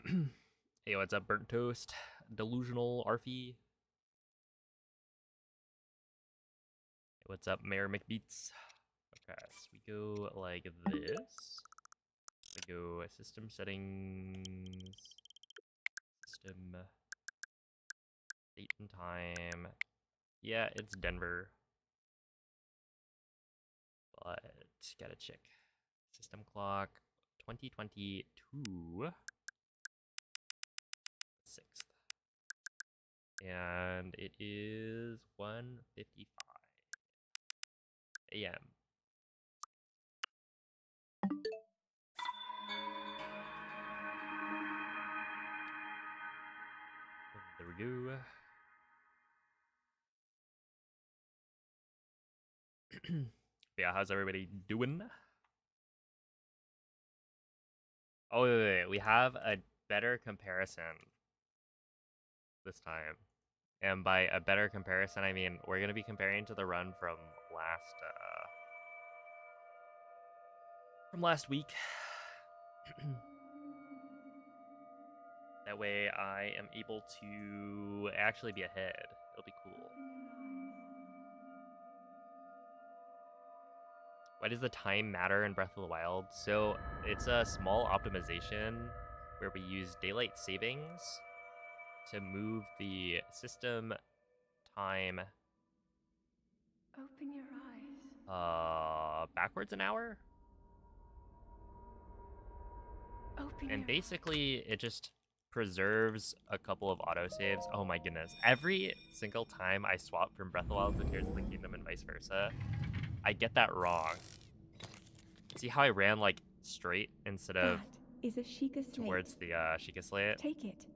Hey, what's up, Burnt Toast? Delusional Arfy. Hey, what's up, Mayor McBeats? Okay, so we go like this. We go system settings, system date and time. Yeah, it's Denver, but gotta check. System clock 2022 6th. And it is 1:55 a.m. There we go. Yeah, how's everybody doing? Oh, wait. We have a better comparison this time. And by a better comparison, I mean we're going to be comparing to the run from last week. That way I am able to actually be ahead. It'll be cool. Why does the time matter in Breath of the Wild? So it's a small optimization where we use daylight savings to move the system time Open your eyes. Backwards an hour. And basically it just preserves a couple of autosaves. Oh my goodness. Every single time I swap from Breath of the Wild to Tears of the Kingdom and vice versa, I get that wrong. See how I ran like straight instead of towards the Sheikah Slate? Take it.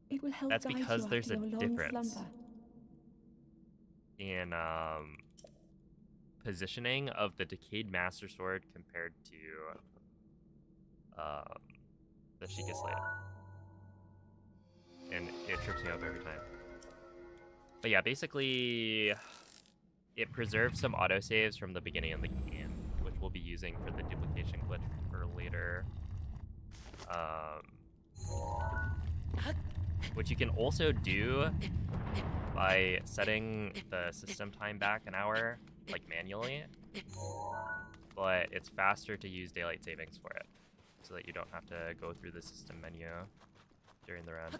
It will help That's guide because you there's after a your long difference slumber. in positioning of the Decayed Master Sword compared to the Sheikah Slate. And it trips me up every time. But yeah, basically, it preserves some autosaves from the beginning of the game, which we'll be using for the duplication glitch for later. Which you can also do by setting the system time back an hour, like manually. But it's faster to use daylight savings for it, so that you don't have to go through the system menu during the run.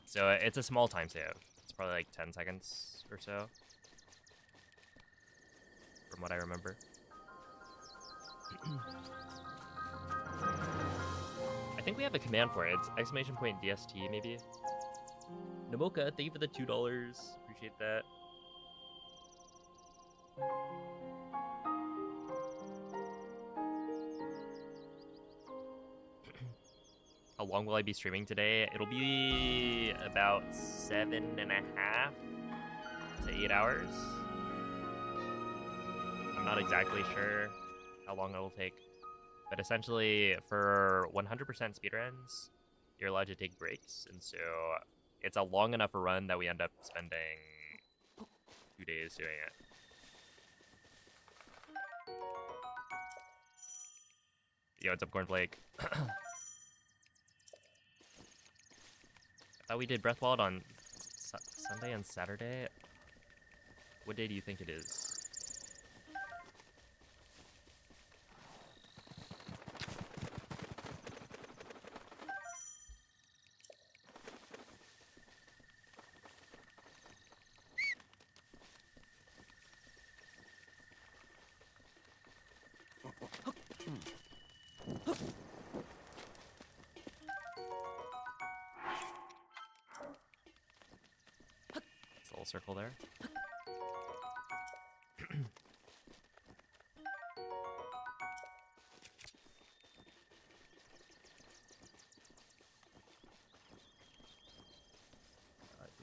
So it's a small time save. It's probably like 10 seconds or so, from what I remember. I think we have a command for it. It's exclamation point DST, maybe. Namoka, thank you for the $2. Appreciate that. How long will I be streaming today? It'll be about 7.5 to 8 hours. I'm not exactly sure how long it'll take. But essentially, for 100% speedruns, you're allowed to take breaks. And so it's a long enough a run that we end up spending 2 days doing it. Yo, what's up, Cornflake? I thought we did Breath Wild on Sunday and Saturday. What day do you think it is? Circle there.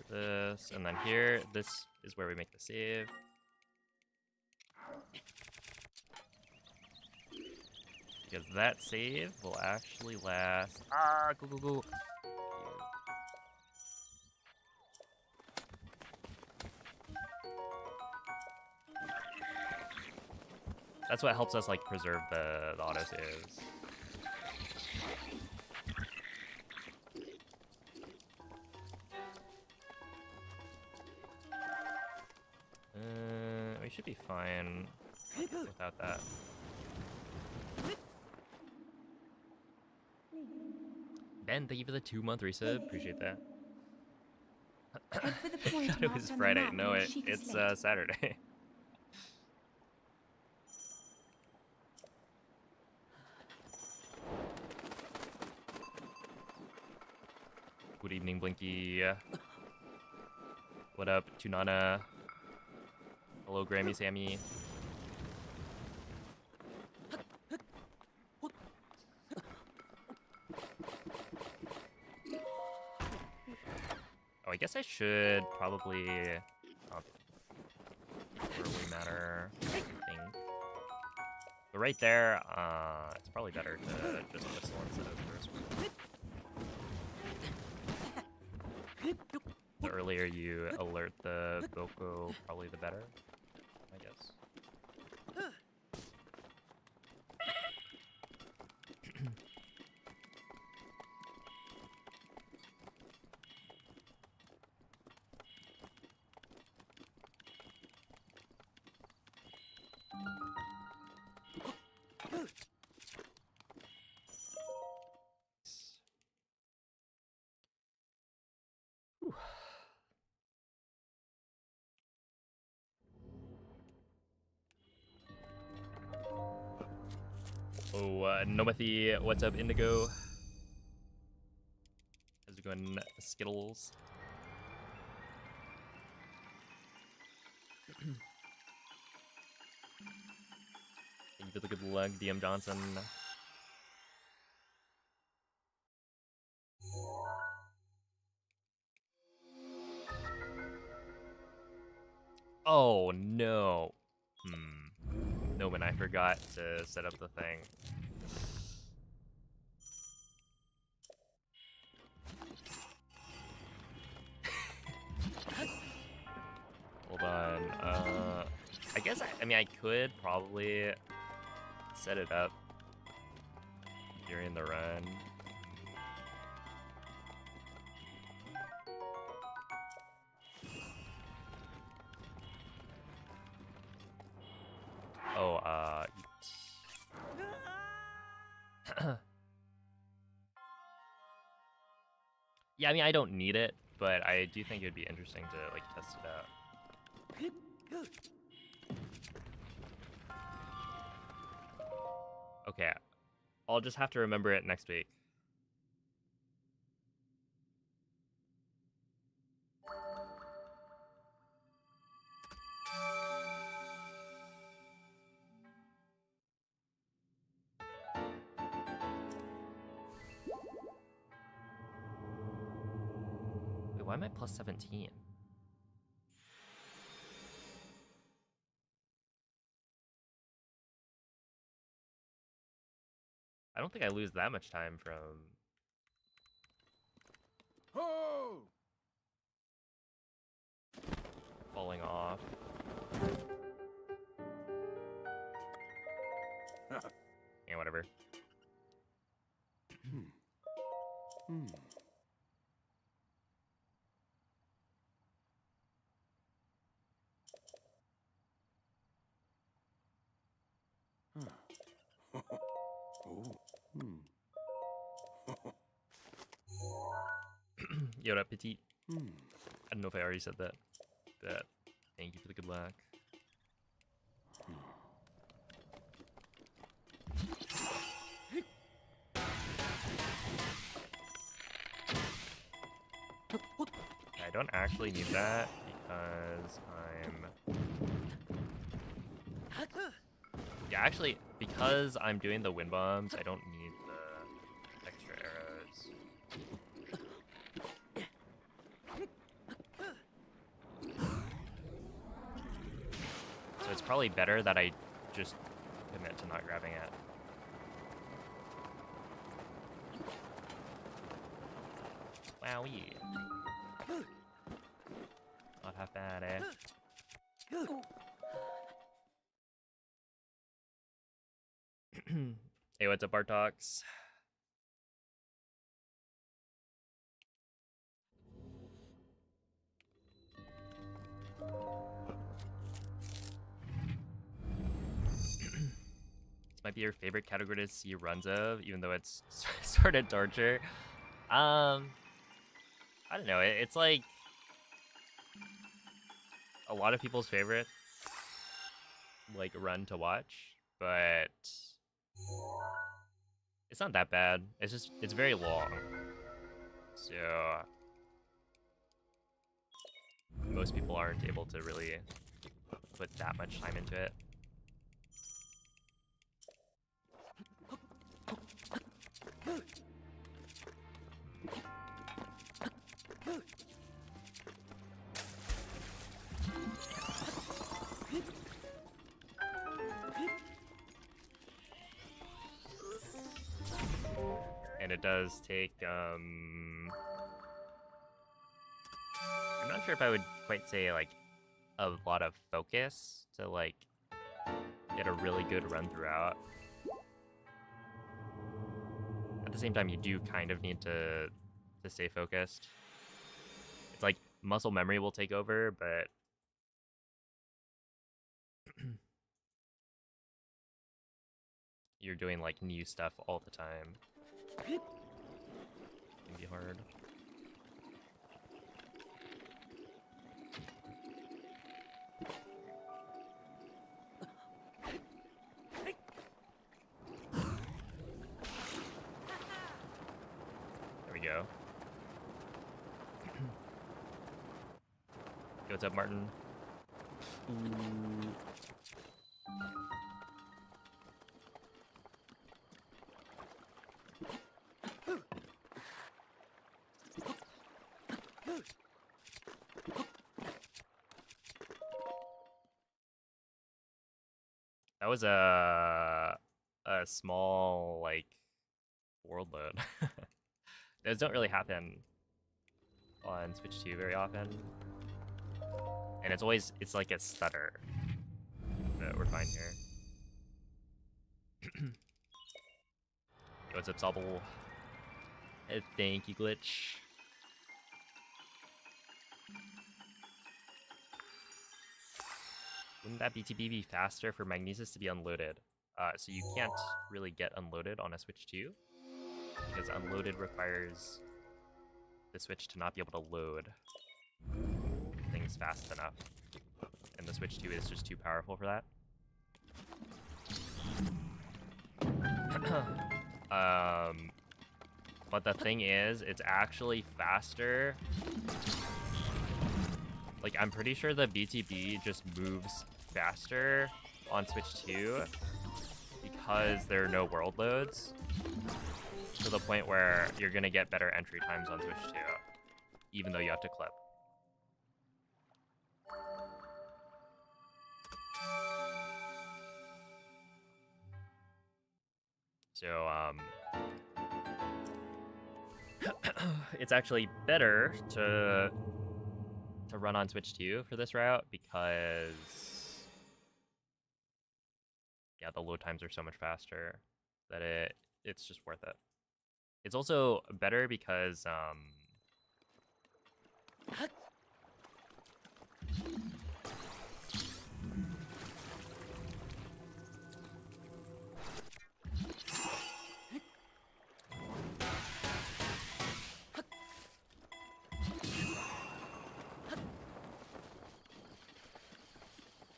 This, and then here, this is where we make the save. Because that save will actually last. Go. That's what helps us like preserve the autosaves. should be fine without that. Ben, thank you for the 2-month resub. Appreciate that. Head for the I point thought it was marked on the Friday. map No, near Sheikah it's Slate. Saturday. Good evening, Blinky. What up, Tunana? Hello, Grammy Sammy. Oh, I guess I should probably not really matter, I think. But right there, it's probably better to just whistle instead of first. The earlier you alert the Boko, probably the better, I guess. Oh, Nomathy, what's up, Indigo? How's it going, Skittles? Thank you for the good luck, DM Johnson. Oh, no. No, when I forgot to set up the thing. Hold on. I guess I mean I could probably set it up during the run. Oh, yeah, I mean I don't need it, but I do think it would be interesting to like test it out. Okay, I'll just have to remember it next week. Wait, why am I plus 17? I don't think I lose that much time from falling off. Yeah, whatever. Yoda Petit. I don't know if I already said that. But thank you for the good luck. I don't actually need that because I'm... Yeah, actually, because I'm doing the wind bombs, I don't need the extra arrows. So it's probably better that I just commit to not grabbing it. Wowie. Not half bad, eh? Hey, what's up, Bartox? might be your favorite category to see runs of, even though it's sort of torture. I don't know. It's like a lot of people's favorite like run to watch, but it's not that bad. It's very long, so most people aren't able to really put that much time into it. And it does take, I'm not sure if I would quite say, like, a lot of focus to, like, get a really good run throughout. At the same time, you do kind of need to stay focused. It's like muscle memory will take over, but you're doing, like, new stuff all the time. It can be hard. There we go. Yo, what's up, Martin? Ooh. That was a small, like, world load. Those don't really happen on Switch 2 very often. And it's like a stutter. But we're fine here. Yo, what's up, Sobble? Thank you, Glitch. Wouldn't that BTB be faster for Magnesis to be unloaded? So you can't really get unloaded on a Switch 2, because unloaded requires the Switch to not be able to load things fast enough. And the Switch 2 is just too powerful for that. But the thing is, it's actually faster. Like, I'm pretty sure the BTB just moves faster on Switch 2 because there are no world loads, to the point where you're gonna get better entry times on Switch 2, even though you have to clip. So, it's actually better to run on Switch 2 for this route, because yeah, the load times are so much faster that it's just worth it. It's also better because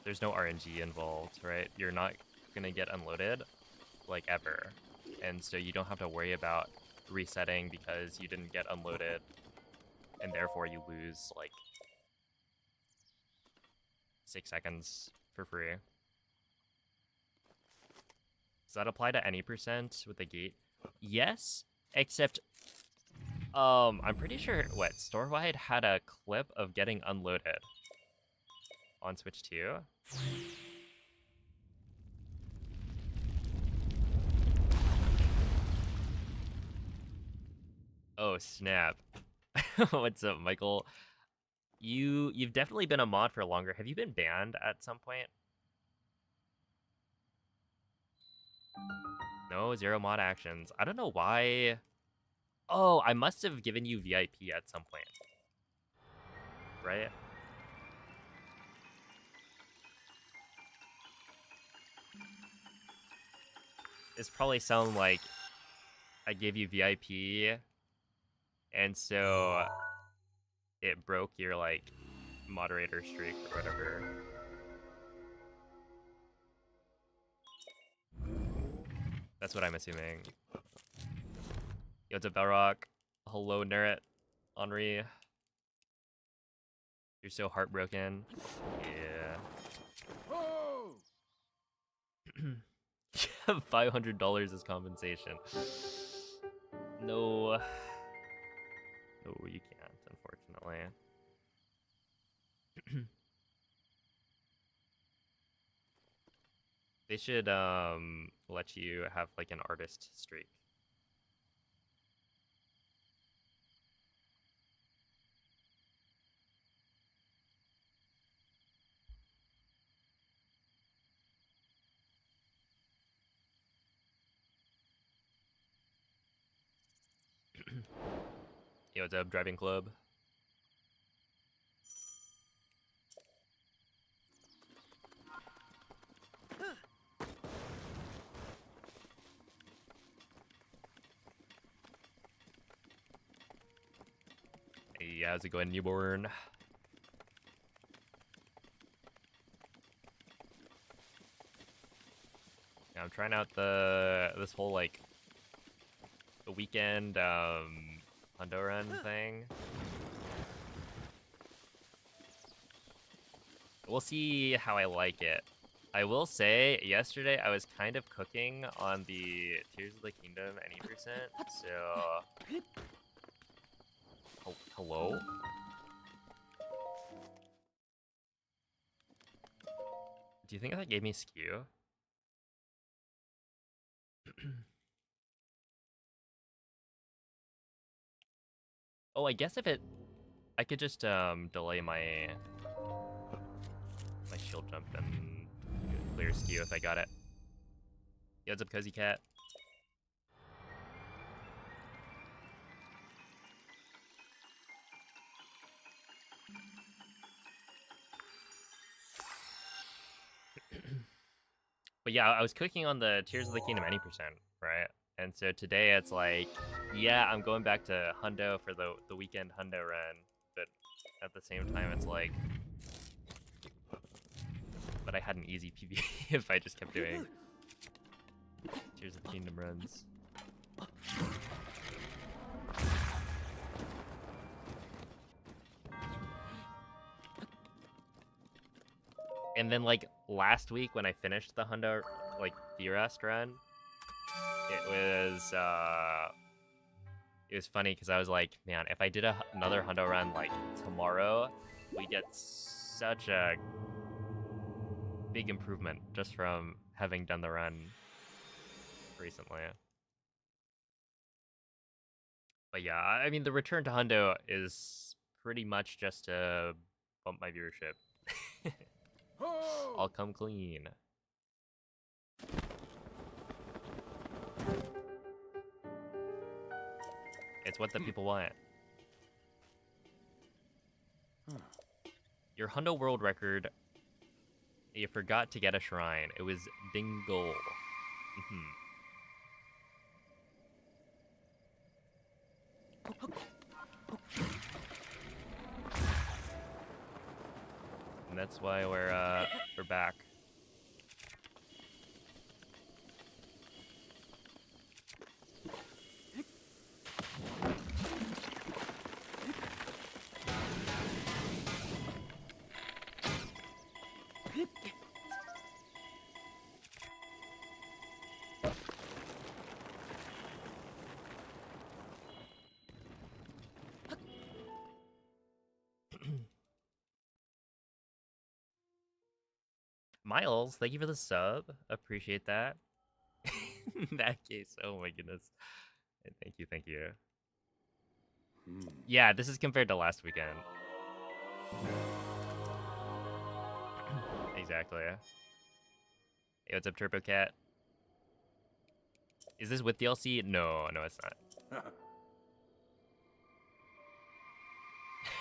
there's no RNG involved, right? You're not gonna get unloaded, like, ever. And so you don't have to worry about resetting because you didn't get unloaded, and therefore you lose, like, 6 seconds for free. Does that apply to any percent with the gate? Yes, except I'm pretty sure Storewide had a clip of getting unloaded on Switch 2. Oh snap. What's up, Michael? You've definitely been a mod for longer. Have you been banned at some point? No, 0 mod actions. I don't know why. Oh, I must have given you VIP at some point. Right? It's probably sound like I gave you VIP, and so it broke your like moderator streak or whatever. That's what I'm assuming. Yo, it's a Belrock. Hello, Nerrit. Henri. You're so heartbroken. Yeah. $500 as compensation. No. No, you can't, unfortunately. They should let you have like an artist streak. Yo, what's up, driving club? Hey, how's it going, newborn? Yeah, I'm trying out this whole like the weekend hundo run thing. We'll see how I like it. I will say, yesterday I was kind of cooking on the Tears of the Kingdom any percent, so... Hello? Do you think that gave me skew? Oh, I guess if it... I could just delay my shield jump and clear skew if I got it. Yo, what's up, Cozy Cat? But yeah, I was cooking on the Tears of the Kingdom any percent, right? And so today it's like, yeah, I'm going back to hundo for the weekend hundo run, but at the same time it's like, but I had an easy PB if I just kept doing Tears of the Kingdom runs. And then like last week when I finished the hundo, like the rest run, it was funny because I was like, man, if I did another hundo run like tomorrow, we get such a big improvement just from having done the run recently. But yeah, I mean, the return to hundo is pretty much just to bump my viewership. I'll come clean. It's what the people want. Your hundo world record, you forgot to get a shrine. It was Dingle. And that's why we're back. Miles, thank you for the sub. Appreciate that. In that case, oh my goodness. Thank you, thank you. Yeah, this is compared to last weekend. Exactly. Hey, what's up, Turbo Cat? Is this with DLC? No, no, it's not.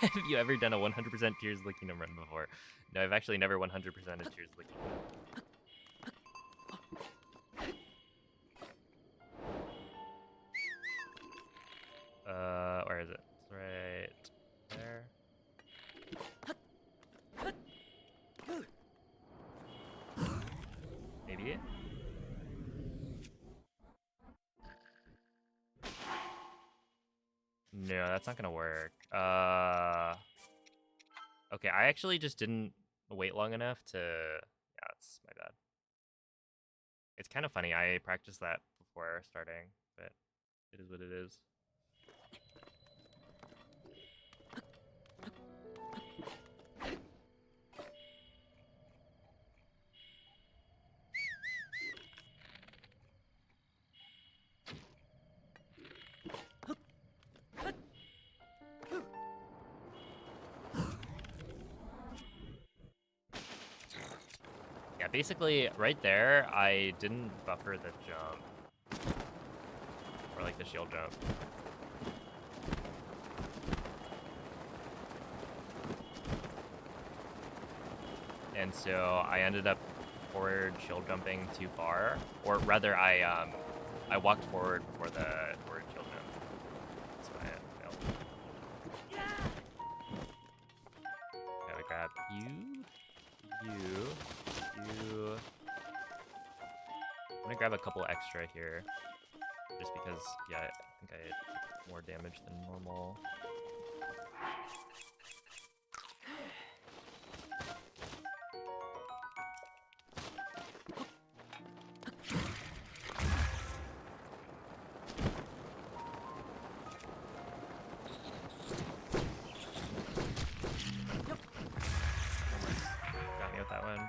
Have you ever done a 100% Tears of the Kingdom run before? No, I've actually never 100%ed Tears of the Kingdom. Where is it? It's right there. Maybe? No, that's not gonna work. Okay, I actually just didn't wait long enough to... Yeah, that's my bad. It's kind of funny. I practiced that before starting, but it is what it is. Yeah, basically, right there, I didn't buffer the jump. Or, like, the shield jump. And so I ended up forward shield jumping too far. Or rather, I walked forward before the forward shield jump. That's why I failed. Gotta grab you. I'm gonna grab a couple extra here. Just because, yeah, I think I took more damage than normal. Got me with that one.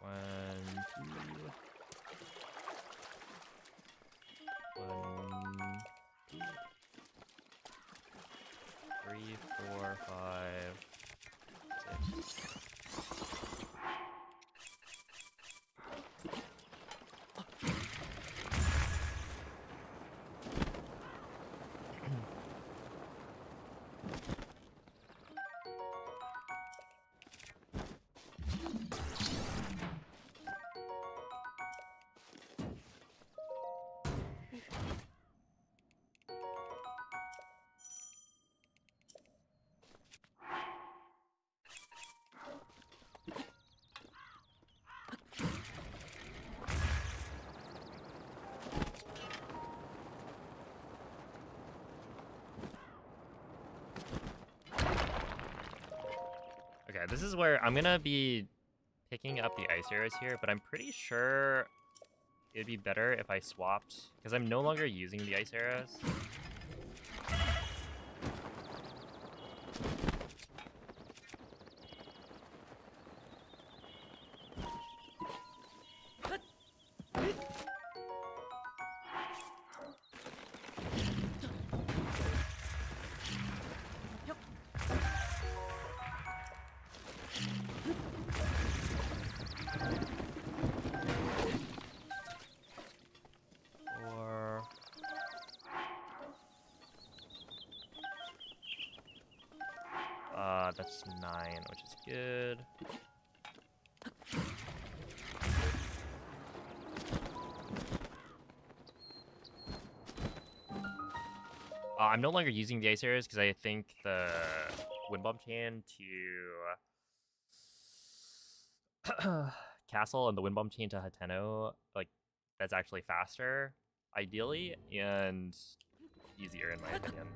One, two. 1, 2, 3, 4, 5, 6. Okay, this is where I'm gonna be picking up the ice arrows here, but I'm pretty sure it'd be better if I swapped, because I'm no longer using the ice arrows. Or... that's 9, which is good. I'm no longer using the ice arrows because I think the wind bomb chain to castle and the wind bomb chain to Hateno, like, that's actually faster, ideally, and easier in my opinion.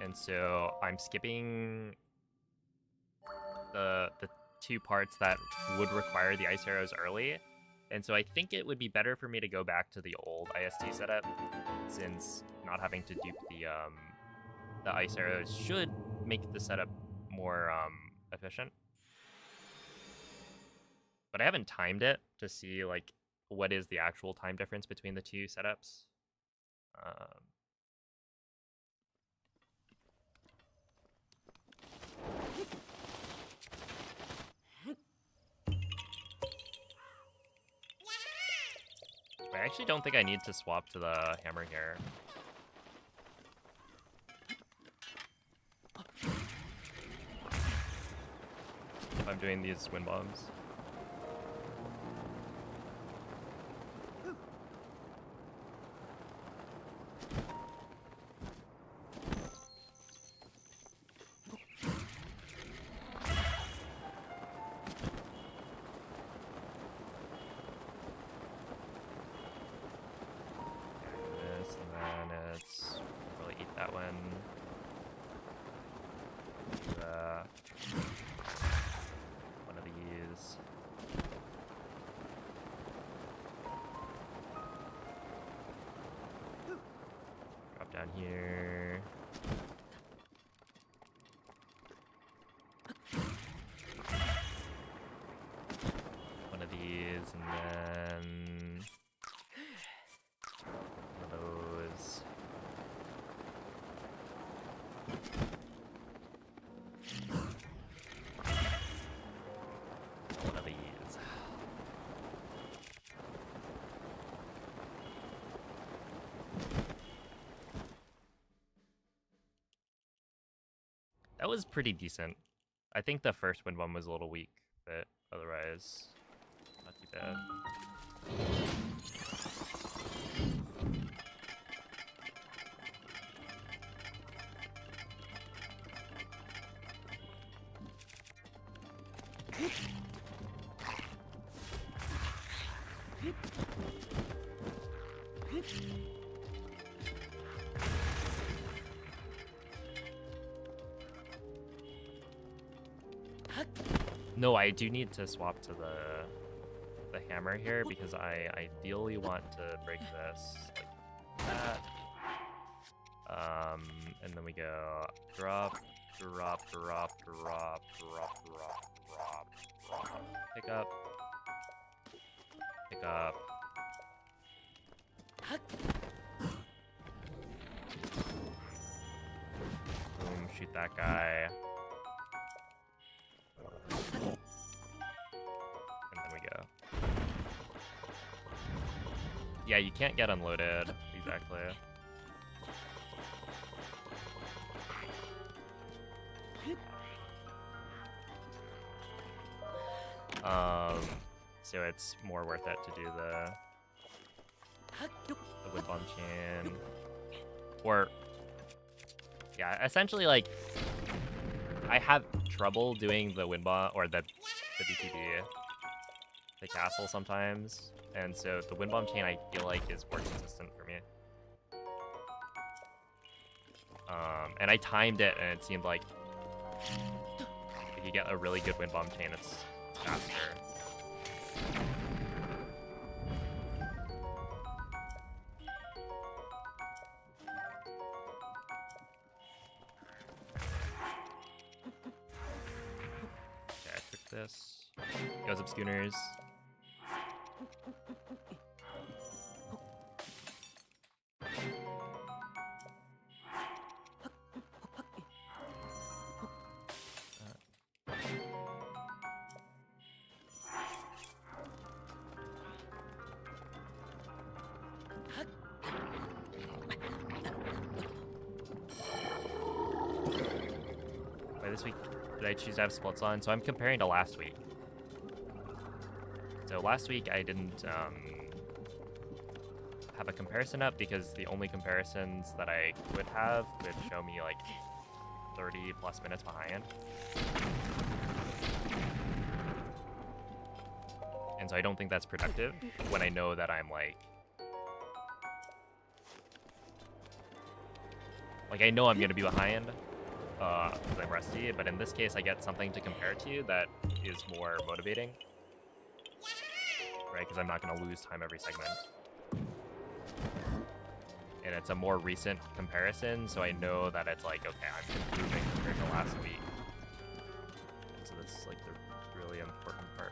And so I'm skipping the 2 parts that would require the ice arrows early. And so I think it would be better for me to go back to the old IST setup, since not having to dupe the ice arrows should make the setup more efficient. But I haven't timed it to see like what is the actual time difference between the 2 setups. I actually don't think I need to swap to the hammer here. If I'm doing these wind bombs. This, and then it's really eat that one. One of these. Drop down here. One of these, and then one of those. One of these. That was pretty decent. I think the first wind bomb was a little weak, but otherwise, not too bad. No, I do need to swap to the hammer here because I ideally want to break this like that. And then we go drop, drop, drop, drop, drop, drop, drop, drop. Pick up. Pick up. Boom, shoot that guy. And then we go. Yeah, you can't get unloaded. Exactly. So it's more worth it to do the wind bomb chain. Or, yeah, essentially, like, I have trouble doing the wind bomb, or the BTB, the castle sometimes, and so the wind bomb chain I feel like is more consistent for me. And I timed it, and it seemed like if you get a really good wind bomb chain, it's faster. Okay, I took this. Goes up schooners. This week, did I choose to have splits on? So I'm comparing to last week. So last week I didn't have a comparison up because the only comparisons that I could have would show me like 30 plus minutes behind. And so I don't think that's productive when I know that I'm like I know I'm gonna be behind. Because I'm rusty, but in this case I get something to compare to that is more motivating, right? Because I'm not going to lose time every segment. And it's a more recent comparison, so I know that it's like, okay, I'm improving compared to last week. And so this is like the really important part.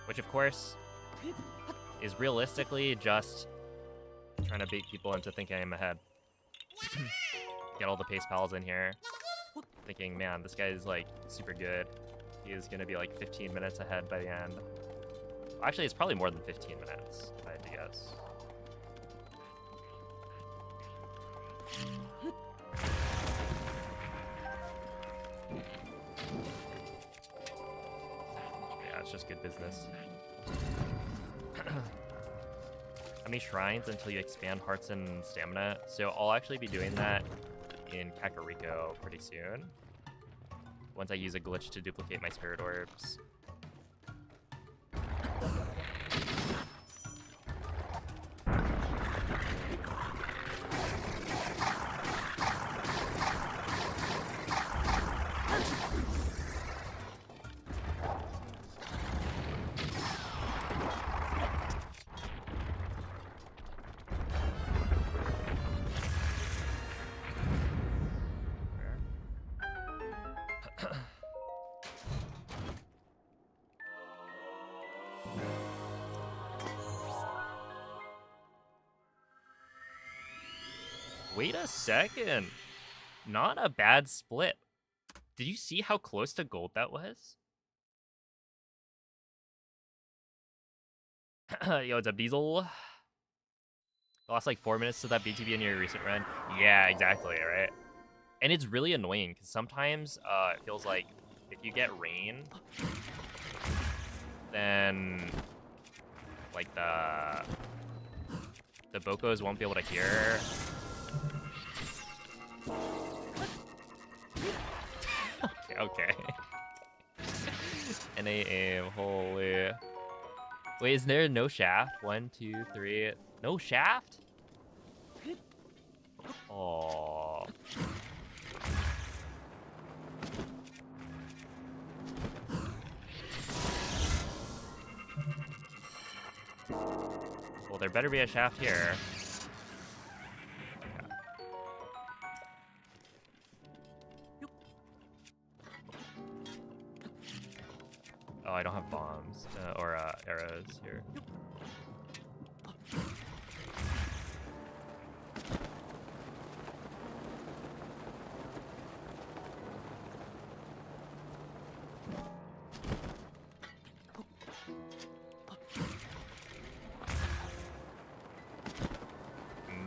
Which of course is realistically just trying to bait people into thinking I'm ahead. Get all the pace pals in here, thinking, man, this guy's like super good. he is going to be like 15 minutes ahead by the end. Actually, it's probably more than 15 minutes, if I had to guess. Yeah, it's just good business. How many shrines until you expand hearts and stamina? So I'll actually be doing that in Kakariko pretty soon. Once I use a glitch to duplicate my spirit orbs. Wait a second. Not a bad split. Did you see how close to gold that was? Yo, what's up, Diesel? Lost like 4 minutes to that BTB in your recent run. Yeah, exactly, right? And it's really annoying because sometimes it feels like if you get rain, then like the Bokos won't be able to hear. Okay. NAAM, holy. Wait, is there no shaft? 1, 2, 3. No shaft? Oh. Well, there better be a shaft here. Oh, I don't have bombs or arrows here.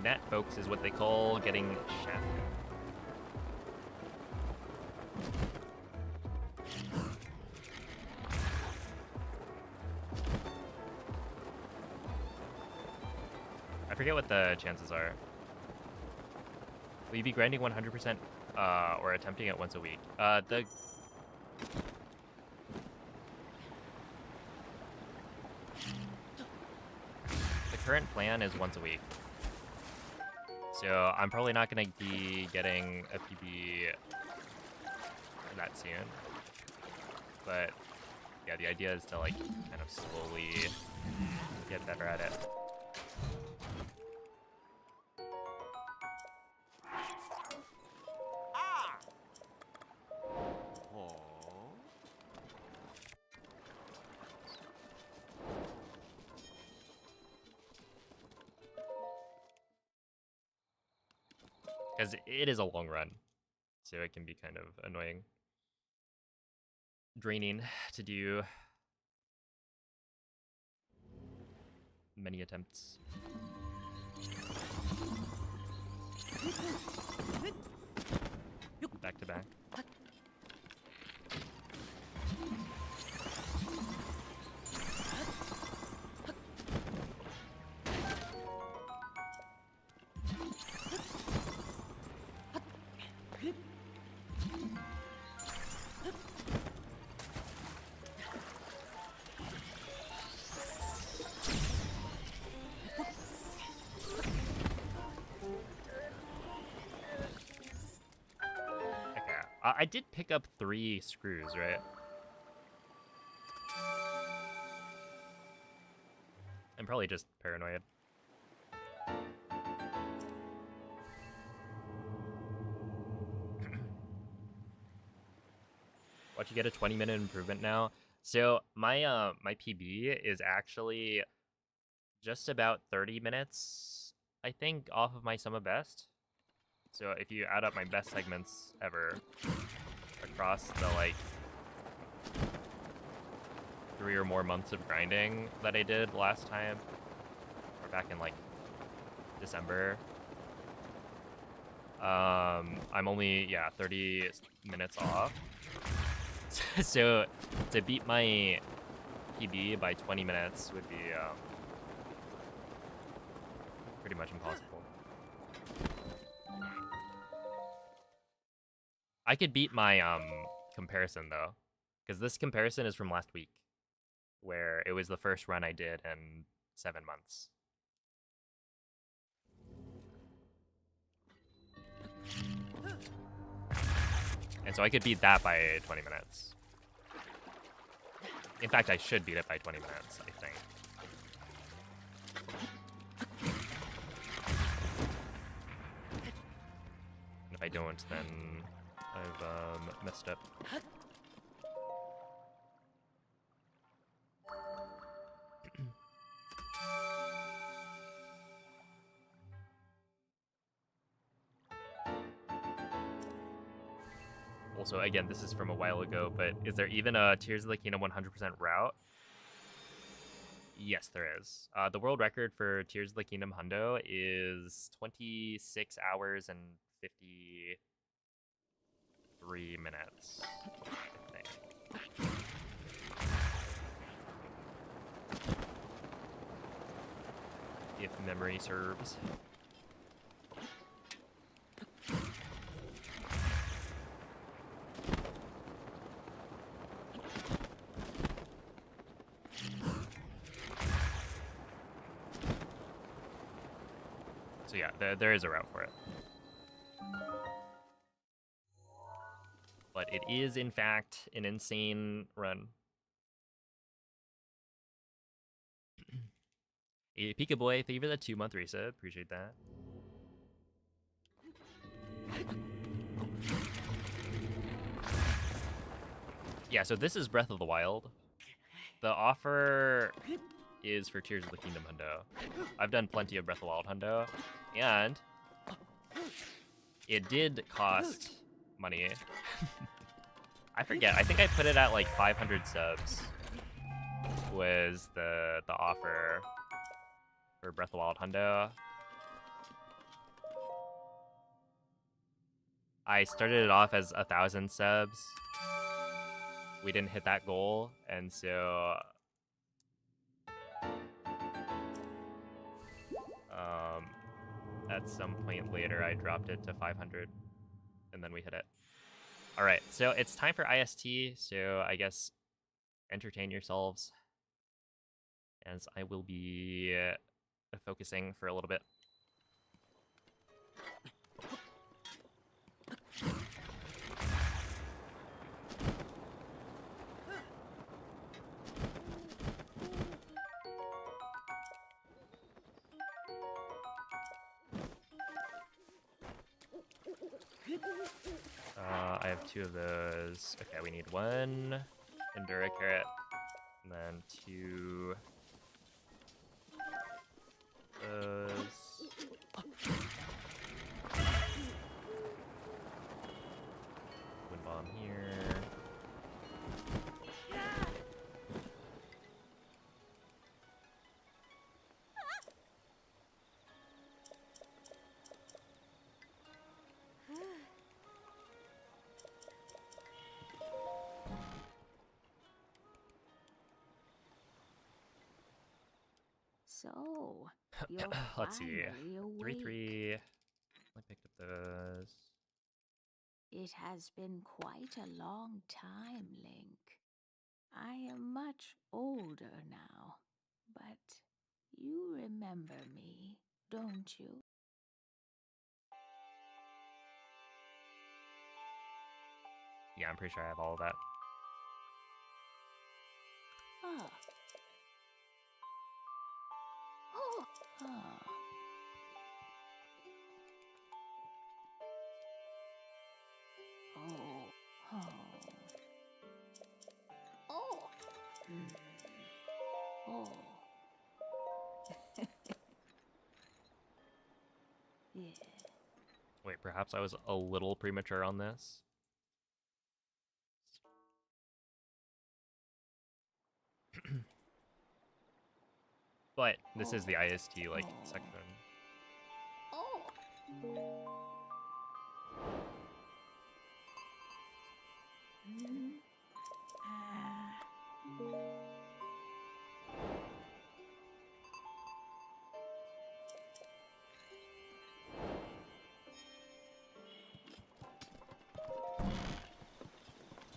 That, folks, is what they call getting shafted. I forget what the chances are. Will you be grinding 100% or attempting it once a week? The current plan is once a week. So I'm probably not going to be getting a PB that soon. But yeah, the idea is to like kind of slowly get better at it. Because it is a long run, so it can be kind of annoying. Draining to do many attempts. Back to back. I did pick up 3 screws, right? I'm probably just paranoid. Watch you get a 20-minute improvement now. So my my PB is actually just about 30 minutes, I think, off of my sum of best. So if you add up my best segments ever across the like 3 or more months of grinding that I did last time, or back in like December. I'm only 30 minutes off. So to beat my PB by 20 minutes would be pretty much impossible. I could beat my comparison though, because this comparison is from last week, where it was the first run I did in 7 months. And so I could beat that by 20 minutes. In fact, I should beat it by 20 minutes, I think. And if I don't, then I've messed up. Also, again, this is from a while ago, but is there even a Tears of the Kingdom 100% route? Yes, there is. The world record for Tears of the Kingdom Hundo is 26 hours and 53 minutes, I think. If memory serves. So yeah, there is a route for it. But it is, in fact, an insane run. Pika Boy, thank you for the 2-month reset. Appreciate that. Yeah, so this is Breath of the Wild. The offer is for Tears of the Kingdom Hundo. I've done plenty of Breath of the Wild Hundo, and it did cost money. I forget. I think I put it at like 500 subs was the offer for Breath of the Wild Hundo. I started it off as 1,000 subs. We didn't hit that goal, and so at some point later I dropped it to 500, and then we hit it. All right, so it's time for IST, so I guess entertain yourselves as I will be focusing for a little bit. I have 2 of those. Okay, we need 1 Endura carrot, and then 2 those. Wind bomb here. So, you're Let's see. finally awake. 3-3. I picked up those. It has been quite a long time, Link. I am much older now, but you remember me, don't you? Yeah, I'm pretty sure I have all of that. Ah. Oh. Ah. Oh. Oh. Oh. Mm. Oh. Yeah. Wait, perhaps I was a little premature on this. But this is the IST like section. Oh. Hmm.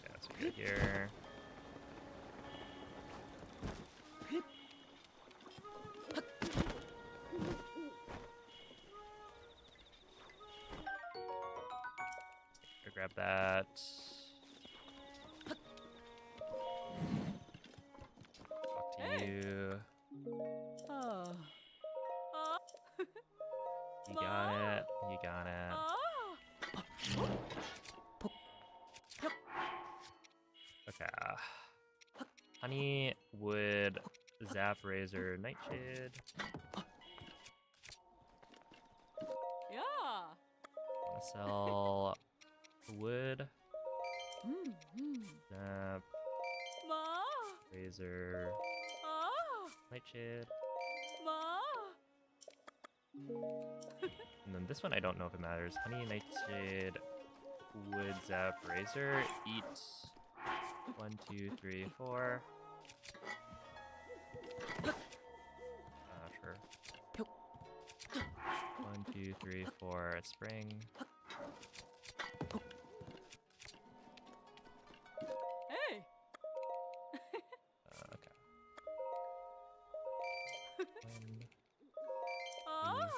Yeah, so we go here. Go grab that. Talk to you. Oh. You got it. You got it. Okay. Honey, wood, zap, razor, nightshade. Yeah. Wanna sell wood, Mm-hmm. zap, Ma. razor, Ah. nightshade. Ma. And then this one, I don't know if it matters. Honey, nightshade, wood, zap, razor. Eat 1, 2, 3, 4. Sure. 1, 2, 3, 4. Spring. Hey. Okay. 1, Ah.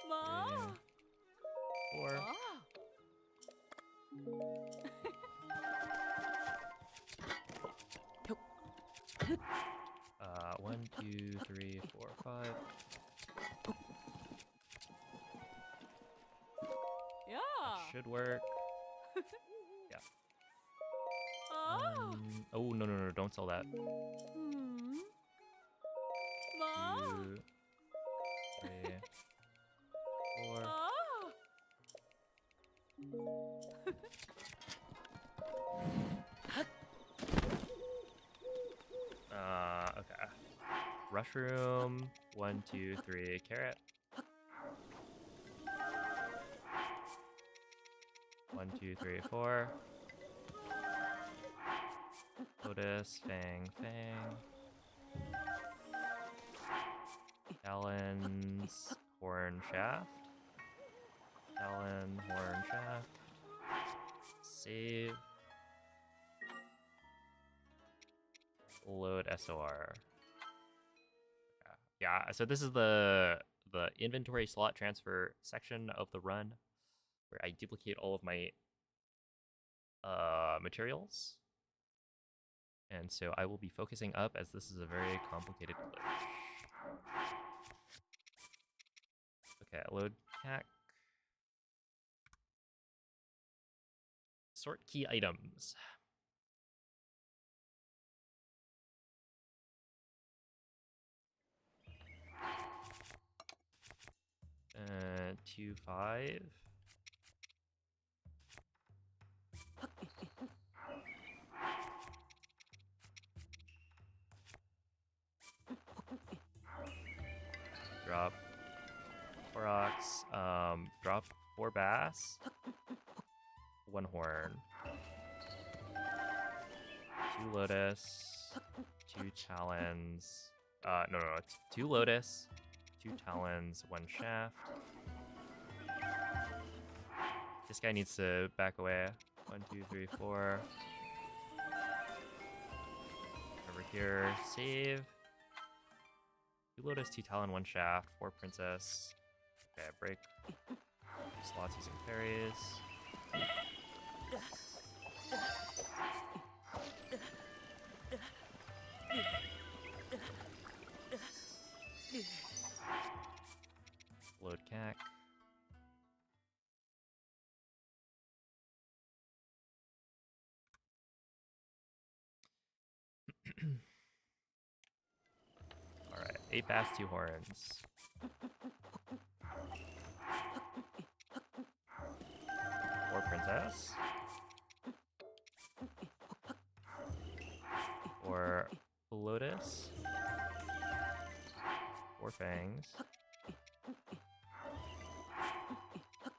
Ma. 3, 4. Ah. 1, 2, 3, 4, 5. Yeah. That should work. Yeah. Ah. Oh, no, don't sell that. Hmm. Ma. 2, 3, 4. Okay. Mushroom. 1, 2, 3. Carrot. 1, 2, 3, 4. Lotus. Fang. Talons. Horn shaft. Talon. Horn shaft. Save. Load SOR. Yeah, so this is the inventory slot transfer section of the run where I duplicate all of my materials. And so I will be focusing up as this is a very complicated glitch. Okay, load CAC. Sort key items. Uh, 2, 5. Drop 4 ox. Drop 4 bass. 1 horn. 2 lotus. 2 talons. No. 2 lotus. 2 talons. 1 shaft. This guy needs to back away. 1, 2, 3, 4. Over here. Save. 2 lotus, 2 talon, 1 shaft. 4 princess. Okay, break. 2 slots using fairies. Load CAC. Alright, 8 bass, 2 horns. 4 princess. 4 lotus. 4 fangs.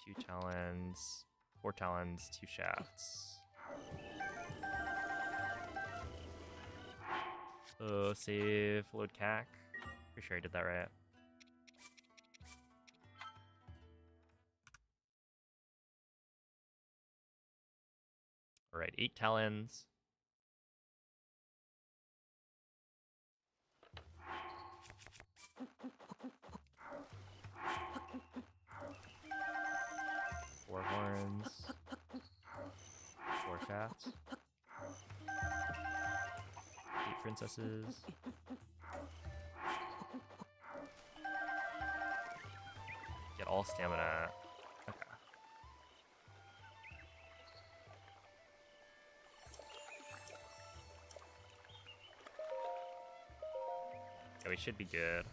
2 talons. 4 talons, 2 shafts. Oh, save, load CAC. Pretty sure I did that right. Alright, 8 talons. Four horns. 4 shafts. 8 princesses. Get all stamina. Okay. Yeah, we should be good.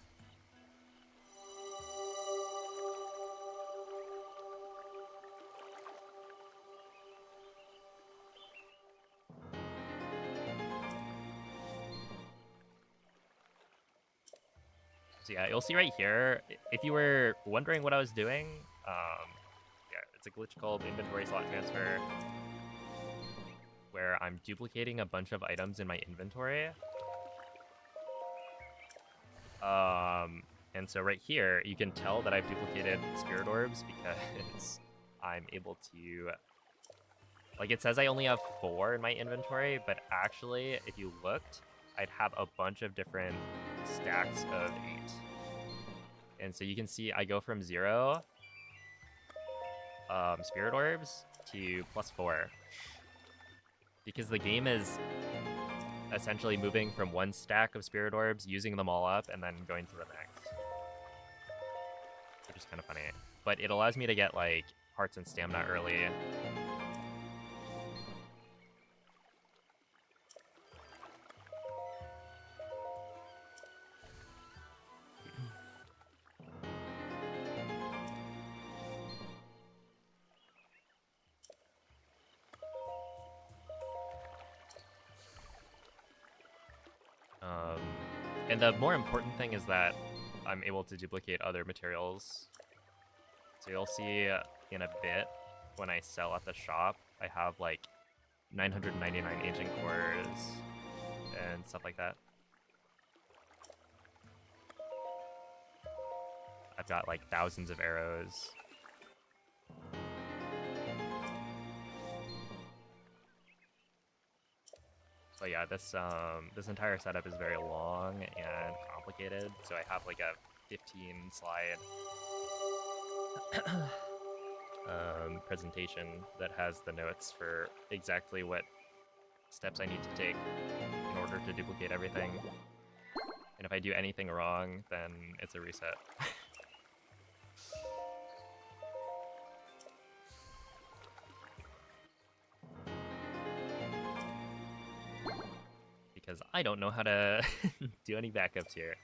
So yeah, you'll see right here, if you were wondering what I was doing, yeah, it's a glitch called inventory slot transfer, where I'm duplicating a bunch of items in my inventory. And so right here, you can tell that I've duplicated spirit orbs because I'm able to, like, it says I only have 4 in my inventory, but actually, if you looked, I'd have a bunch of different stacks of 8. And so you can see I go from 0 spirit orbs to +4. Because the game is essentially moving from 1 stack of spirit orbs, using them all up, and then going to the next. Which is kind of funny. But it allows me to get, like, hearts and stamina early. And the more important thing is that I'm able to duplicate other materials. So you'll see in a bit, when I sell at the shop, I have like 999 ancient cores and stuff like that. I've got like thousands of arrows. But yeah, this entire setup is very long and complicated. So I have like a 15 slide presentation that has the notes for exactly what steps I need to take in order to duplicate everything. And if I do anything wrong, then it's a reset. Because I don't know how to do any backups here.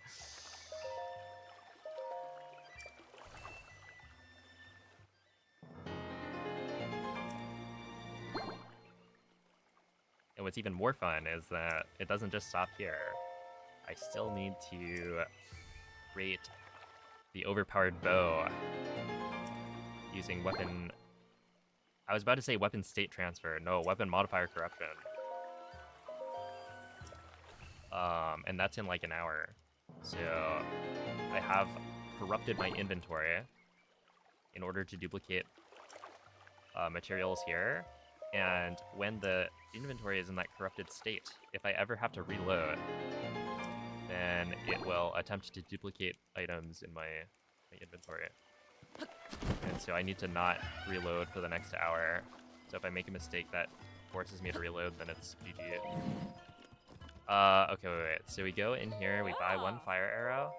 And what's even more fun is that it doesn't just stop here. I still need to rate the overpowered bow using weapon... I was about to say weapon state transfer. No, weapon modifier corruption. And that's in like an hour. So I have corrupted my inventory in order to duplicate materials here. And when the inventory is in that corrupted state, if I ever have to reload, then it will attempt to duplicate items in my inventory. And so I need to not reload for the next hour. So if I make a mistake that forces me to reload, then it's GG. Okay, wait. So we go in here, we buy 1 fire arrow.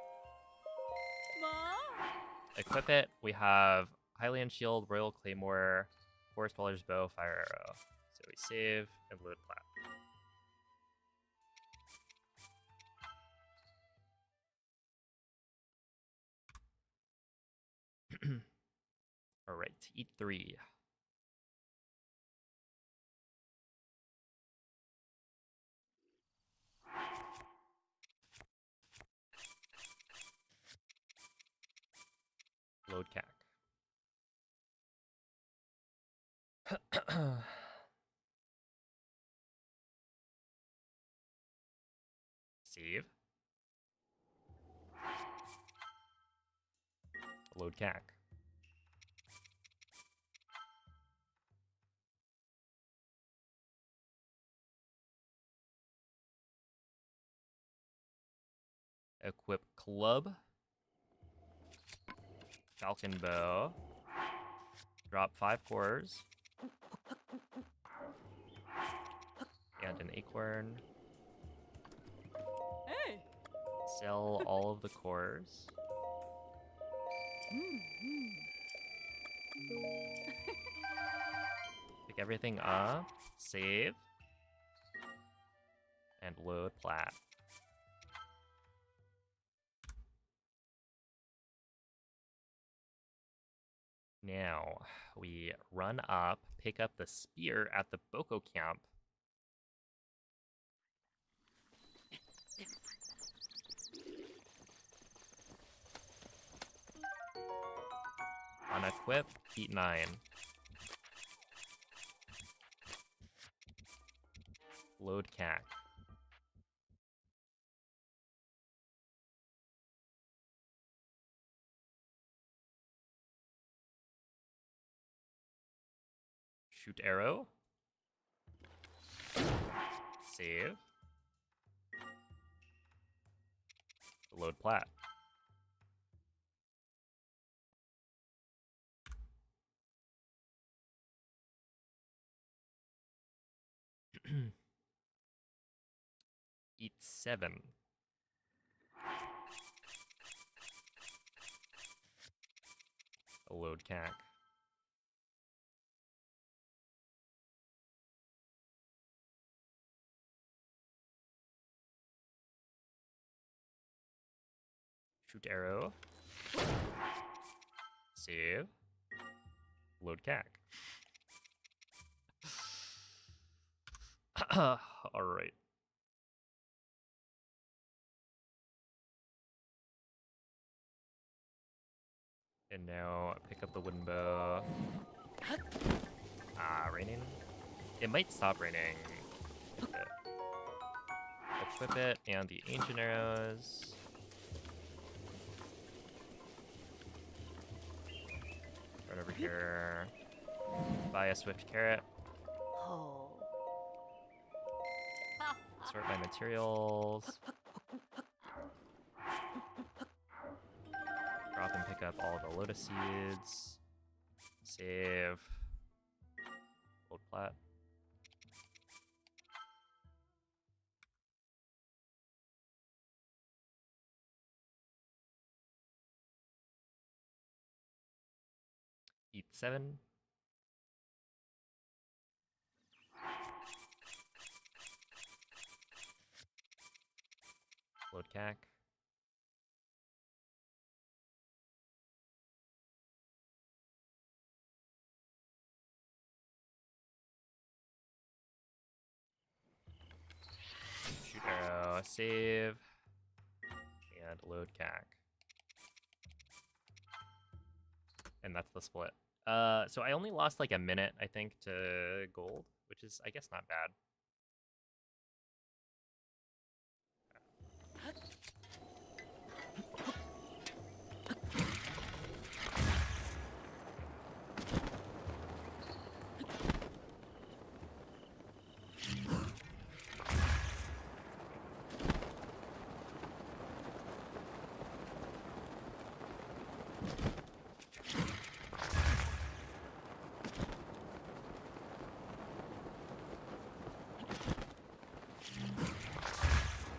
Equip it, we have Highland Shield, Royal Claymore, Forest Dweller's Bow, Fire Arrow. So we save and load plat. Alright, eat 3. Save. Load CAC. Equip club. Falcon bow. Drop 5 cores. And an acorn. Hey! Sell all of the cores. Pick everything up. Save. And load plat. Now, we run up, pick up the spear at the Boko camp. Unequip, heat 9. Load CAC. Shoot arrow. Save. Load plat. Eat 7. Load CAC. Shoot arrow. Save. Load CAC. Alright. And now pick up the wooden bow. Raining? It might stop raining. Equip it and the ancient arrows. Right over here. Buy a swift carrot. Oh. Sort by materials. Drop and pick up all the lotus seeds. Save. Load plat. Eat 7. Load CAC. Shoot arrow, save, and load CAC. And that's the split. So I only lost like a minute, I think, to gold, which is, I guess, not bad.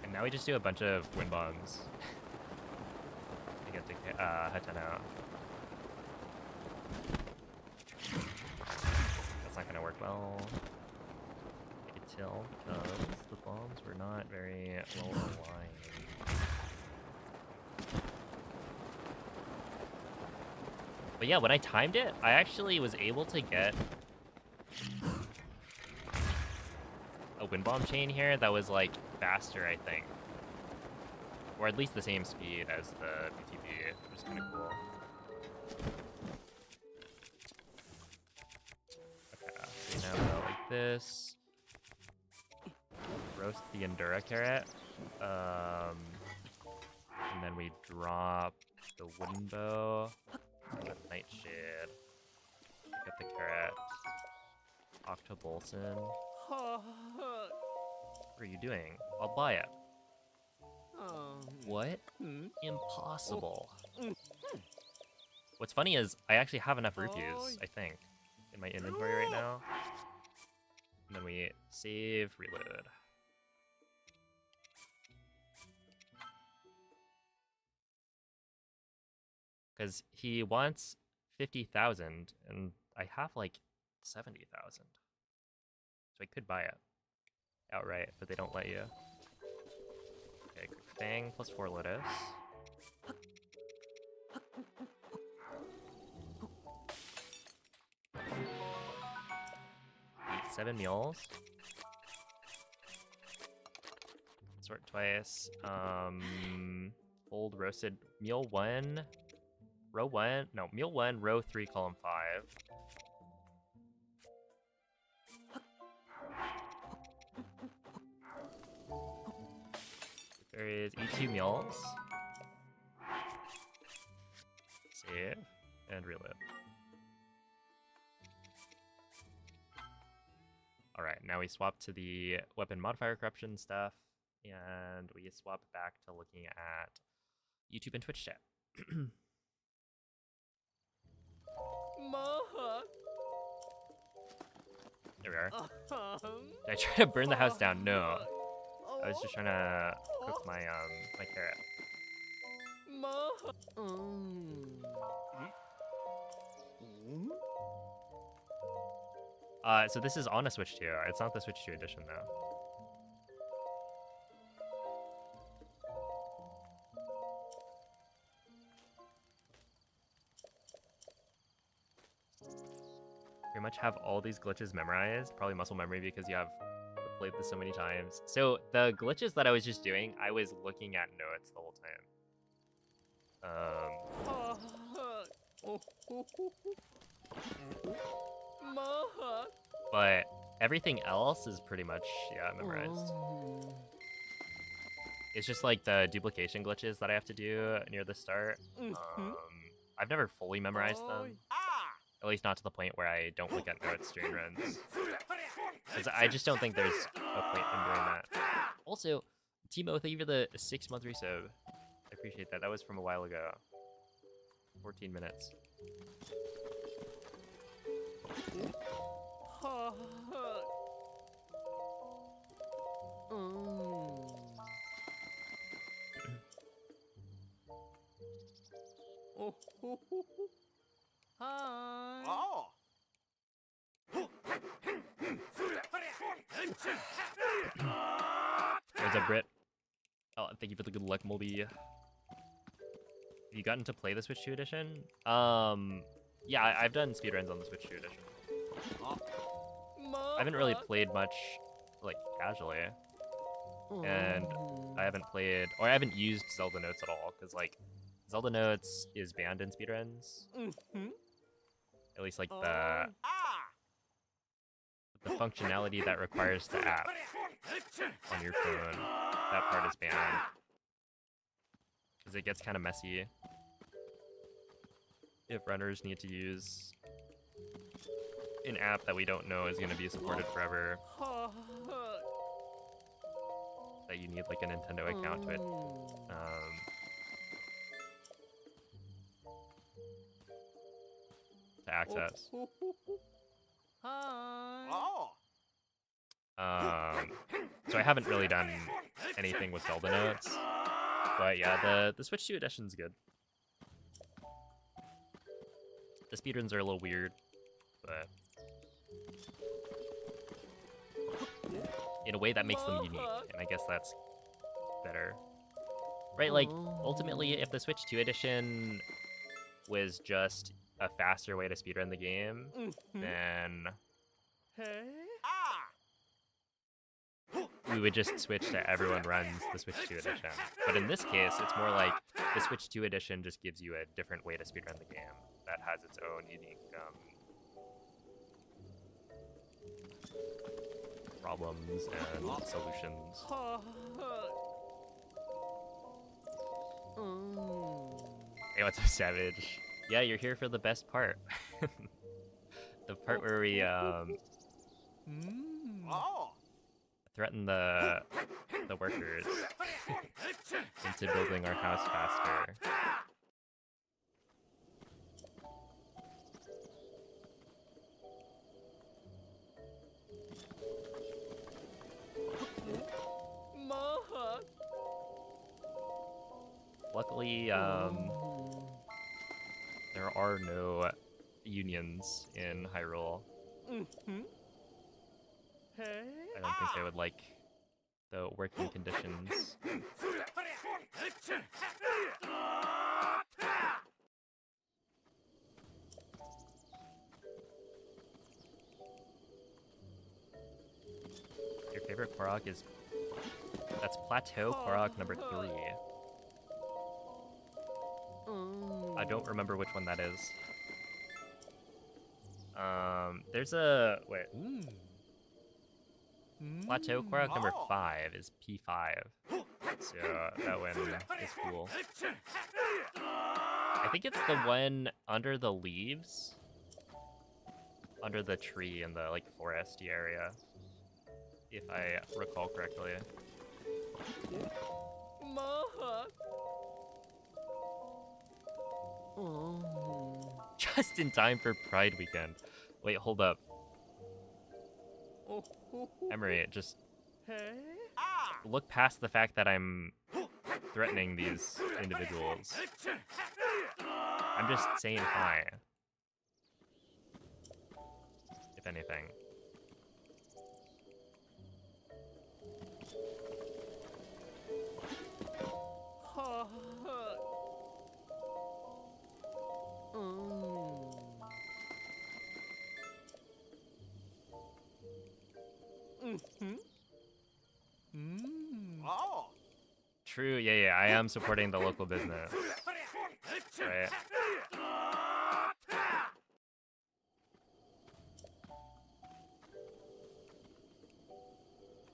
And now we just do a bunch of wind bombs to get the Hatan out. That's not gonna work well. I could tell because the bombs were not very well aligned. But yeah, when I timed it, I actually was able to get a wind bomb chain here that was like faster, I think. Or at least the same speed as the BTB, which is kind of cool. Okay, so now go like this. Roast the Endura carrot. And then we drop the wooden bow, the nightshade, pick up the carrot, Octobolson. What are you doing? I'll buy it. What? Impossible. What's funny is I actually have enough rupees, I think, in my inventory right now. And then we save, reload. Because he wants 50,000, and I have like 70,000. So I could buy it outright, but they don't let you. Okay, quick Fang plus 4 Lotus. Eat 7 meals. Sort twice. Old roasted meal 1. Row 1. No, meal 1, row 3, column 5. There is eat 2 meals. Save and reload. Alright, now we swap to the weapon modifier corruption stuff, and we swap back to looking at YouTube and Twitch chat. There we are. Did I try to burn the house down? No. I was just trying to cook my my carrot. So this is on a Switch 2. It's not the Switch 2 edition though. Pretty much have all these glitches memorized. Probably muscle memory because you have played this so many times. So the glitches that I was just doing, I was looking at notes the whole time. But everything else is pretty much, yeah, memorized. It's just like the duplication glitches that I have to do near the start. I've never fully memorized them. At least not to the point where I don't look at notes during runs. Because I just don't think there's a point in doing that. Also, Timo, thank you for the 6-month resub. I appreciate that. That was from a while ago. 14 minutes. What's up, Brit? Oh, thank you for the good luck, Moldy. Have you gotten to play the Switch 2 edition? Yeah, I've done speedruns on the Switch 2 edition. I haven't really played much, like, casually. And I haven't played, or I haven't used Zelda Notes at all, because, like, Zelda Notes is banned in speedruns. At least, like, the functionality that requires the app on your phone, that part is banned. Because it gets kind of messy if runners need to use an app that we don't know is going to be supported forever. That you need, like, a Nintendo account to access. So I haven't really done anything with Zelda Notes. But yeah, the Switch 2 edition's good. The speedruns are a little weird, but in a way that makes them unique, and I guess that's better. Right, like, ultimately, if the Switch 2 edition was just a faster way to speedrun the game, then we would just switch to everyone runs the Switch 2 edition. But in this case, it's more like the Switch 2 edition just gives you a different way to speedrun the game that has its own unique problems and solutions. Hey, what's up, Savage? Yeah, you're here for the best part. The part where we threaten the workers into building our house faster. Luckily, there are no unions in Hyrule. I don't think they would like the working conditions. Your favorite Korok is... That's Plateau Korok number 3. I don't remember which one that is. There's a... Wait. Plateau Korok number 5 is P5. So that one is cool. I think it's the one under the leaves. Under the tree in the, like, foresty area. If I recall correctly. Just in time for Pride weekend. Wait, hold up. Emery, just look past the fact that I'm threatening these individuals. I'm just saying hi. If anything. True, yeah, I am supporting the local business. Right.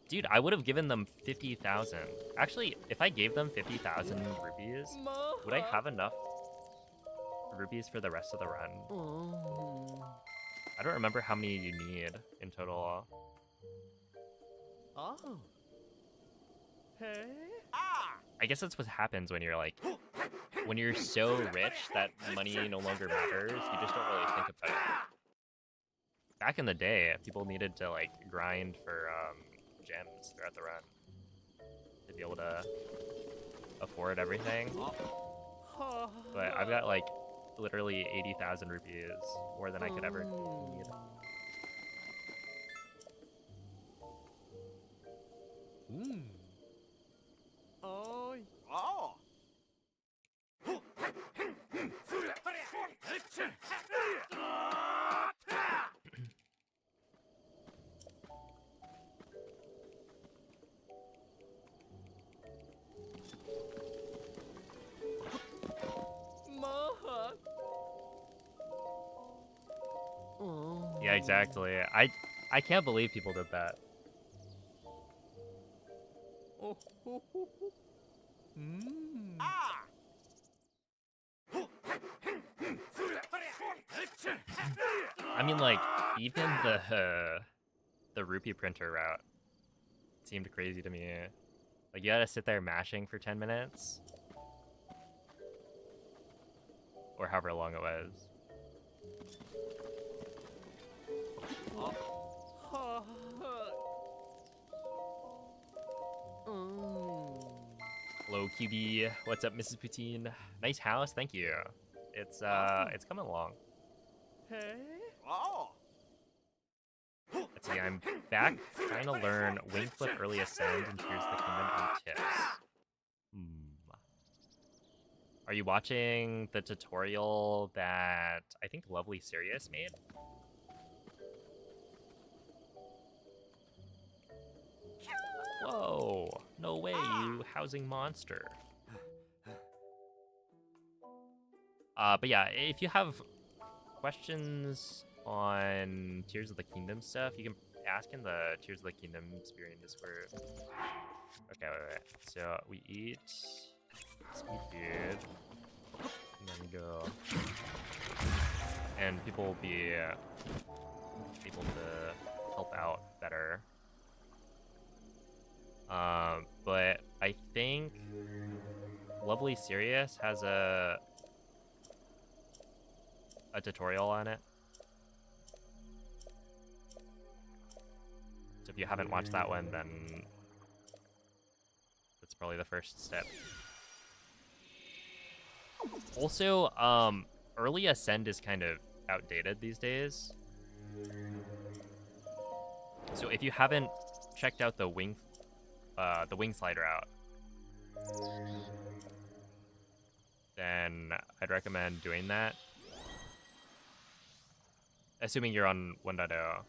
Dude, I would have given them 50,000. Actually, if I gave them 50,000 rupees, would I have enough rupees for the rest of the run? I don't remember how many you need in total. I guess that's what happens when you're like, when you're so rich that money no longer matters, you just don't really think about it. Back in the day, people needed to like grind for gems throughout the run to be able to afford everything. But I've got like literally 80,000 rupees, more than I could ever need. Yeah, exactly. I can't believe people did that. I mean, like, even the rupee printer route seemed crazy to me. Like, you gotta sit there mashing for 10 minutes. Or however long it was. Hello, QB. What's up, Mrs. Poutine? Nice house, thank you. It's coming along. Let's see, I'm back trying to learn Wing Flip Early Ascend and Tears of the Kingdom and tips. Are you watching the tutorial that I think Lovely Serious made? Whoa, no way, you housing monster. But yeah, if you have questions on Tears of the Kingdom stuff, you can ask in the Tears of the Kingdom Speedrun Discord. Okay, wait. So we eat speed feed. And then go. And people will be able to help out better. But I think Lovely Serious has a tutorial on it. So if you haven't watched that one, then that's probably the first step. Also, early ascend is kind of outdated these days. So if you haven't checked out the wing slide route, then I'd recommend doing that. Assuming you're on 1.0.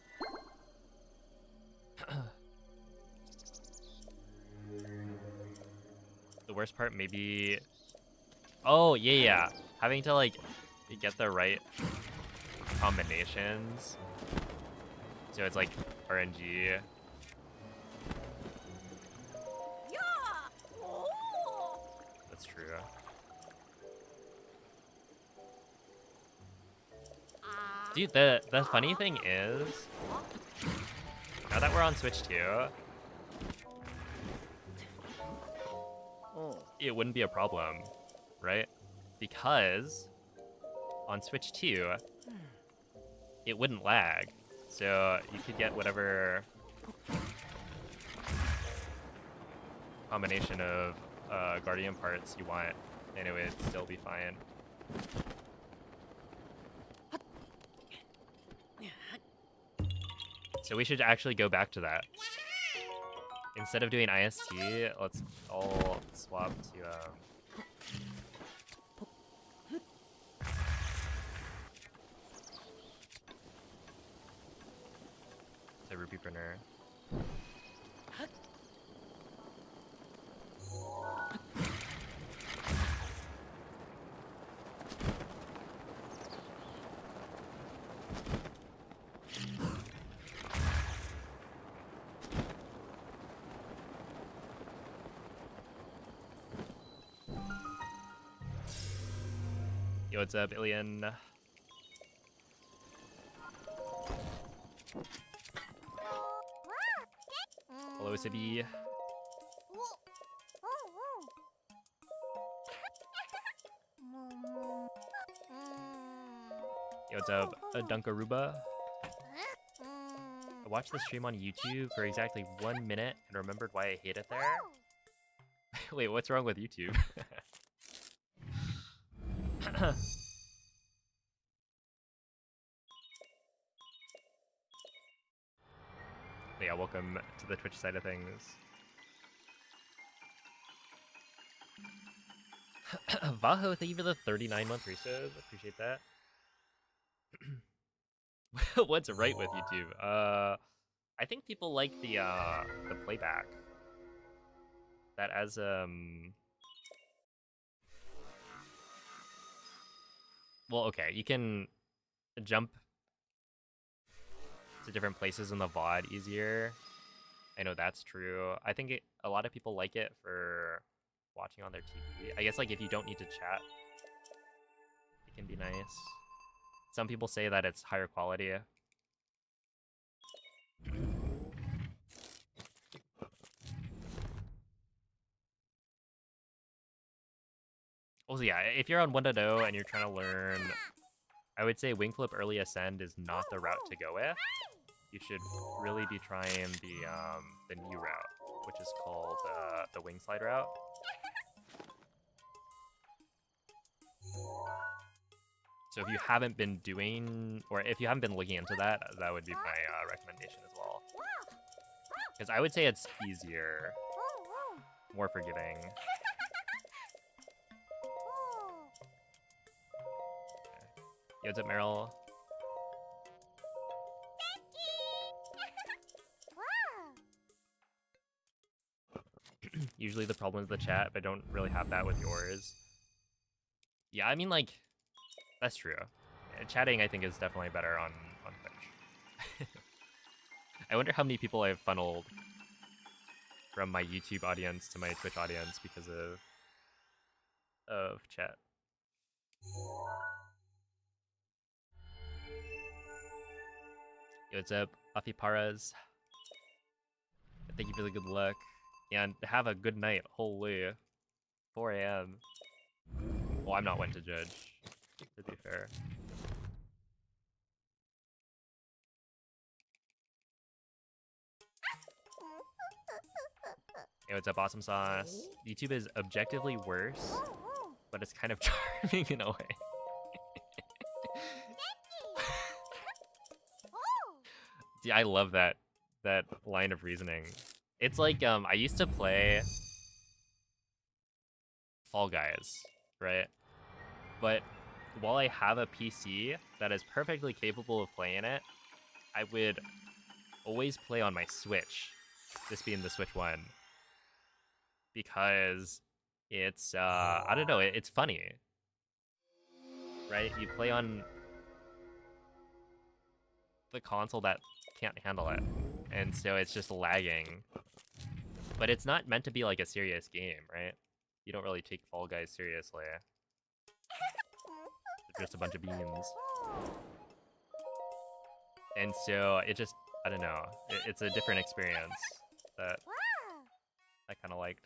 The worst part maybe... Oh, yeah. Having to, like, get the right combinations. So it's, like, RNG. That's true. Dude, the funny thing is, now that we're on Switch 2, it wouldn't be a problem, right? Because on Switch 2, it wouldn't lag. So you could get whatever combination of Guardian parts you want, and it would still be fine. So we should actually go back to that. Instead of doing IST, let's all swap to Ruby Printer. Yo, what's up, Ilian? Hello, Sibi. Yo, what's up, Dunkaruba? I watched the stream on YouTube for exactly 1 minute and remembered why I hate it there. Wait, what's wrong with YouTube? Yeah, welcome to the Twitch side of things. Vaho, thank you for the 39-month resub. Appreciate that. What's right with YouTube? I think people like the playback. That as well, okay, you can jump to different places in the VOD easier. I know that's true. I think a lot of people like it for watching on their TV. I guess like if you don't need to chat, it can be nice. Some people say that it's higher quality. Also, yeah, if you're on 1.0 and you're trying to learn, I would say Wing Flip Early Ascend is not the route to go with. You should really be trying the new route, which is called the Wing Slide route. So if you haven't been doing, or if you haven't been looking into that, that would be my recommendation as well. Because I would say it's easier, more forgiving. Okay. Yo, what's up, Meryl? Usually the problem is the chat, but I don't really have that with yours. Yeah, I mean, like, that's true. Chatting, I think, is definitely better on Twitch. I wonder how many people I've funneled from my YouTube audience to my Twitch audience because of of chat. Yo, what's up, Afiparas? Thank you for the good luck. And have a good night. Holy. 4 a.m. Well, I'm not one to judge, to be fair. Hey, what's up, Awesome Sauce? YouTube is objectively worse, but it's kind of charming in a way. Yeah, I love that line of reasoning. It's like I used to play Fall Guys, right? But while I have a PC that is perfectly capable of playing it, I would always play on my Switch, this being the Switch One, because it's I don't know, it's funny, right? You play on the console that can't handle it, and so it's just lagging. But it's not meant to be like a serious game, right? You don't really take Fall Guys seriously. They're just a bunch of beans. And so it just, I don't know, it's a different experience that I kind of liked.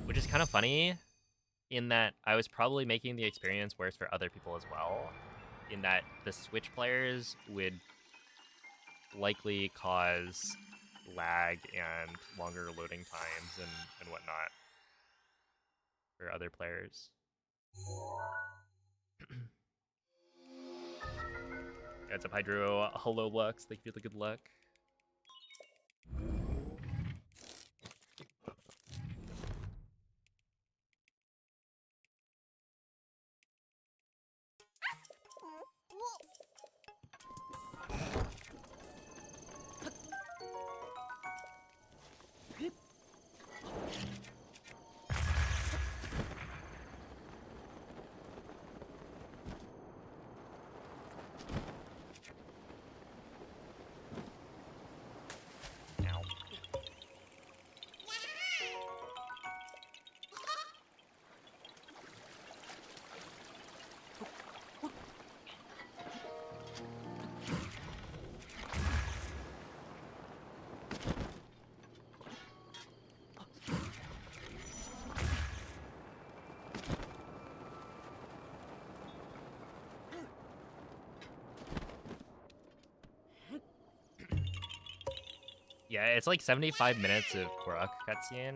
Which is kind of funny in that I was probably making the experience worse for other people as well, in that the Switch players would likely cause lag and longer loading times and whatnot for other players. What's up, Hydro? Hello, Lux. Thank you for the good luck. Yeah, it's like 75 minutes of Korok cutscene,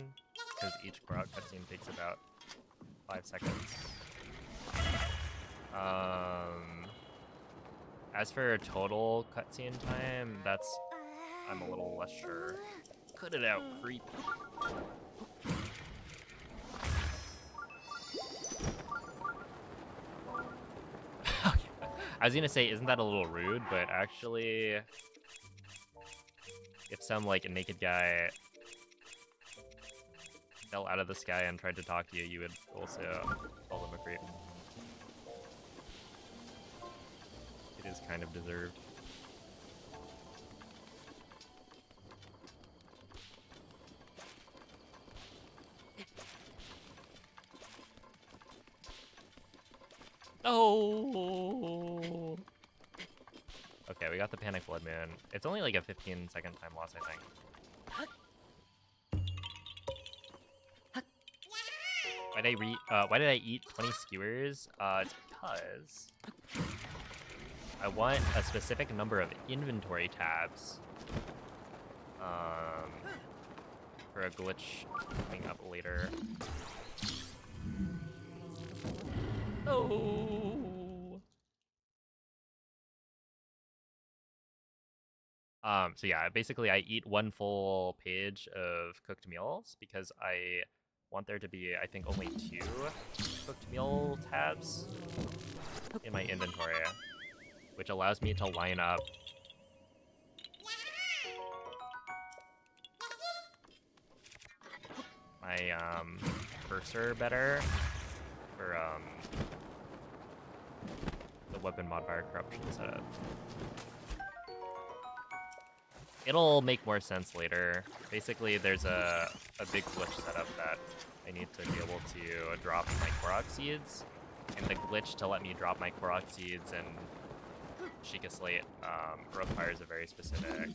because each Korok cutscene takes about 5 seconds. As for total cutscene time, I'm a little less sure. Cut it out, creep. Okay. I was gonna say, isn't that a little rude? But actually, if some like naked guy fell out of the sky and tried to talk to you, you would also call them a creep. It is kind of deserved. Oh! Okay, we got the Panic Blood Moon. It's only like a 15-second time loss, I think. Why did I eat 20 skewers? It's because I want a specific number of inventory tabs for a glitch coming up later. Oh. So yeah, basically I eat one full page of cooked meals because I want there to be, I think, only 2 cooked meal tabs in my inventory, which allows me to line up my cursor better for the weapon modifier corruption setup. It'll make more sense later. Basically, there's a big glitch setup that I need to be able to drop my Korok seeds, and the glitch to let me drop my Korok seeds and Sheikah Slate requires a very specific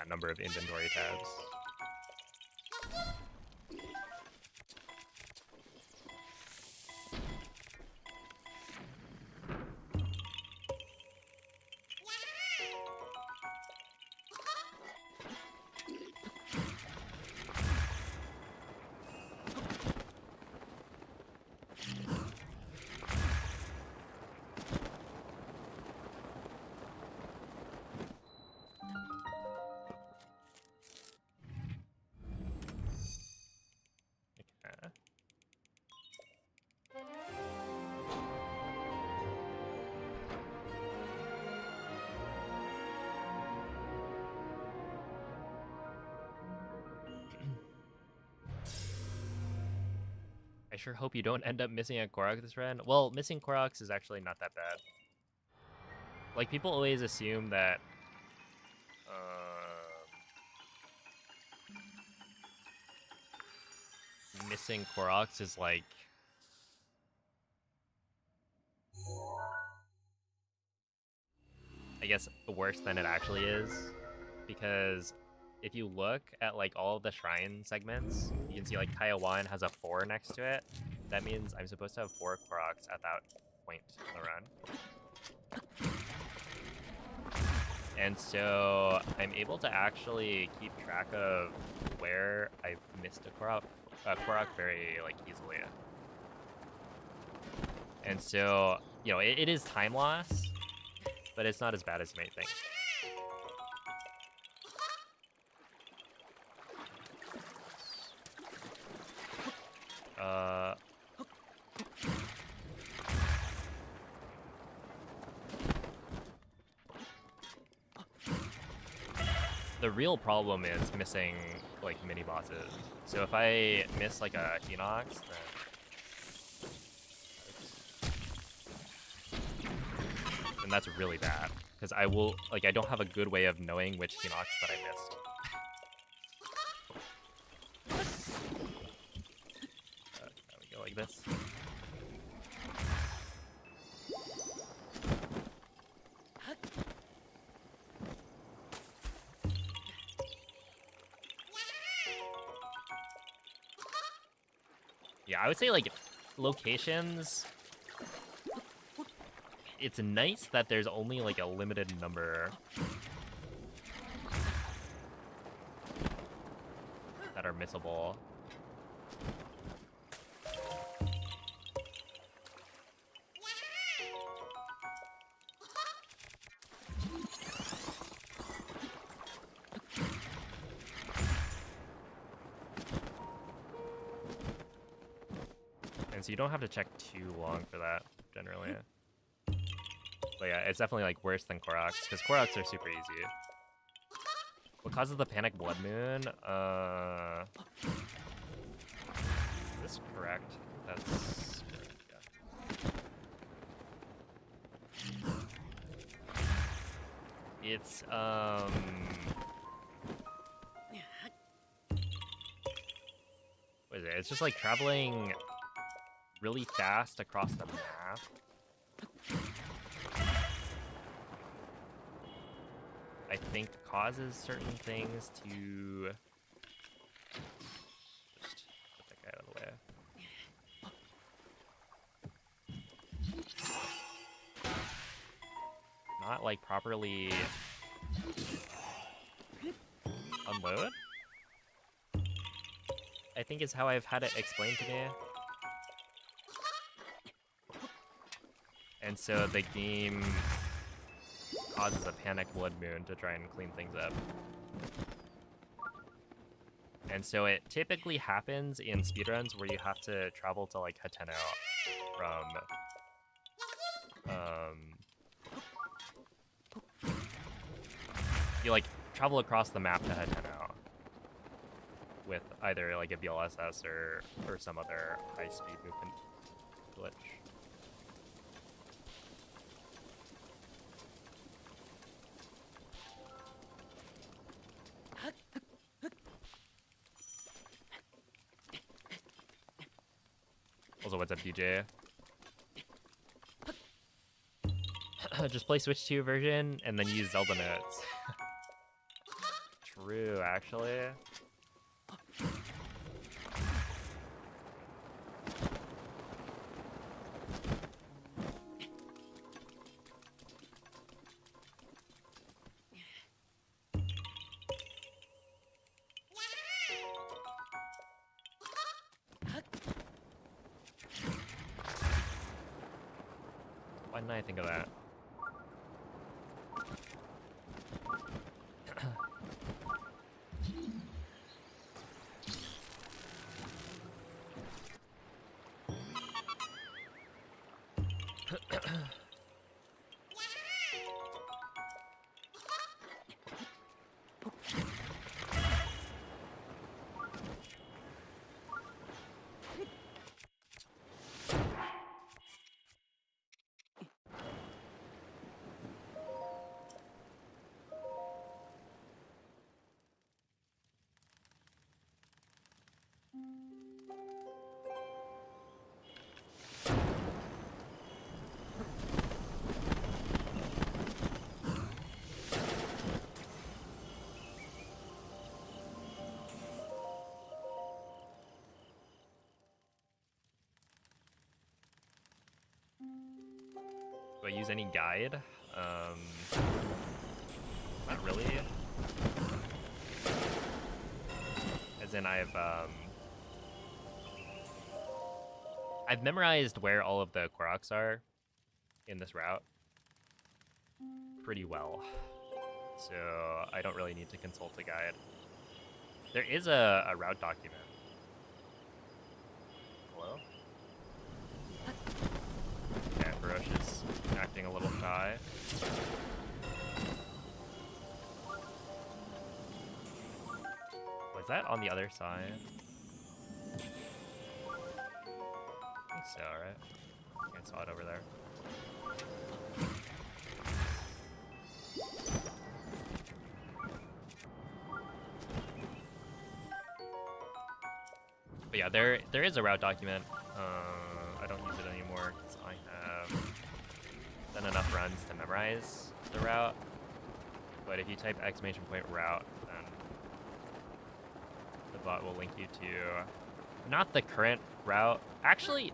number of inventory tabs. Okay. I sure hope you don't end up missing a Korok this run. Well, missing Koroks is actually not that bad. Like, people always assume that missing Koroks is like I guess worse than it actually is, because if you look at like all of the shrine segments, you can see like Kaya 1 has a 4 next to it. That means I'm supposed to have 4 Koroks at that point in the run. And so I'm able to actually keep track of where I've missed a Korok very like easily. And so, you know, it is time loss, but it's not as bad as you might think. The real problem is missing like mini bosses. So if I miss like a Hinox, then that's really bad, because I don't have a good way of knowing which Hinox that I missed. We go like this. Yeah, I would say like locations, it's nice that there's only like a limited number that are missable. And so you don't have to check too long for that, generally. But yeah, it's definitely like worse than Koroks, because Koroks are super easy. What causes the panic blood moon? Is this correct? That's correct, yeah. It's what is it? It's just like traveling really fast across the map. I think causes certain things to just put that guy out of the way. Not like properly unload, I think is how I've had it explained to me. And so the game causes a panic blood moon to try and clean things up. And so it typically happens in speedruns where you have to travel to like Hateno from you like travel across the map to Hateno with either like a BLSS or some other high speed movement glitch. Also, what's up, DJ? Just play Switch 2 version and then use Zelda notes. True, actually. Why didn't I think of that? Do I use any guide? Not really. As in, I've memorized where all of the Koroks are in this route pretty well, so I don't really need to consult a guide. There is a route document. Hello? Yeah, Barosh is acting a little shy. Was that on the other side? I think so, right? I saw it over there. But yeah, there is a route document. I don't use it anymore because I have done enough runs to memorize the route. But if you type !route, then the bot will link you to not the current route. Actually,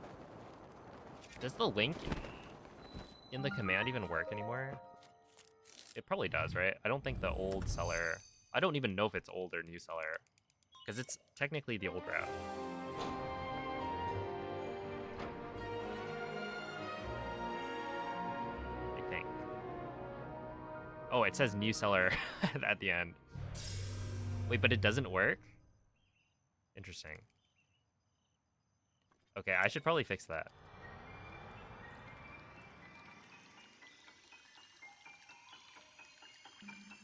does the link in the command even work anymore? It probably does, right? I don't think the old seller... I don't even know if it's old or new seller, because it's technically the old route. I think. Oh, it says new seller at the end. Wait, but it doesn't work? Interesting. Okay, I should probably fix that.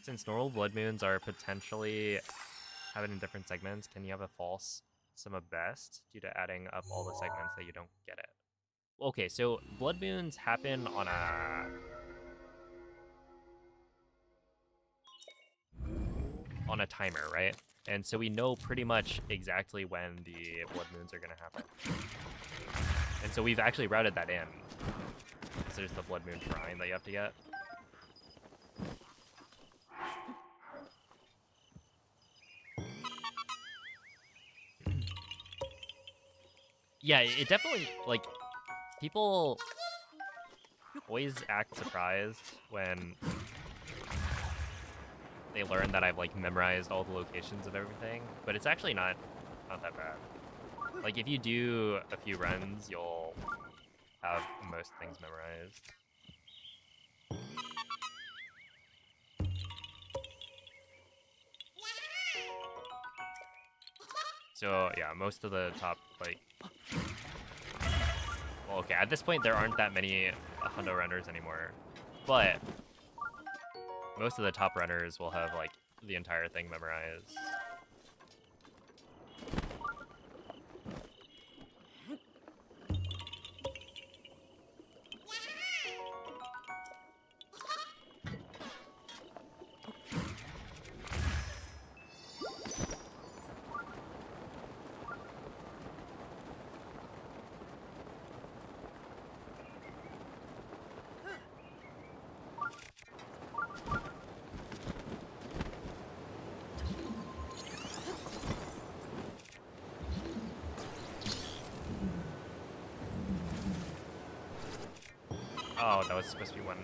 Since normal blood moons are potentially having in different segments, can you have a false sum of best due to adding up all the segments that you don't get it? Okay, so blood moons happen on a timer, right? And so we know pretty much exactly when the blood moons are gonna happen. And so we've actually routed that in. So there's the blood moon shrine that you have to get. Yeah, it definitely, like, people always act surprised when they learn that I've, like, memorized all the locations of everything, but it's actually not that bad. Like, if you do a few runs, you'll have most things memorized. So, yeah, most of the top, like... Well, okay, at this point, there aren't that many hundo runners anymore, but most of the top runners will have, like, the entire thing memorized. Oh, that was supposed to be one.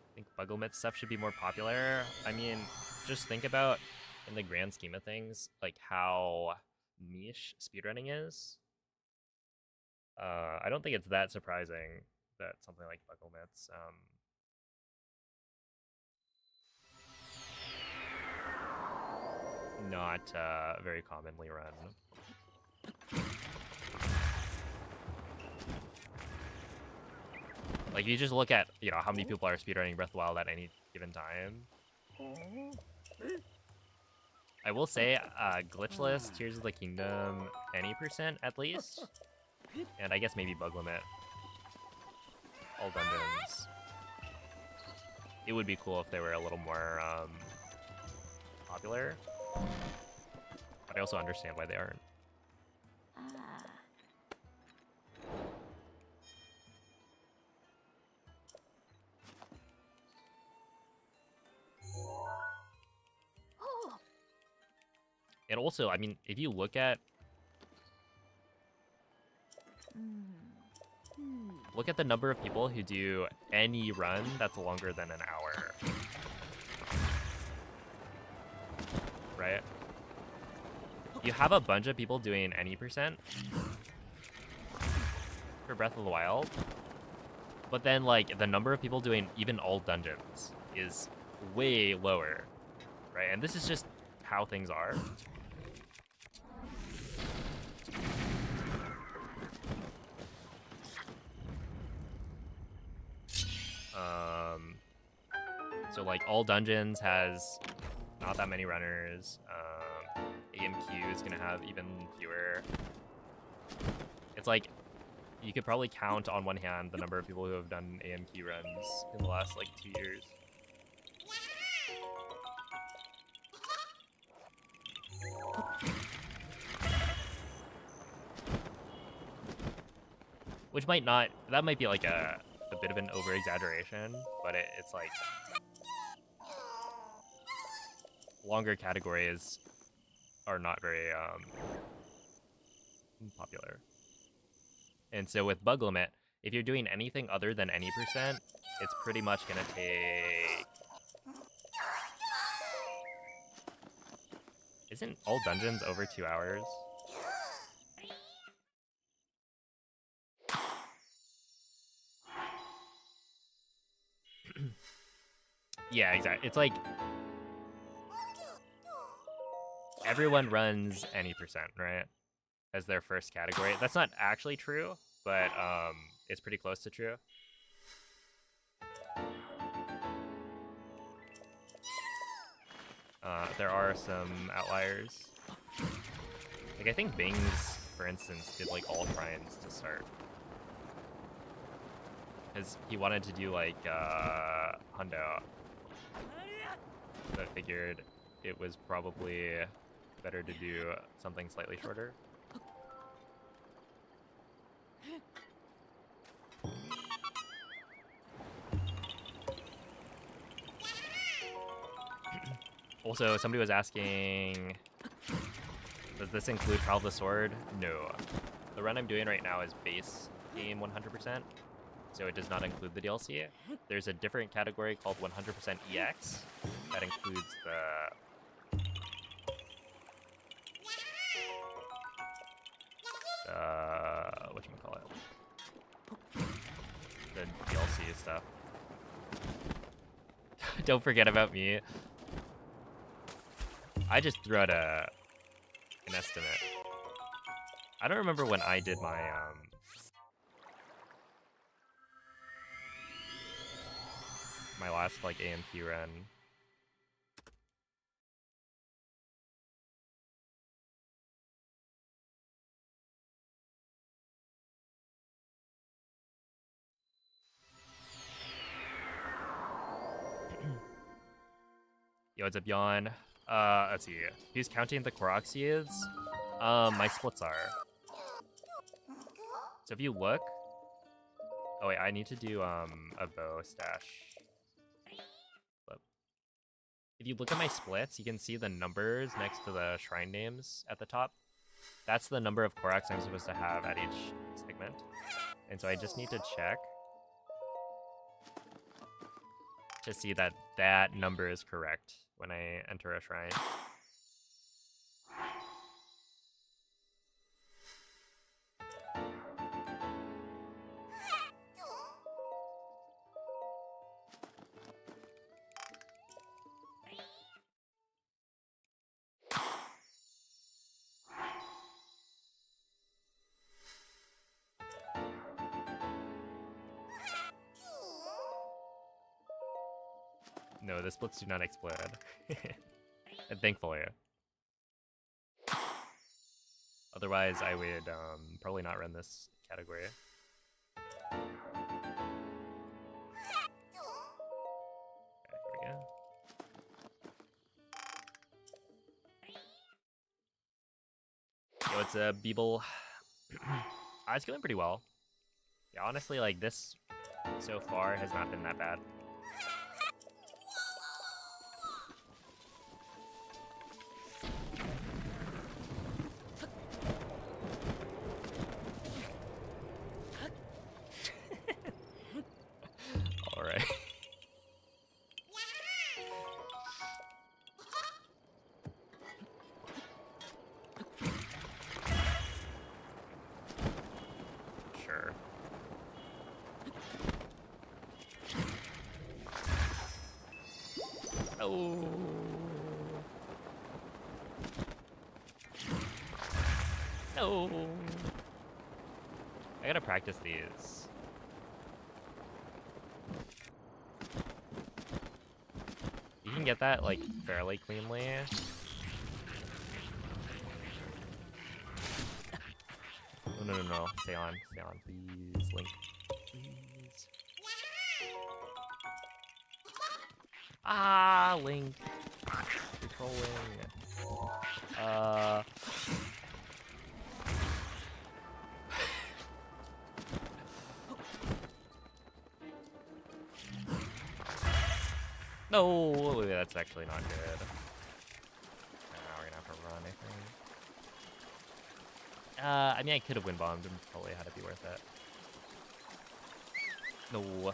I think Buglemit stuff should be more popular. I mean, just think about, in the grand scheme of things, like how niche speedrunning is. I don't think it's that surprising that something like Buglemit's not very commonly run. Like, you just look at, you know, how many people are speedrunning Breath of the Wild at any given time. I will say, glitchless, Tears of the Kingdom, any percent at least. And I guess maybe Bug Limit. All dungeons. It would be cool if they were a little more popular. But I also understand why they aren't. And also, I mean, if you look at the number of people who do any run that's longer than an hour. Right? You have a bunch of people doing any percent for Breath of the Wild, but then, like, the number of people doing even all dungeons is way lower, right? And this is just how things are. So, like, all dungeons has not that many runners. AMQ is gonna have even fewer. It's like, you could probably count on one hand the number of people who have done AMQ runs in the last, like, 2 years. Which might not, that might be like a bit of an over-exaggeration, but it's like, longer categories are not very popular. And so with Bug Limit, if you're doing anything other than any percent, it's pretty much gonna take... Isn't all dungeons over 2 hours? Yeah, exactly. It's like, everyone runs any percent, right? As their first category. That's not actually true, but it's pretty close to true. There are some outliers. Like, I think Bing's, for instance, did, like, all shrines to start. Because he wanted to do, like, Hundo. So I figured it was probably better to do something slightly shorter. Also, somebody was asking, does this include Prowl of the Sword? No. The run I'm doing right now is base game 100%, so it does not include the DLC. There's a different category called 100% EX that includes whatchamacallit? The DLC stuff. Don't forget about me. I just threw out an estimate. I don't remember when I did my my last, like, AMQ run. Yo, what's up, Yawn? Let's see. Who's counting the Korok seeds? My splits are. So if you look... Oh wait, I need to do, a bow stash. if you look at my splits, you can see the numbers next to the shrine names at the top. That's the number of Koraks I'm supposed to have at each segment. And so I just need to check to see that that number is correct when I enter a shrine. No, the splits do not explode. And thankfully. Otherwise, I would probably not run this category. Okay, here we go. Yo, it's a Beeble. It's going pretty well. Yeah, honestly, like this so far has not been that bad. All right. Sure. Oh. No. I gotta practice these. You can get that like fairly cleanly. No. Stay on, please, Link. Please. Ah, Link. You're trolling. No, that's actually not good. Now we're gonna have to run, I think. I mean, I could have win bombed and probably had it be worth it. No.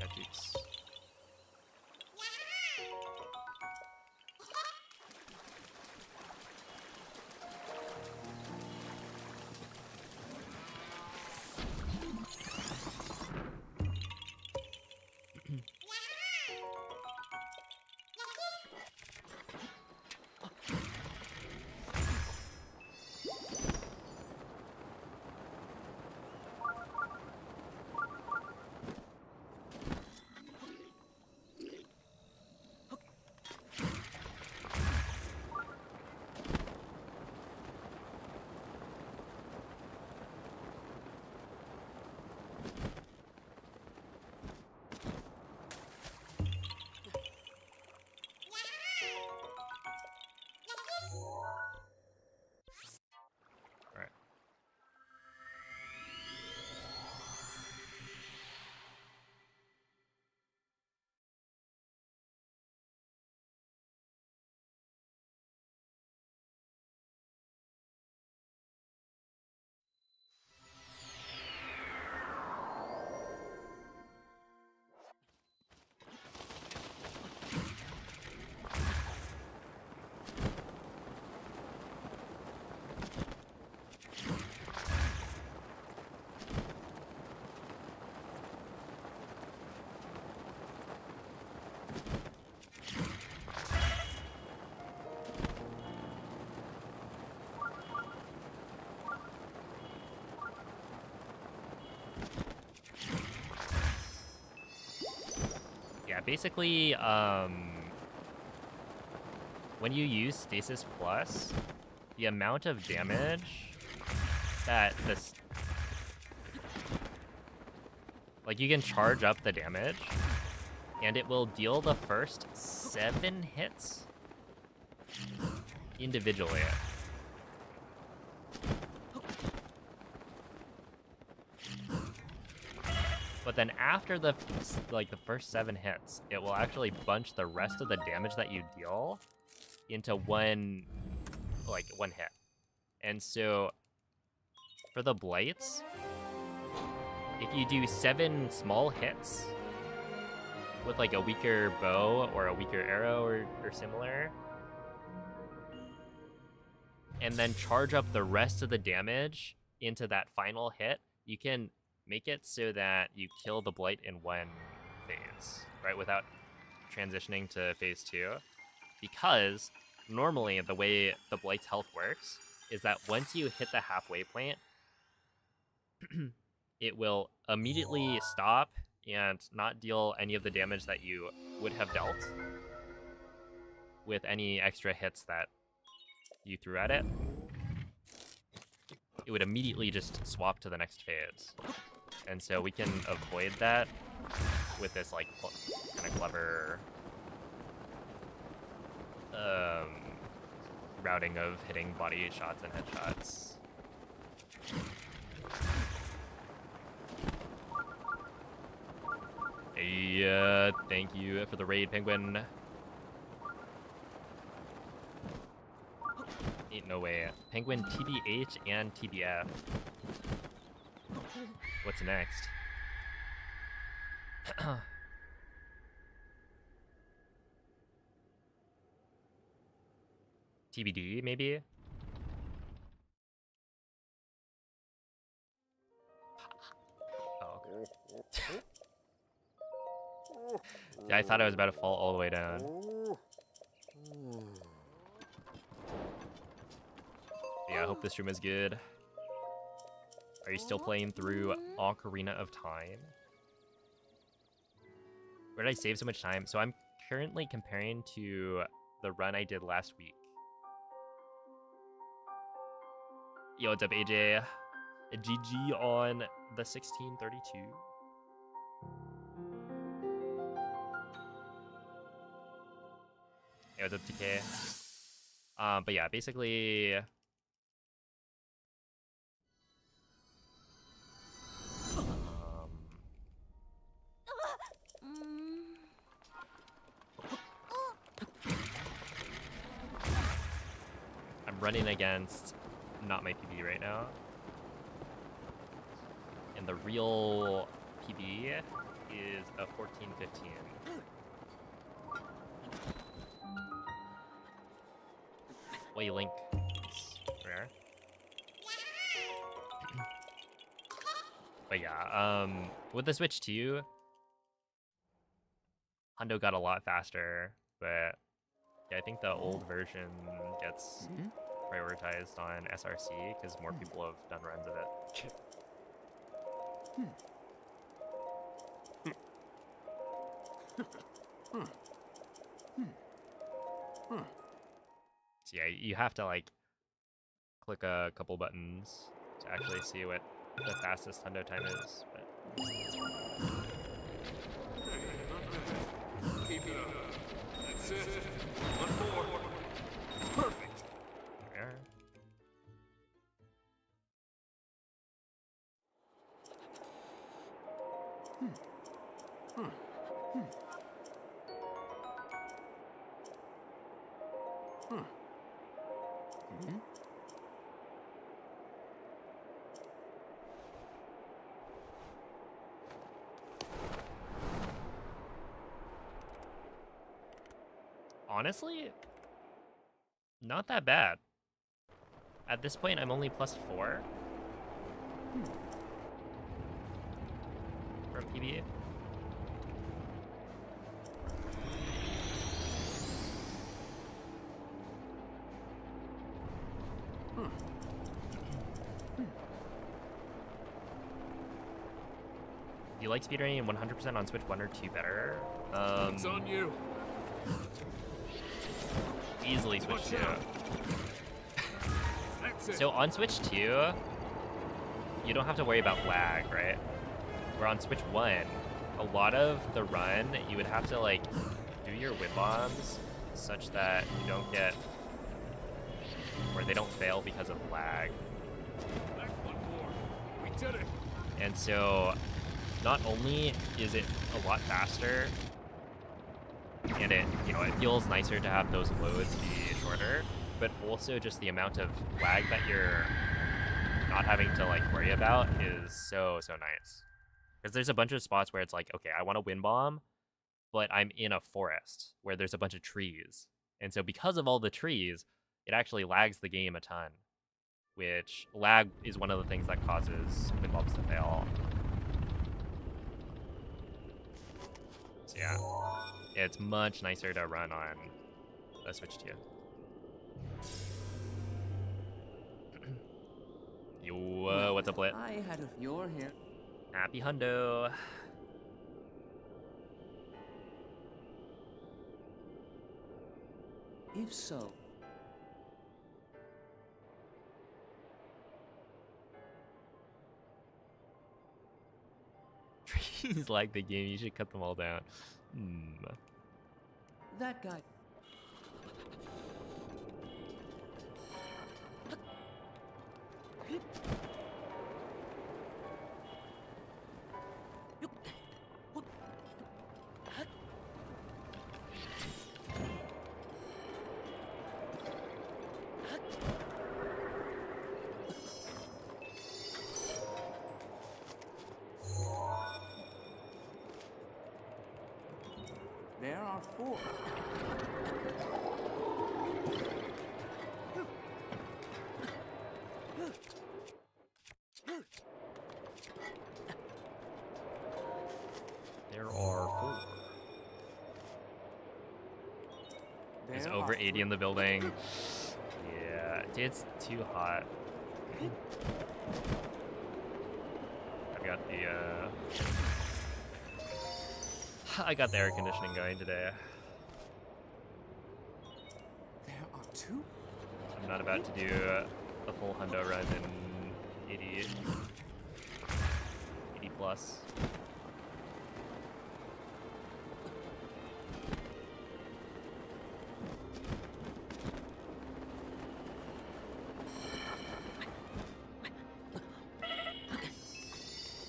Got jukes. Yeah, basically, when you use Stasis Plus, the amount of damage that this... Like, you can charge up the damage, and it will deal the first 7 hits individually. But then after the first 7 hits, it will actually bunch the rest of the damage that you deal into one hit. And so for the blights, if you do 7 small hits with like a weaker bow or a weaker arrow or similar, and then charge up the rest of the damage into that final hit, you can make it so that you kill the blight in one phase, right? Without transitioning to phase 2. Because normally the way the blight's health works is that once you hit the halfway point, it will immediately stop and not deal any of the damage that you would have dealt with any extra hits that you threw at it. It would immediately just swap to the next phase. And so we can avoid that with this like kind of clever routing of hitting body shots and headshots. Hey, thank you for the raid, Penguin. Ain't no way. Penguin TBH and TBF. What's next? TBD, maybe? Oh, okay. Yeah, I thought I was about to fall all the way down. Yeah, I hope this room is good. Are you still playing through Ocarina of Time? Where did I save so much time? So I'm currently comparing to the run I did last week. Yo, what's up, AJ? GG on the 1632. Yo, what's up, TK? But yeah, basically... I'm running against not my PB right now. And the real PB is a 1415. Well, you link. It's rare. But yeah, with the Switch 2, Hundo got a lot faster, but yeah, I think the old version gets prioritized on SRC because more people have done runs of it. So yeah, you have to like click a couple buttons to actually see what the fastest hundo time is. But... Keep it up. That's it. One more. Perfect. There. Honestly, not that bad. At this point, I'm only +4 from PB. Do you like speedrunning 100% on Switch 1 or 2 better? It's on you. Easily Switch 2. That's it. So on Switch 2, you don't have to worry about lag, right? Where on Switch 1, a lot of the run, you would have to like do your win bombs such that you don't get, or they don't fail because of lag. Back one more. We did it. And so not only is it a lot faster, and it, you know, it feels nicer to have those loads be shorter, but also just the amount of lag that you're not having to like worry about is so nice. Because there's a bunch of spots where it's like, okay, I want to wind bomb, but I'm in a forest where there's a bunch of trees. And so because of all the trees, it actually lags the game a ton, which lag is one of the things that causes wind bombs to fail. So yeah, it's much nicer to run on a Switch 2. Yo, what's up, Lit? I had a... You're here. Happy hundo. If so... Trees like the game, you should cut them all down. That guy... There are 4. There are 4. There's over 80 in the building. Yeah, dude, it's too hot. I've got the I got the air conditioning going today. There are 2? I'm not about to do a full hundo run in 80 plus.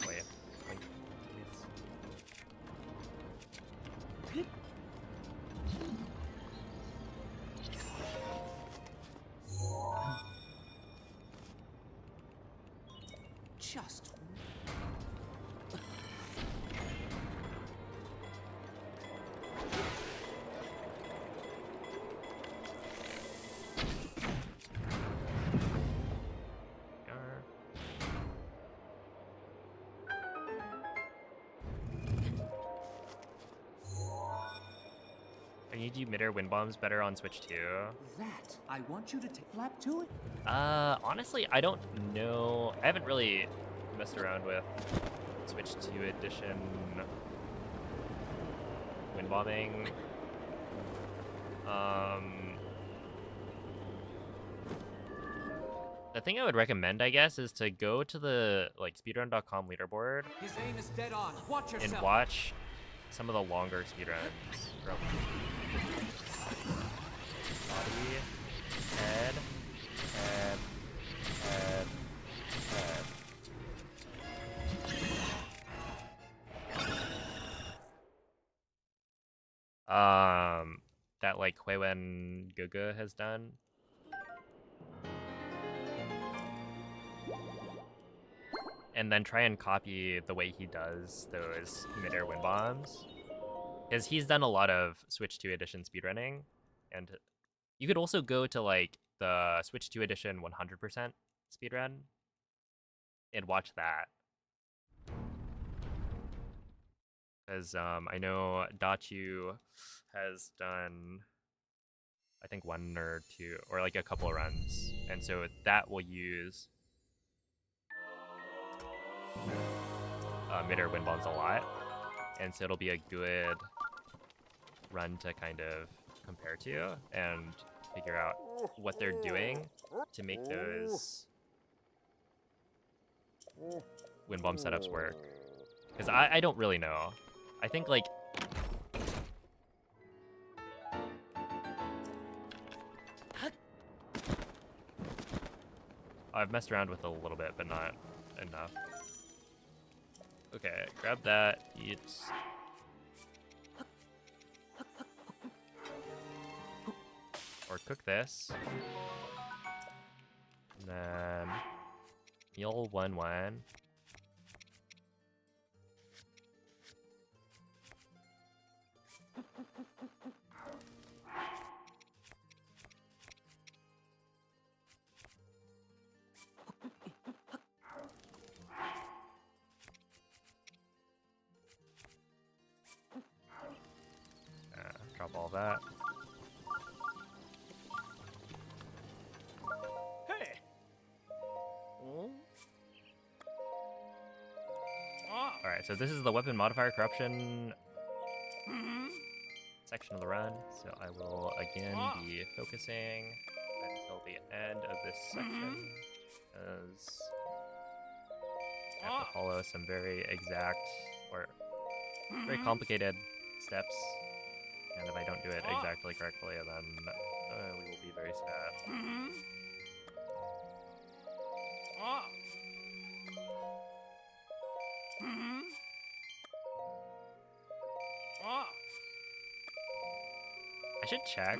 Wait, like, please. Just... I need you mid-air wind bombs better on Switch 2. That... I want you to take flap to it. Honestly, I don't know. I haven't really messed around with Switch 2 edition wind bombing. The thing I would recommend, I guess, is to go to the like speedrun.com leaderboard His aim is dead on. Watch and watch some of the longer speedruns from body, head, head, head, head. That like Huiwen Guga has done. And then try and copy the way he does those mid-air wind bombs. Because he's done a lot of Switch 2 edition speedrunning. And you could also go to like the Switch 2 edition 100% speedrun and watch that. Because I know BotW has done, I think 1 or 2, or like a couple of runs. And so that will use mid-air wind bombs a lot. And so it'll be a good run to kind of compare to and figure out what they're doing to make those wind bomb setups work. Because I don't really know. I think like I've messed around with it a little bit, but not enough. Okay, grab that. Eat. Or cook this. And then meal 1-1. Drop all that. Hey! Alright, so this is the weapon modifier corruption section of the run. So I will again be focusing until the end of this section, as I have to follow some very exact or very complicated steps. And if I don't do it exactly correctly, then we will be very sad. I should check.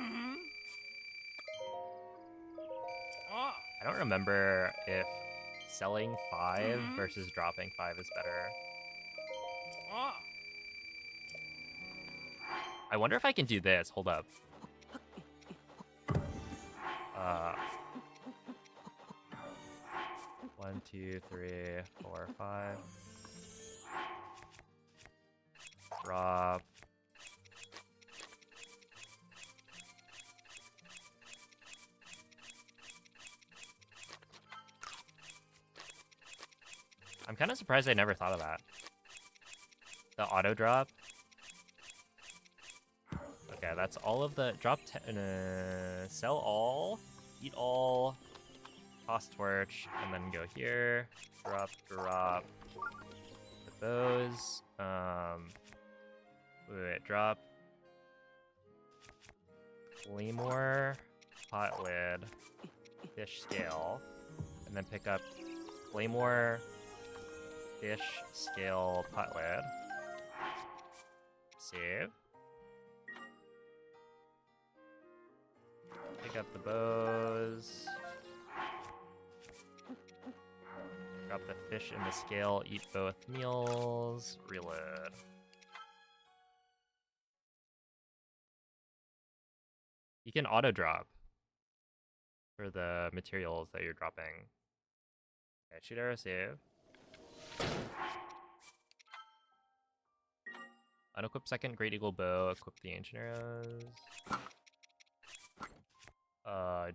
I don't remember if selling 5 versus dropping 5 is better. I wonder if I can do this. Hold up. 1, 2, 3, 4, 5. Drop. I'm kind of surprised I never thought of that. The auto drop. Okay, that's all of the drop. Sell all, eat all, toss torch, and then go here. Drop, drop. Put those. Wait, drop. Claymore, pot lid, fish scale, and then pick up Claymore, fish scale, pot lid. Save. Pick up the bows. Drop the fish in the scale, eat both meals, reload. You can auto drop for the materials that you're dropping. Okay, shoot arrow save. Unequip second Great Eagle Bow, equip the ancient arrows.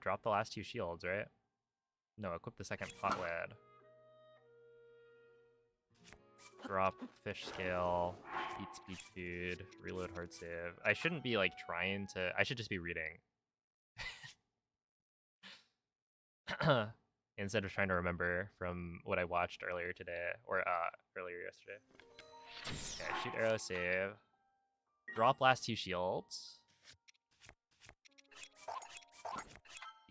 Drop the last 2 shields, right? No, equip the second pot lid. Drop fish scale, eat speed food, reload hard save. I shouldn't be like trying to, I should just be reading. Instead of trying to remember from what I watched earlier today, or earlier yesterday. Okay, shoot arrow save. Drop last 2 shields.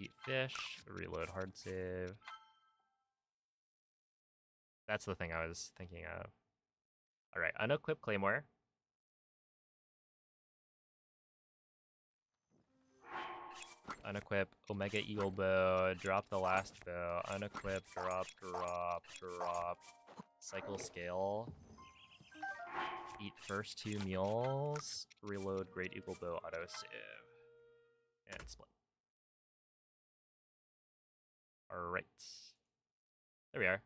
Eat fish, reload hard save. That's the thing I was thinking of. Alright, unequip Claymore. Unequip Omega Eagle Bow, drop the last bow, unequip, drop, drop, drop. Cycle scale. Eat first 2 meals, reload Great Eagle Bow auto save. And split. Alright. There we are.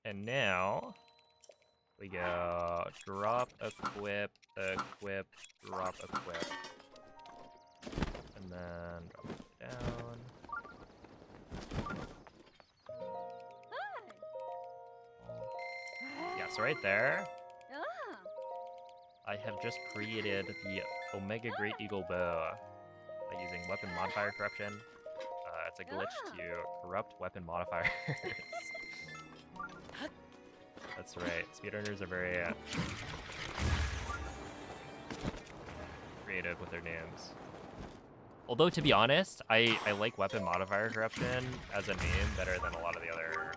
And now we go drop, equip, equip, drop, equip. And then drop it down. Yeah, so right there, I have just created the Omega Great Eagle Bow by using weapon modifier corruption. It's a glitch to corrupt weapon modifiers. That's right, speedrunners are very creative with their names. Although, to be honest, I like weapon modifier corruption as a name better than a lot of the other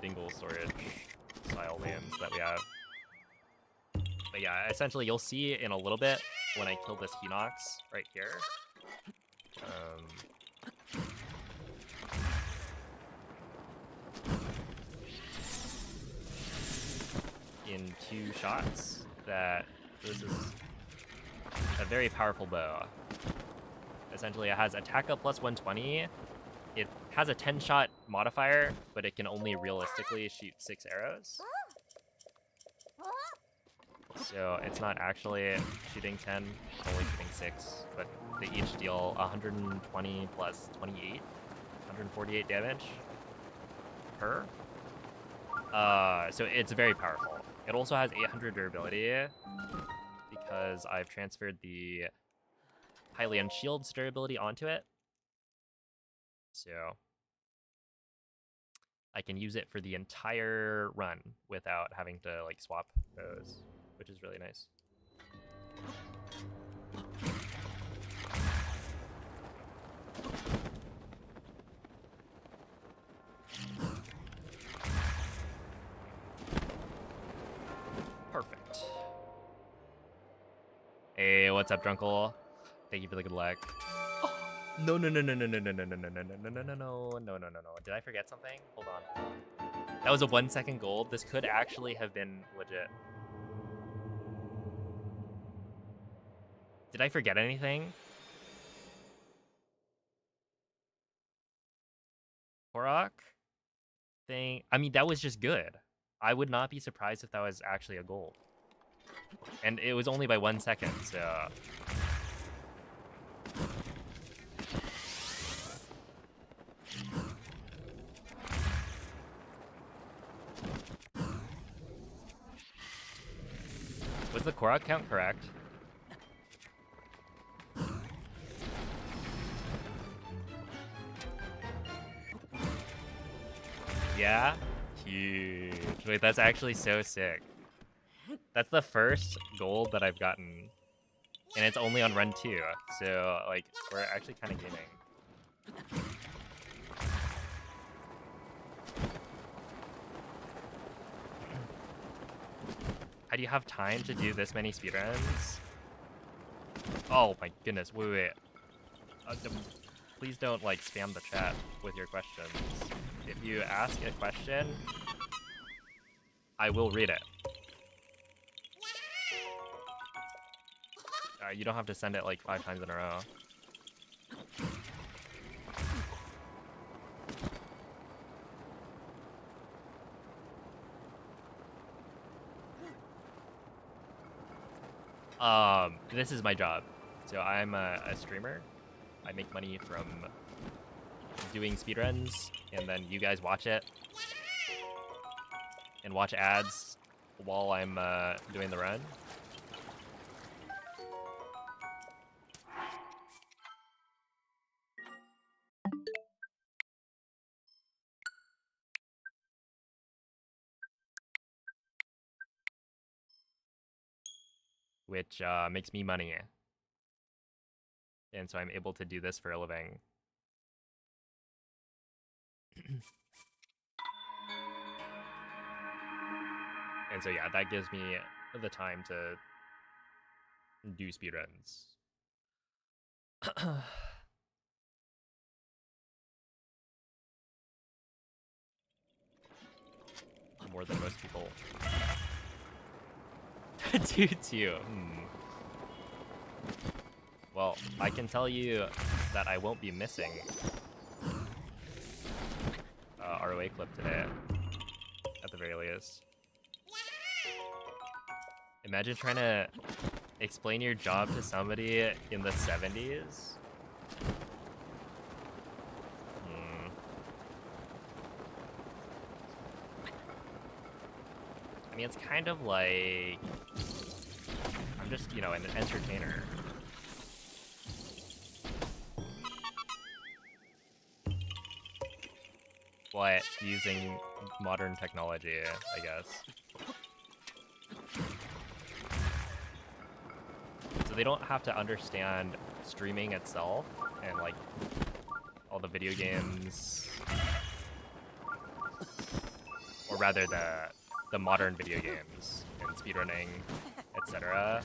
dingle storage style lanes that we have. But yeah, essentially you'll see in a little bit when I kill this Hinox right here. In 2 shots that this is a very powerful bow. Essentially, it has attack up plus 120. It has a 10-shot modifier, but it can only realistically shoot 6 arrows. So it's not actually shooting 10, it's only shooting 6, but they each deal 120 plus 28, 148 damage per. So it's very powerful. It also has 800 durability because I've transferred the Hylian Shield's durability onto it. So I can use it for the entire run without having to like swap those, which is really nice. Perfect. Hey, what's up, Drunkle? Thank you for the good luck. Oh, no. Did I forget something? Hold on. That was a 1-second gold. This could actually have been legit. Did I forget anything? Korok thing. I mean, that was just good. I would not be surprised if that was actually a gold. And it was only by 1 second, so... Was the Korok count correct? Yeah? Huge. Wait, that's actually so sick. That's the first gold that I've gotten. And it's only on run 2. So, like, we're actually kind of gaming. How do you have time to do this many speedruns? Oh my goodness, wait. Please don't, like, spam the chat with your questions. If you ask a question, I will read it. You don't have to send it, like, 5 times in a row. This is my job. So I'm a streamer. I make money from doing speedruns, and then you guys watch it and watch ads while I'm doing the run. Which makes me money. And so I'm able to do this for a living. And so yeah, that gives me the time to do speedruns. More than most people. Do too. Well, I can tell you that I won't be missing ROA clip today, at the very least. Imagine trying to explain your job to somebody in the 70s. I mean, it's kind of like... I'm just, you know, an entertainer. But using modern technology, I guess. So they don't have to understand streaming itself and, like, all the video games or rather the modern video games and speedrunning, etc.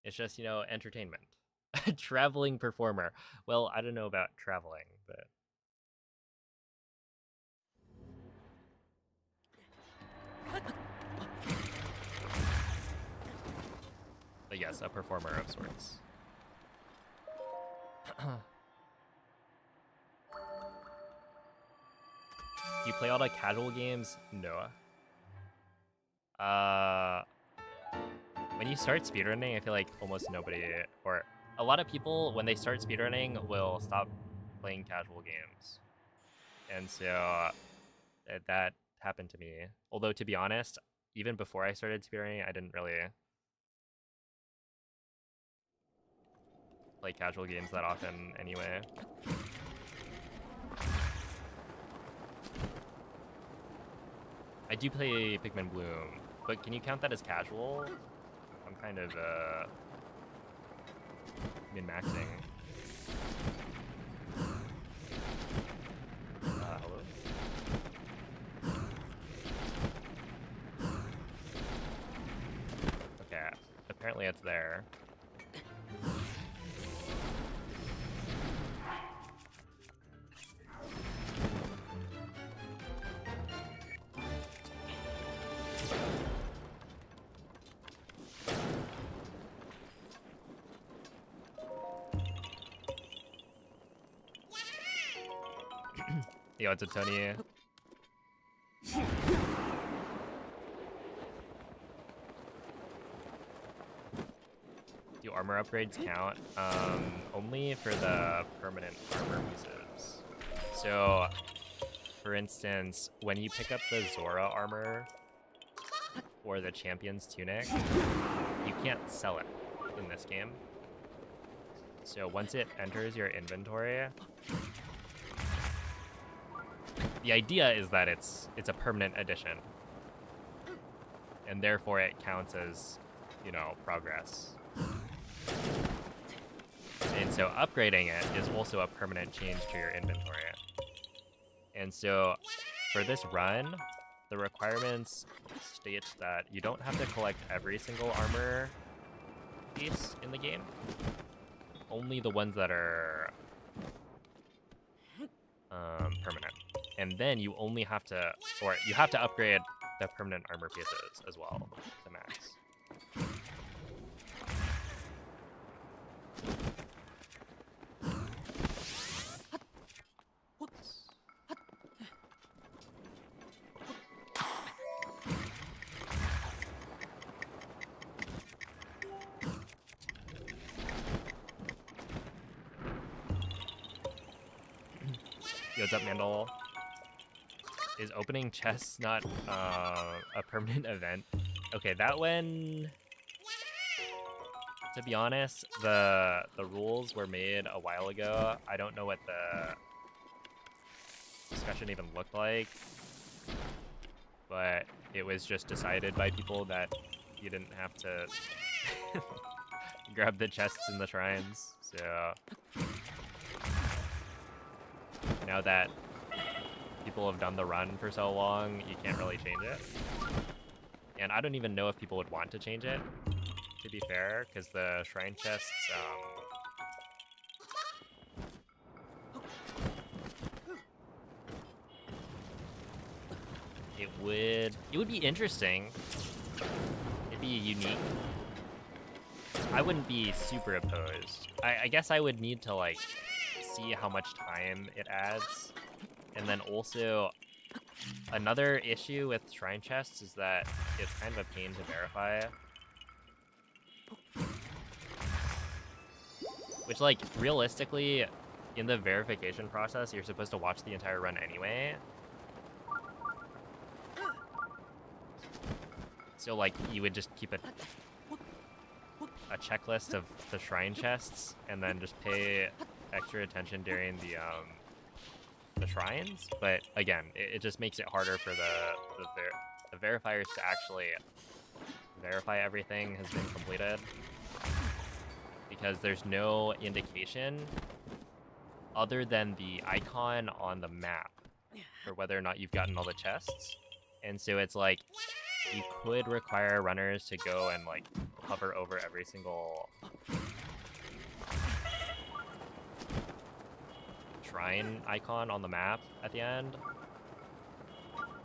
It's just, you know, entertainment. Traveling performer. Well, I don't know about traveling, but... But yes, a performer of sorts. Do you play all the casual games? No. When you start speedrunning, I feel like almost nobody, or a lot of people, when they start speedrunning, will stop playing casual games. And so that happened to me. Although, to be honest, even before I started speedrunning, I didn't really play casual games that often anyway. I do play Pikmin Bloom, but can you count that as casual? I'm kind of min-maxing. Hello? Okay, apparently it's there. Yo, it's a Tony. Do armor upgrades count? Only for the permanent armor pieces. So, for instance, when you pick up the Zora armor or the Champion's Tunic, you can't sell it in this game. So once it enters your inventory, the idea is that it's a permanent addition, and therefore it counts as, you know, progress. And so upgrading it is also a permanent change to your inventory. And so for this run, the requirements state that you don't have to collect every single armor piece in the game, only the ones that are permanent. And then you only have to, or you have to upgrade the permanent armor pieces as well to max. Yo, what's up, Mandel? Is opening chests not a permanent event? Okay, that one, to be honest, the rules were made a while ago. I don't know what the discussion even looked like, but it was just decided by people that you didn't have to grab the chests in the shrines. So now that people have done the run for so long, you can't really change it. And I don't even know if people would want to change it, to be fair, because the shrine chests, it would be interesting. It'd be unique. I wouldn't be super opposed. I guess I would need to, like, see how much time it adds. And then also, another issue with shrine chests is that it's kind of a pain to verify. Which, like, realistically, in the verification process, you're supposed to watch the entire run anyway. So, like, you would just keep a checklist of the shrine chests, and then just pay extra attention during the shrines. But again, it just makes it harder for the verifiers to actually verify everything has been completed, because there's no indication other than the icon on the map for whether or not you've gotten all the chests. And so it's like, you could require runners to go and like hover over every single shrine icon on the map at the end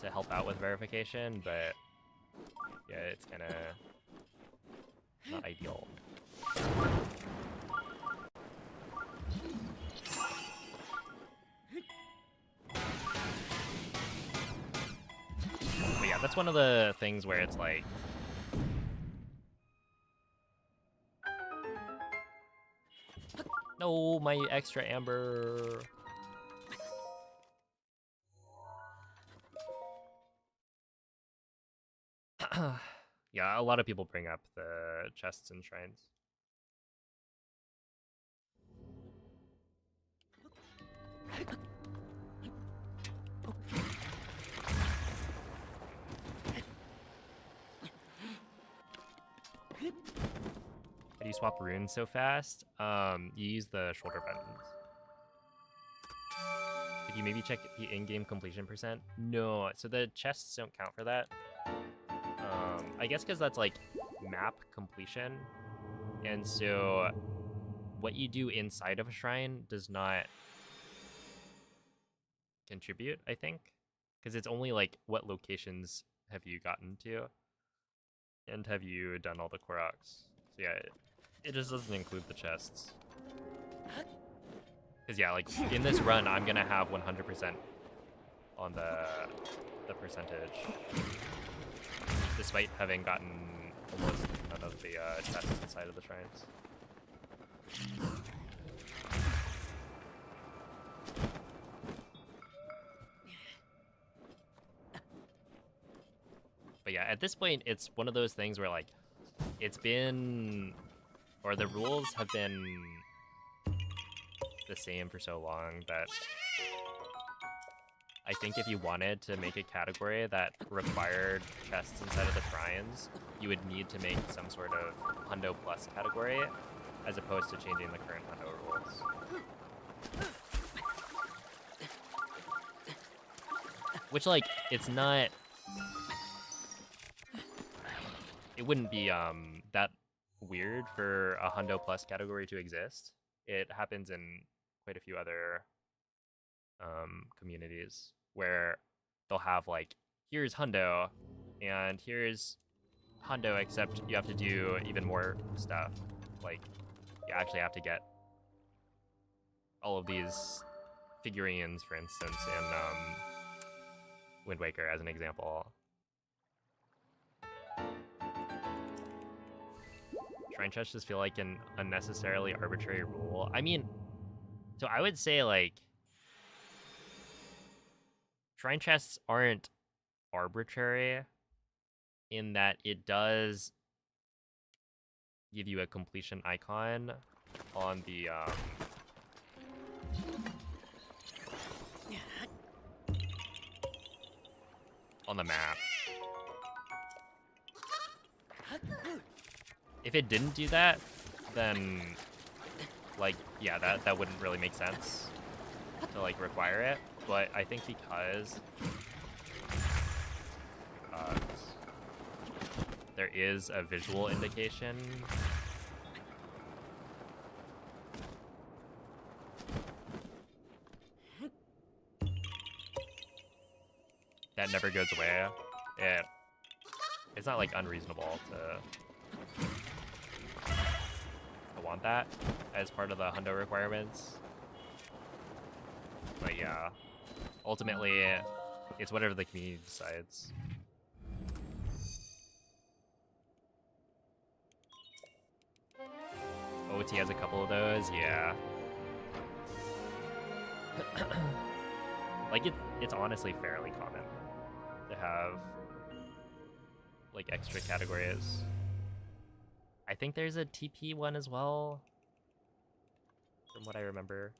to help out with verification, but yeah, it's kind of not ideal. But yeah, that's one of the things where it's like, no, my extra amber. Yeah, a lot of people bring up the chests and shrines. How do you swap runes so fast? You use the shoulder buttons. Could you maybe check the in-game completion percent? No, so the chests don't count for that. I guess because that's like map completion, and so what you do inside of a shrine does not contribute, I think, because it's only like what locations have you gotten to, and have you done all the Koroks. So yeah, it just doesn't include the chests. Because yeah, like in this run, I'm gonna have 100% on the percentage, despite having gotten almost none of the chests inside of the shrines. But yeah, at this point, it's one of those things where like, it's been, or the rules have been the same for so long that I think if you wanted to make a category that required chests inside of the shrines, you would need to make some sort of Hundo Plus category, as opposed to changing the current Hundo rules. Which, like, it's not... It wouldn't be that weird for a Hundo Plus category to exist. It happens in quite a few other communities where they'll have like, here's Hundo, and here's Hundo, except you have to do even more stuff. Like, you actually have to get all of these figurines, for instance, in Wind Waker as an example. Shrine chests just feel like an unnecessarily arbitrary rule. I mean, so I would say like, shrine chests aren't arbitrary in that it does give you a completion icon on the map. If it didn't do that, then like, yeah, that wouldn't really make sense to like require it. But I think because there is a visual indication that never goes away, it's not like unreasonable to want that as part of the Hundo requirements. But yeah, ultimately, it's whatever the community decides. OT has a couple of those, yeah. Like, it's honestly fairly common to have, like, extra categories. I think there's a TP one as well, from what I remember.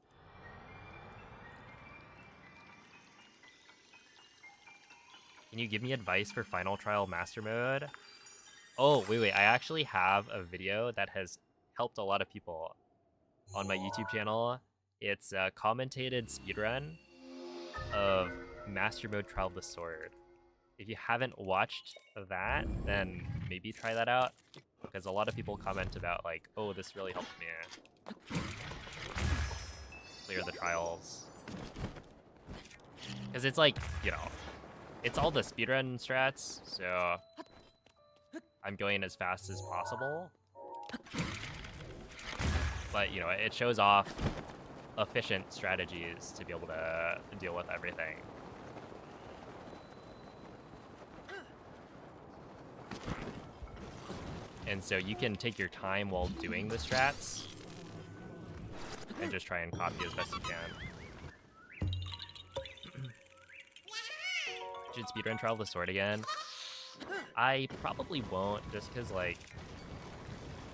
Can you give me advice for Final Trial Master Mode? Oh, wait, I actually have a video that has helped a lot of people on my YouTube channel. It's a commentated speedrun of Master Mode Trial of the Sword. If you haven't watched that, then maybe try that out, because a lot of people comment about like, oh, this really helped me clear the trials. Because it's like, you know, it's all the speedrun strats, so I'm going as fast as possible. But, you know, it shows off efficient strategies to be able to deal with everything. And so you can take your time while doing the strats and just try and copy as best you can. Should speedrun Trial of the Sword again? I probably won't, just because, like,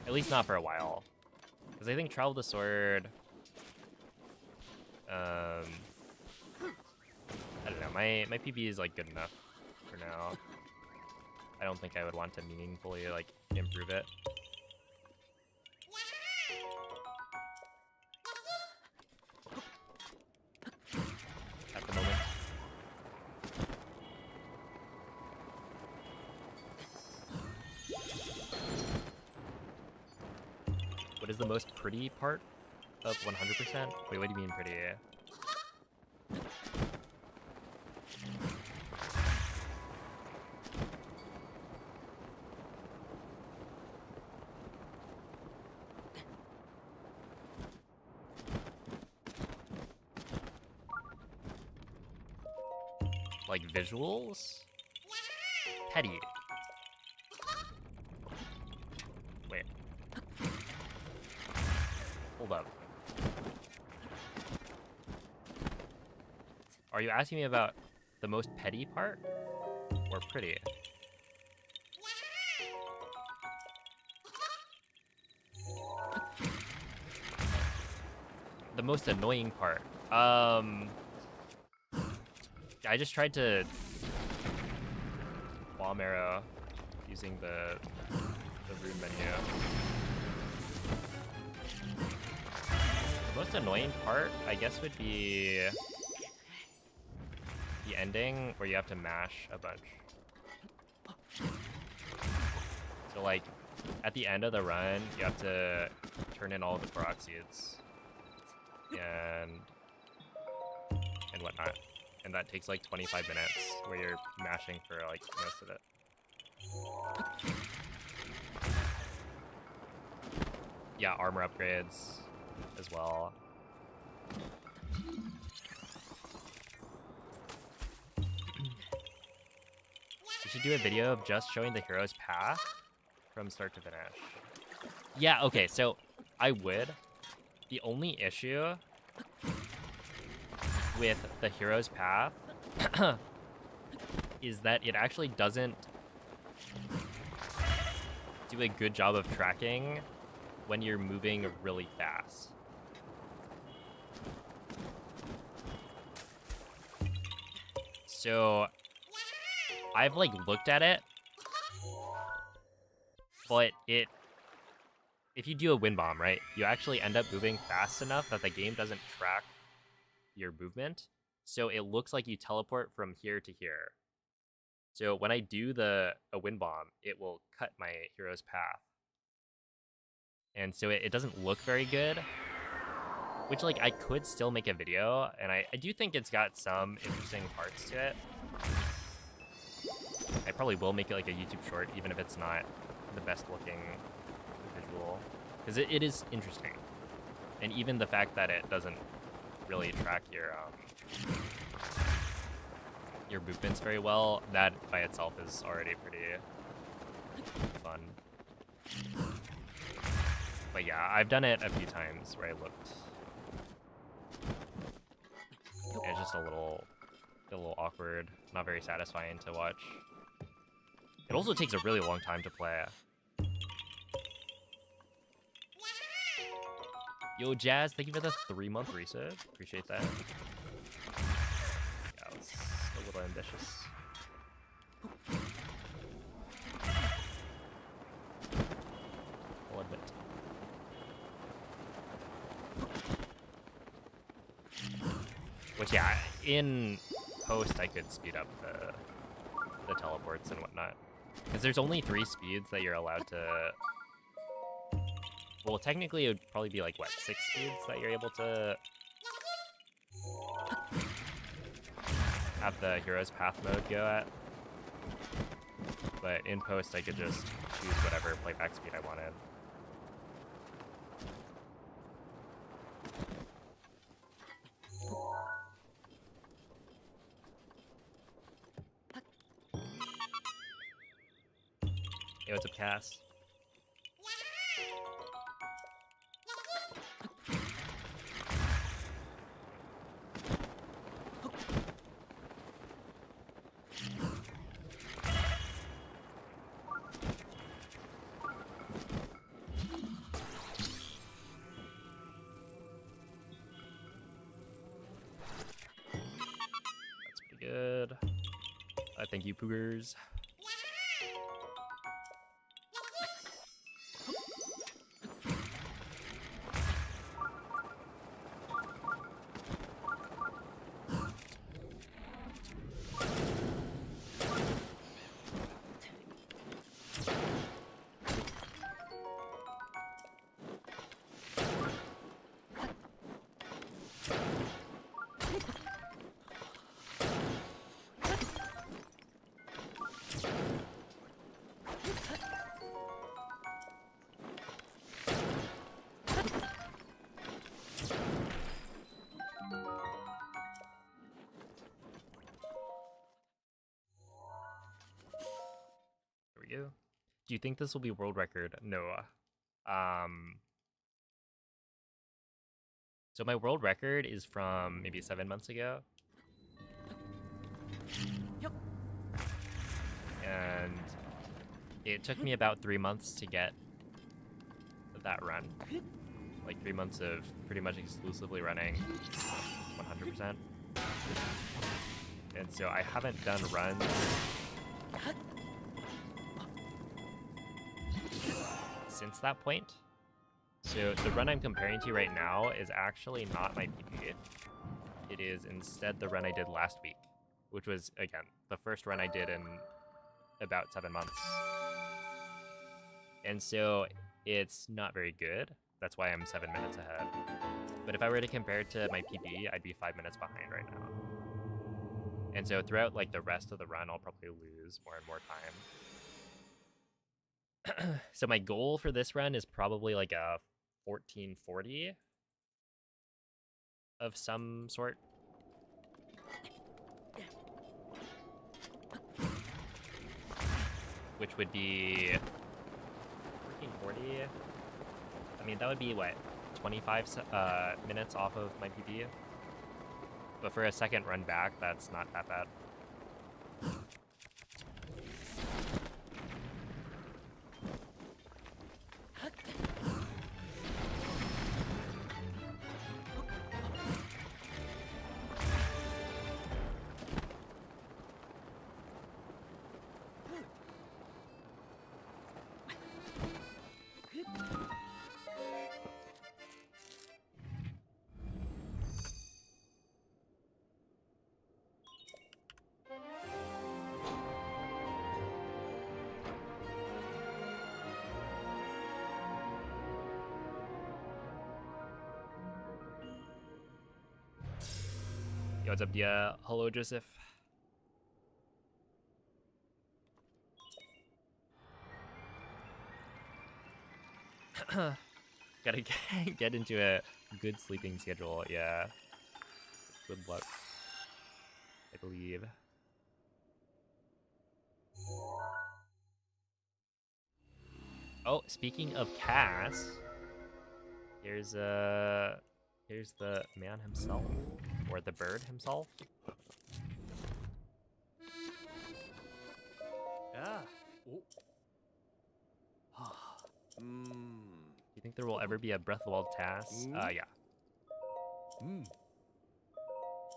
at least not for a while. Because I think Trial of the Sword, I don't know, my PB is, like, good enough for now. I don't think I would want to meaningfully, like, improve it. At the moment. What is the most pretty part of 100%? Wait, what do you mean pretty? Like visuals? Petty. Wait. Hold up. Are you asking me about the most petty part? Or pretty? The most annoying part. I just tried to bomb arrow using the rune menu. The most annoying part, I guess, would be the ending where you have to mash a bunch. So like at the end of the run, you have to turn in all the Korok seeds and whatnot. And that takes like 25 minutes where you're mashing for like most of it. Yeah, armor upgrades as well. We should do a video of just showing the hero's path from start to finish. Yeah, okay, so I would. The only issue with the hero's path is that it actually doesn't do a good job of tracking when you're moving really fast. So I've like looked at it, but if you do a wind bomb, right, you actually end up moving fast enough that the game doesn't track your movement, so it looks like you teleport from here to here. So when I do a wind bomb, it will cut my hero's path, and so it doesn't look very good. Which, like, I could still make a video, and I do think it's got some interesting parts to it. I probably will make it like a YouTube short, even if it's not the best looking visual, because it is interesting, and even the fact that it doesn't really track your movements very well, that by itself is already pretty fun. But yeah, I've done it a few times where I looked. It's just a little awkward, not very satisfying to watch. It also takes a really long time to play. Yo, Jazz, thank you for the 3-month resub. Appreciate that. Yeah, it was a little ambitious. I'll admit. Which, yeah, in post I could speed up the teleports and whatnot. Because there's only 3 speeds that you're allowed to... Well, technically it would probably be like, what, 6 speeds that you're able to have the Hero's Path mode go at. But in post I could just choose whatever playback speed I wanted. Hey, what's up, Cass? That's pretty good. Thank you, Poogers. There we go. Do you think this will be world record? No. So my world record is from maybe 7 months ago. Yep. And it took me about 3 months to get that run. Like 3 months of pretty much exclusively running 100%. And so I haven't done runs since that point. So the run I'm comparing to right now is actually not my PB. It is instead the run I did last week, which was, again, the first run I did in about 7 months. And so it's not very good. That's why I'm 7 minutes ahead. But if I were to compare it to my PB, I'd be 5 minutes behind right now. And so throughout like the rest of the run, I'll probably lose more and more time. So my goal for this run is probably like a 1440 of some sort. Which would be 1440. I mean, that would be what, 25 minutes off of my PB. But for a second run back, that's not that bad. Yo, what's up, yeah? Hello, Joseph. Gotta get into a good sleeping schedule, yeah. Good luck, I believe. Oh, speaking of Cass, here's the man himself, or the bird himself. Yeah. Oh. Do you think there will ever be a Breath of the Wild TAS? Yeah.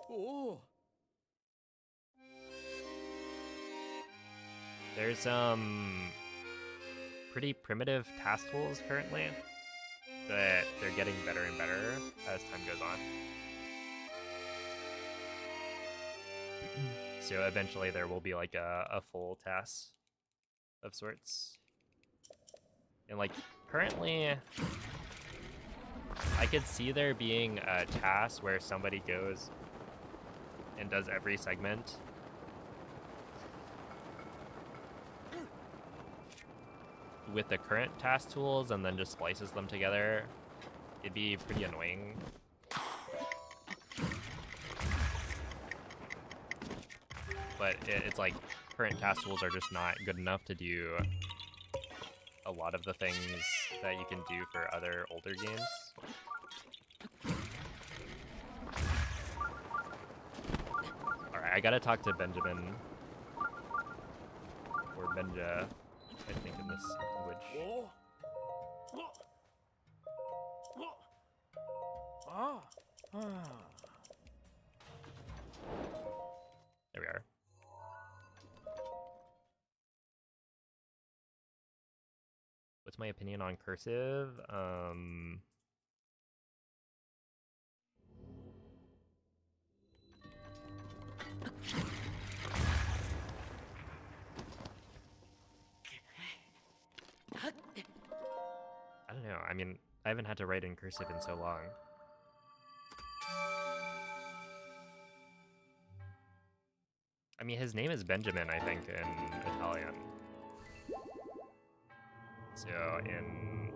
Oh. There's pretty primitive task tools currently, but they're getting better and better as time goes on. So eventually there will be like a full task of sorts. And like currently I could see there being a task where somebody goes and does every segment. With the current task tools and then just splices them together. It'd be pretty annoying. But it's like current task tools are just not good enough to do a lot of the things that you can do for other older games. Alright, I gotta talk to Benjamin. Or Benja, I think in this language. There we are. What's my opinion on cursive? I don't know. I mean, I haven't had to write in cursive in so long. I mean, his name is Benjamin, I think, in Italian. So, in...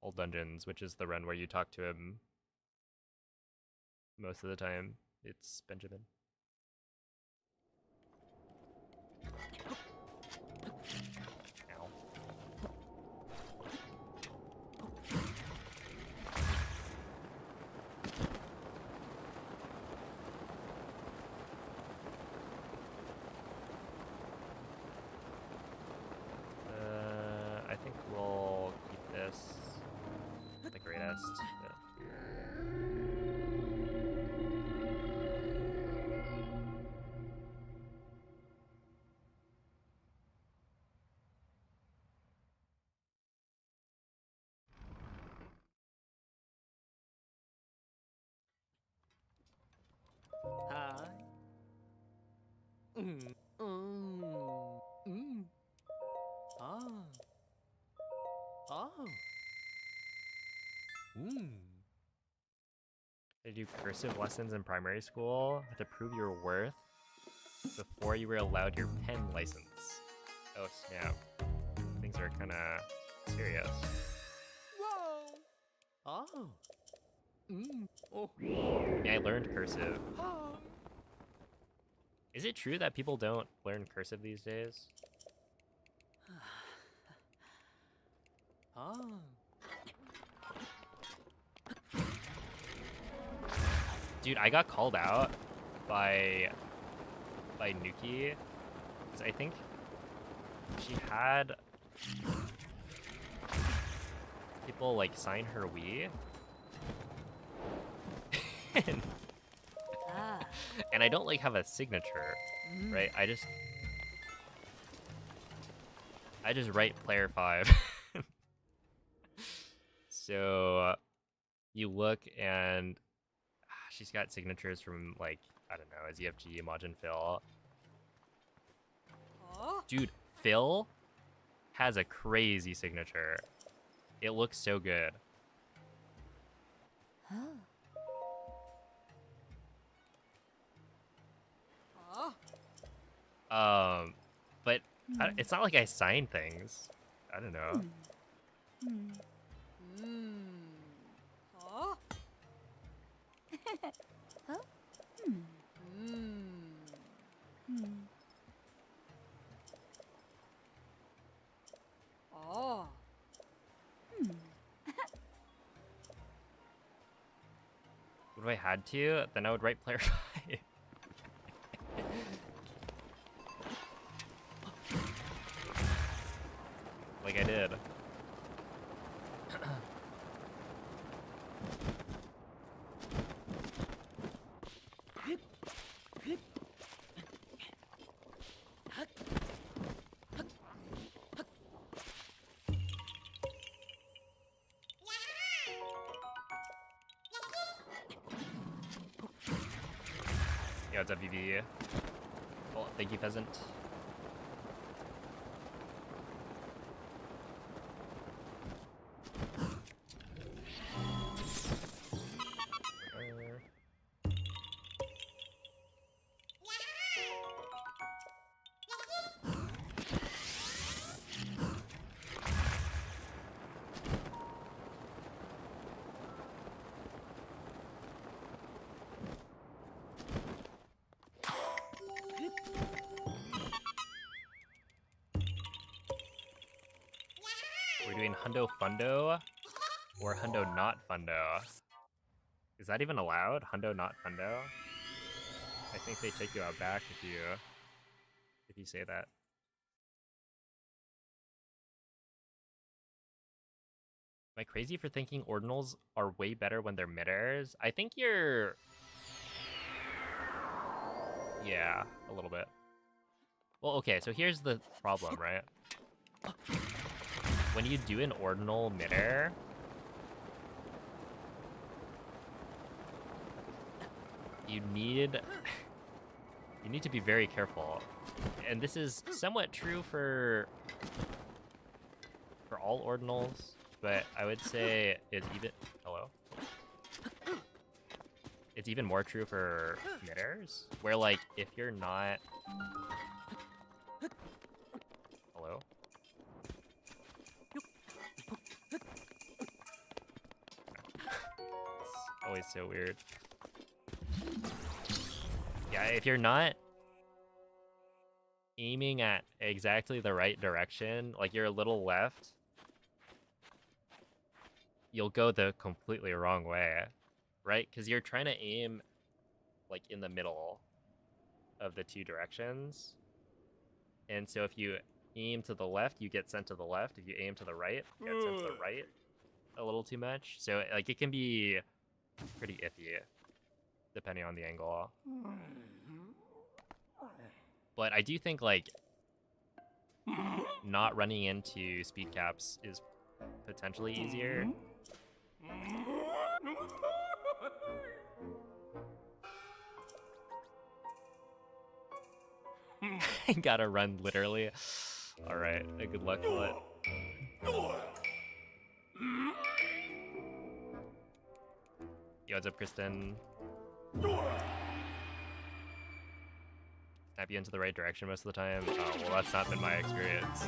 Old Dungeons, which is the run where you talk to him most of the time, it's Benjamin. Ow. I think we'll keep this the greatest. Hi. Ah. Oh. They do cursive lessons in primary school to prove your worth before you were allowed your pen license. Oh snap. Things are kinda serious. Whoa. Oh. Oh. Yeah, I learned cursive. Oh. Is it true that people don't learn cursive these days? Oh. Dude, I got called out by Nuki because I think she had people like sign her Wii. And I don't like have a signature, right? I just write player 5. So you look and she's got signatures from like, I don't know, ZFG, Majin Phil. Dude, Phil has a crazy signature. It looks so good. But it's not like I sign things. I don't know. If I had to, then I would write player 5. Like I did. Yo, what's up, VV? Well, thank you, Pheasant. We're doing Hundo Fundo or Hundo Not Fundo. Is that even allowed? Hundo Not Fundo? I think they take you out back if you say that. Am I crazy for thinking ordinals are way better when they're mid-airs? I think you're... Yeah, a little bit. Well, okay, so here's the problem, right? When you do an ordinal mid-air, you need to be very careful. And this is somewhat true for all ordinals, but I would say it's even... Hello? It's even more true for mid-airs, where, like, if you're not... Hello? It's always so weird. Yeah, if you're not aiming at exactly the right direction, like you're a little left, you'll go the completely wrong way, right? Because you're trying to aim like in the middle of the two directions. And so if you aim to the left, you get sent to the left. If you aim to the right, you get sent to the right a little too much. So like it can be pretty iffy depending on the angle. But I do think like not running into speed caps is potentially easier. I gotta run literally. All right, good luck with it. Yo, what's up, Kristen? Snap you into the right direction most of the time. Oh, well, that's not been my experience.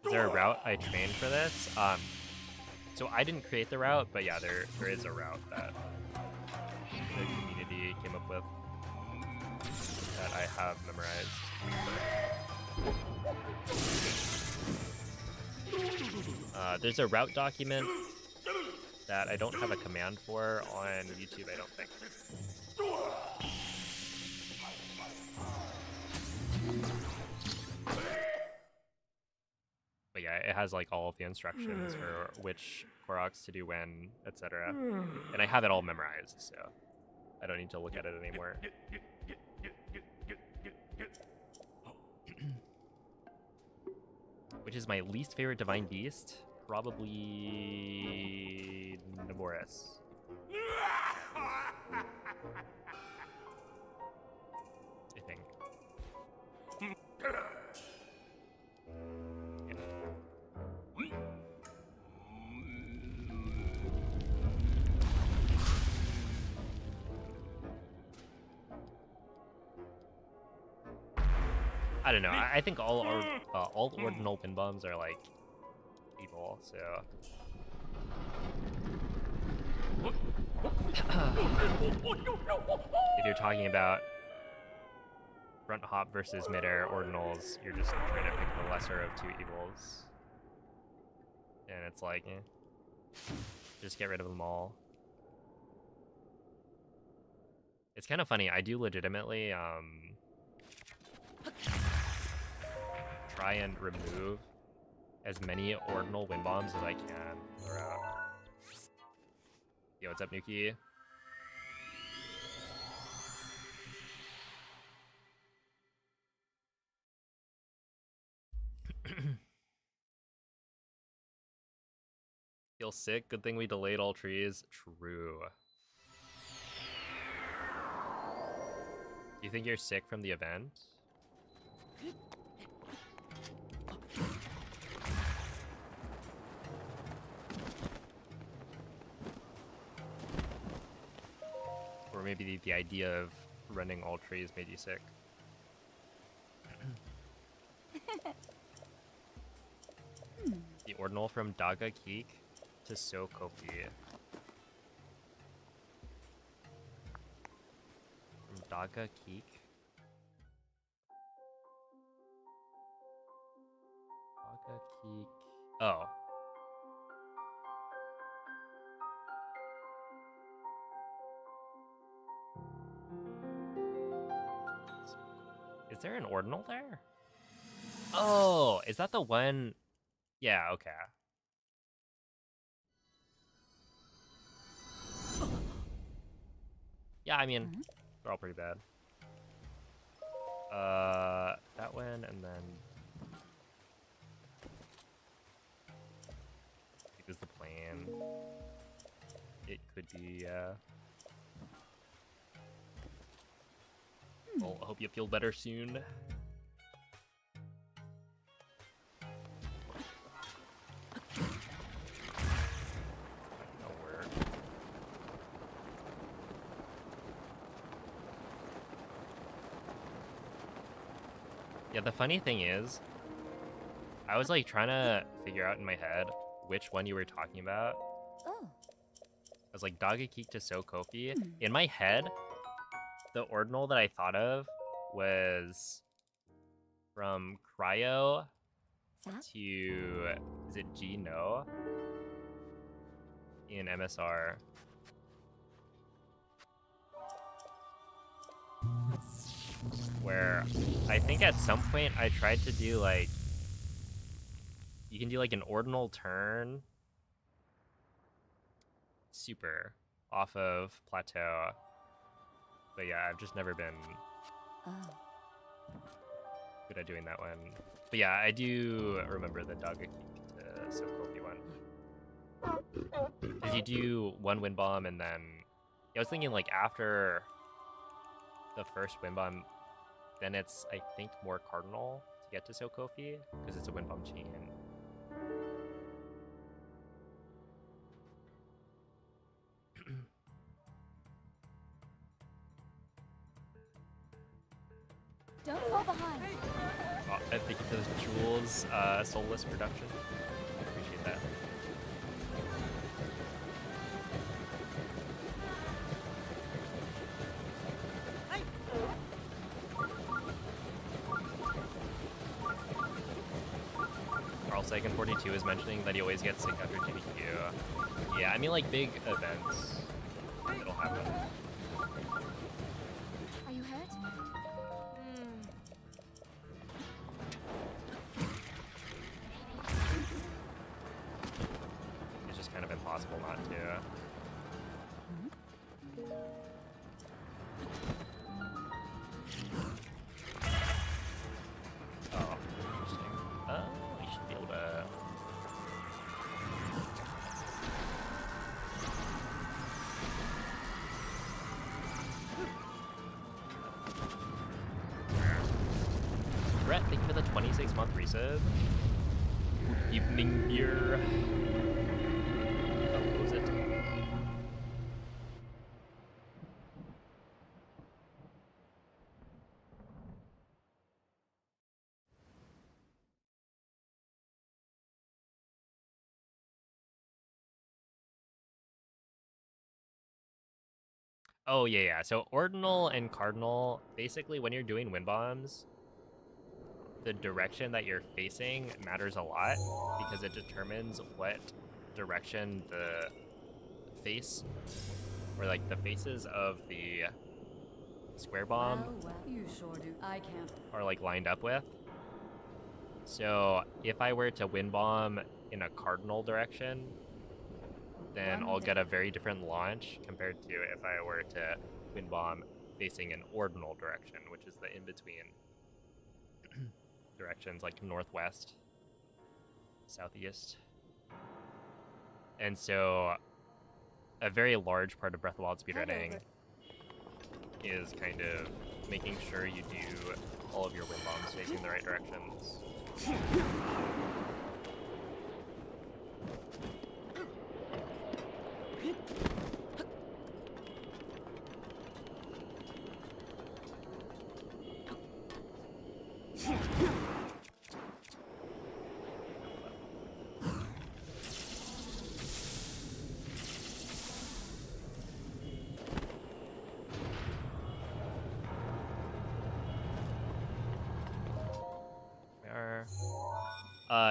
Is there a route I trained for this? So I didn't create the route, but yeah, there is a route that the community came up with that I have memorized. There's a route document that I don't have a command for on YouTube, I don't think. But yeah, it has like all of the instructions for which Koroks to do when, etc. And I have it all memorized, so I don't need to look at it anymore. Which is my least favorite divine beast? Probably Naboris. I think. I don't know. I think all ordinal pin bombs are like evil. So if you're talking about front hop versus midair ordinals, you're just trying to pick the lesser of two evils, and it's like, just get rid of them all. It's kind of funny. I do legitimately try and remove as many ordinal wind bombs as I can throughout. Yo, what's up, Nuki? Feel sick? Good thing we delayed all trees. True. Do you think you're sick from the event? Or maybe the idea of running all trees made you sick. The ordinal from Daga Keek to Sokopi. From Daga Keek. Daga Keek. Oh. Is there an ordinal there? Oh, is that the one? Yeah, okay. Yeah, I mean, they're all pretty bad. That one, and then... It was the plan. It could be, Well, I hope you feel better soon. Yeah, the funny thing is, I was like trying to figure out in my head which one you were talking about. Oh. I was like, Dagakik to Sokofi. In my head, the ordinal that I thought of was from Cryo to, is it G-No? In MSR. Where I think at some point I tried to do like, you can do like an ordinal turn super off of plateau. But yeah, I've just never been good at doing that one. But yeah, I do remember the Dagakik to Sokofi one. Because you do one wind bomb and then, I was thinking like after the first wind bomb, then it's, I think, more cardinal to get to Sokofi, because it's a wind bomb chain. Don't fall behind. Oh, thank you for the jewels, soulless production. I appreciate that. Second 42 is mentioning that he always gets sick after GBQ. Yeah, I mean like big events, it'll happen. Are you hurt? It's just kind of impossible not to. Oh, interesting. Oh, you should be able to. Brett, thank you for the 26-month resub. Evening beer. How was it? Oh, yeah. So ordinal and cardinal, basically when you're doing wind bombs, the direction that you're facing matters a lot because it determines what direction the face, or like the faces of the square bomb You sure do. I can't. are like lined up with. So if I were to wind bomb in a cardinal direction, then I'll get a very different launch compared to if I were to wind bomb facing an ordinal direction, which is the in-between directions, like northwest, southeast. And so a very large part of Breath of the Wild speedrunning is kind of making sure you do all of your wind bombs facing the right directions.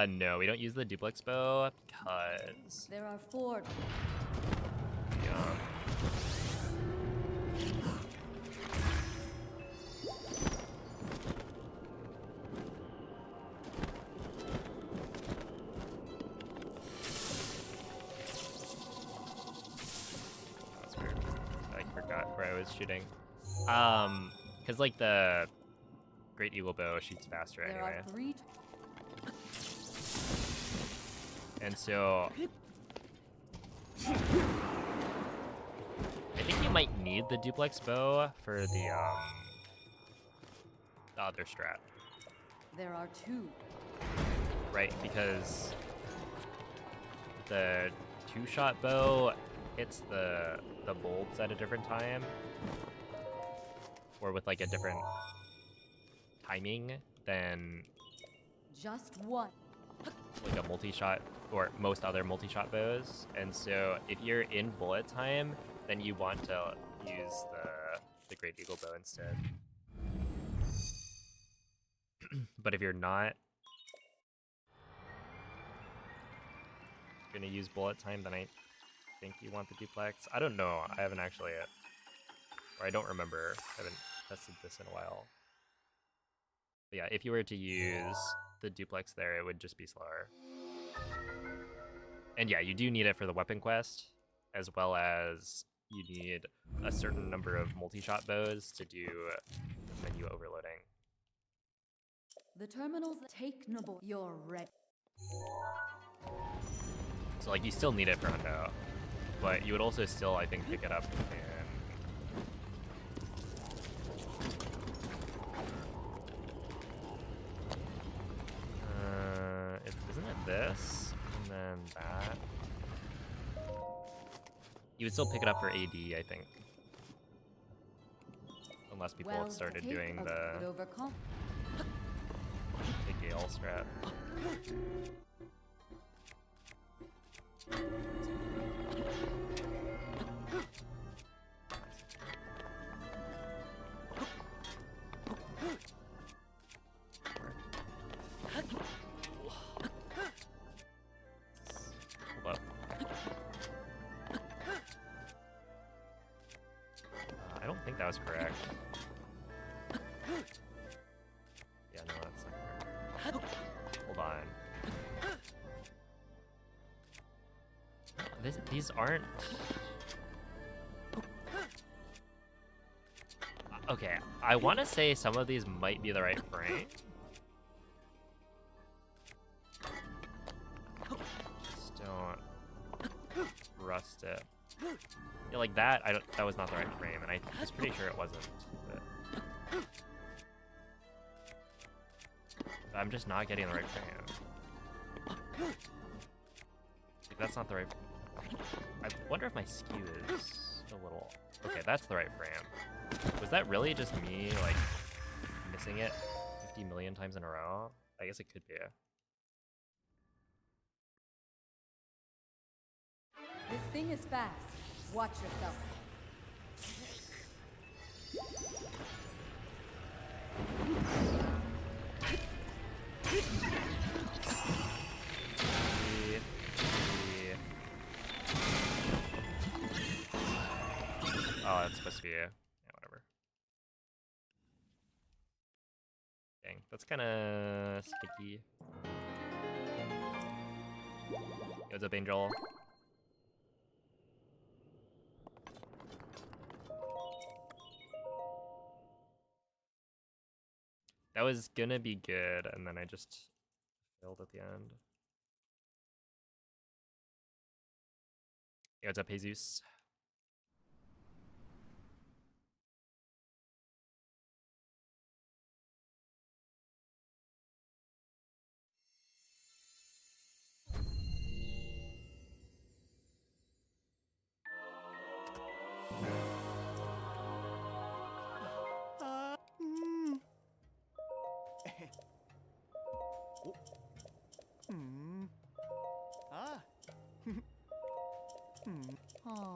No, we don't use the duplex bow because There are 4. yeah. That's weird. I forgot where I was shooting. Because like the Great Eagle Bow shoots faster There anyway. are 3. And so I think you might need the duplex bow for the other strat, There are 2. right? Because the two-shot bow hits the bolts at a different time, or with like a different timing than Just 1. like a multi-shot or most other multi-shot bows. And so if you're in bullet time, then you want to use the Great Eagle Bow instead. But if you're not gonna use bullet time, then I think you want the duplex. I don't know. I haven't actually, or I don't remember. I haven't tested this in a while. But yeah, if you were to use the duplex there, it would just be slower. And yeah, you do need it for the weapon quest, as well as you need a certain number of multi-shot bows to do menu overloading. The terminals take Noble. You're ready. So like you still need it for Hundo, but you would also still, I think, pick it up in... isn't it this? And then that? You would still pick it up for AD, I think. Unless people have started doing the Gale strat. Hold up. I don't think that was correct. Yeah, no, that's not correct. Hold on. These aren't... Okay, I want to say some of these might be the right frame. Just don't rust it. Yeah, like that, that was not the right frame, and I was pretty sure it wasn't. But I'm just not getting the right frame. Like, that's not the right... I wonder if my skew is a little... Okay, that's the right frame. Was that really just me, like, missing it 50 million times in a row? I guess it could be. This thing is fast. Watch yourself. Oh, that's supposed to be yeah, whatever. Dang, that's kind of sticky. Yo, what's up, Angel? That was gonna be good, and then I just failed at the end. Hey, what's up, Jesus? Oops. Oh.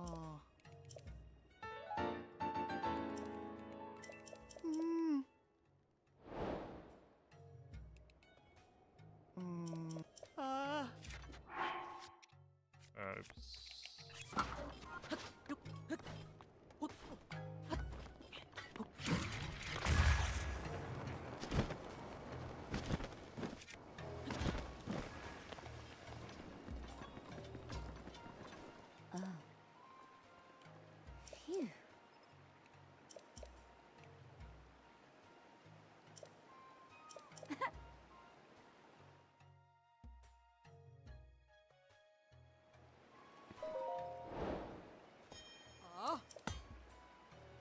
Phew.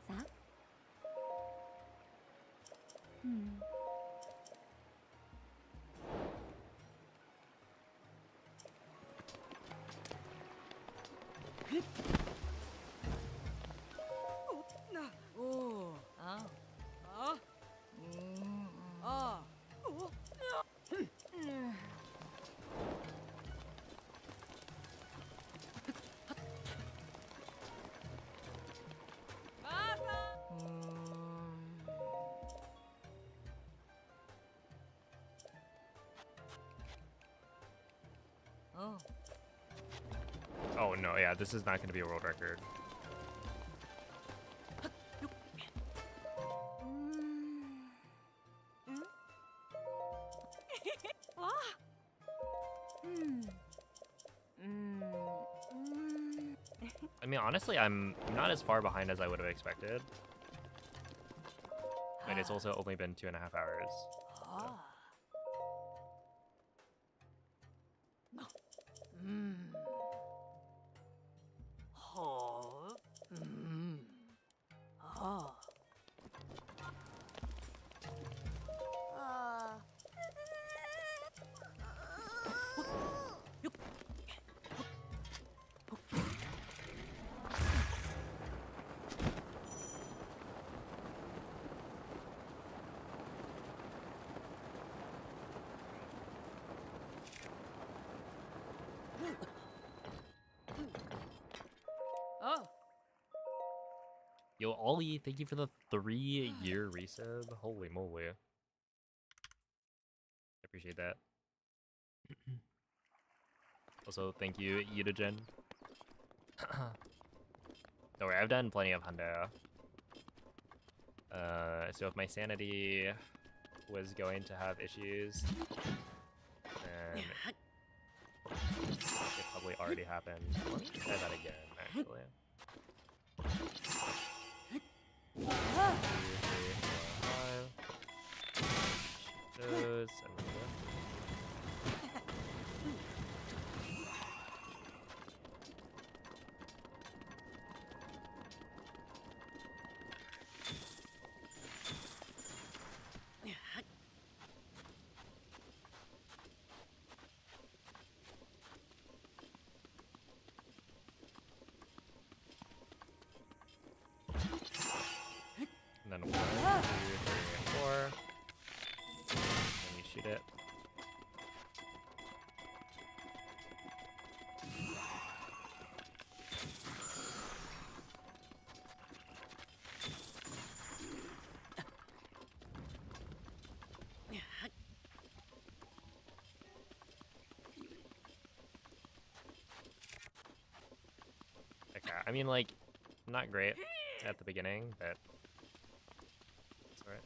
Zap? Oh no, yeah, this is not going to be a world record. I mean, honestly, I'm not as far behind as I would have expected. And it's also only been 2.5 hours. So. Yo, Ollie, thank you for the 3-year resub. Holy moly. I appreciate that. Also, thank you, Yutagen. Don't worry, I've done plenty of hundo. So if my sanity was going to have issues, then it probably already happened. Let me try that again, actually. 2, 3, 4, 5. Those, and then And then 1, 2, 3, 4. And you shoot it. Okay, I mean, like, not great at the beginning, but it's alright.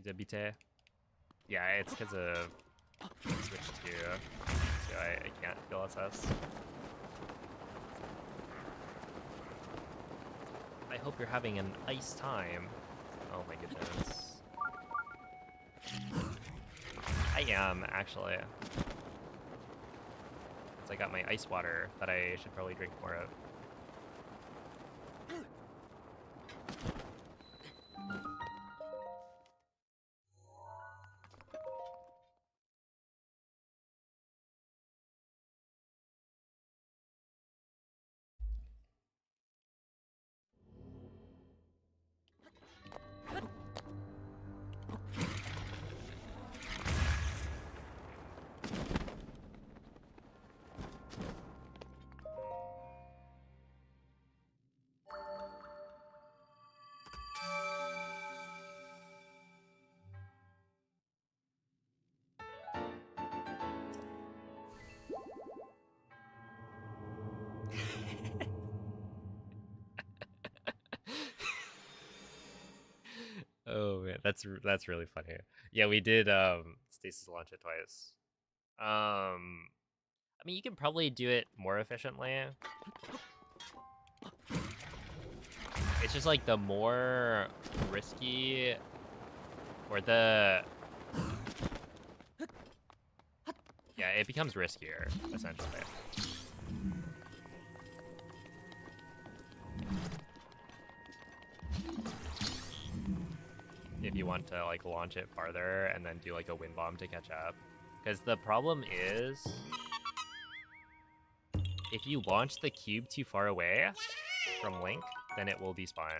Idabite? Yeah, it's because of Switch 2, so I can't kill SS. I hope you're having an ice time. Oh my goodness. I am, actually. 'Cause I got my ice water that I should probably drink more of. Oh man, that's really funny. Yeah, we did stasis launch it twice. I mean, you can probably do it more efficiently. It's just like the more risky or the yeah, it becomes riskier essentially. If you want to like launch it farther and then do like a wind bomb to catch up. Because the problem is if you launch the cube too far away from Link, then it will despawn.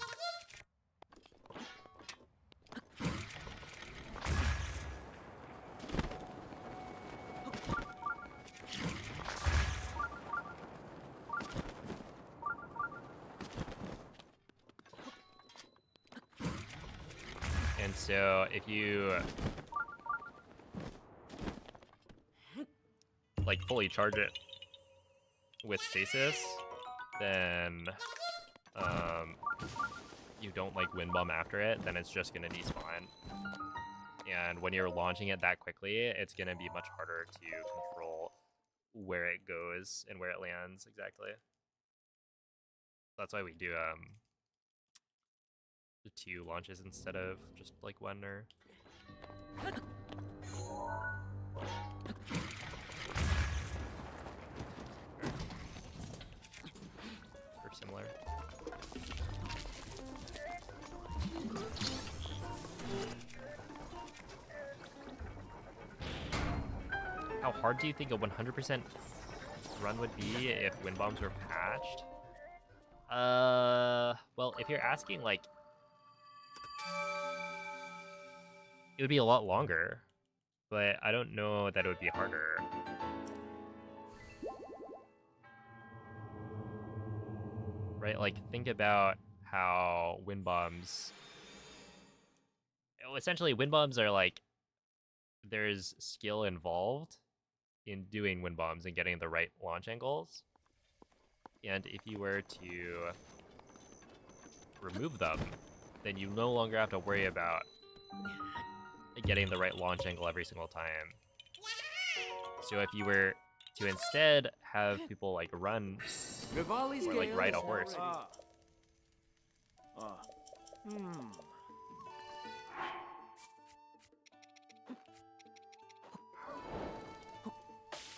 And so if you like fully charge it with stasis, then you don't like wind bomb after it, then it's just gonna despawn. And when you're launching it that quickly, it's gonna be much harder to control where it goes and where it lands exactly. That's why we do the 2 launches instead of just like 1 or similar. How hard do you think a 100% run would be if wind bombs were patched? Well, if you're asking, like, it would be a lot longer, but I don't know that it would be harder. Right? Like, think about how wind bombs... Essentially, wind bombs are like, there's skill involved in doing wind bombs and getting the right launch angles. And if you were to remove them, then you no longer have to worry about getting the right launch angle every single time. So if you were to instead have people like run Rivali's or like gale ride a is now horse, ready.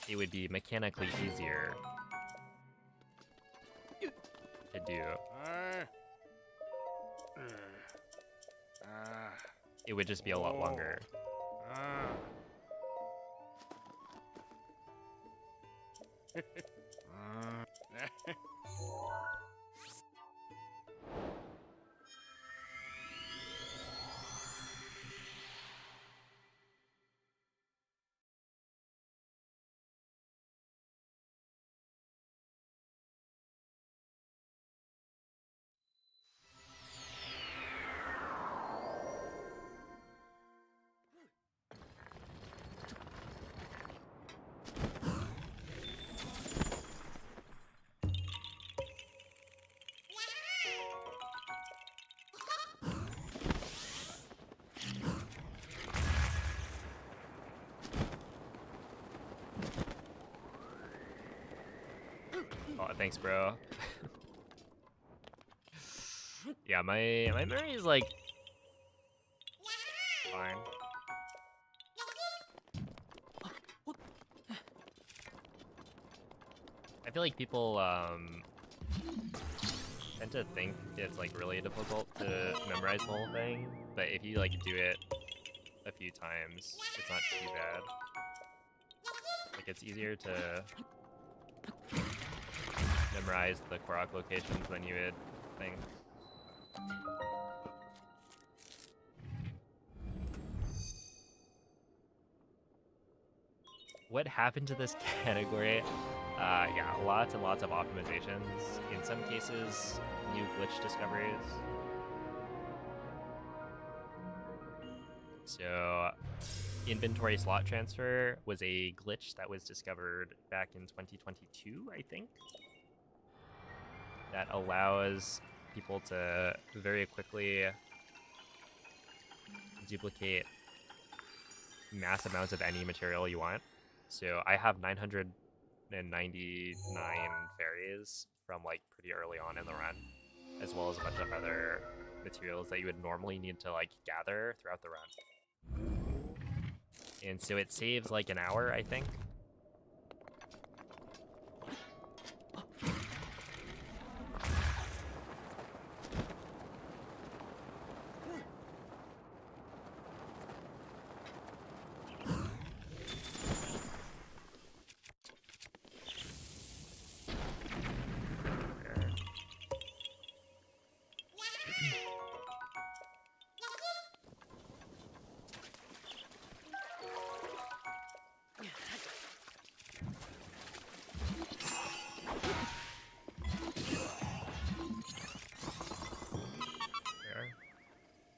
it would be mechanically easier to do. It would just be a lot longer. Oh, thanks, bro. Yeah, my memory is like fine. feel like people tend to think it's like really difficult to memorize the whole thing, but if you like do it a few times, it's not too bad. Like it's easier to memorize the Korok locations than you would think. What happened to this category? Yeah, lots and lots of optimizations. In some cases, new glitch discoveries. So, inventory slot transfer was a glitch that was discovered back in 2022, I think. That allows people to very quickly duplicate mass amounts of any material you want. So I have 999 fairies from like pretty early on in the run, as well as a bunch of other materials that you would normally need to like gather throughout the run. And so it saves like an hour, I think.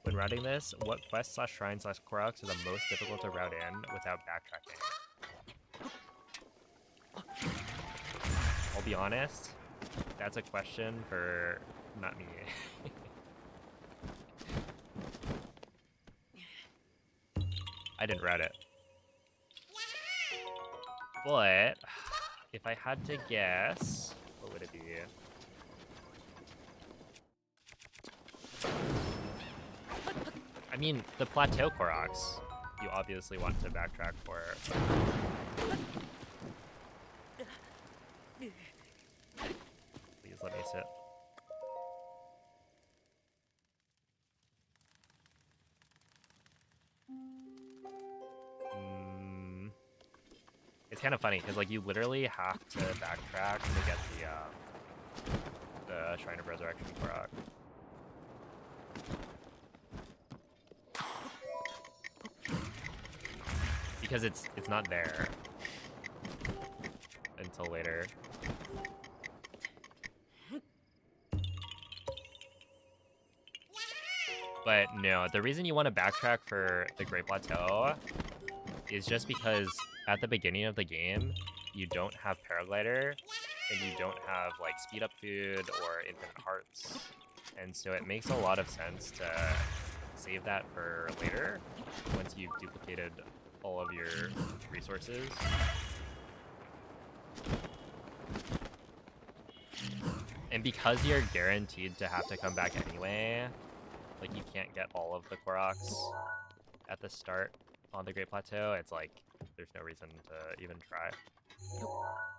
When routing this, what quests/shrines/Koroks are the most difficult to route in without backtracking? I'll be honest, that's a question for not me. I didn't route it. But if I had to guess, what would it be? I mean, the plateau Koroks, you obviously want to backtrack for. Please let me sit. It's kind of funny because like you literally have to backtrack to get the Shrine of Resurrection Korok. Because it's not there until later. But no, the reason you want to backtrack for the Great Plateau is just because at the beginning of the game, you don't have Paraglider, and you don't have like speed up food or infinite hearts. And so it makes a lot of sense to save that for later, once you've duplicated all of your resources. And because you're guaranteed to have to come back anyway, like you can't get all of the Koroks at the start on the Great Plateau, it's like there's no reason to even try.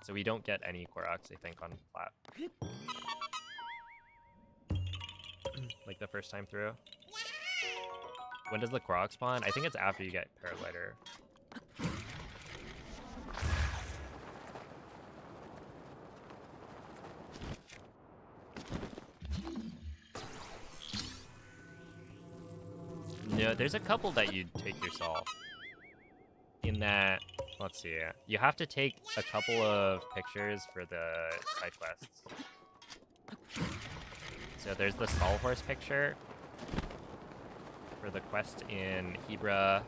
So we don't get any Koroks, I think, on Plat. Like the first time through. When does the Korok spawn? I think it's after you get Paraglider. No, there's a couple that you take yourself. In that, let's see, you have to take a couple of pictures for the side quests. So there's the Stallhorse picture for the quest in Hebra,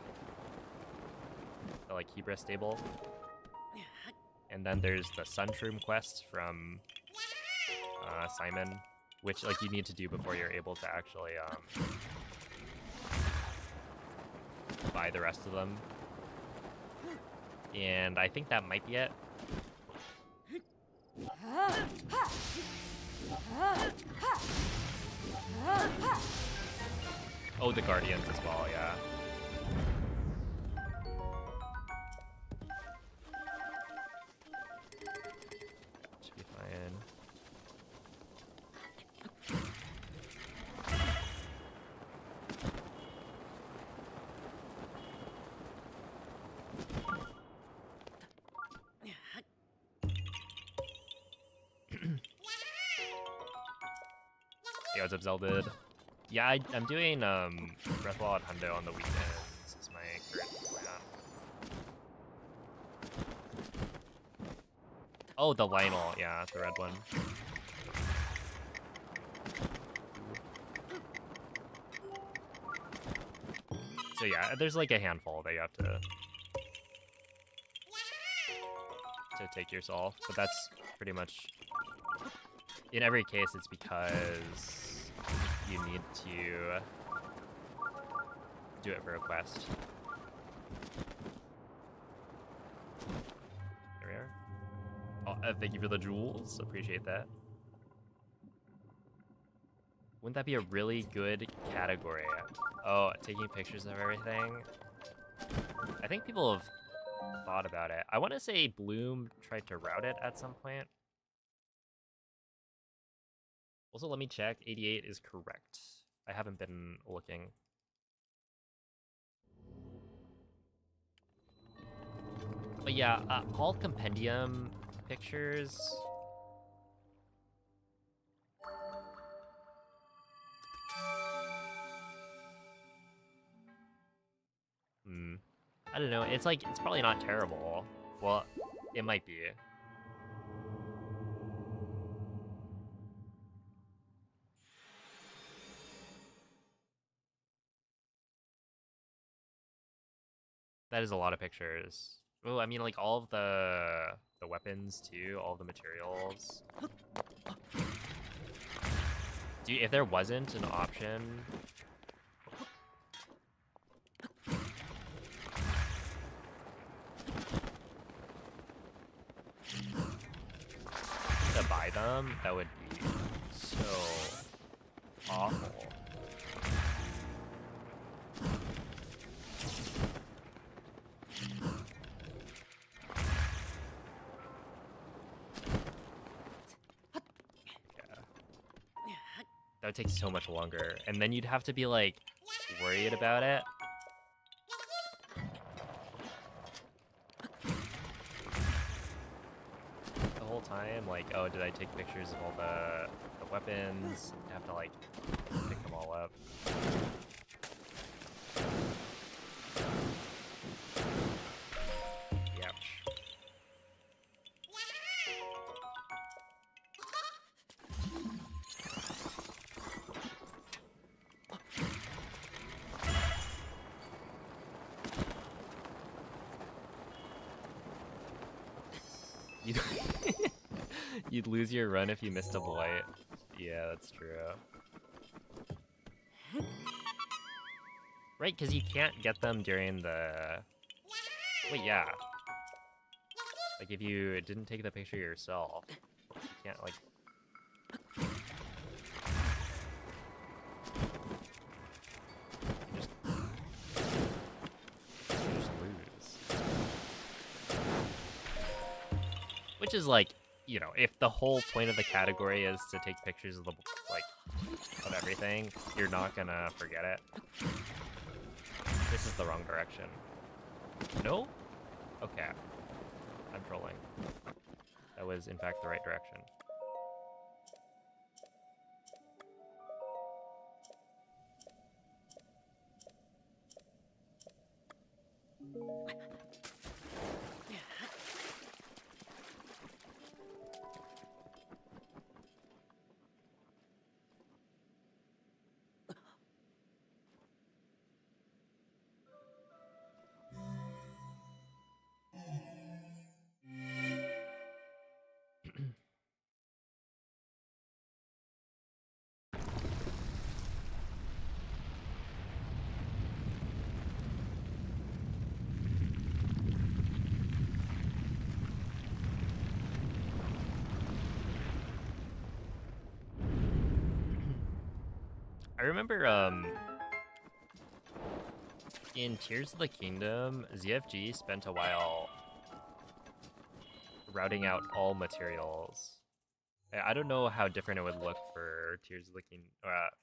the like Hebra stable. And then there's the Sunshroom quest from Simon, which like you need to do before you're able to actually buy the rest of them. And I think that might be it. Oh, the Guardians as well, yeah. Should be Yo, what's up, Zeldid? Yeah, I'm doing Breath of the Wild Hundo on the weekends. Is my current plan. Oh, the Lionel, yeah, the red one. So yeah, there's like a handful that you have to take yourself, but that's pretty much, in every case, it's because you need to do it for a quest. There we are. Oh, thank you for the jewels. Appreciate that. Wouldn't that be a really good category? Oh, taking pictures of everything. I think people have thought about it. I want to say Bloom tried to route it at some point. Also, let me check. 88 is correct. I haven't been looking. But yeah, all compendium pictures. I don't know. It's like, it's probably not terrible. Well, it might be. That is a lot of pictures. Oh, I mean, like all of the weapons too, all of the materials. If there wasn't an option to buy them, that would be so awful. That would take so much longer, and then you'd have to be like worried about it. The whole time, like, oh, did I take pictures of all the weapons? You have to like pick them all up. Yep. You'd lose your run if you missed a blight. Yeah, that's true. Right, because you can't get them during the... Wait, yeah. Like, if you didn't take the picture yourself, you can't, like... You just lose. Which is, like, you know, if the whole point of the category is to take pictures of the, like, of everything, you're not gonna forget it. This is the wrong direction. No? Okay. I'm trolling. That was, in fact, the right direction. I remember, in Tears of the Kingdom, ZFG spent a while routing out all materials. I don't know how different it would look for Tears of the Kingdom,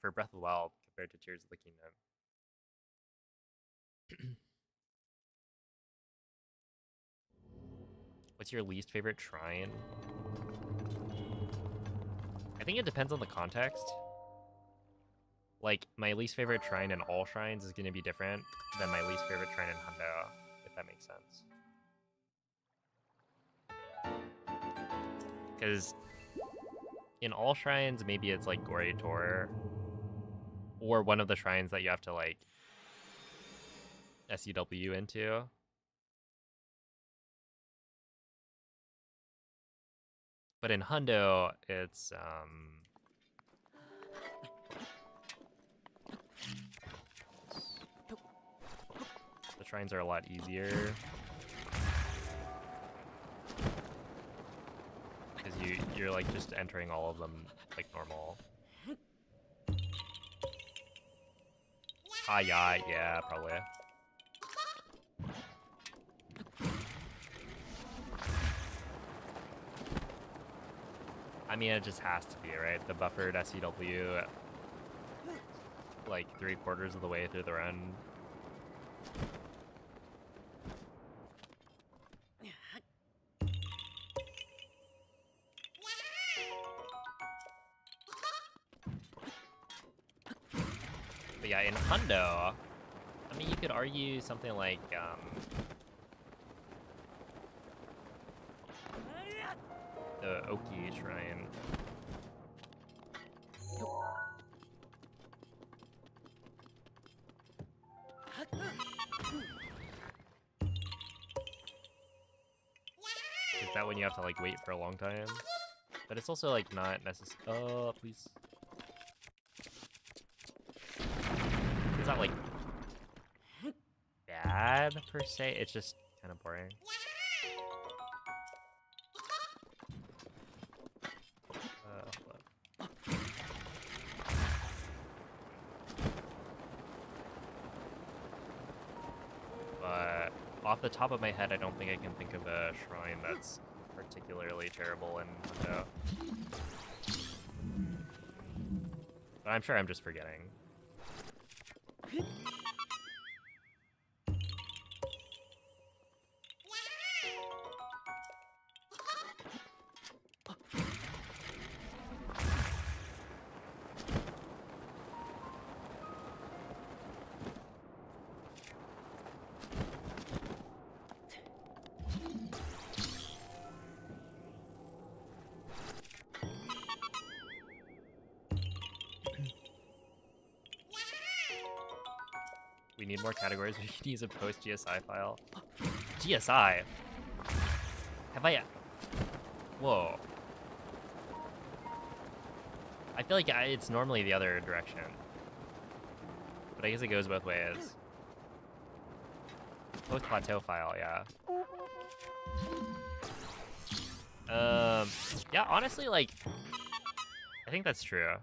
for Breath of the Wild compared to Tears of the Kingdom. What's your least favorite shrine? I think it depends on the context. Like, my least favorite shrine in all shrines is going to be different than my least favorite shrine in Hundo, if that makes sense. Because in all shrines, maybe it's like Gory Tor, or one of the shrines that you have to like SEW into. But in Hundo, it's the shrines are a lot easier. Because you're like just entering all of them like normal. Ah, yeah, probably. I mean, it just has to be, right? The buffered SEW, like 3/4 of the way through the run. But yeah, in Hundo, I mean, you could argue something like, the Oki Shrine. Is that when you have to like wait for a long time? But it's also like not necessary. Oh, please. It's not like bad per se. It's just kind of boring. Hold up. But off the top of my head, I don't think I can think of a shrine that's particularly terrible in Hundo. But I'm sure I'm just forgetting. We need more categories. We can use a post GSI file. GSI? Have I... Whoa. I feel like it's normally the other direction. But I guess it goes both ways. Post plateau file, yeah. Yeah, honestly, like... I think that's true.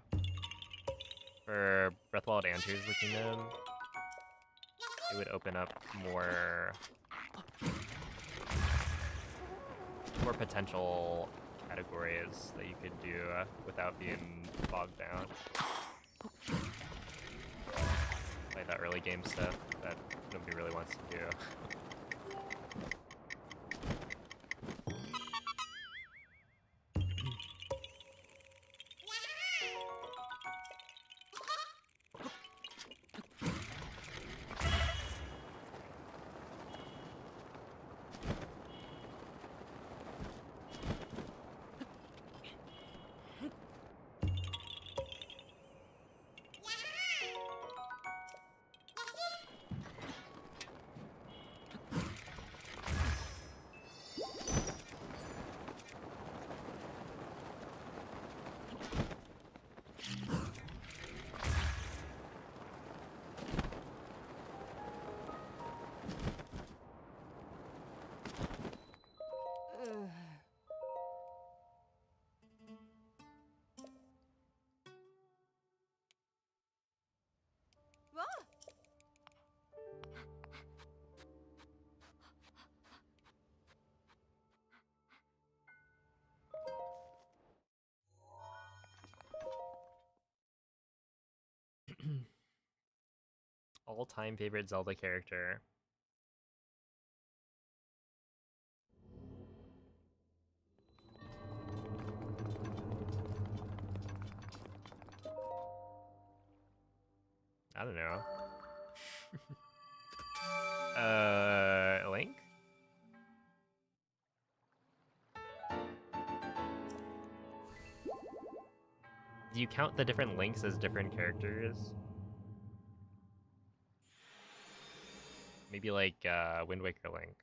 For Breath of the Wild and Tears of the Kingdom, it would open up more potential categories that you could do without being bogged down by that early game stuff that nobody really wants to do. All-time favorite Zelda character. I don't know. Link? Do you count the different links as different characters? Maybe like Wind Waker Link.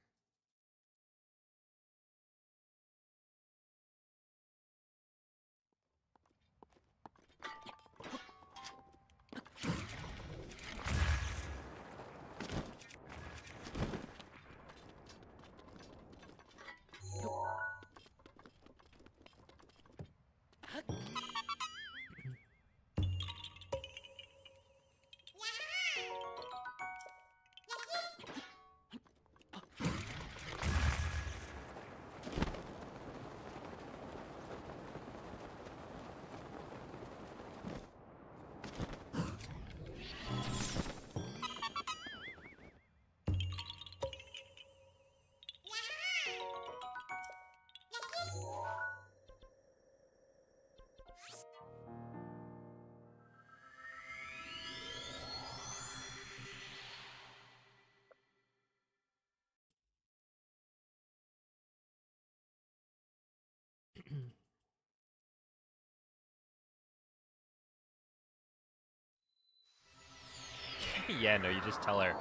Yeah, no, you just tell her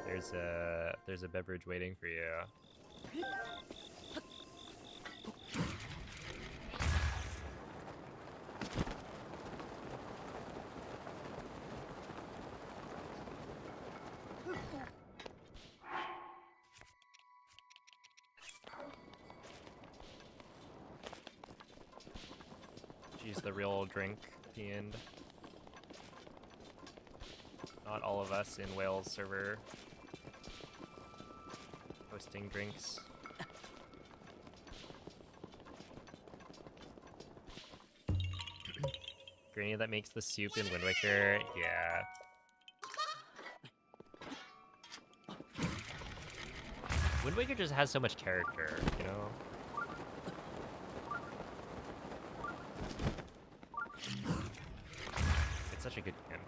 there's a beverage waiting for you. She's the real drink fiend. Not all of us in Wales server hosting drinks. Granny that makes the soup in Wind Waker, yeah. Wind Waker just has so much character, you know? It's such a good game.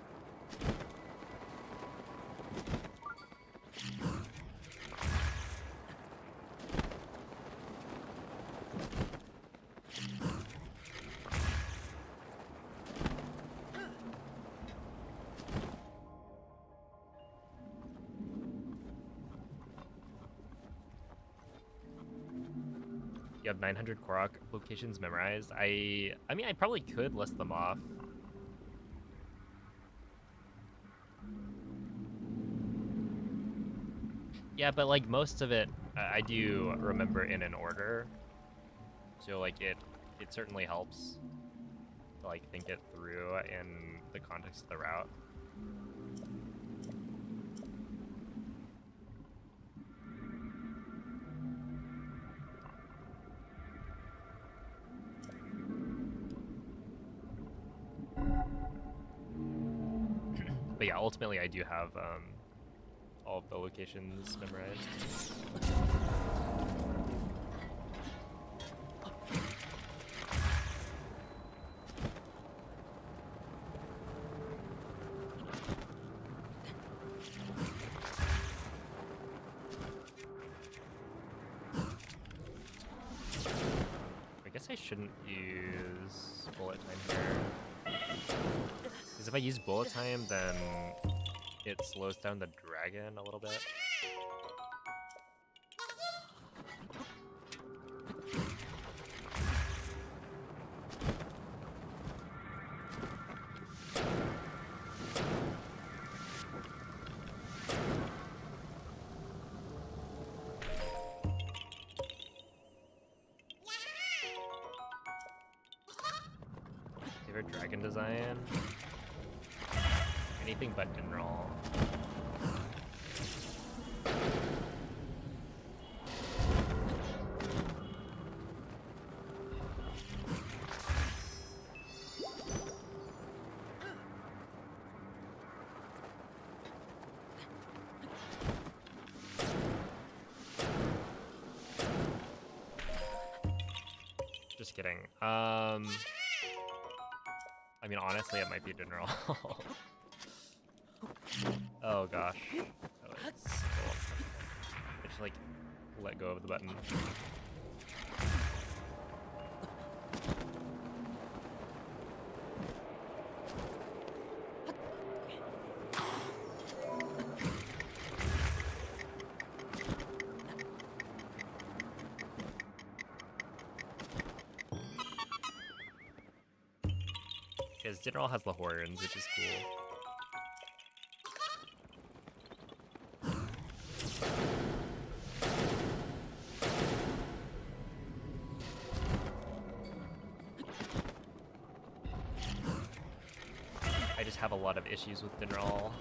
You have 900 Korok locations memorized. I mean, I probably could list them off. Yeah, but like most of it, I do remember in an order. So like it certainly helps to like think it through in the context of the route. But yeah, ultimately I do have all of the locations memorized. I guess I shouldn't use bullet time here. Because if I use bullet time, then it slows down the dragon a little bit. Favorite dragon design? Anything but Dinral. Just kidding. I mean, honestly, it might be Dinral. Oh gosh. Oh, it's so I just like let go of the button. Because Dinnerall has the horns, which is cool. I just have a lot of issues with Dinnerall.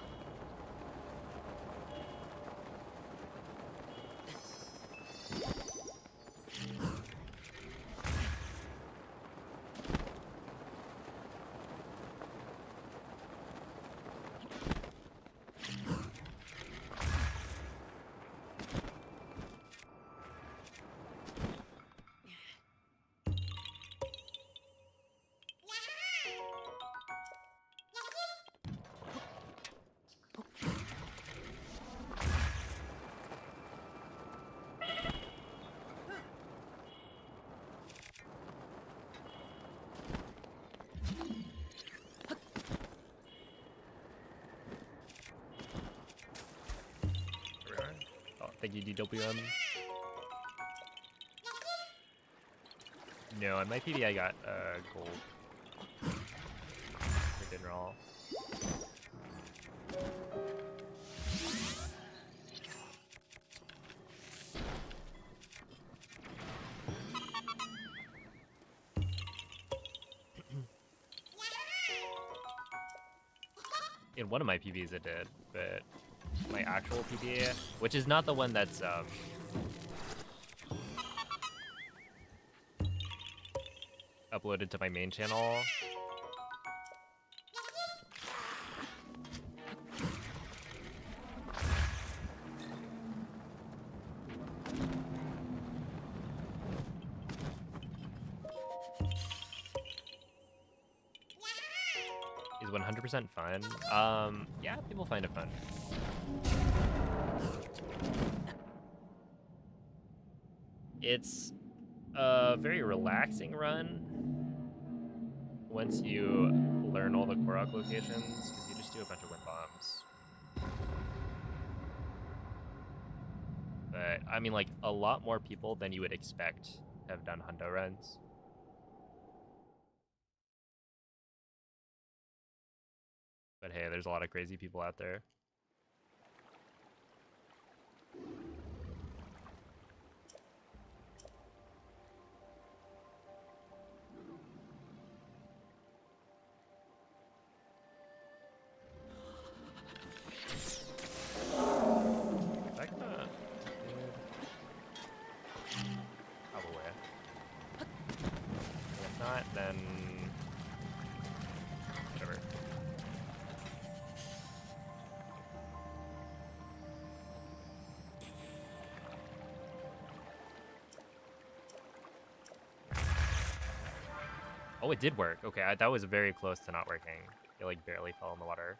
Thank you, DWM. No, on my PB I got gold for Dinnerall. In one of my PBs it did, but my actual PB, which is not the one that's uploaded to my main channel. Is 100% fun. Yeah, people find it fun. It's a very relaxing run once you learn all the Korok locations, because you just do a bunch of wind bombs. But, I mean, like, a lot more people than you would expect have done hundo runs. But hey, there's a lot of crazy people out there. Is that gonna... Probably. If not, then... whatever. Oh, it did work. Okay, that was very close to not working. It like barely fell in the water.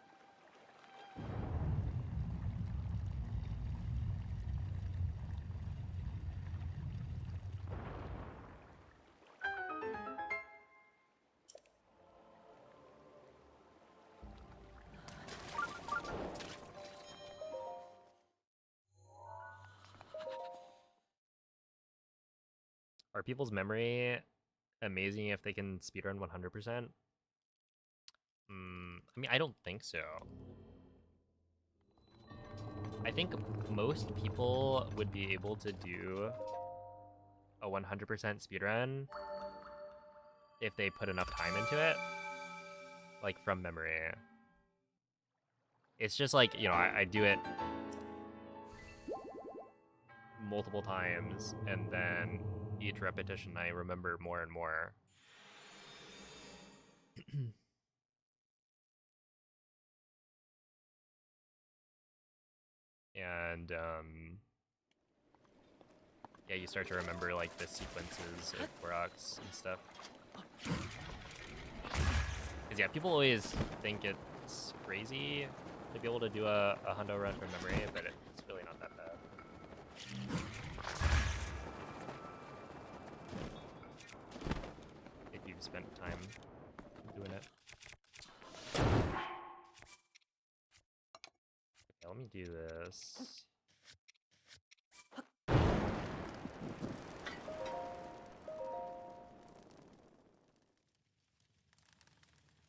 Are people's memory amazing if they can speedrun 100%? I mean, I don't think so. I think most people would be able to do a 100% speedrun if they put enough time into it, like from memory. It's just like, you know, I do it multiple times, and then each repetition I remember more and more. And yeah, you start to remember like the sequences of Koroks and stuff. Because yeah, people always think it's crazy to be able to do a hundo run from memory, but it's really not that bad. If you've spent time doing it. Okay, let me do this.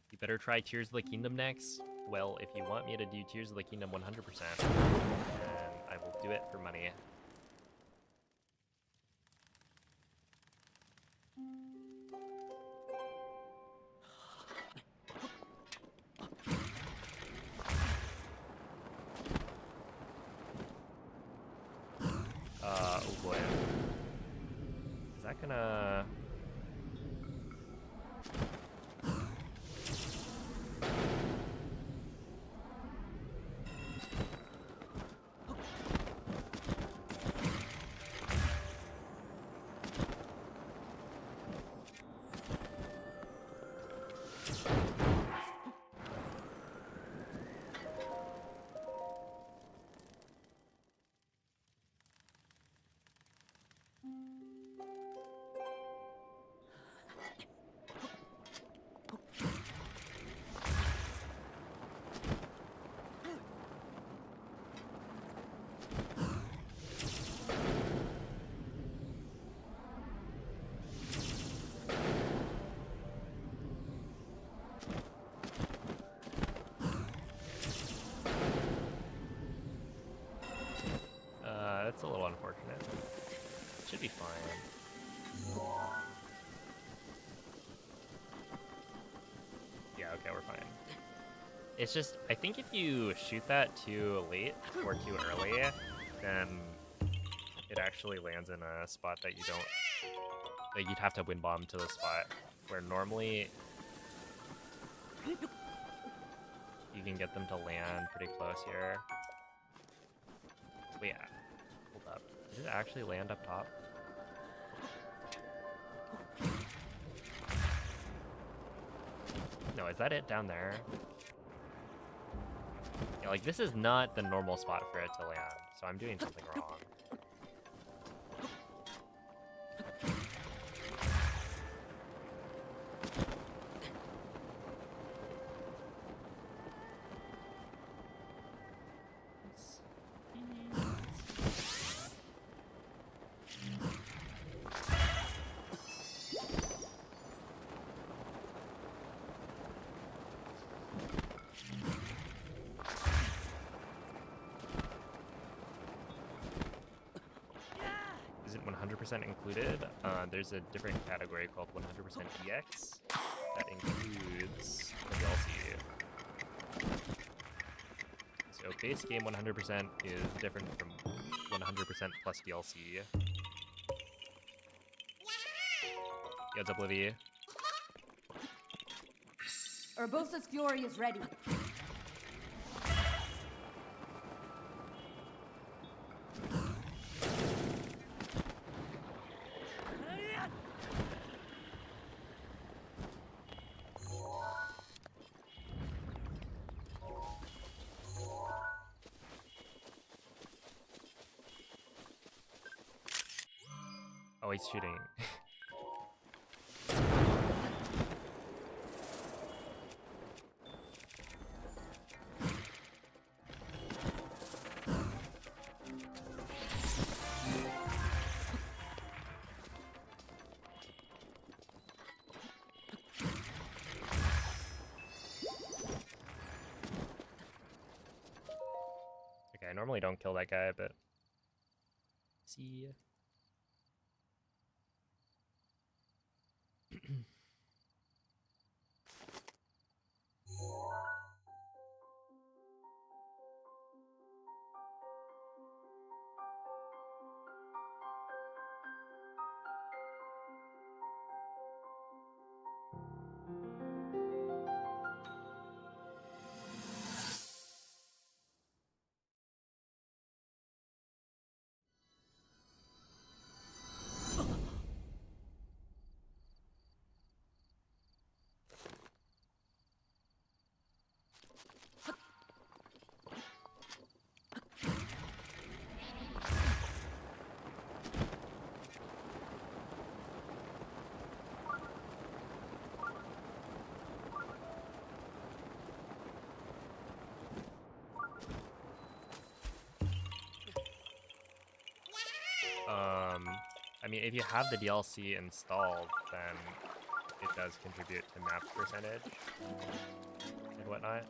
You better try Tears of the Kingdom next. Well, if you want me to do Tears of the Kingdom 100%, then I will do it for money. Oh boy. Is that gonna... That's a little unfortunate. Should be fine. Yeah, okay, we're fine. It's just, I think if you shoot that too late or too early, then it actually lands in a spot that you don't... Like, you'd have to wind bomb to the spot where normally you can get them to land pretty close here. Wait, hold up. Did it actually land up top? No, is that it down there? Yeah, like, this is not the normal spot for it to land, so I'm doing something wrong. Isn't 100% included? There's a different category called 100% EX that includes the DLC. So base game 100% is different from 100% plus DLC. Yeah, what's up, Livy? Urbosa's fury is ready. Oh, he's shooting. Okay, I normally don't kill that guy, but... See... I mean, if you have the DLC installed, then it does contribute to map percentage and whatnot.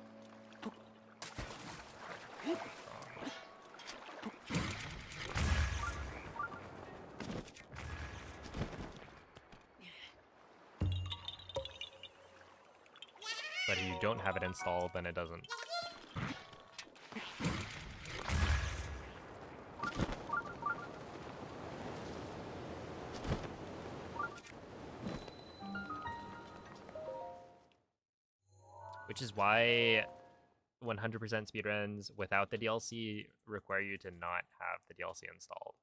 But if you don't have it installed, then it doesn't. Which is why 100% speedruns without the DLC require you to not have the DLC installed,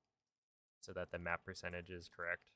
so that the map percentage is correct.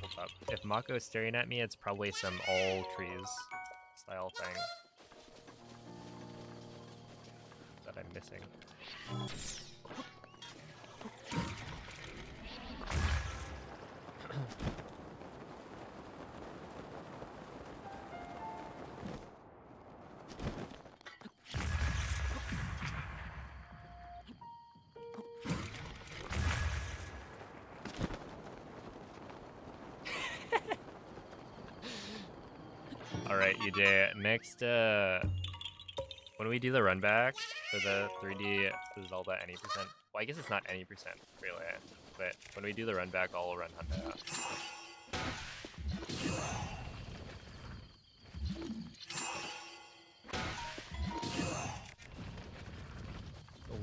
Hold up. If Mako's staring at me, it's probably some all trees style thing that I'm missing. Alright, EJ, next, when we do the run back for the 3D Zelda any percent, well, I guess it's not any percent, really, but when we do the run back, I'll run Honda. Ooh.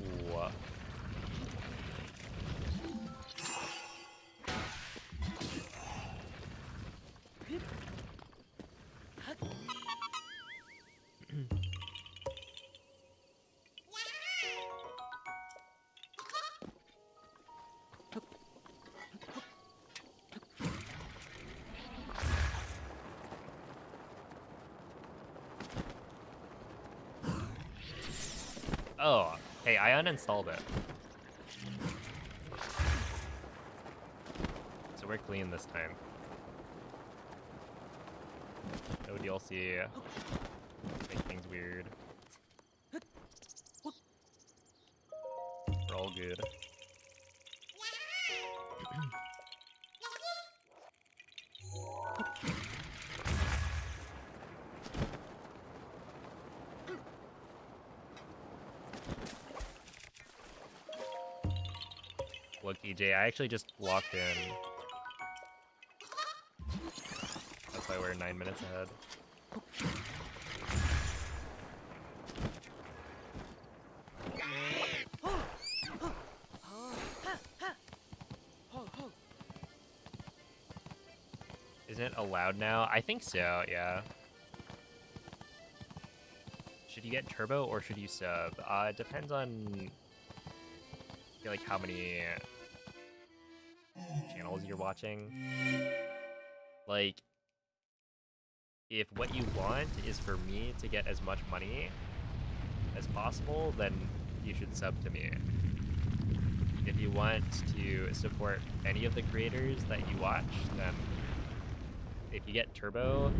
Oh, hey, I uninstalled it. So we're clean this time. No DLC. Make things weird. We're all good. Look, EJ, I actually just walked in. That's why we're 9 minutes ahead. Isn't it allowed now? I think so, yeah. Should you get turbo or should you sub? It depends on like how many channels you're watching. Like, if what you want is for me to get as much money as possible, then you should sub to me. If you want to support any of the creators that you watch, then if you get turbo,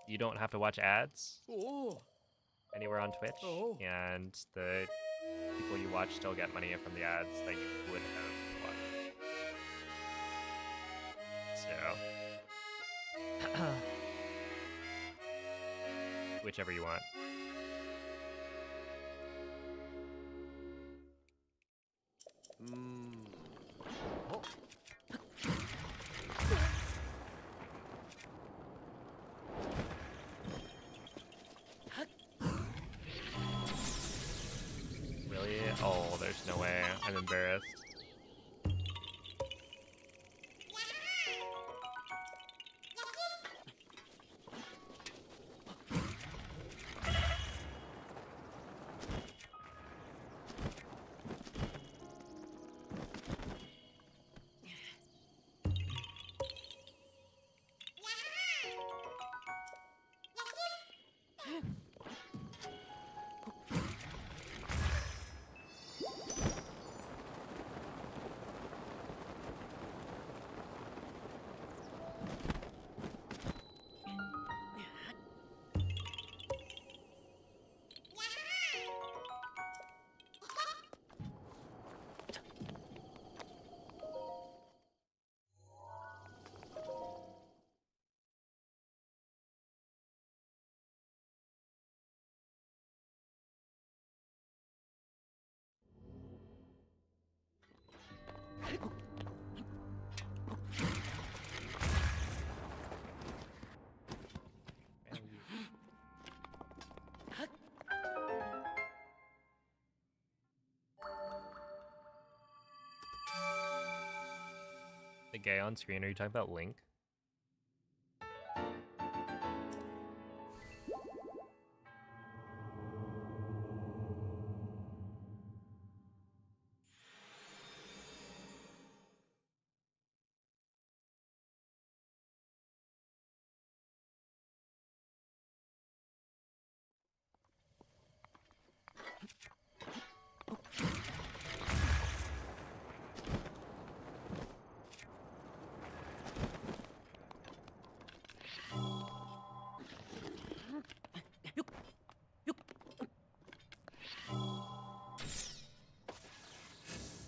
you don't have to watch ads anywhere on Twitch, and the people you watch still get money from the ads that you would have watched. So Whichever you want. Oh. Really? Oh, there's no way. I'm embarrassed. The guy on screen, are you talking about Link?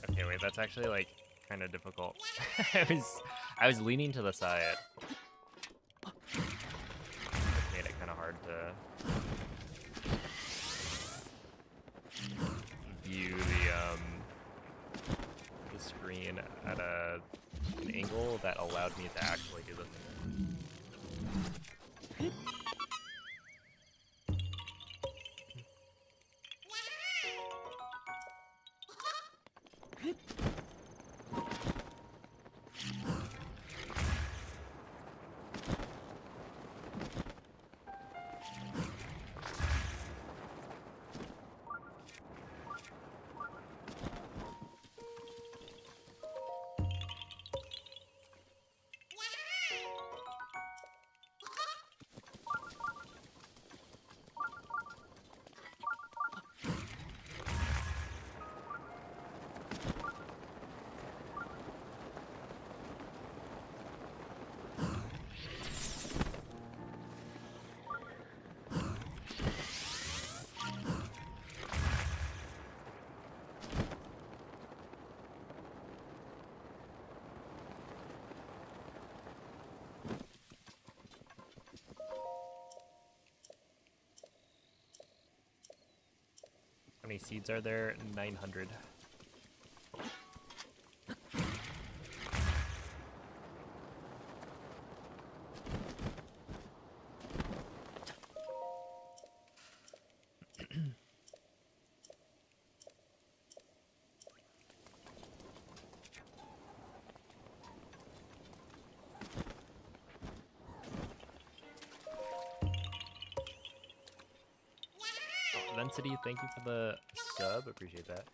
Okay, wait, that's actually like kind of difficult. I was leaning to the side. It made it kind of hard to view the screen at an angle that allowed me to actually do the thing. How many seeds are there? 900. Immensity, thank you for the sub. Appreciate that.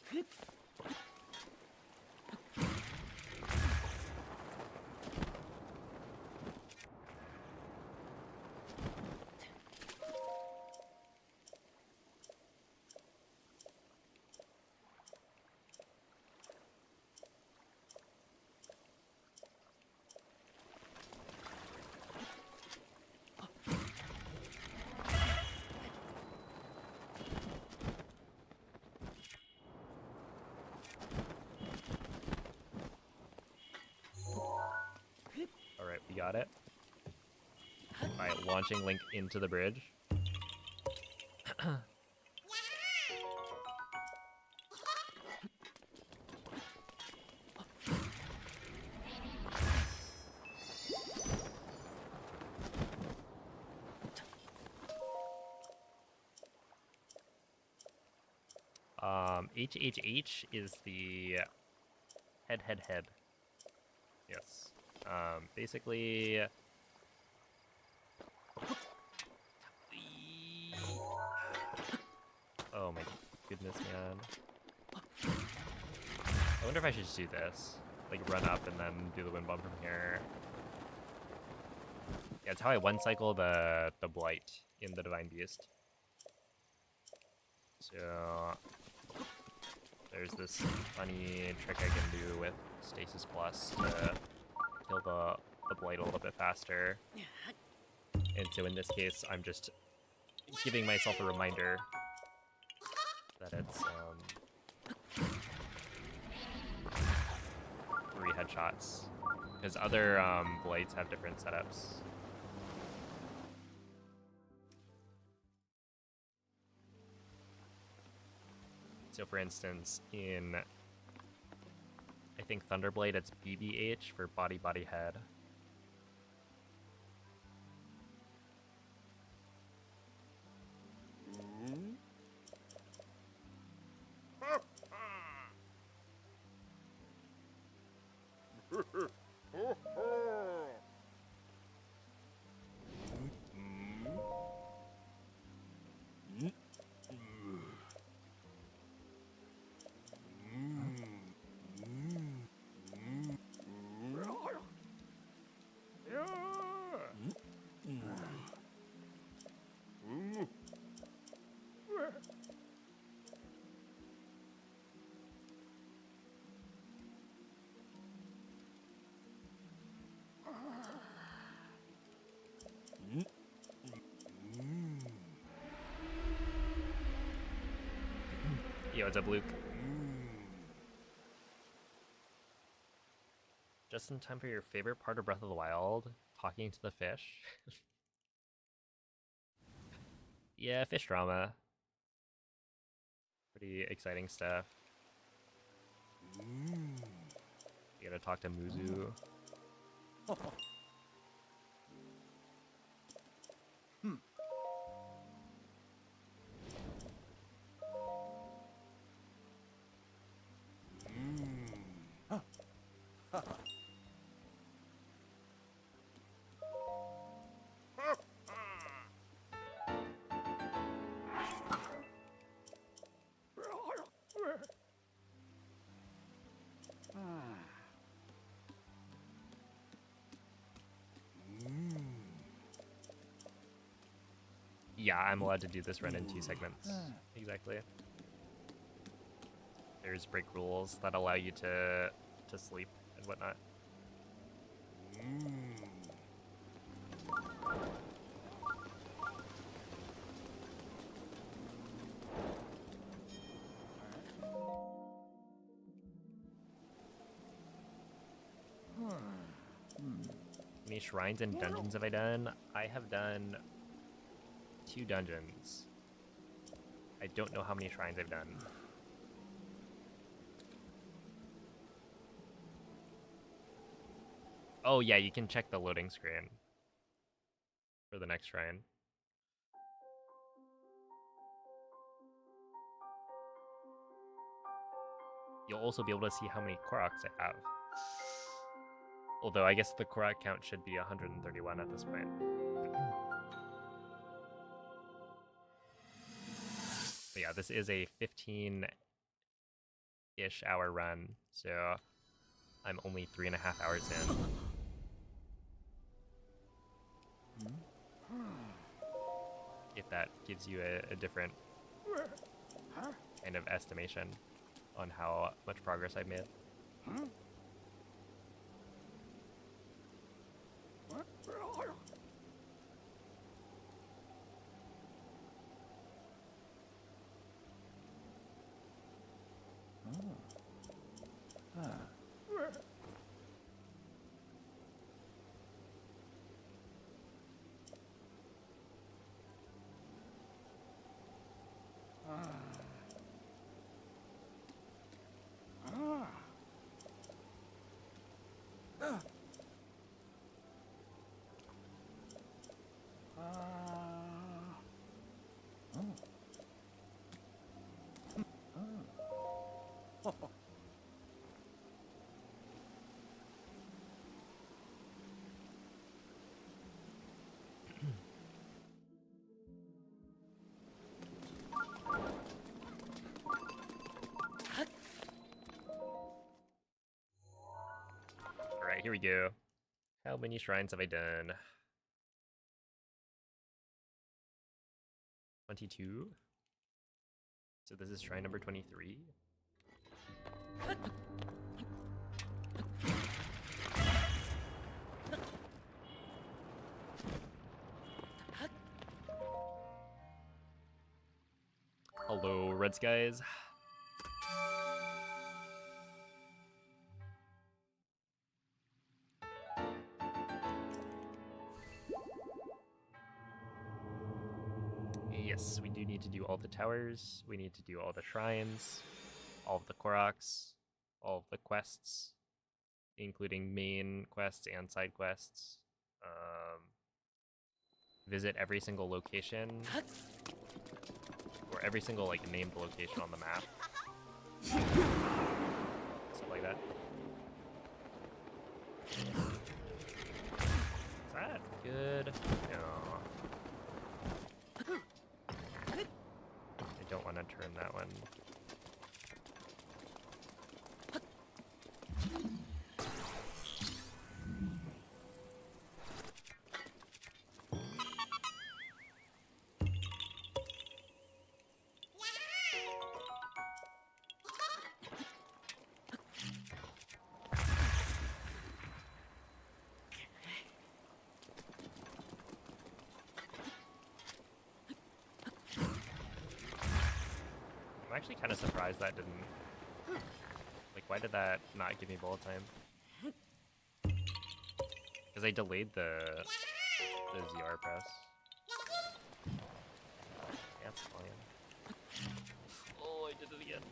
Alright, we got it. By launching Link into the bridge. HHH is the head. Yes. Basically... Oh my goodness, man. I wonder if I should just do this. Like, run up and then do the wind bomb from here. Yeah, it's how I one-cycle the Blight in the Divine Beast. So... there's this funny trick I can do with Stasis Plus to kill the Blight a little bit faster. And so in this case, I'm just giving myself a reminder that it's 3 headshots. Because other Blights have different setups. So for instance, in I think Thunderblade, it's BBH for body head. Yo, what's up, Luke? Just in time for your favorite part of Breath of the Wild, talking to the fish. Yeah, fish drama. Pretty exciting stuff. You gotta talk to Muzu. Yeah, I'm allowed to do this run in 2 segments. Exactly. There's break rules that allow you to sleep and whatnot. How many shrines and dungeons have I done? I have done 2 dungeons. I don't know how many shrines I've done. Oh yeah, you can check the loading screen for the next shrine. You'll also be able to see how many Koroks I have. Although I guess the Korok count should be 131 at this point. But yeah, this is a 15-ish hour run, so I'm only 3.5 hours in. If that gives you a different kind of estimation on how much progress I've made. Here we go. How many shrines have I done? 22. So this is shrine number 23. Hello, Red Skies. Yes, we do need to do all the towers. We need to do all the shrines, all of the Koroks, all of the quests, including main quests and side quests. Visit every single location, or every single like named location on the map. Stuff like that. Is that good? No. I don't want to turn that one. I'm actually kind of surprised that didn't... Like, why did that not give me bullet time? Because I delayed the ZR press. That's fine. Oh, I did it again.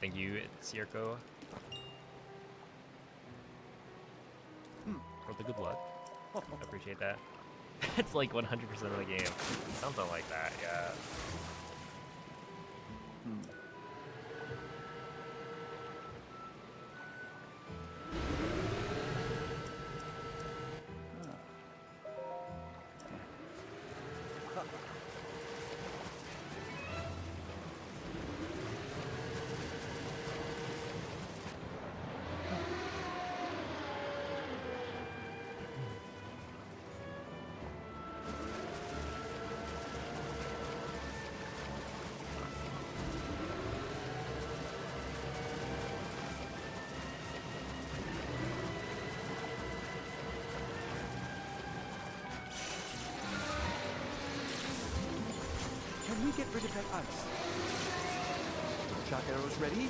Thank you, Circo, for the good luck. I appreciate that. It's like 100% of the game. Something like that, yeah. Can we get rid of that ice? Shock arrows ready?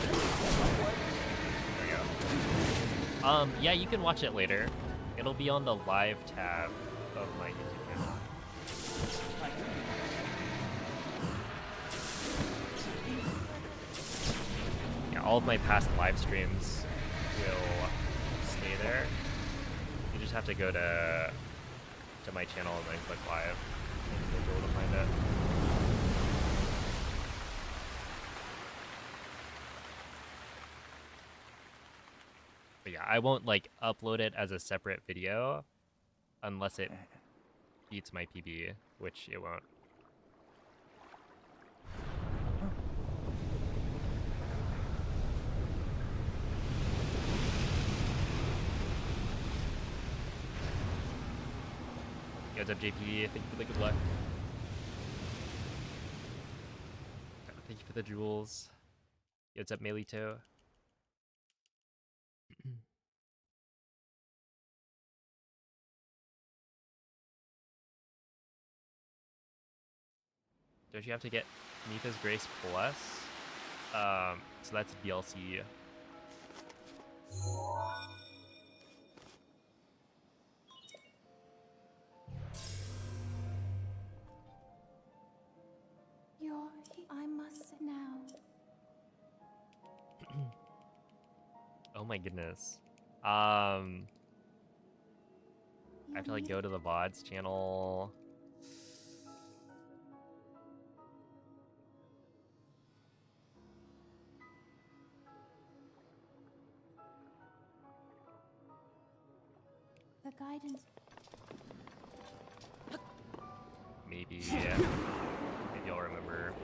There we go. Yeah, you can watch it later. It'll be on the live tab of my YouTube channel. Yeah, all of my past live streams will stay there. You just have to go to my channel and then click live. You'll be able to find it. But yeah, I won't like upload it as a separate video unless it beats my PB, which it won't. Yo, what's up, JP? Thank you for the good luck. Thank you for the jewels. Yo, what's up, Melito? Don't you have to get Nitha's Grace Plus? So that's DLC. I must now. Oh my goodness. I have to like go to the VODs channel. The guidance. Maybe, maybe I'll remember.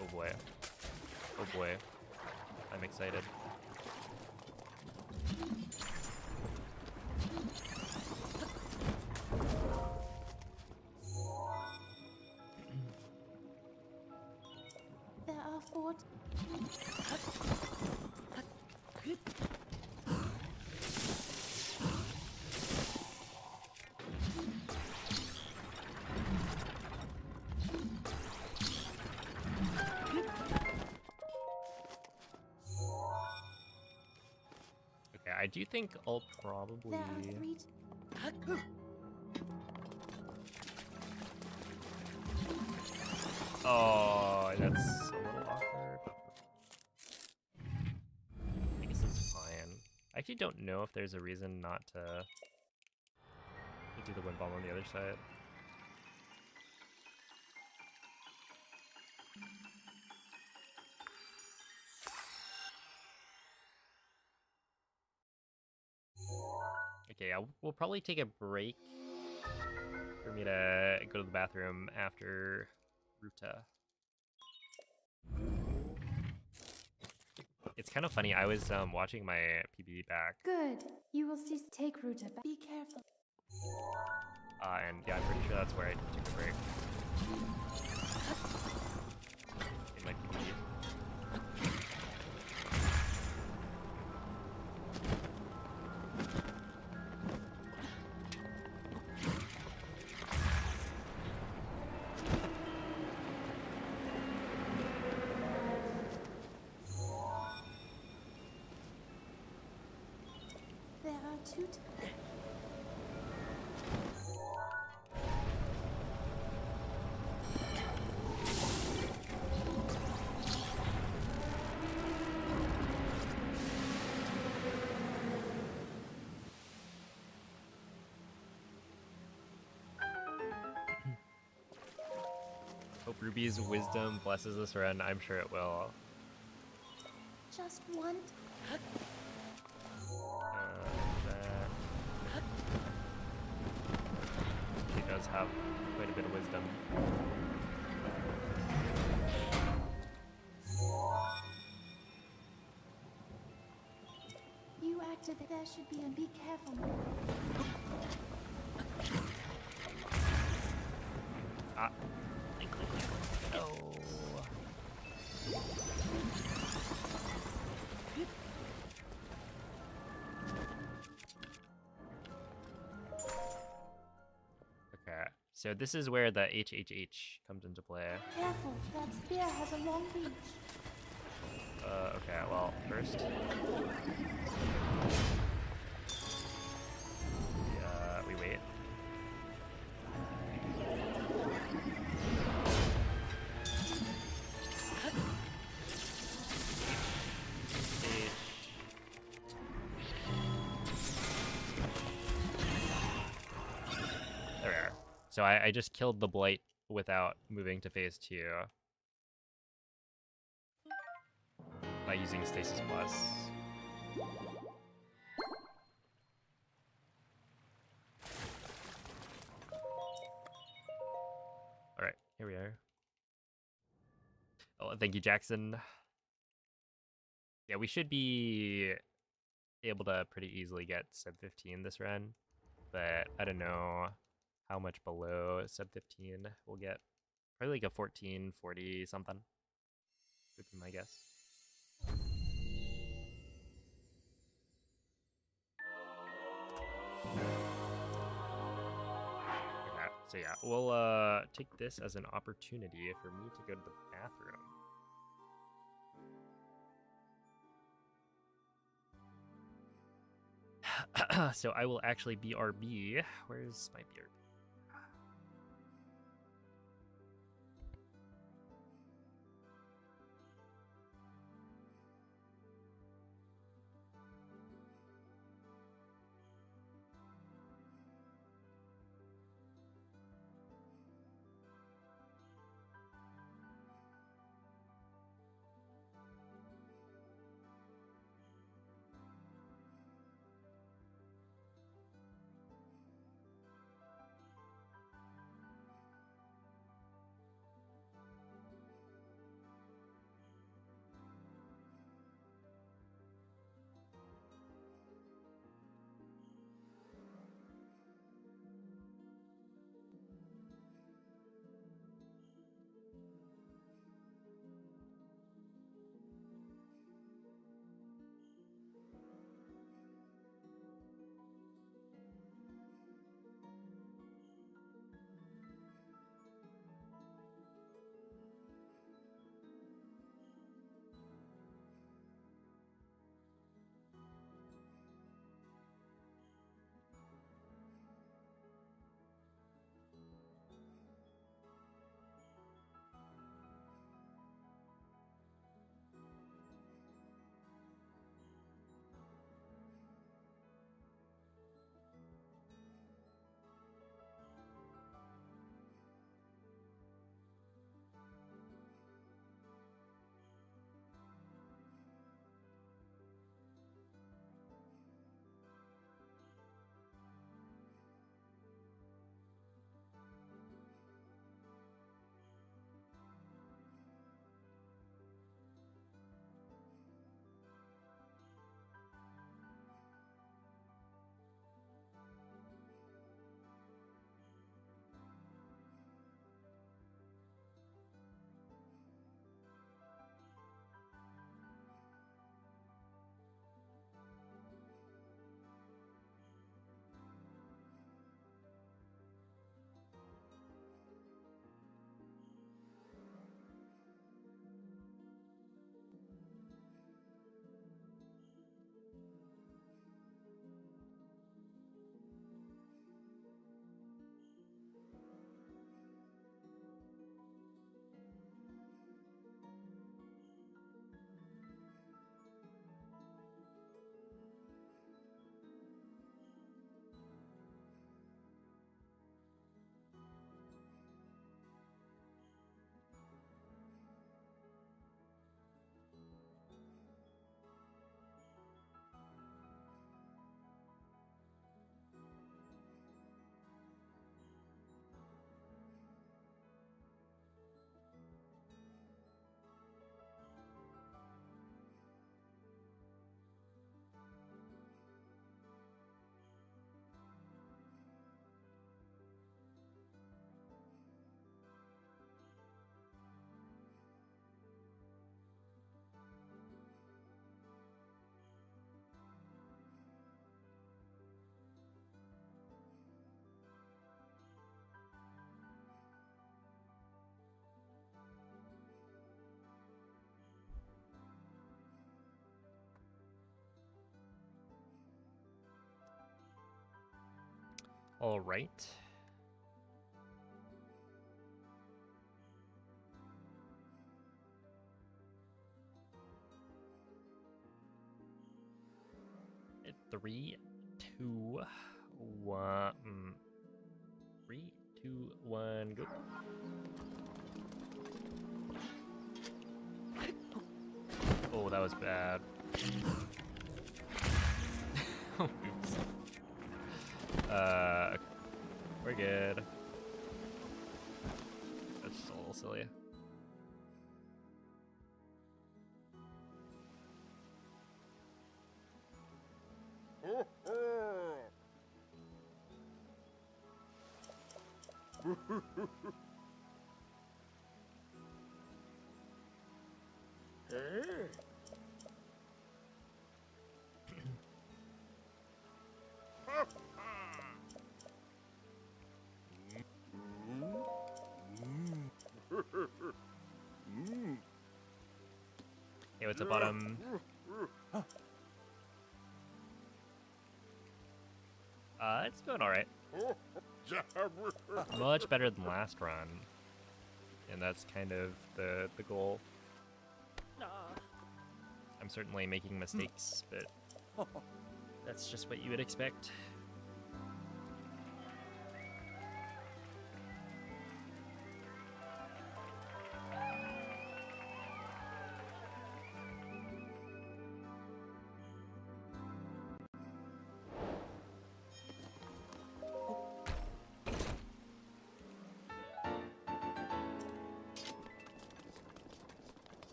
Oh boy. Oh boy. I'm excited. There are 4. Okay, I do think I'll probably... There are 3. Oh, that's a little awkward. I guess it's fine. I actually don't know if there's a reason not to do the wind bomb on the other side. Okay, yeah, we'll probably take a break for me to go to the bathroom after Ruta. It's kind of funny. I was watching my PB back, Good. You will see. Take Ruta back. Be careful. and yeah, I'm pretty sure that's where I took a break. In my PB. There are 2. Hope Ruby's wisdom blesses this run. I'm sure it will. Just 1. That... She does have quite a bit of wisdom. You activate. There should be. And be careful. Ah. No. Okay, so this is where the HHH comes into play. Careful. That spear has a long reach. Okay, well, first... we wait. There we are. So I just killed the Blight without moving to phase 2. By using Stasis Plus. Alright, here we are. Oh, thank you, Jackson. Yeah, we should be able to pretty easily get sub 15 this run, but I don't know how much below sub 15 we'll get. Probably like a 14, 40 something would be my guess. Okay, so yeah, we'll take this as an opportunity for me to go to the bathroom. So I will actually BRB. Where's my BRB? All right. Three, two, one. 3, 2, 1, go. Oh, that was bad. Oops. We're good. That's just a little silly. Hey, what's up, bottom? It's going alright. Much better than last run. And that's kind of the goal. I'm certainly making mistakes, but that's just what you would expect.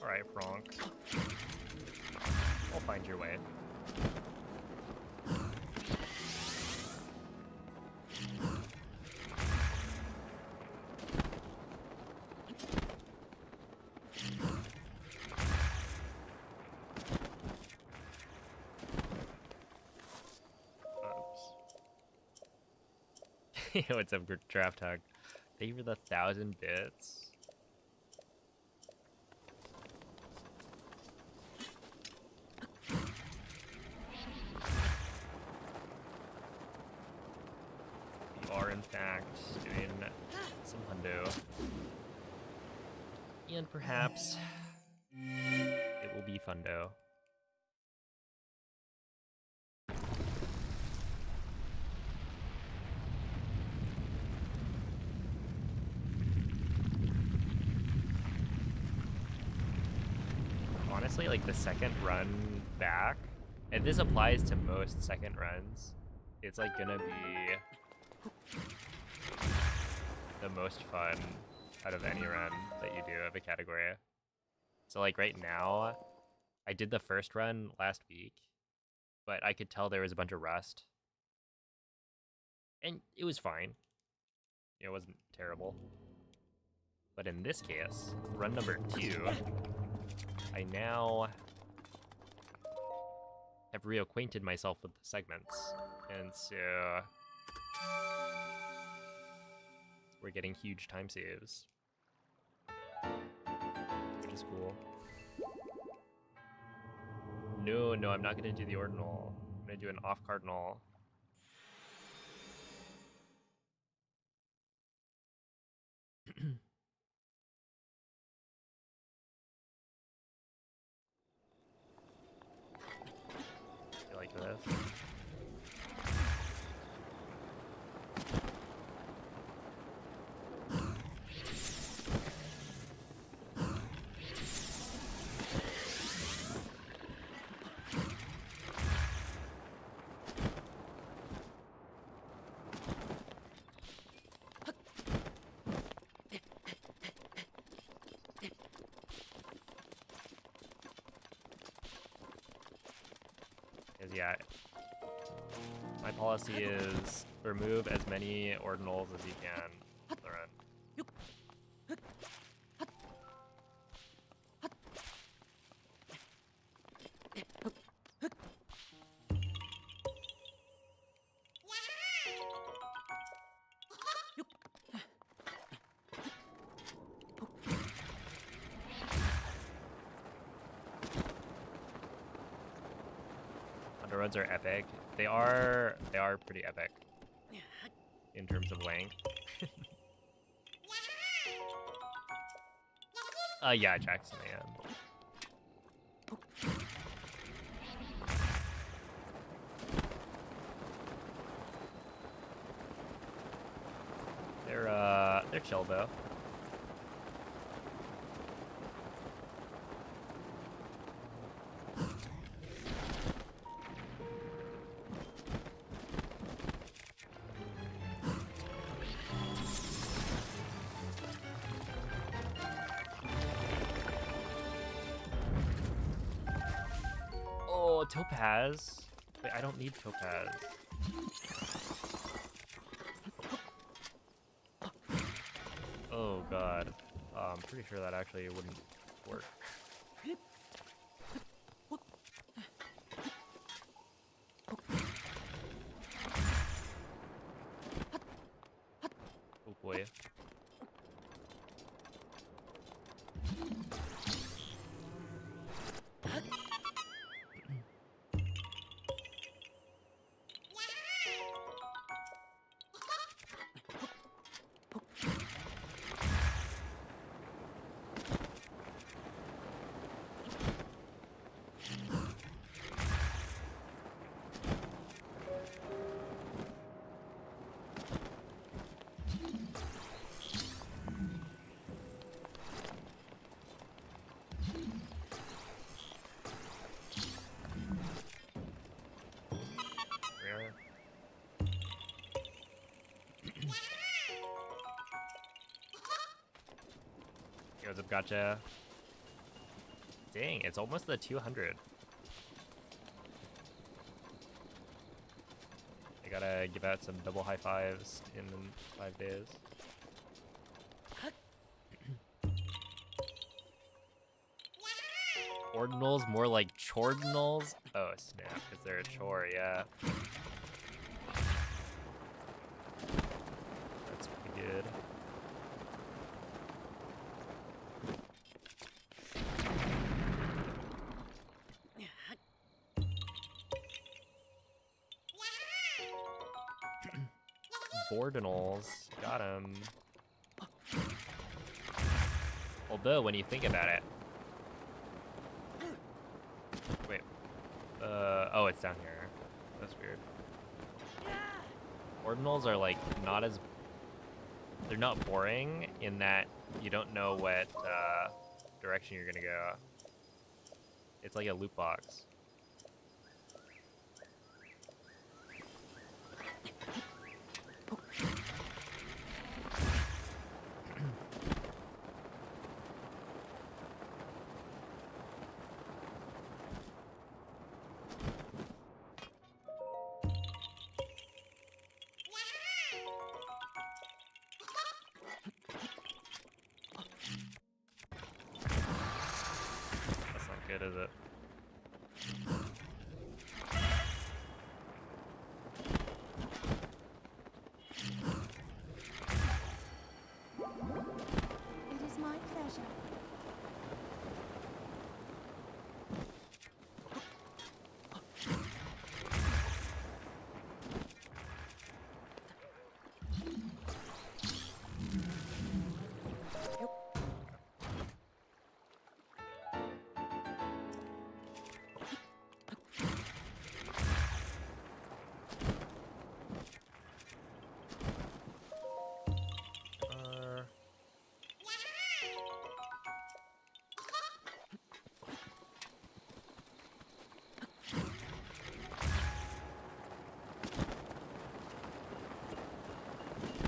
Alright, Frank. I'll find your way. Oops. What's up, Draft Hug? Thank you for the 1,000 bits. In fact, doing some hundo. And perhaps it will be fundo. Honestly, like the second run back, and this applies to most second runs, it's like gonna be the most fun out of any run that you do of a category. So like right now, I did the first run last week, but I could tell there was a bunch of rust. And it was fine. It wasn't terrible. But in this case, run number 2, I now have reacquainted myself with the segments. And so we're getting huge time saves, which is cool. No, I'm not gonna do the ordinal. I'm gonna do an off cardinal. You like this? Yeah, my policy is remove as many ordinals as you can on the run. roads are epic. They are pretty epic in terms of length. Yeah, Jackson, I am. They're chill though. Oh, Topaz. Wait, I don't need Topaz. Oh god. I'm pretty sure that actually wouldn't work. Oh boy. Yo, what's up, gotcha? Dang, it's almost the 200. I gotta give out some double high fives in 5 days. Ordinals, more like chordinals? Oh snap, is there a chore? Yeah. That's pretty good. Ordinals, got him. Although, when you think about it, wait, oh, it's down here. That's weird. Ordinals are like not as, they're not boring in that you don't know what direction you're gonna go. It's like a loot box. That's not good, is it? It is my pleasure.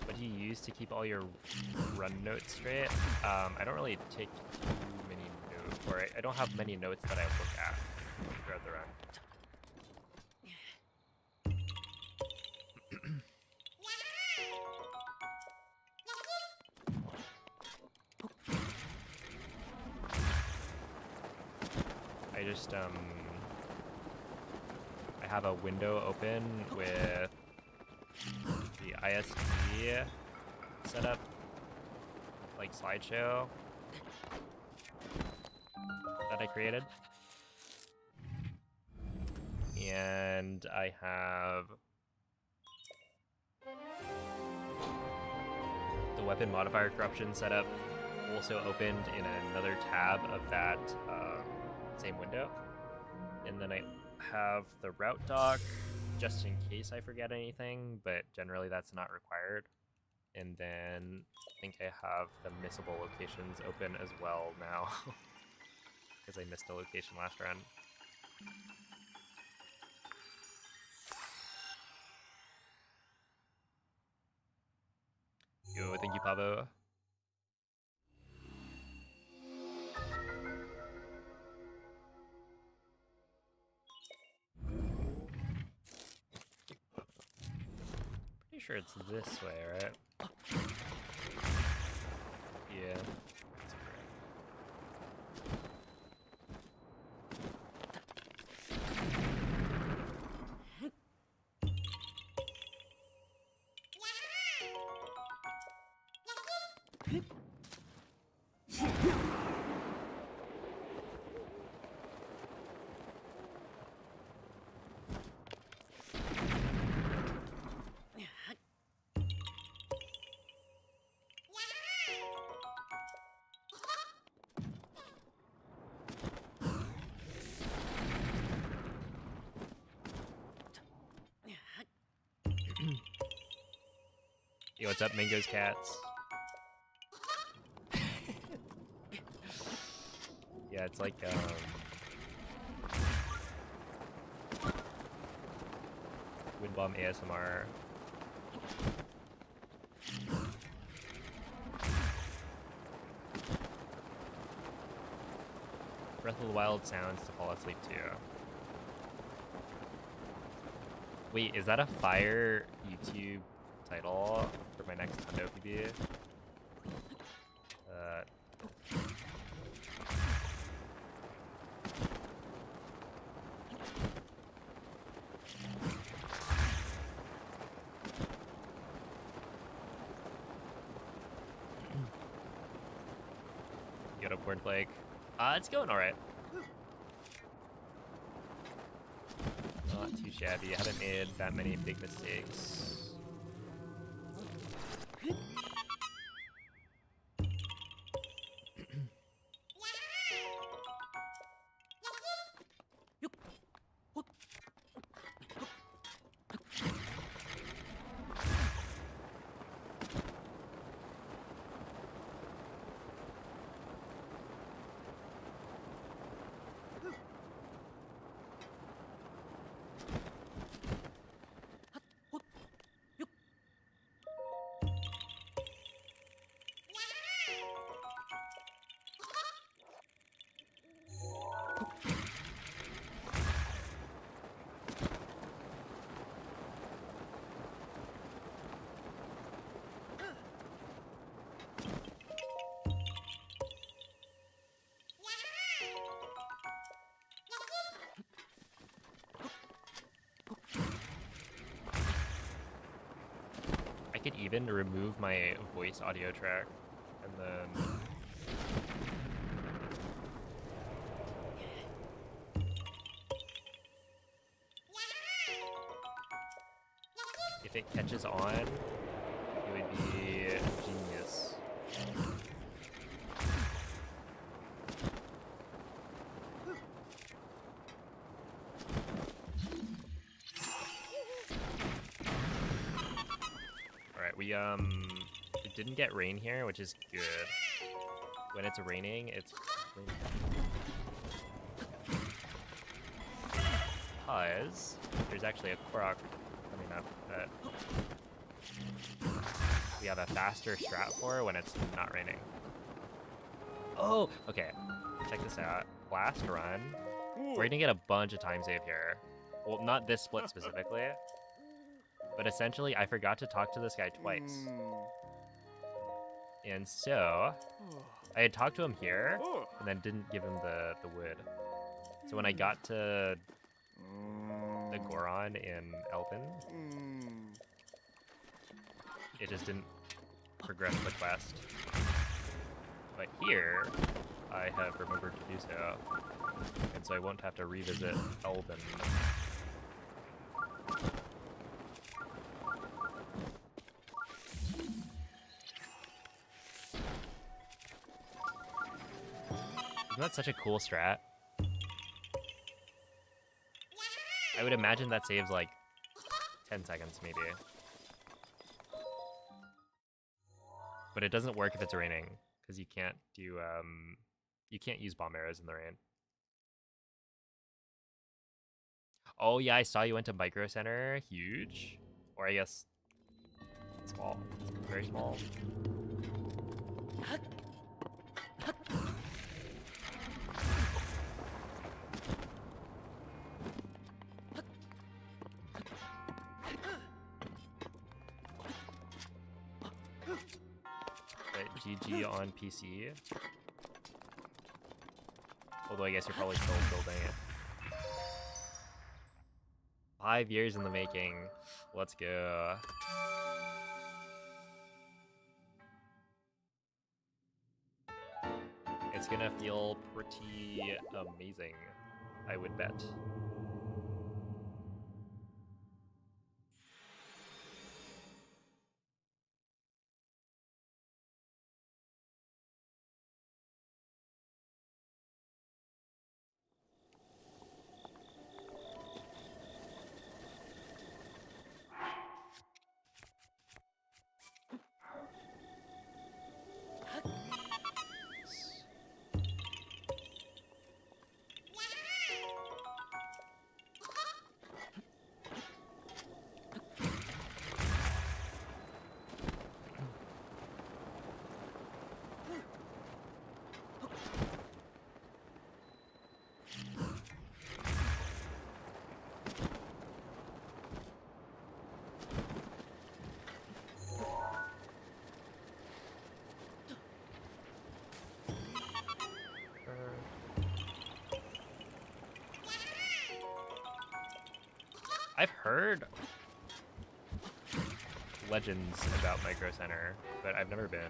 What do you use to keep all your run notes straight? I don't really take too many notes, or I don't have many notes that I look at throughout the run. I just, I have a window open with the ISP setup, like slideshow that I created. And I have the weapon modifier corruption setup also opened in another tab of that same window. And then I have the route doc just in case I forget anything, but generally that's not required. And then I think I have the missable locations open as well now because I missed a location last run. Yo, thank you, Pavo. Pretty sure it's this way, right? Yeah. Yo, what's up, Mango's Cats? Yeah, it's like, Wind Bomb ASMR. Breath of the Wild sounds to fall asleep to. Wait, is that a fire YouTube title for my next Hundo PB? Yoda Cornflake. It's going alright. Not too shabby. I haven't made that many big mistakes. I could even remove my voice audio track and then if it catches on, it would be genius. It didn't get rain here, which is good. When it's raining, it's raining. Because there's actually a Korok coming up that we have a faster strat for when it's not raining. Oh, okay. Check this out. Last run, we're gonna get a bunch of time save here. Well, not this split specifically. But essentially, I forgot to talk to this guy twice. And so, I had talked to him here, and then didn't give him the wood. So when I got to the Goron in Elven, it just didn't progress the quest. But here, I have remembered to do so. And so I won't have to revisit Elven That's such a cool strat. I would imagine that saves like 10 seconds maybe. But it doesn't work if it's raining, because you can't do you can't use bomb arrows in the rain. Oh yeah, I saw you went to Micro Center. Huge. Or I guess small. Very small. Wait, GG on PC. Although I guess you're probably still building it. 5 years in the making. Let's go. It's gonna feel pretty amazing, I would bet. I've heard legends about Micro Center, but I've never been.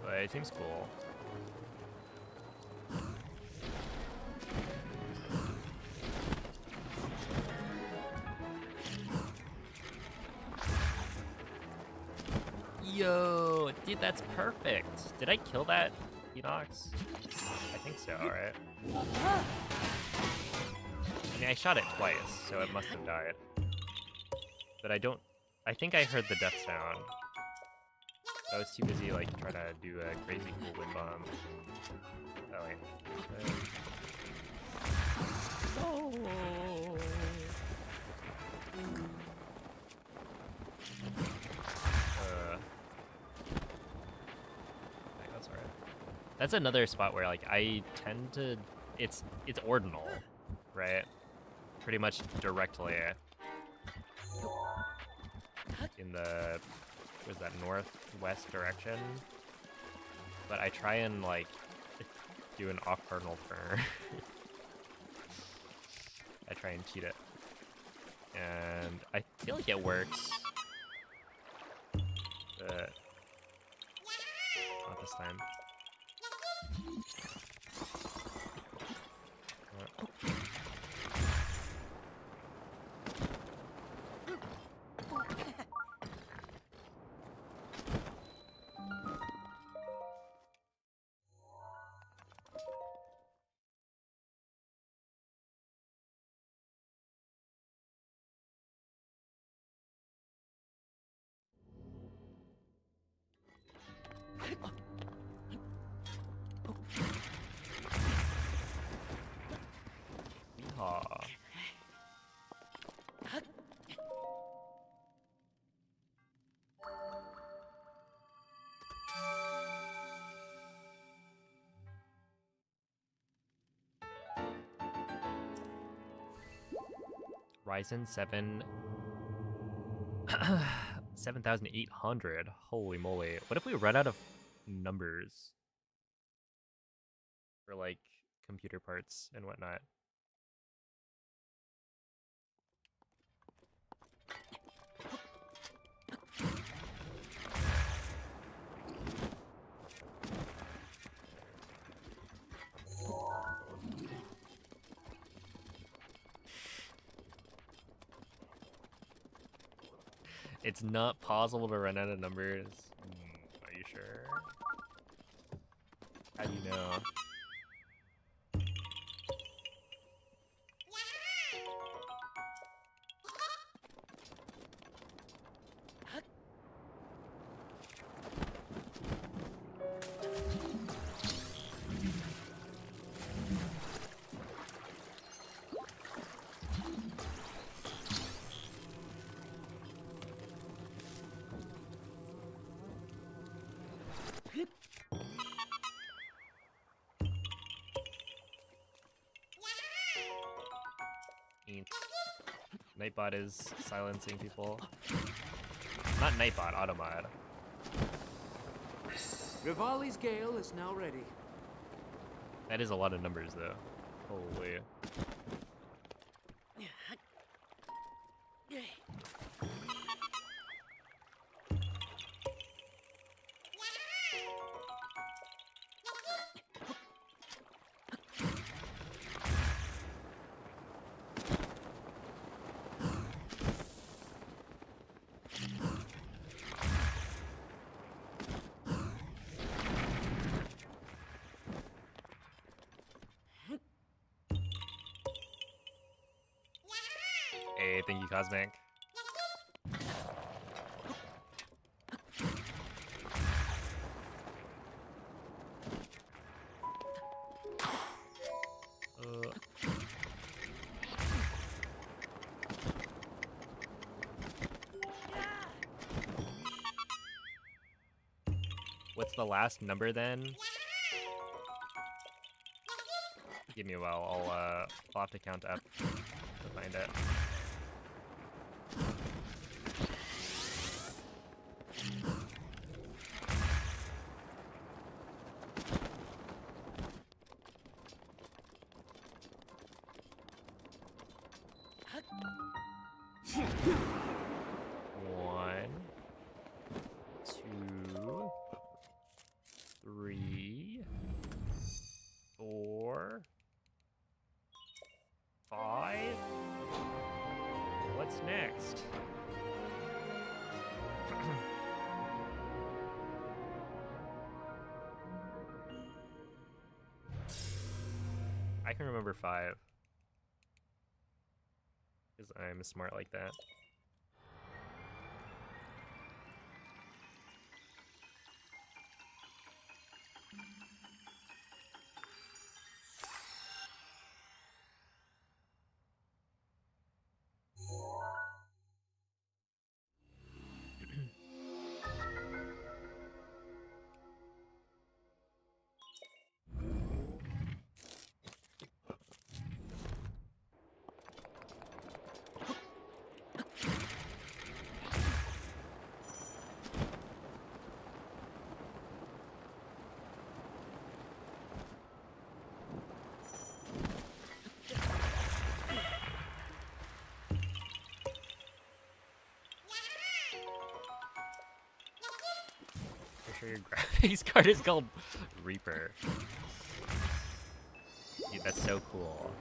But it seems cool. Yo, dude, that's perfect. Did I kill that Enox? I think so, right? I mean, I shot it twice, so it must have died. But I think I heard the death sound. I was too busy, like, trying to do a crazy cool wind bomb. Oh, wait. That's alright. That's another spot where, like, I tend to... It's ordinal, right? Pretty much directly in the... What is that, northwest direction? But I try and, like, do an off-cardinal turn. I try and cheat it. And I feel like it works. But not this time. Yeehaw. Ryzen 7 7,800. Holy moly. What if we run out of numbers for like computer parts and whatnot? It's not possible to run out of numbers. Are you sure? How do you know? Eek. Nightbot is silencing people. Not Nightbot, Automod. Rivali's Gale is now ready. That is a lot of numbers, though. Holy. Hey, thank you, Cosmic. What's the last number then? Give me a while. I'll have to count up to find it. One, two, three, four, five. What's next? I can remember 5. Because I'm smart like that. Your graphics card is called Reaper. Dude, that's so cool.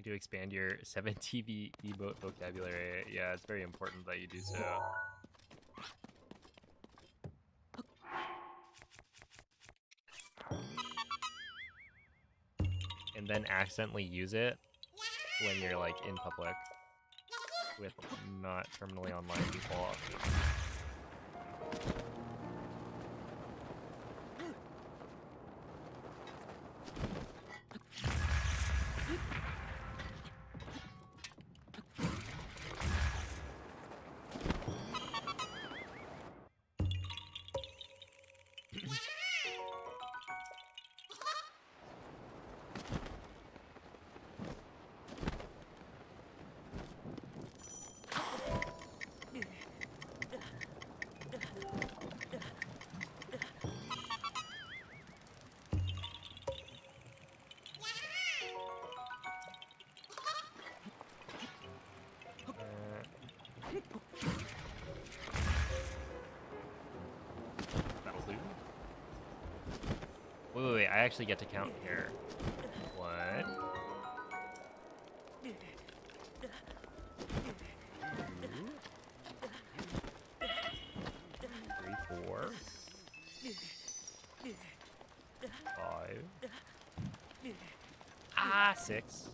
Need to expand your 7 TV emote vocabulary. Yeah, it's very important that you do so. And then accidentally use it when you're like in public with not terminally online people. Wait, I actually get to count here. 1, 2, 3, 4, 5. 6.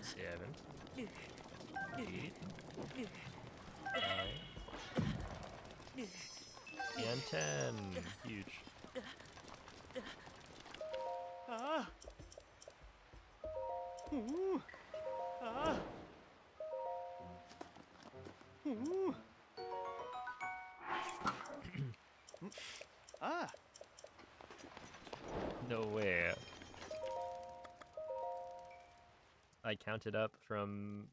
7. 8. 9. And 10. Huge. Ah. Ooh. Ah. Ooh. Ah. No way. I counted up from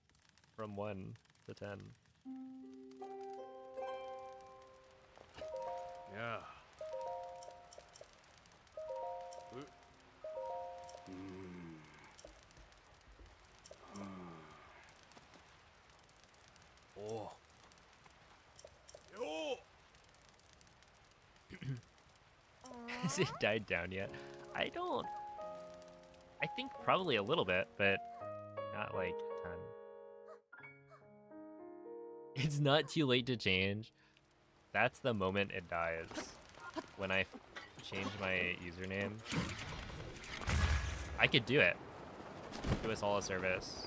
1 to 10. Yeah. Oh. Oh. Has it died down yet? I think probably a little bit, but not like a ton. It's not too late to change. That's the moment it dies. When I change my username. I could do it. Do us all a service.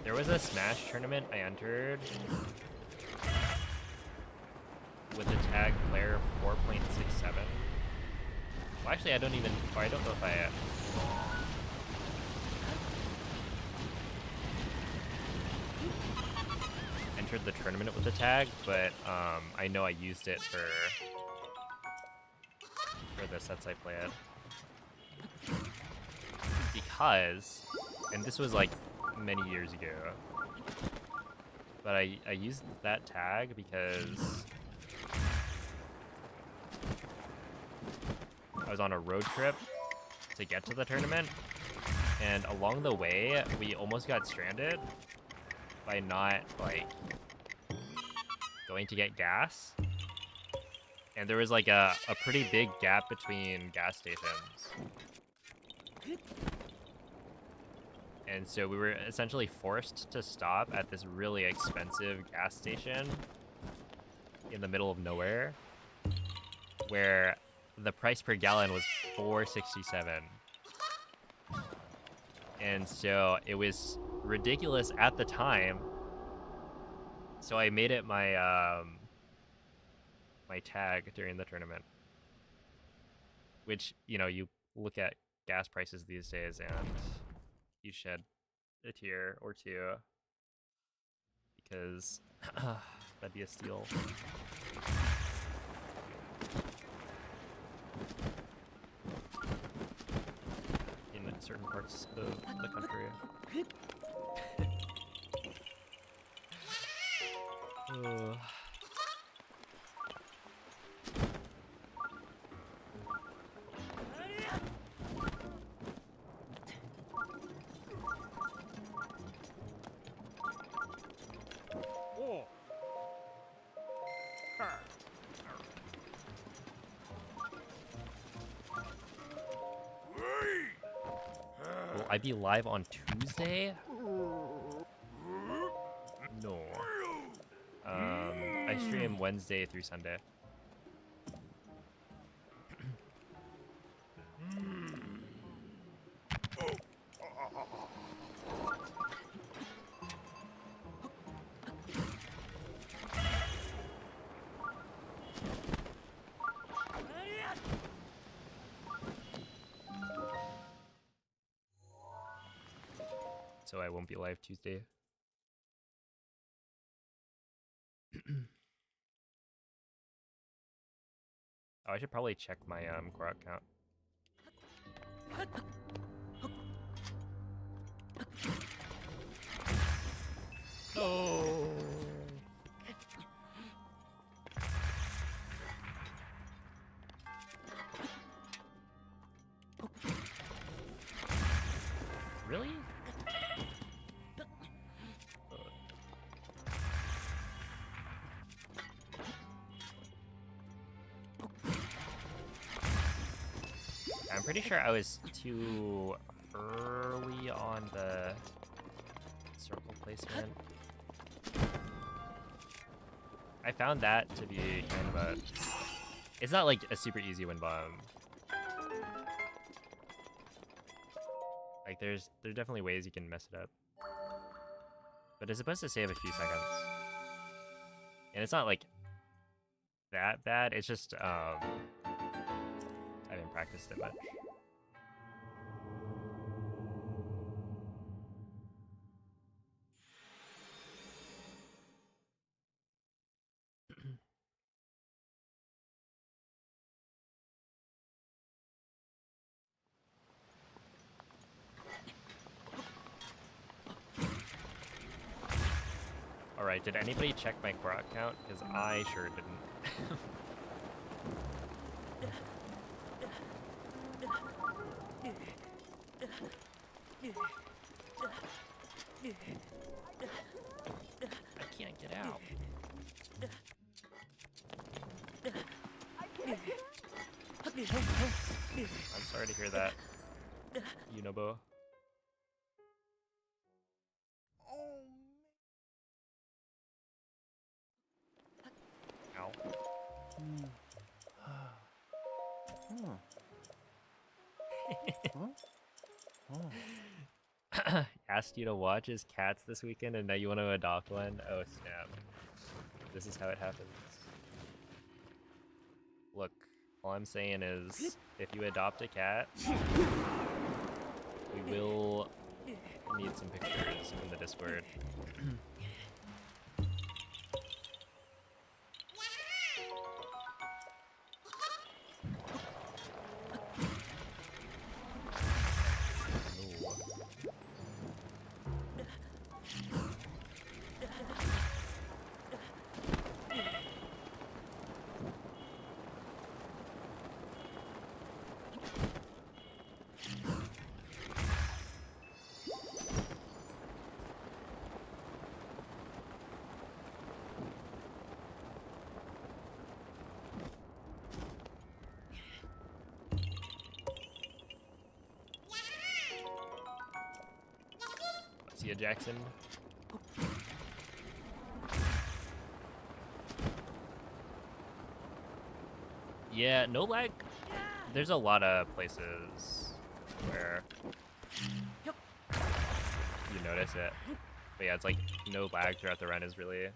There was a Smash tournament I entered with the tag player 4.67. Well, actually, I don't know if I entered the tournament with the tag, but I know I used it for the sets I played. Because, and this was like many years ago, but I used that tag because I was on a road trip to get to the tournament, and along the way we almost got stranded by not like going to get gas, and there was like a pretty big gap between gas stations, and so we were essentially forced to stop at this really expensive gas station in the middle of nowhere where the price per gallon was $4.67. And so it was ridiculous at the time. So I made it my my tag during the tournament. Which, you know, you look at gas prices these days and you shed a tear or two because that'd be a steal. In certain parts of the country. I'd be live on Tuesday? No. I stream Wednesday through Sunday. So I won't be live Tuesday. Oh, I should probably check my Korok count. Oh. Really? I'm pretty sure I was too early on the circle placement. I found that to be kind of a... It's not like a super easy win bomb. Like there's definitely ways you can mess it up. But it's supposed to save a few seconds. And it's not like that bad, it's just I didn't practice it much. Alright, did anybody check my Korok count? Because I sure didn't. I can't get out. I'm sorry to hear that, Unobo. Ow. Asked you to watch his cats this weekend and now you want to adopt one? Oh snap. This is how it happens. Look, all I'm saying is, if you adopt a cat, we will need some pictures in the Discord. See ya, Jackson. Yeah, no lag. There's a lot of places where you notice it. But yeah, it's like no lag throughout the run is really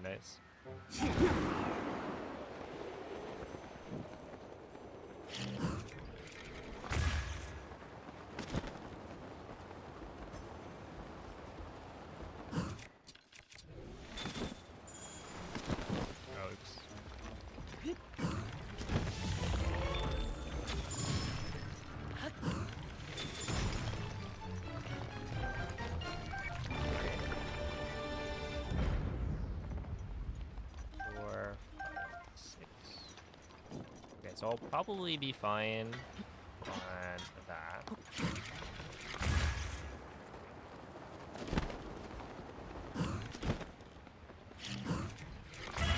nice. So I'll probably be fine on that.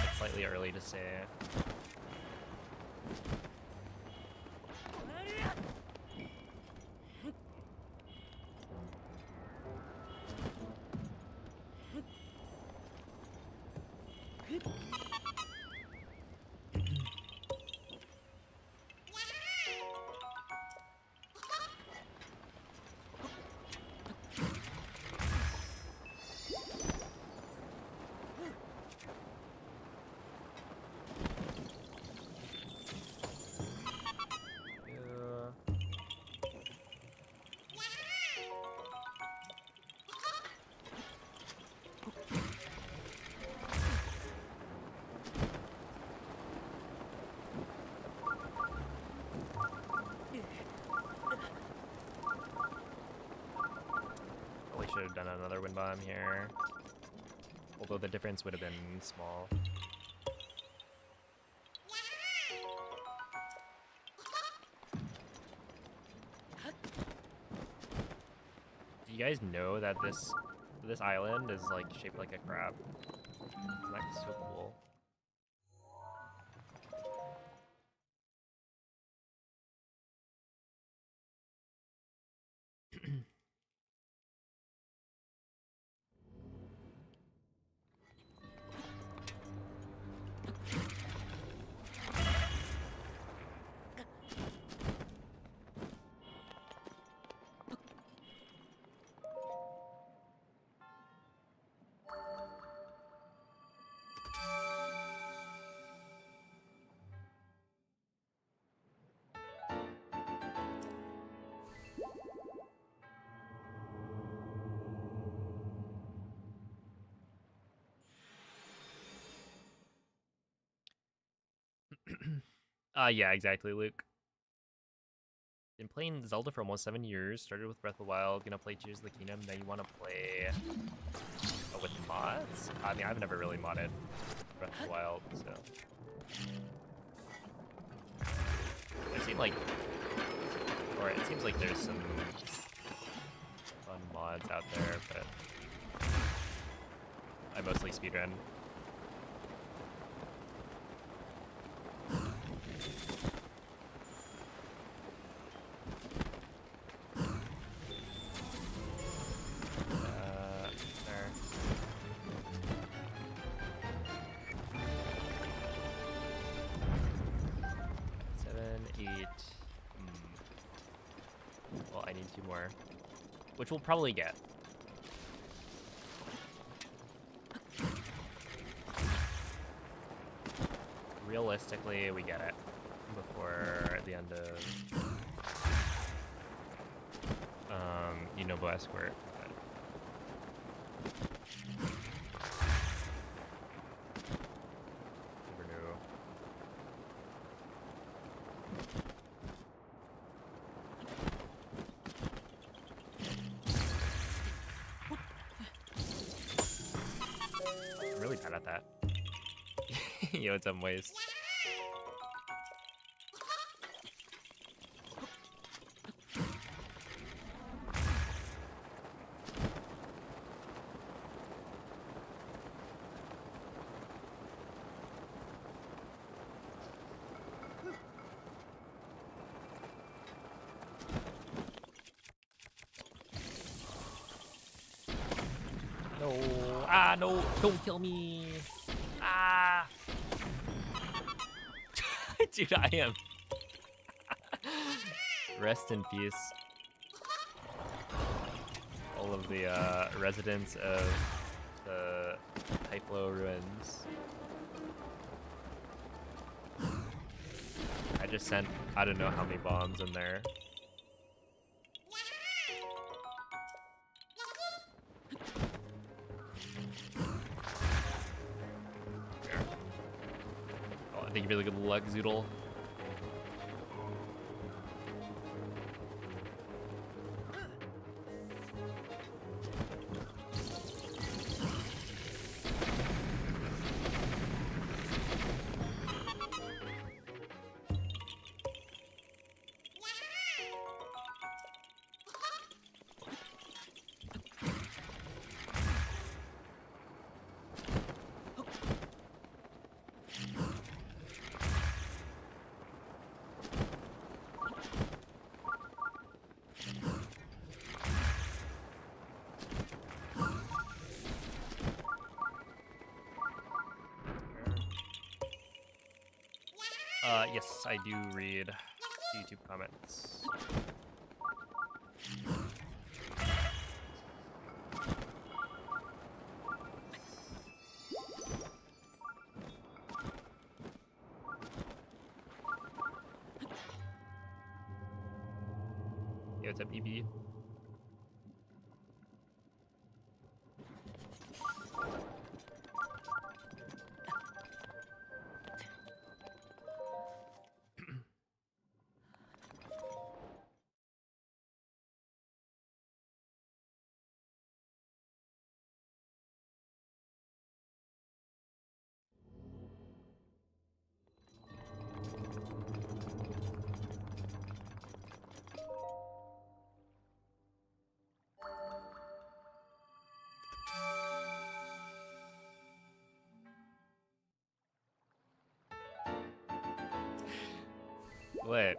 It's slightly early to say. Probably should have done another wind bomb here. Although the difference would have been small. Do you guys know that this island is like shaped like a crab? That's so cool. Yeah, exactly, Luke. Been playing Zelda for almost 7 years. Started with Breath of the Wild, gonna play Tears of the Kingdom. Now you want to play with mods? I mean, I've never really modded Breath of the Wild, so it seems like there's some fun mods out there, but I mostly speedrun. There. 7, 8. Well, I need 2 more, which we'll probably get. Realistically, we get it before the end of Unobo Escort. Never knew. I'm really bad at that. In some ways. No. Ah, no. Don't kill me. Ah. Dude, I am. Rest in peace. All of the residents of the Typhlo ruins. I just sent I don't know how many bombs in there. Oh, thank you for the good luck, Zoodle. Yes, I do read YouTube comments. Yo, what's up, EB? Wait.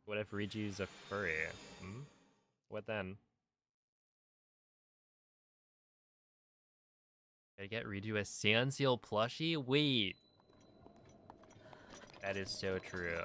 What if Riju's a furry? Hmm? What then? Gotta get Riju a Sand Seal plushie? Wait. That is so true.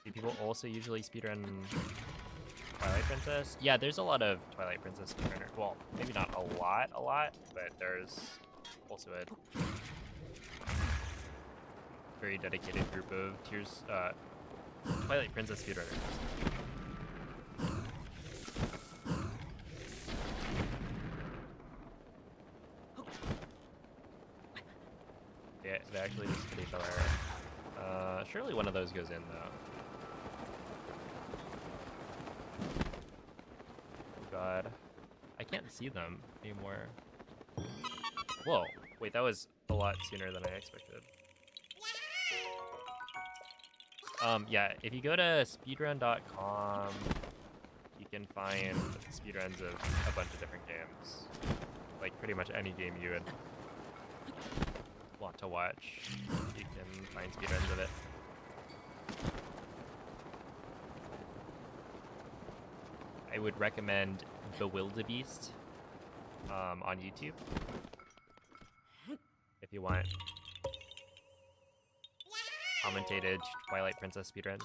Do people also usually speedrun Twilight Princess? Yeah, there's a lot of Twilight Princess speedrunners. Well, maybe not a lot, but there's also a very dedicated group of Twilight Princess speedrunners. They actually just hit each other. Surely one of those goes in, though. God. I can't see them anymore. Whoa. Wait, that was a lot sooner than I expected. Yeah, if you go to speedrun.com, you can find speedruns of a bunch of different games. Like, pretty much any game you would want to watch, you can find speedruns of it. I would recommend Bewildebeest on YouTube if you want commentated Twilight Princess speedruns.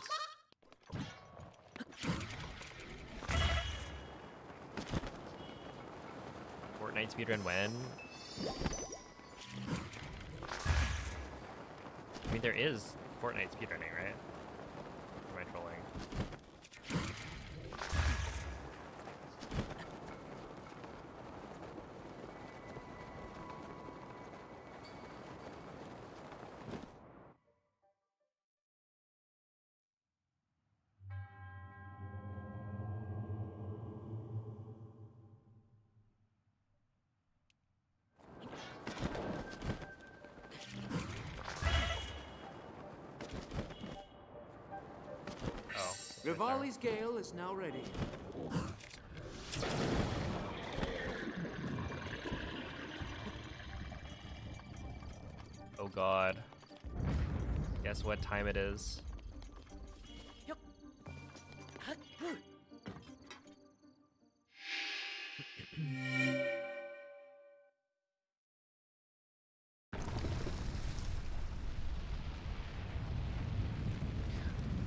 Fortnite speedrun when? I mean, there is Fortnite speedrunning, right? Or am I trolling? Oh. Rivali's Gale is now ready. Oh god. Guess what time it is?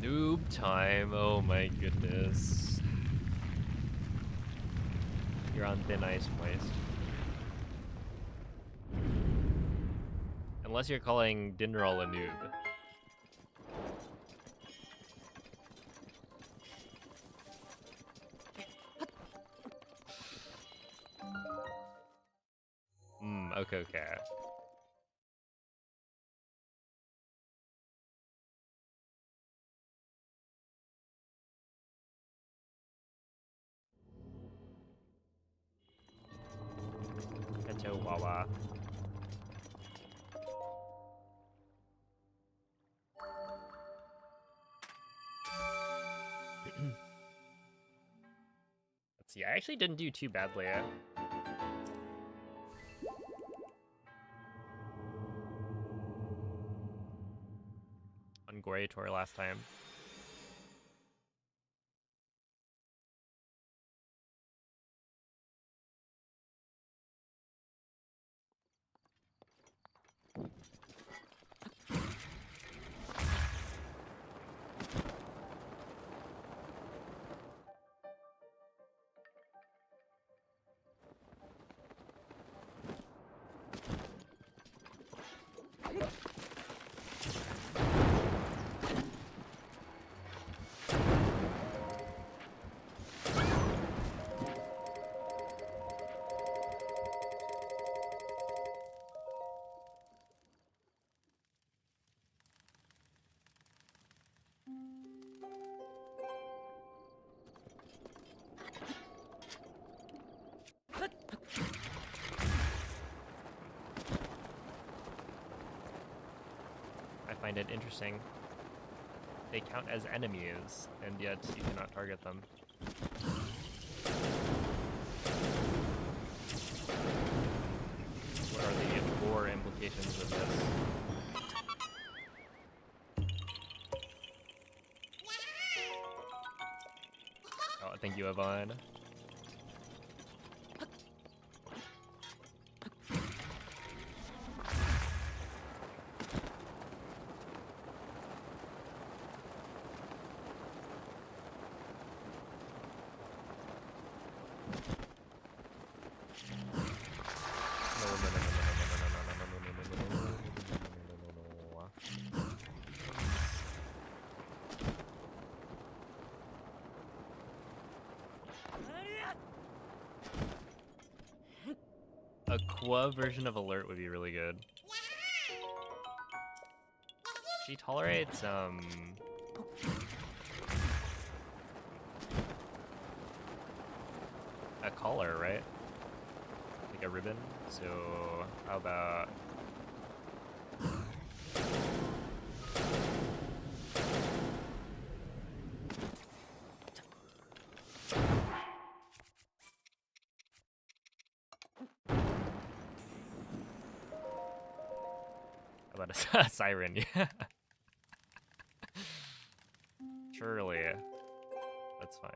Noob time, oh my goodness. You're on thin ice, Moist. Unless you're calling Dinroll a noob. Okay. Kato Wawa. see, I actually didn't do too badly. On Gorator last time. I find it interesting. They count as enemies, and yet you cannot target them. What are the lore implications of this? Oh, thank you, Yvonne. A Qua version of Alert would be really good. She tolerates, a collar, right? Like a ribbon. So, how about... How about a siren? Yeah. Surely. That's fine.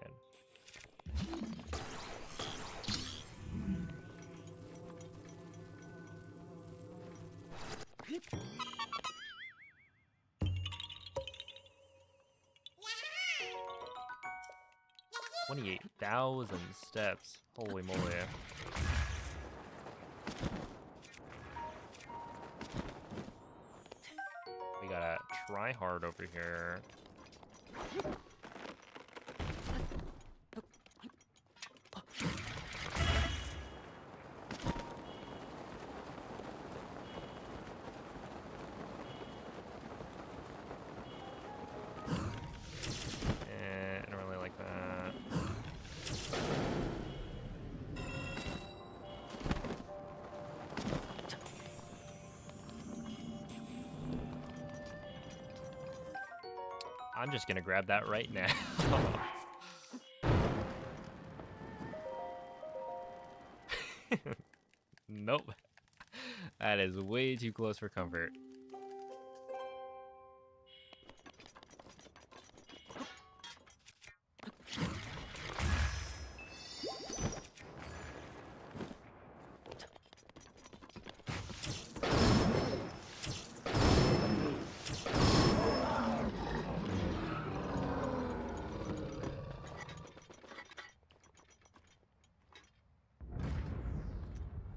$28,000 steps. Holy moly. We gotta try hard over here. I don't really like that. I'm just gonna grab that right now. Nope. That is way too close for comfort.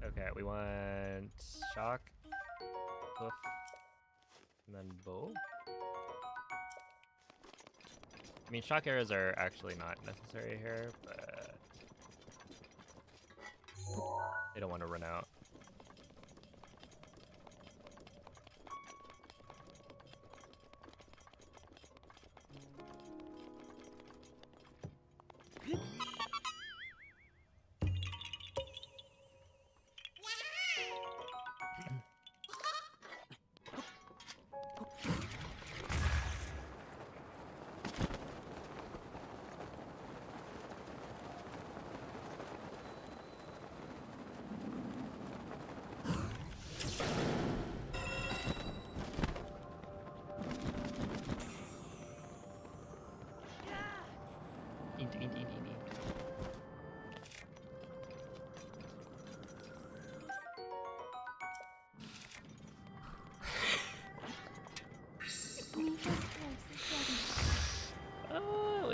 Okay, we want shock, hoof, and then bow. I mean, shock arrows are actually not necessary here, but they don't want to run out.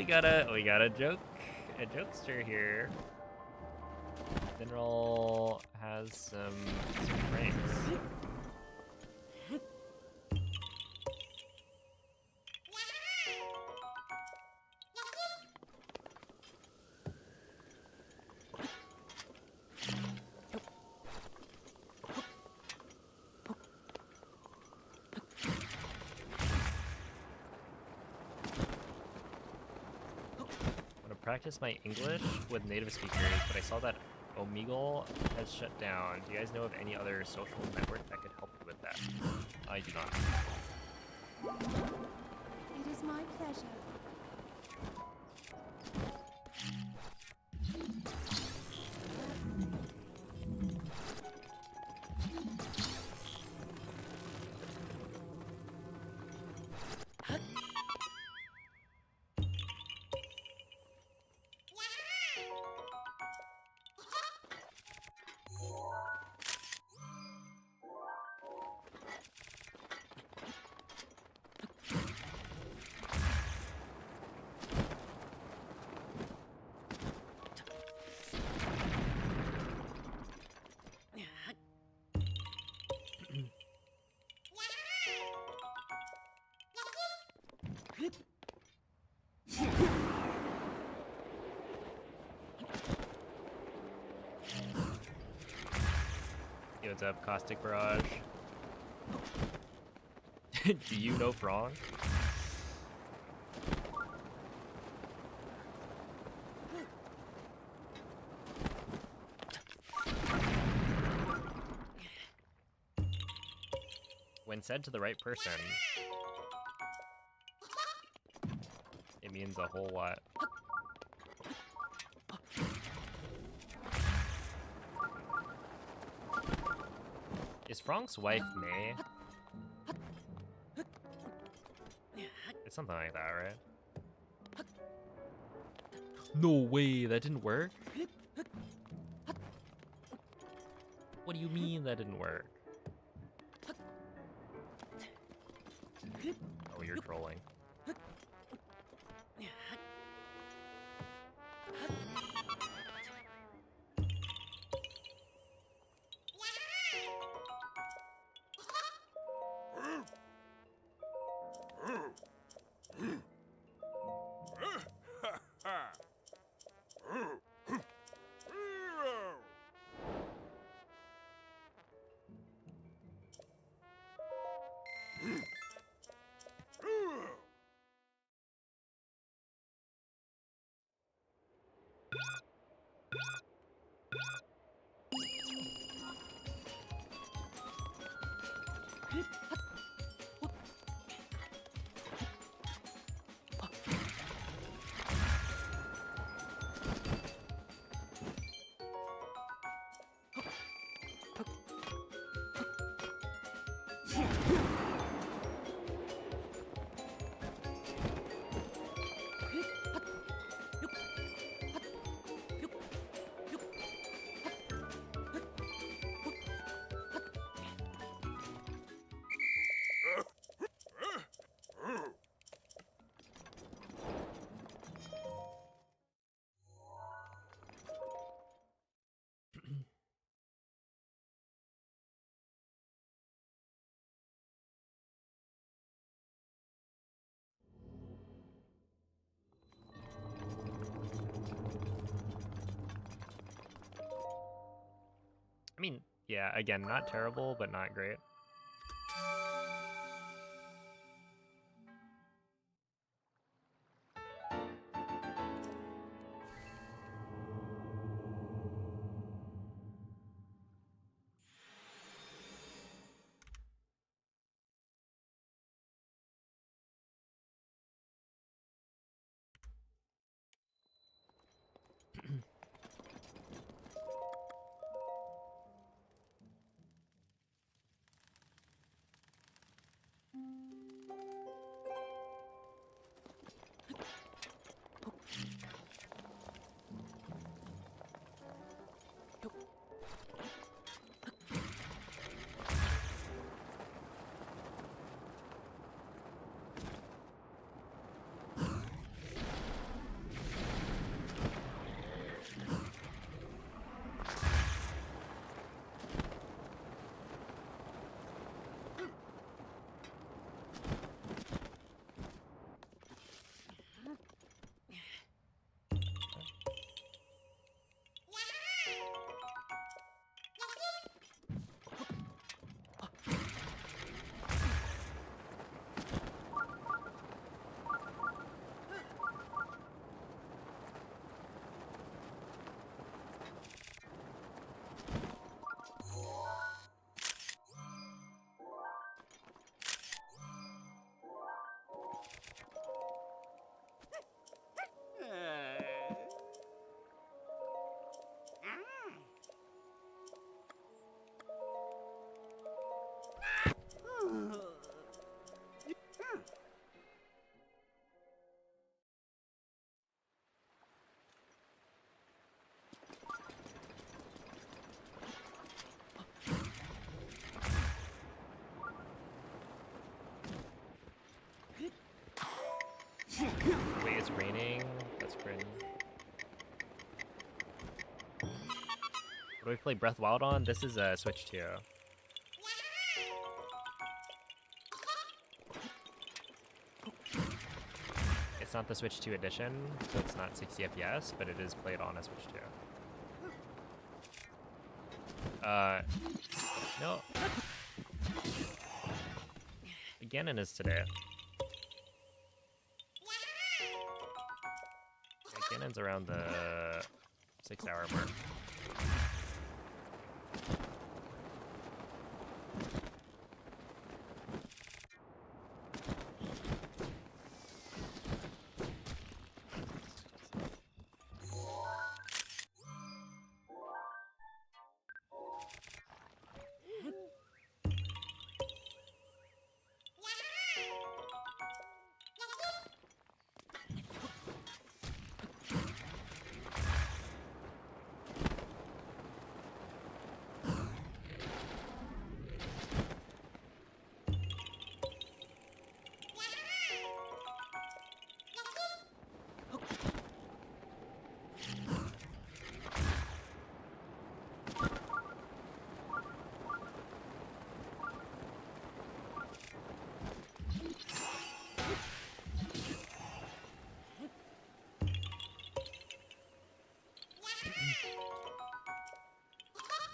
got a jokester here. General has some pranks. Practice my English with native speakers, but I saw that Omegle has shut down. Do you guys know of any other social network that could help you with that? I do not. It is my pleasure. Yo, what's up, Caustic Barrage? Do you know Frong? When said to the right person, it means a whole lot. Is Frong's wife May? It's something like that, right? No way, that didn't work? What do you mean that didn't work? Oh, you're trolling. I mean, yeah, again, not terrible, but not great. It's raining. That's cringe. What do we play Breath of the Wild on? This is a Switch 2. It's not the Switch 2 edition, so it's not 60 FPS, but it is played on a Switch 2. No. Ganon is today. Yeah, Ganon's around the 6-hour mark.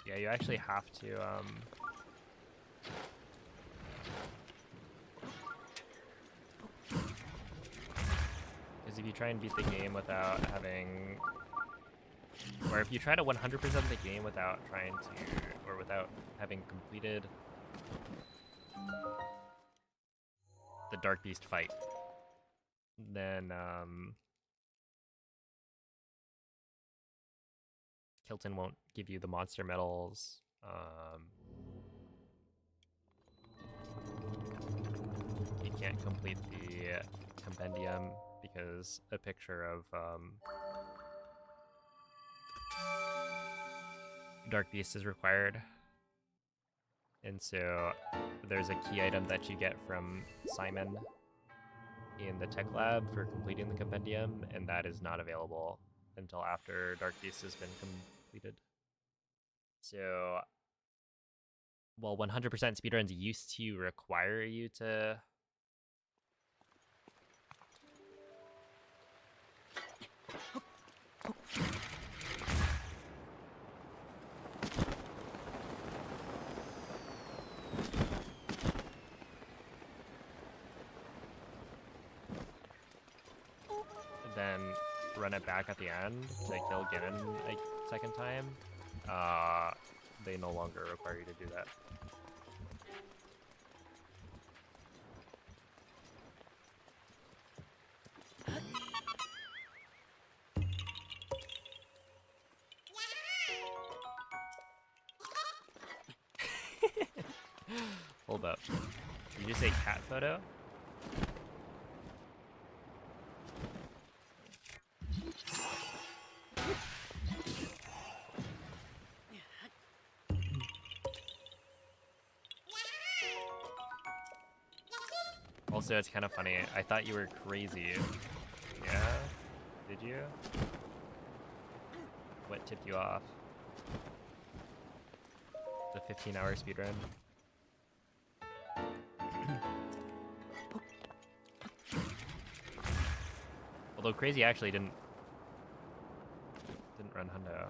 Yeah, you actually have to, because if you try and beat the game without having, or if you try to 100% the game without trying to, or without having completed the Dark Beast fight, then, Kilton won't give you the monster medals. You can't complete the compendium because a picture of Dark Beast is required. And so there's a key item that you get from Simon in the tech lab for completing the compendium, and that is not available until after Dark Beast has been completed. So, while 100% speedruns used to require you to then run it back at the end to kill Ganon a second time, they no longer require you to do that. Hold up. Did you say cat photo? Also, it's kind of funny. I thought you were crazy. Yeah? Did you? What tipped you off? The 15-hour speedrun? Although Crazy actually didn't run hundo.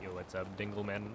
Yo, what's up, Dingleman?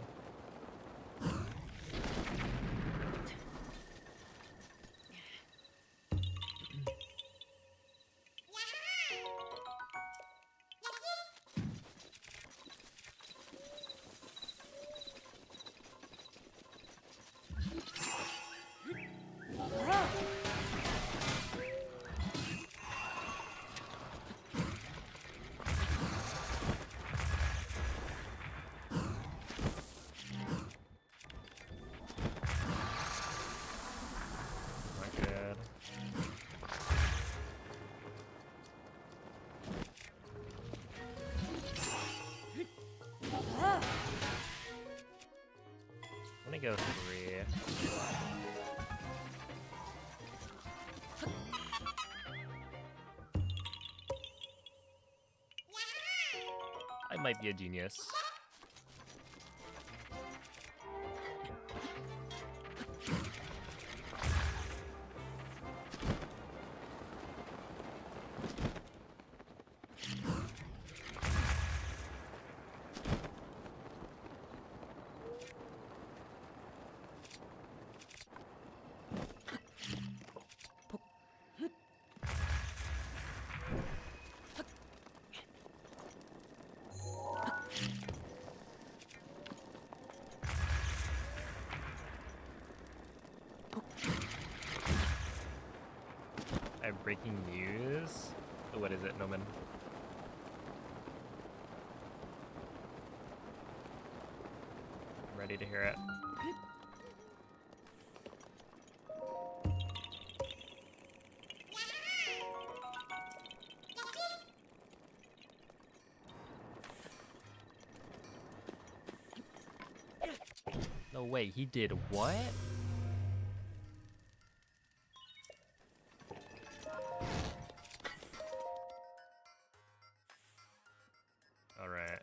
go 3. I might be a genius. I have breaking news. What is it, Noman? I'm ready to hear it. No way, he did what? Alright,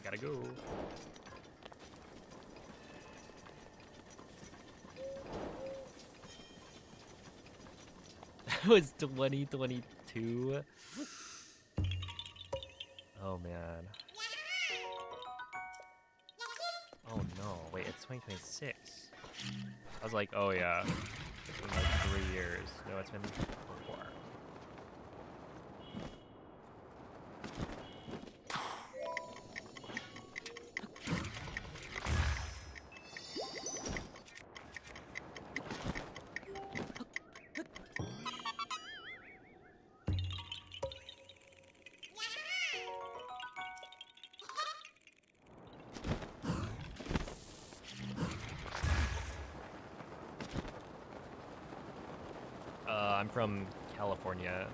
gotta go. That was 2022. Oh man. Oh no, wait, it's 2026. I was like, oh yeah, it's been like 3 years. No, it's been 4. I'm from California.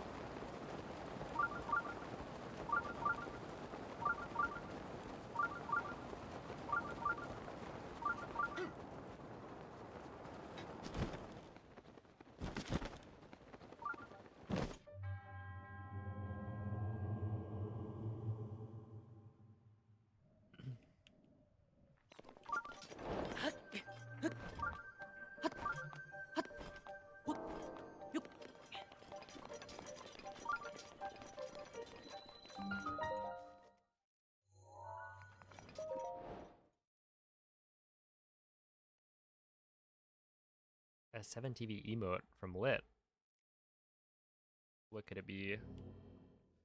A 7 TV emote from Lit. What could it be?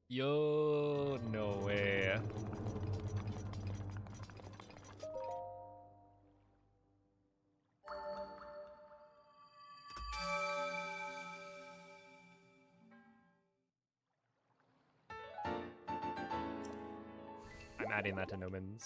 Yo, no way. I'm adding that to Nomans.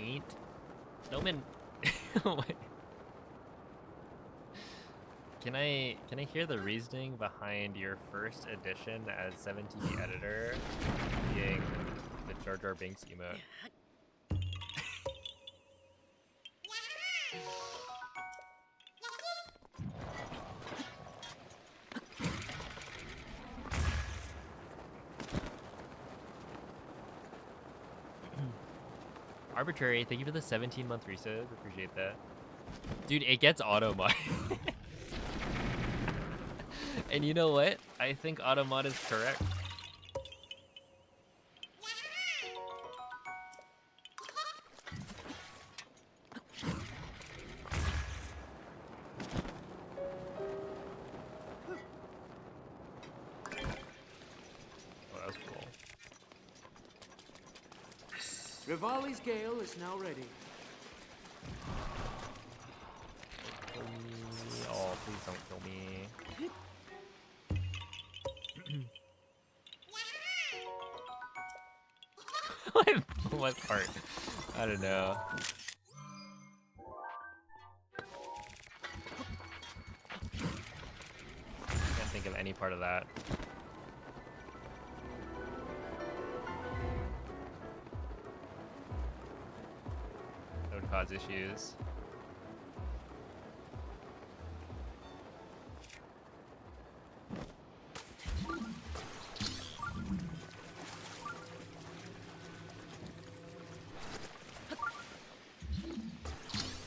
Ain't Noman. Can I hear the reasoning behind your first edition as 7TV editor being the Jar Jar Binks emote? Arbitrary, thank you for the 17-month resub. Appreciate that. Dude, it gets auto mod. And you know what? I think auto mod is correct. Oh, that was cool. Rivali's Gale is now ready. Kill me. Oh, please don't kill me. What part? I don't know. Can't think of any part of that. That would cause issues.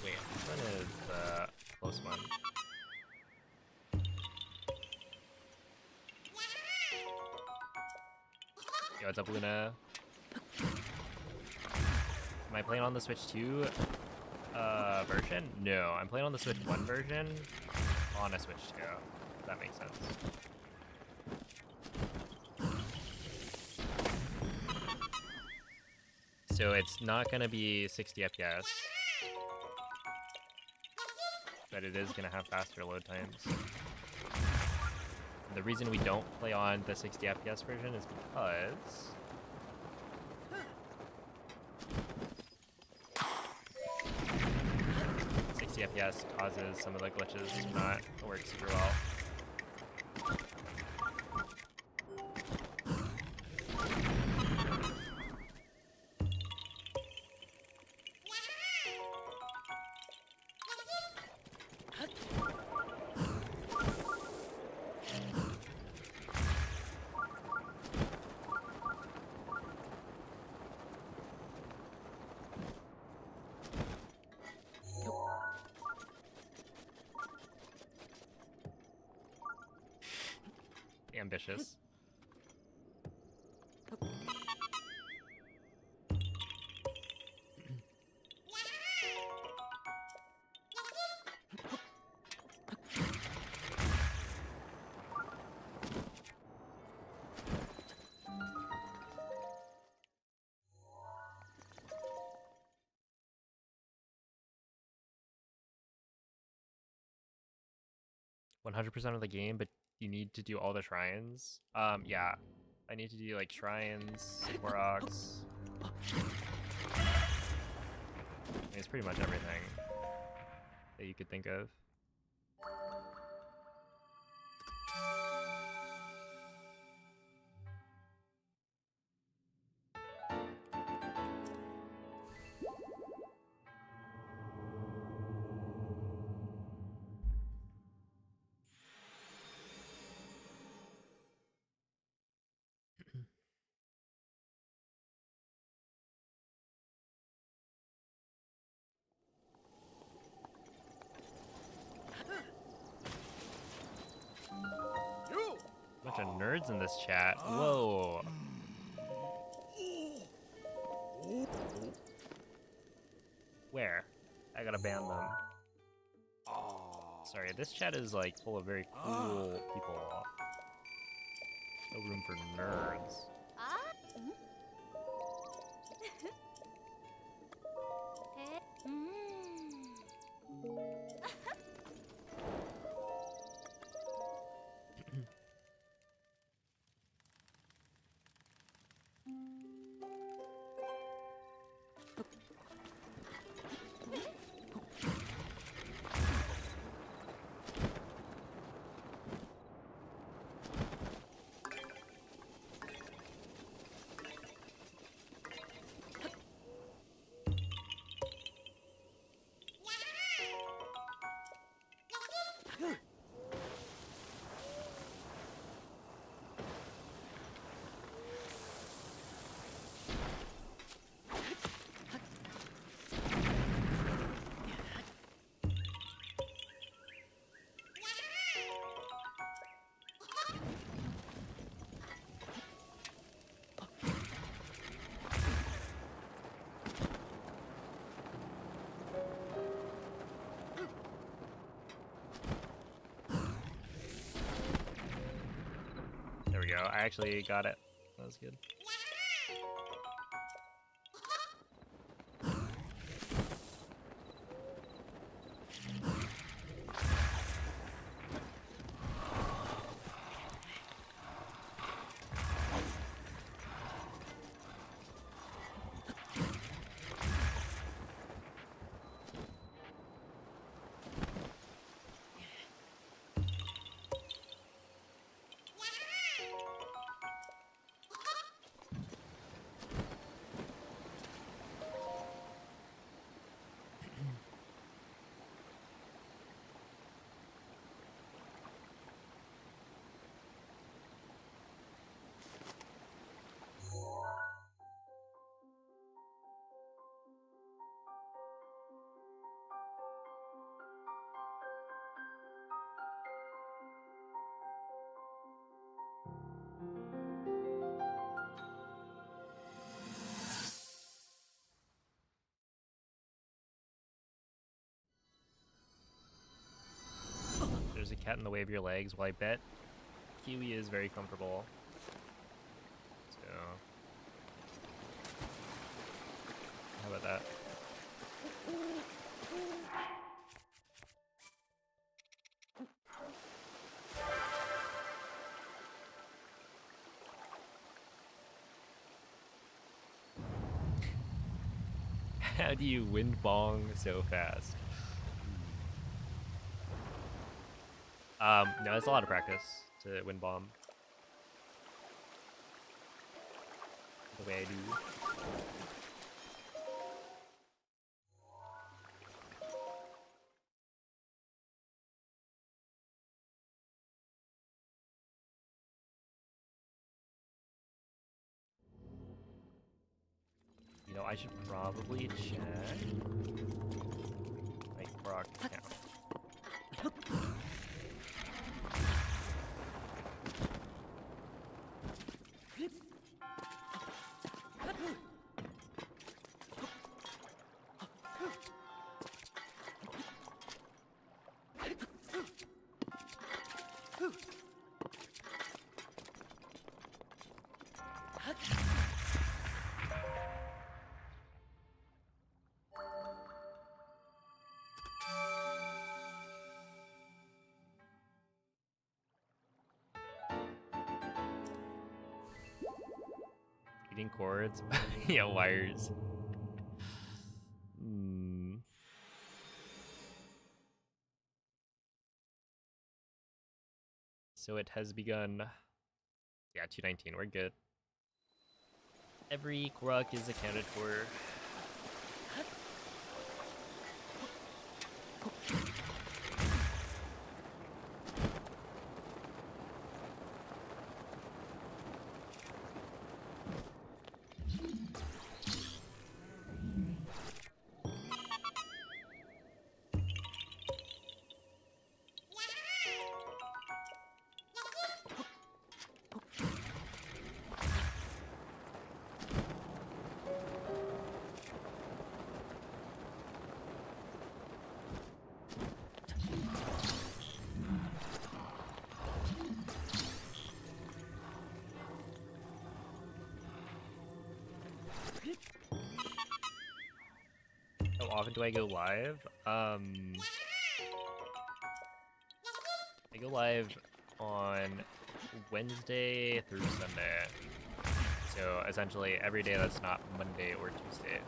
Wait, which one is the close one? Yo, what's up, Luna? Am I playing on the Switch 2 version? No, I'm playing on the Switch 1 version on a Switch 2. If that makes sense. So it's not gonna be 60 FPS, but it is gonna have faster load times. And the reason we don't play on the 60 FPS version is because 60 FPS causes some of the glitches to not work super well. Ambitious. %100% of the game, but you need to do all the shrines. Yeah. I need to do like shrines, Koroks. I mean, it's pretty much everything that you could think of. Bunch of nerds in this chat. Whoa. Where? I gotta ban them. Sorry, this chat is like full of very cool people. No room for nerds. go. I actually got it. That was good. There's a cat in the way of your legs. Well, I bet Kiwi is very comfortable. So, how about that? How do you wind bong so fast? No, it's a lot of practice to wind bomb. The way I do. You know, I should probably check my Croc count. Eating cords? Yeah, wires. So it has begun. Yeah, 219, we're good. Every Korok is accounted for. How often do I go live? I go live on Wednesday through Sunday. So essentially every day that's not Monday or Tuesday.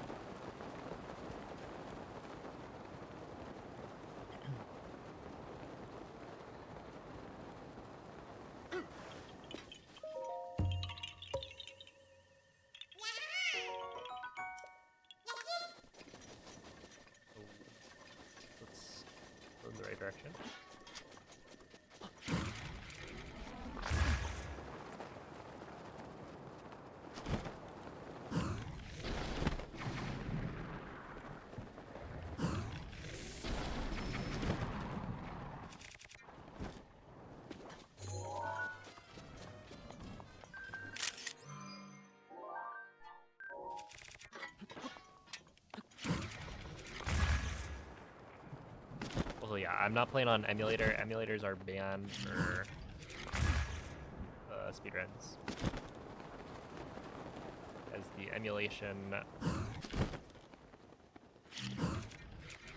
Let's go in the right direction. Also, yeah, I'm not playing on emulator. Emulators are banned for speedruns. As the emulation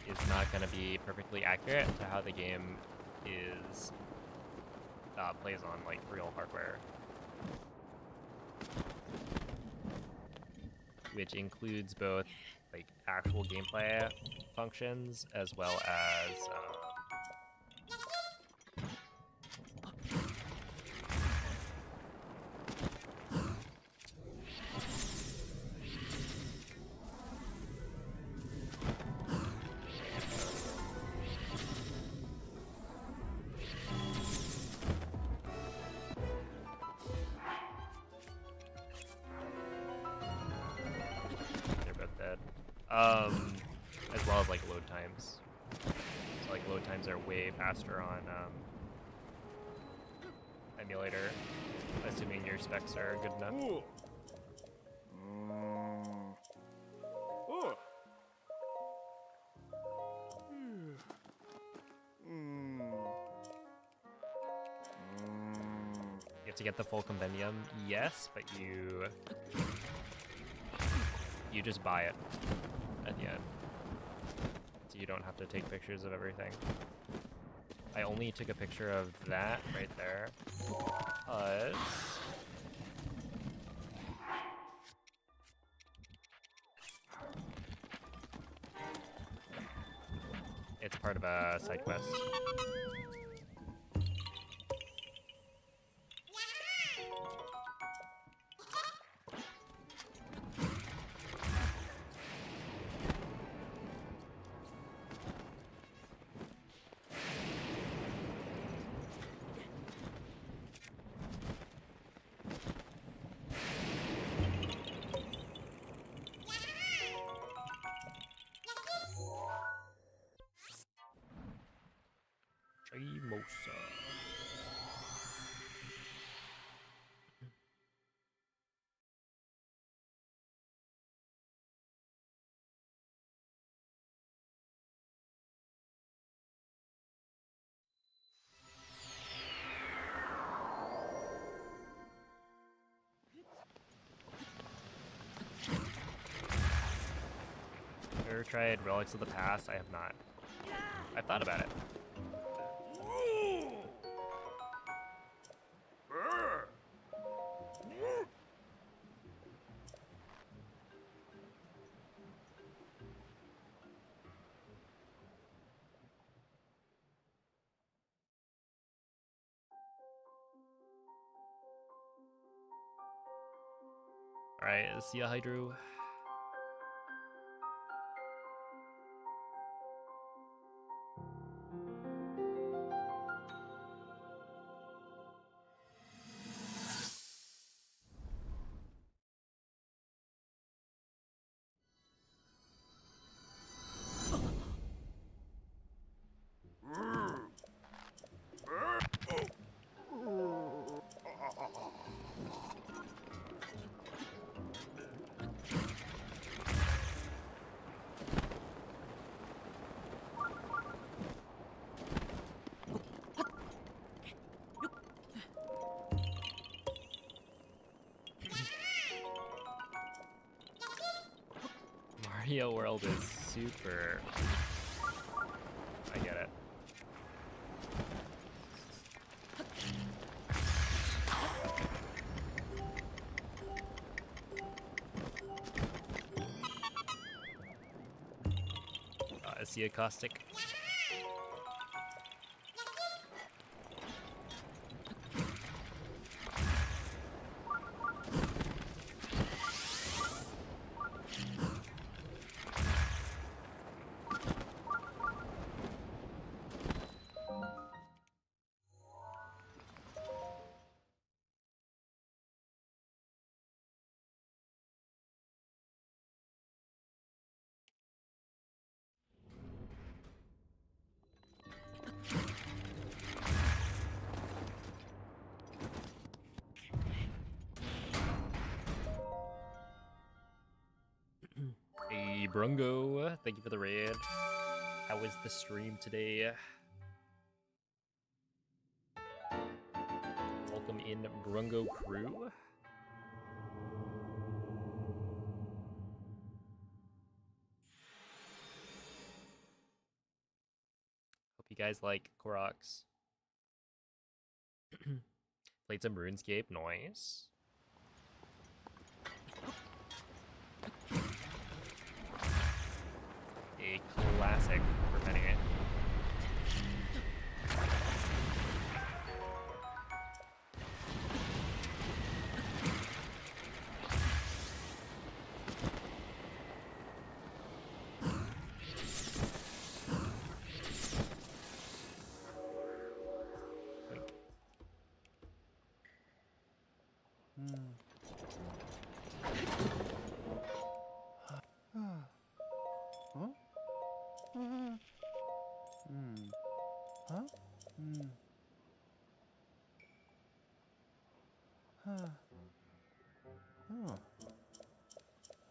is not going to be perfectly accurate to how the game is plays on like real hardware, which includes both like actual gameplay functions as well as they're both dead. As well as like load times. So like load times are way faster on emulator, assuming your specs are good enough. Ooh. Oh. You have to get the full compendium, yes, but you just buy it at the end. So you don't have to take pictures of everything. I only took a picture of that right there because it's part of a side quest. Mimosa. Ever tried Relics of the Past? I have not. I've thought about it. Alright, see ya, Hydro. Mario World is super... I get it. I see a caustic. Hey, Brungo, thank you for the raid. How was the stream today? Welcome Welcome in, Brungo Crew. Hope you guys like Koroks. Played some RuneScape, nice. A classic for many.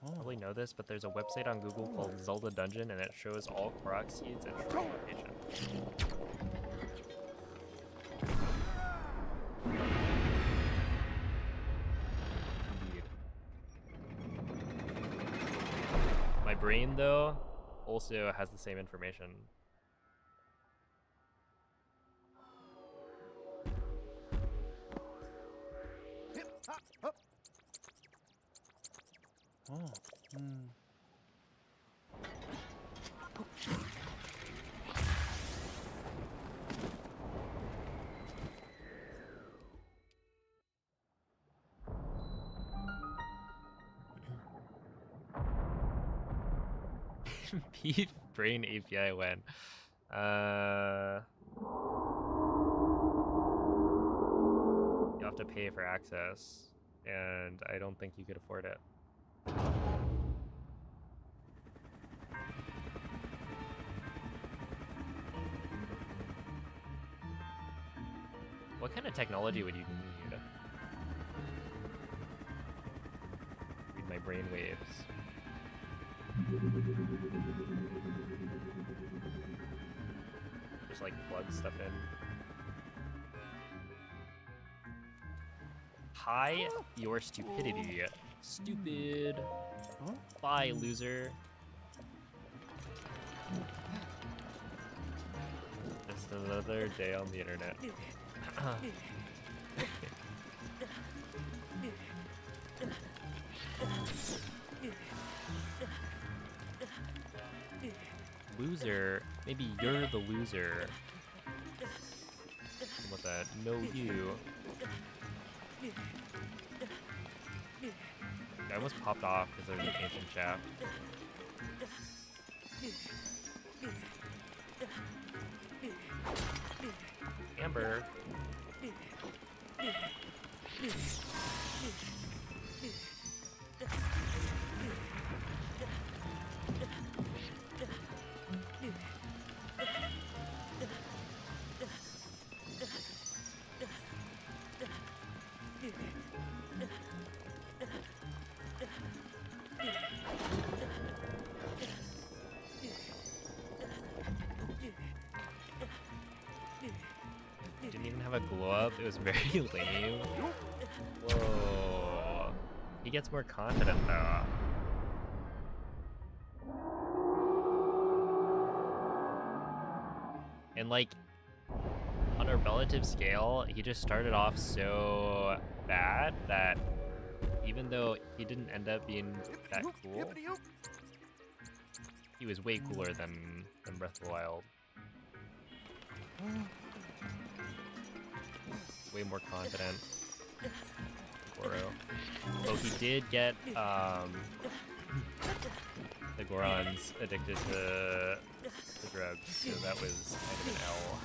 Probably know this, but there's a website on Google called Zelda Dungeon, and it shows all Korok seeds and shrine locations. Indeed. My brain, though, also has the same information. Beef brain API when? You have to pay for access, and I don't think you could afford it. What kind of technology would you need? Read my brain waves. Just like plug stuff in. Hi, your stupidity. Stupid. Bye, loser. Just another day on the internet. Loser? Maybe you're the loser. What that? No, you. I almost popped off because there's an ancient shaft. Amber. Didn't even have a glow up. It was very lame. Whoa. He gets more confident though. And like, on a relative scale, he just started off so bad that even though he didn't end up being that cool, he was way cooler than Breath of the Wild. Way more confident. Goro. Though he did get the Gorons addicted to drugs, so that was kind of an L.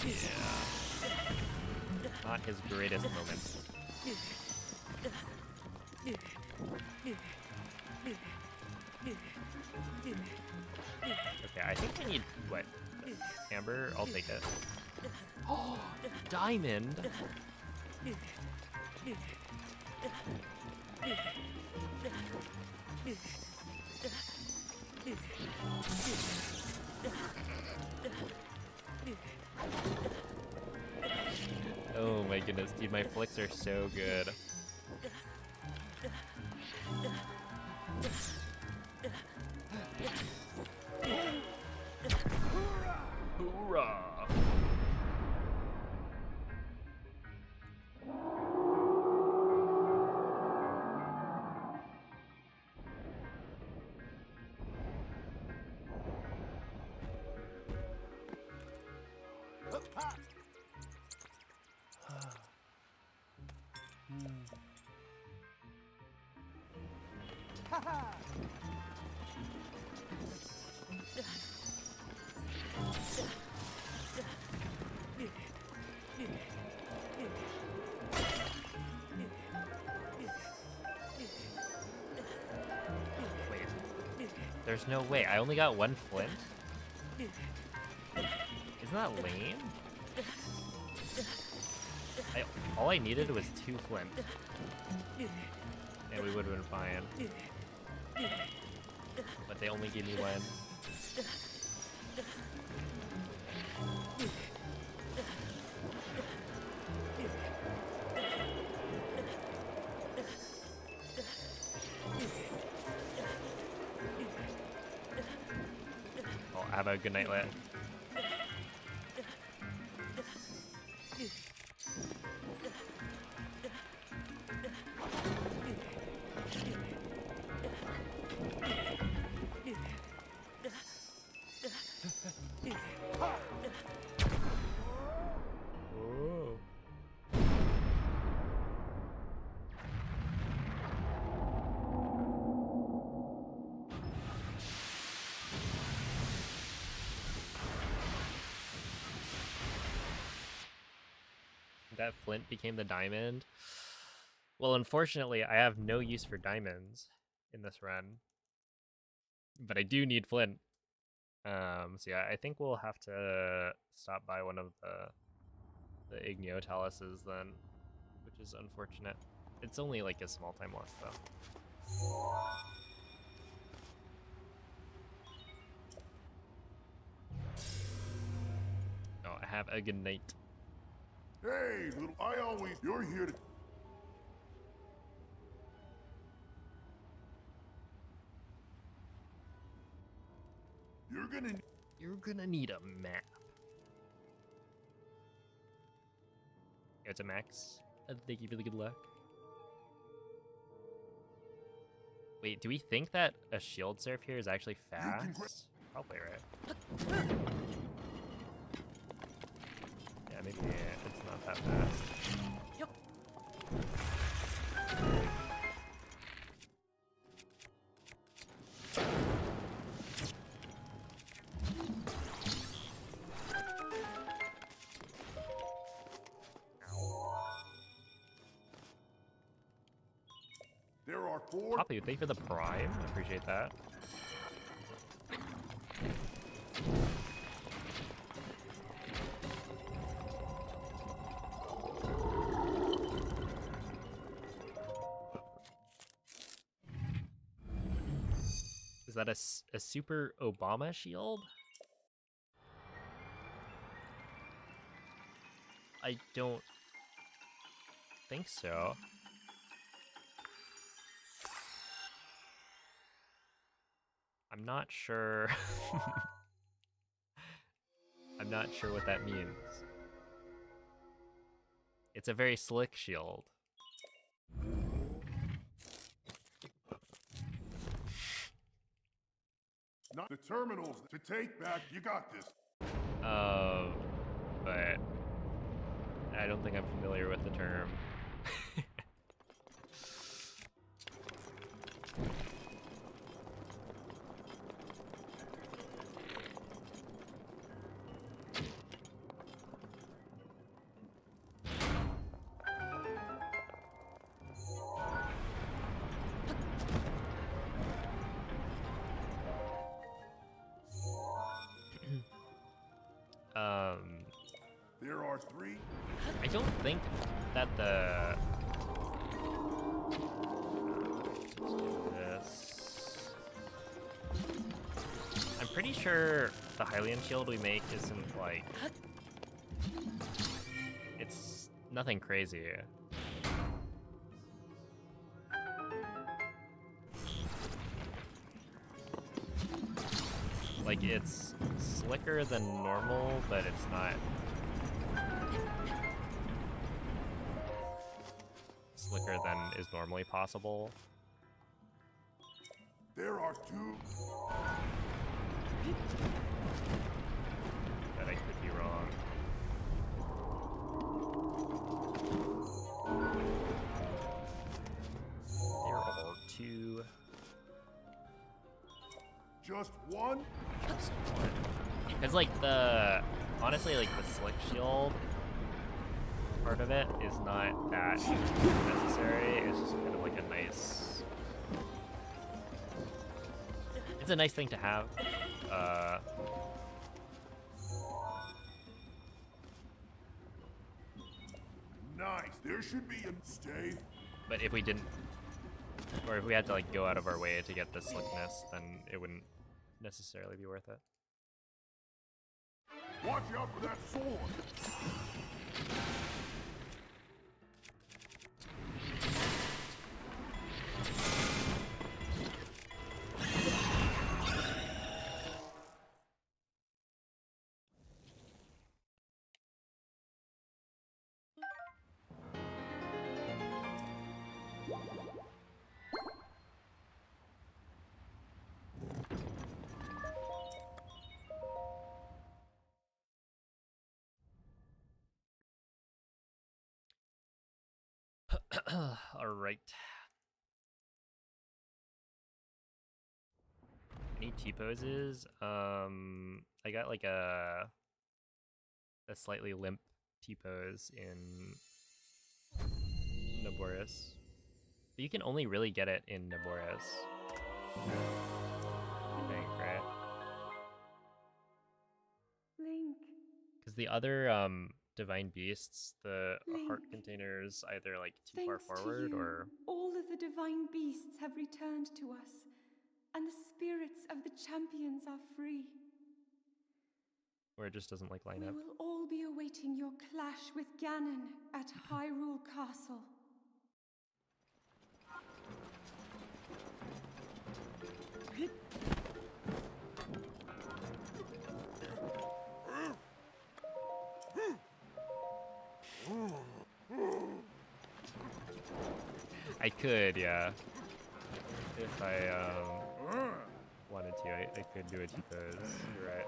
Yeah. Not his greatest moment. Okay, I think I need, what, Amber? I'll take it. Oh, diamond! Oh my goodness, dude, my flicks are so good. Hoorah! Wait, there's no way. I only got one flint? Isn't that lame? All I needed was 2 flint. And we would have been fine. But they only gave me 1. Well, have a good night, Lit. Whoa. That flint became the diamond. Well, unfortunately, I have no use for diamonds in this run. But I do need flint. So yeah, I think we'll have to stop by one of the Igneotalises then, which is unfortunate. It's only like a small time loss though. Oh, have a good night. Hey, little, you're here to... You're gonna need a map. Yeah, it's a max. Thank you for the good luck. Wait, do we think that a shield surf here is actually fast? Probably, right? Yeah, maybe it's not that fast. Yep. There are 4... Poppy, thank you for the prime. Appreciate that. Is that a super Obama shield? I don't think so. I'm not sure. I'm not sure what that means. It's a very slick shield. Not the terminals to take back. You got this. But I don't think I'm familiar with the term. There are 3. I don't think that the... This... I'm pretty sure the Hylian shield we make isn't, like, It's nothing crazy. Like, it's slicker than normal, but it's not slicker than is normally possible. There are two. But I could be wrong. There are two. Just one? Just one. Because, like, honestly, like, the slick shield part of it is not that necessary. It's just kind of like a nice... It's a nice thing to have. Nice. There should be a stay. But if we didn't, or if we had to, like, go out of our way to get the slickness, then it wouldn't necessarily be worth it. Watch out for that sword. All right. Any T-poses? I got like a slightly limp T-pose in Naboris. But you can only really get it in Naboris. I think, right? Link. Because the other divine beasts, the Link. heart containers, either like too far Thanks to forward you, or all of the divine beasts have returned to us, and the spirits of the champions are free. it just doesn't like line We up. will all be awaiting your clash with Ganon at Hyrule Castle. I could, yeah. If I wanted to, I could do a T-pose. You're right.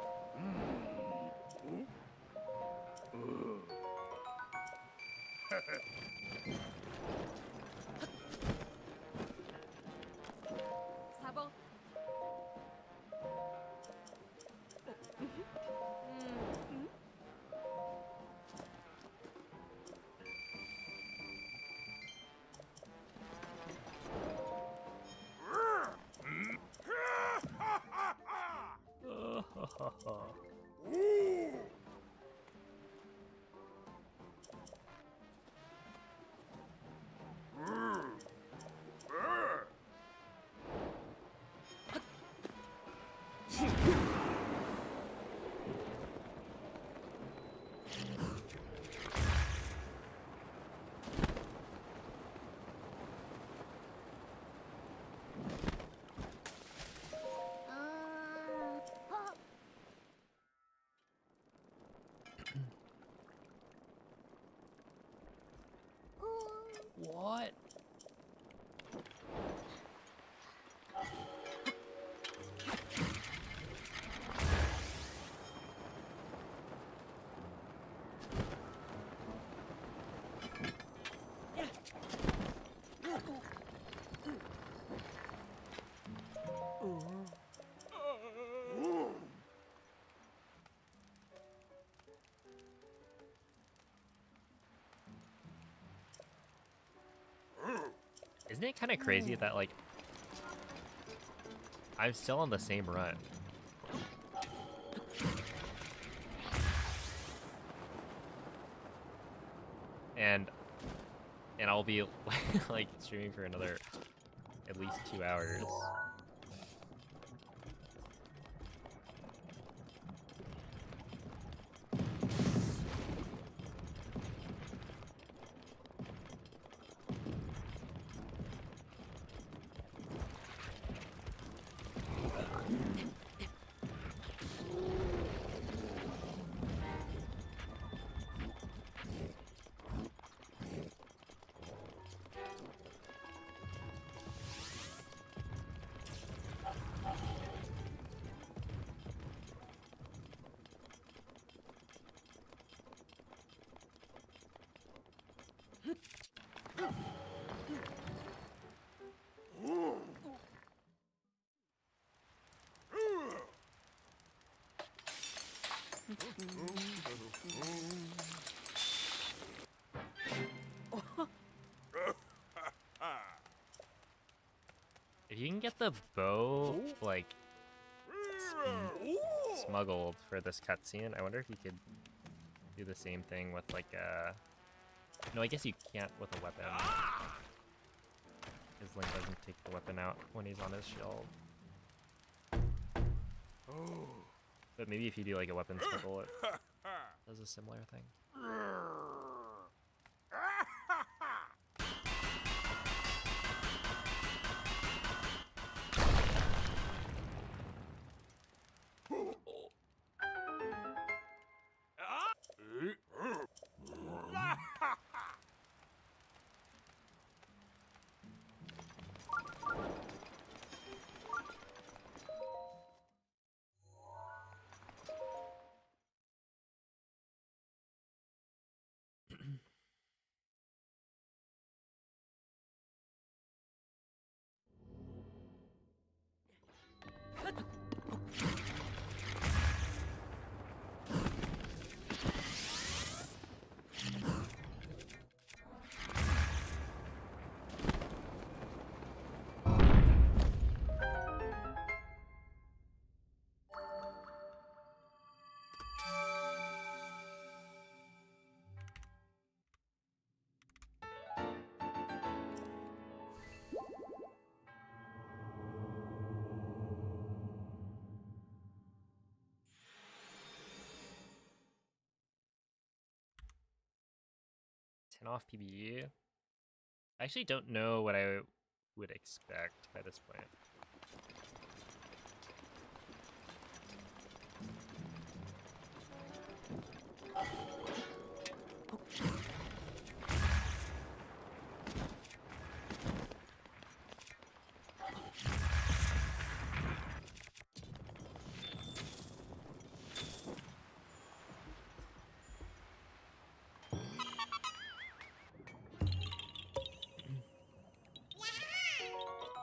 Sabo. What? Isn't it kind of crazy that, like, I'm still on the same run? And I'll be, like, streaming for another at least 2 hours. If you can get the bow, like, smuggled for this cutscene, I wonder if you could do the same thing with, like, a... No, I guess you can't with a weapon. Because Link doesn't take the weapon out when he's on his shield. But maybe if you do, like, a weapon smuggle, it does a similar thing. Off PBE. I actually don't know what I would expect by this point.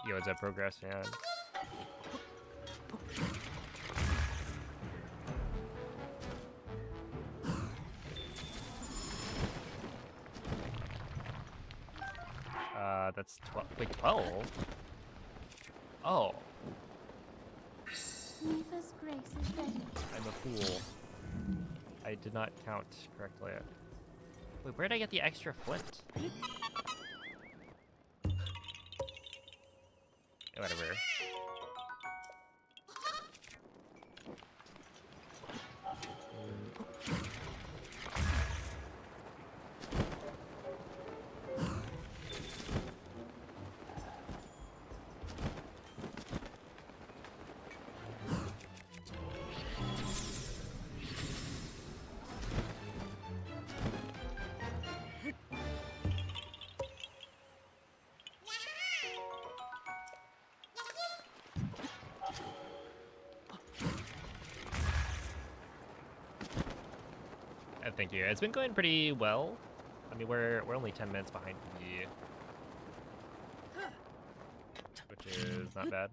Yo, it's a progress fan. That's 12. Wait, 12? Oh. Neva's grace is ready. I'm a fool. I did not count correctly. Wait, where did I get the extra foot? Whatever. Thank you. It's been going pretty well. I mean, we're only 10 minutes behind PB, which is not bad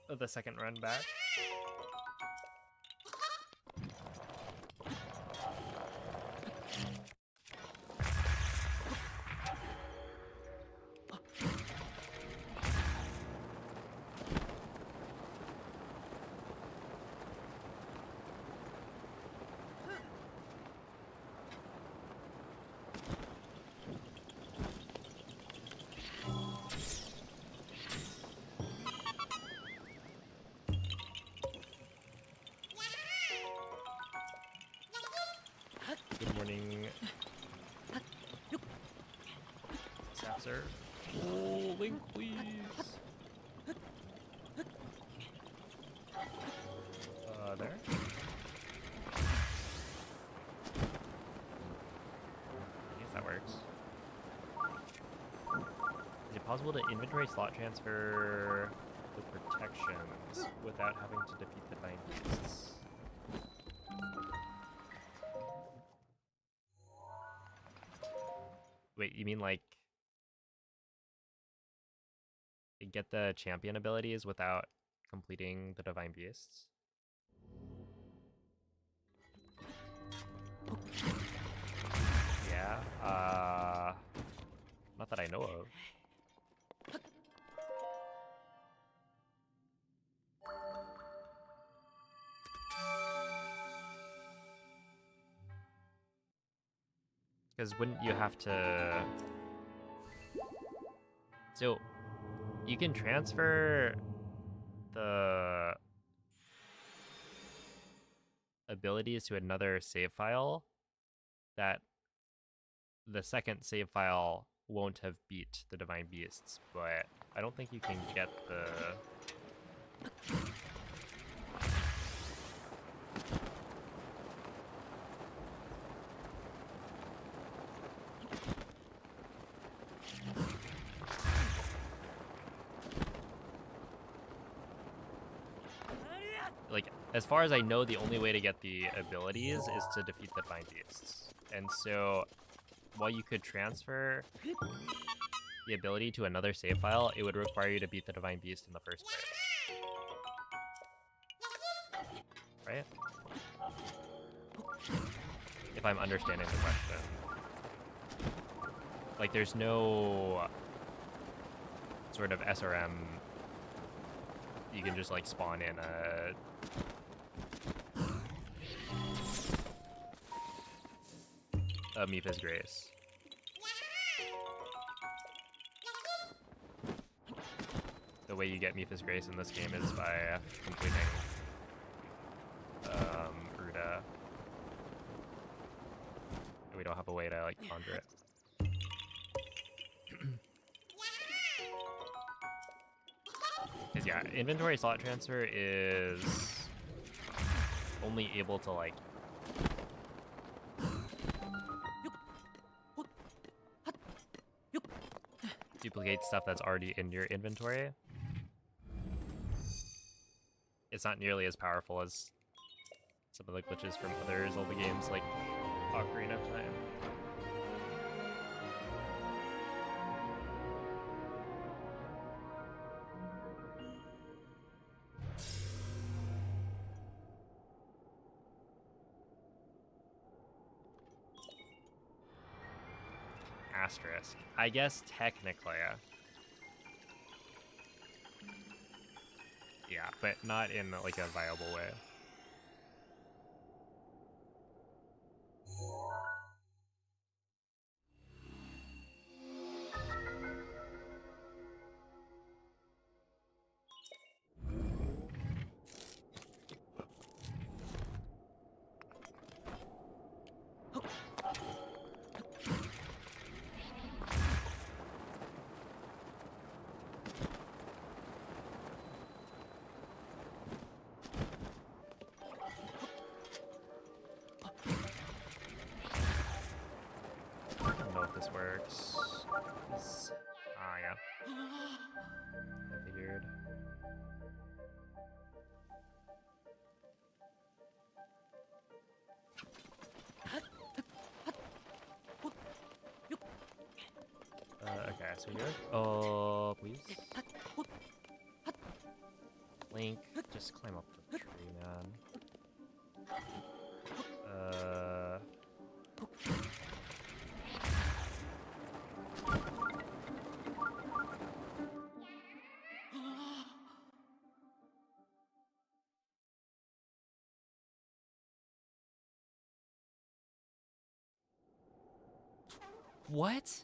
for the second run back. Good morning, Sir. Oh, Link, please. There. I guess that works. Is it possible to inventory slot transfer the protections without having to defeat the 9 beasts? Wait, you mean like get the champion abilities without completing the divine beasts? Yeah, not that I know of. Because wouldn't you have to... So, you can transfer the abilities to another save file that the second save file won't have beat the divine beasts, but I don't think you can get the... Like, as far as I know, the only way to get the abilities is to defeat the divine beasts. And so, while you could transfer the ability to another save file, it would require you to beat the divine beast in the first place. Right? If I'm understanding the question. Like, there's no sort of SRM you can just, like, spawn in a Mipha's Grace. The way you get Mipha's Grace in this game is by completing Urda. And we don't have a way to, like, conjure it. Because, yeah, inventory slot transfer is only able to, like, duplicate stuff that's already in your inventory. It's not nearly as powerful as some of the glitches from other Zelda games like Ocarina of Time. Asterisk. I guess technically. Yeah, but not in like a viable way. I don't know if this works. Ah, yeah. I figured. Okay, so you're... Oh, please. Link, just climb up the tree, man. What?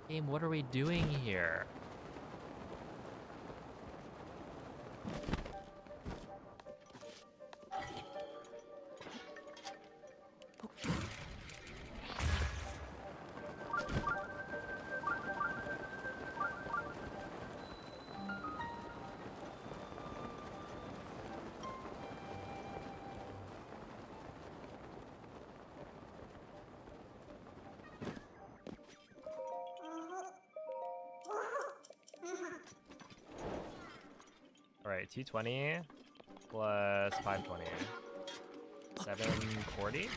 Game, what are we doing here? Alright, 220. plus 520. 740?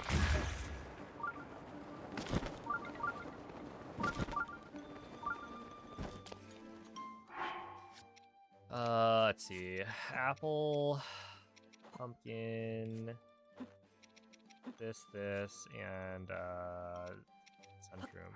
Let's see. Apple, pumpkin, this, and sunshroom.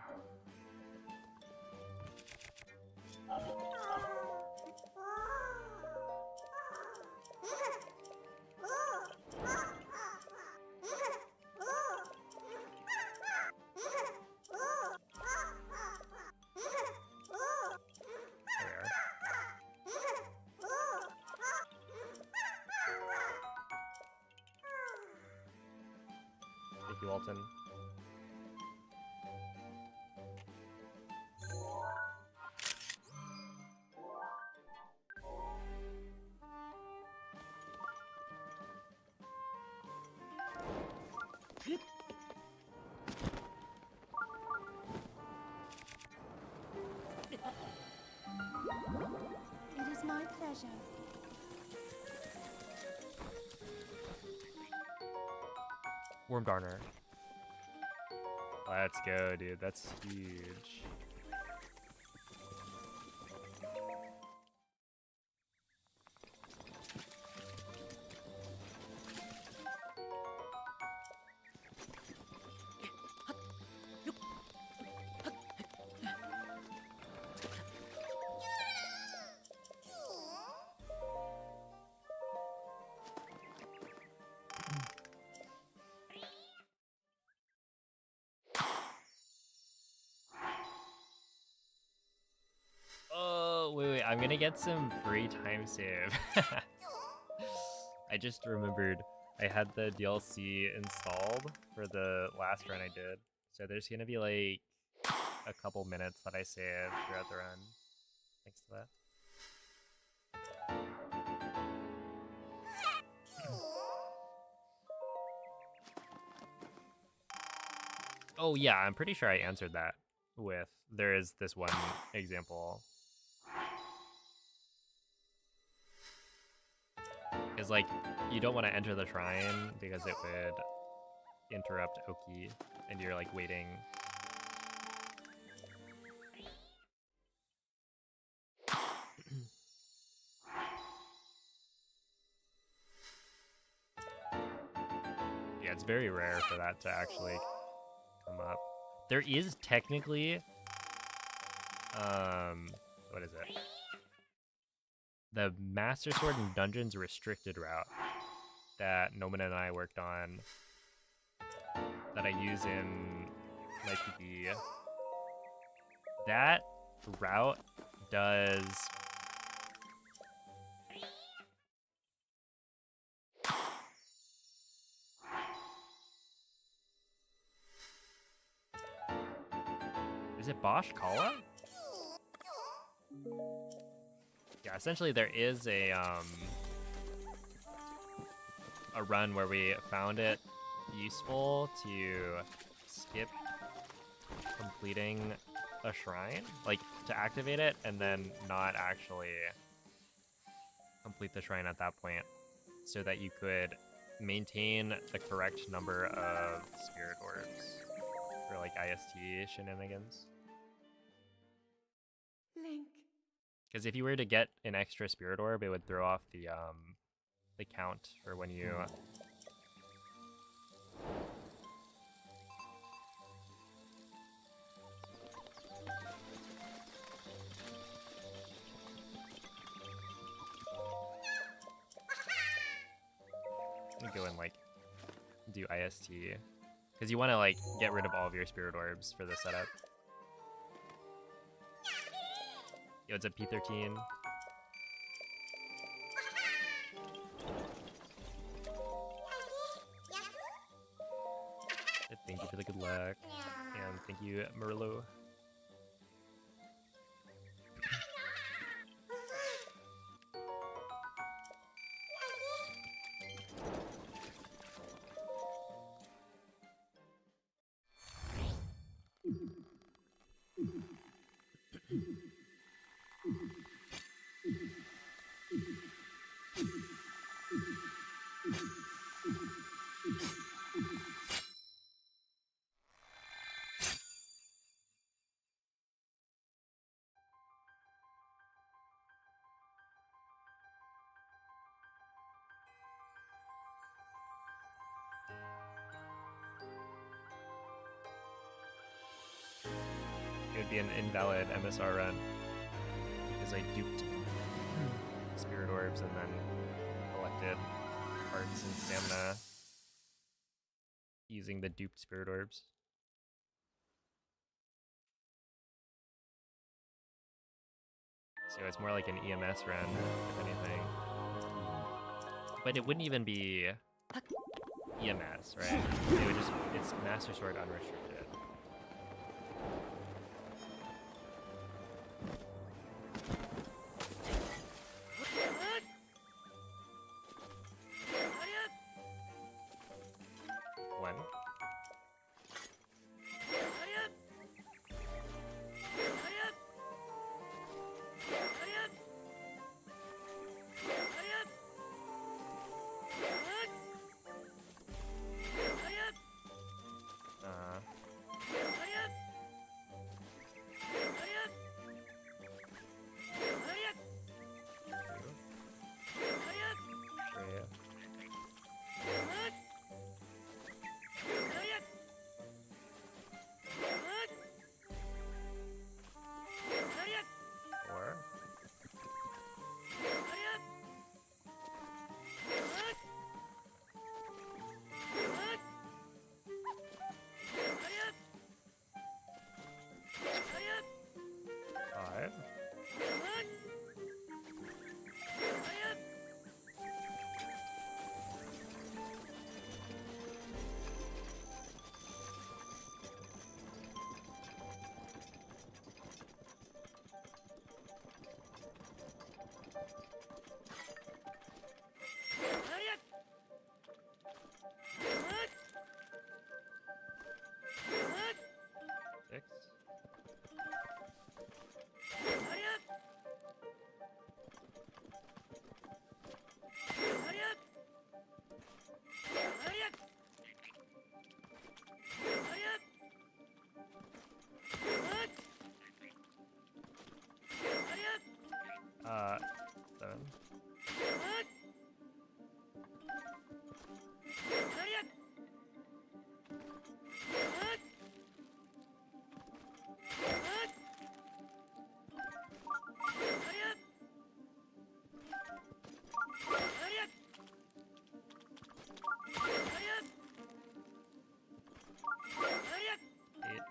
Thank you, Walton. It is my pleasure. Worm Garner. Let's go, dude. That's huge. Oh, wait, I'm gonna get some free time save. I just remembered I had the DLC installed for the last run I did. So there's gonna be like a couple minutes that I save throughout the run. Thanks to that. Oh yeah, I'm pretty sure I answered that with there is this one example. Because like you don't want to enter the shrine because it would interrupt Oki and you're like waiting. Yeah, it's very rare for that to actually come up. There is technically what is it? The Master Sword and Dungeons restricted route that Noman and I worked on that I use in my PB. That route does Is it Bosch Kala? Yeah, essentially there is a run where we found it useful to skip completing a shrine, like to activate it and then not actually complete the shrine at that point so that you could maintain the correct number of spirit orbs for like IST shenanigans. Link. Because if you were to get an extra spirit orb, it would throw off the count for when you go and like do IST. Because you want to like get rid of all of your spirit orbs for the setup. Yo, it's a P13. Thank you for the good luck. And thank you, Merlot. be an invalid MSR run because I duped Spirit Orbs and then collected hearts and stamina using the duped Spirit Orbs. So it's more like an EMS run, if anything. But it wouldn't even be EMS, right? It would just, it's Master Sword unrestricted. One. Six. Seven. Eight.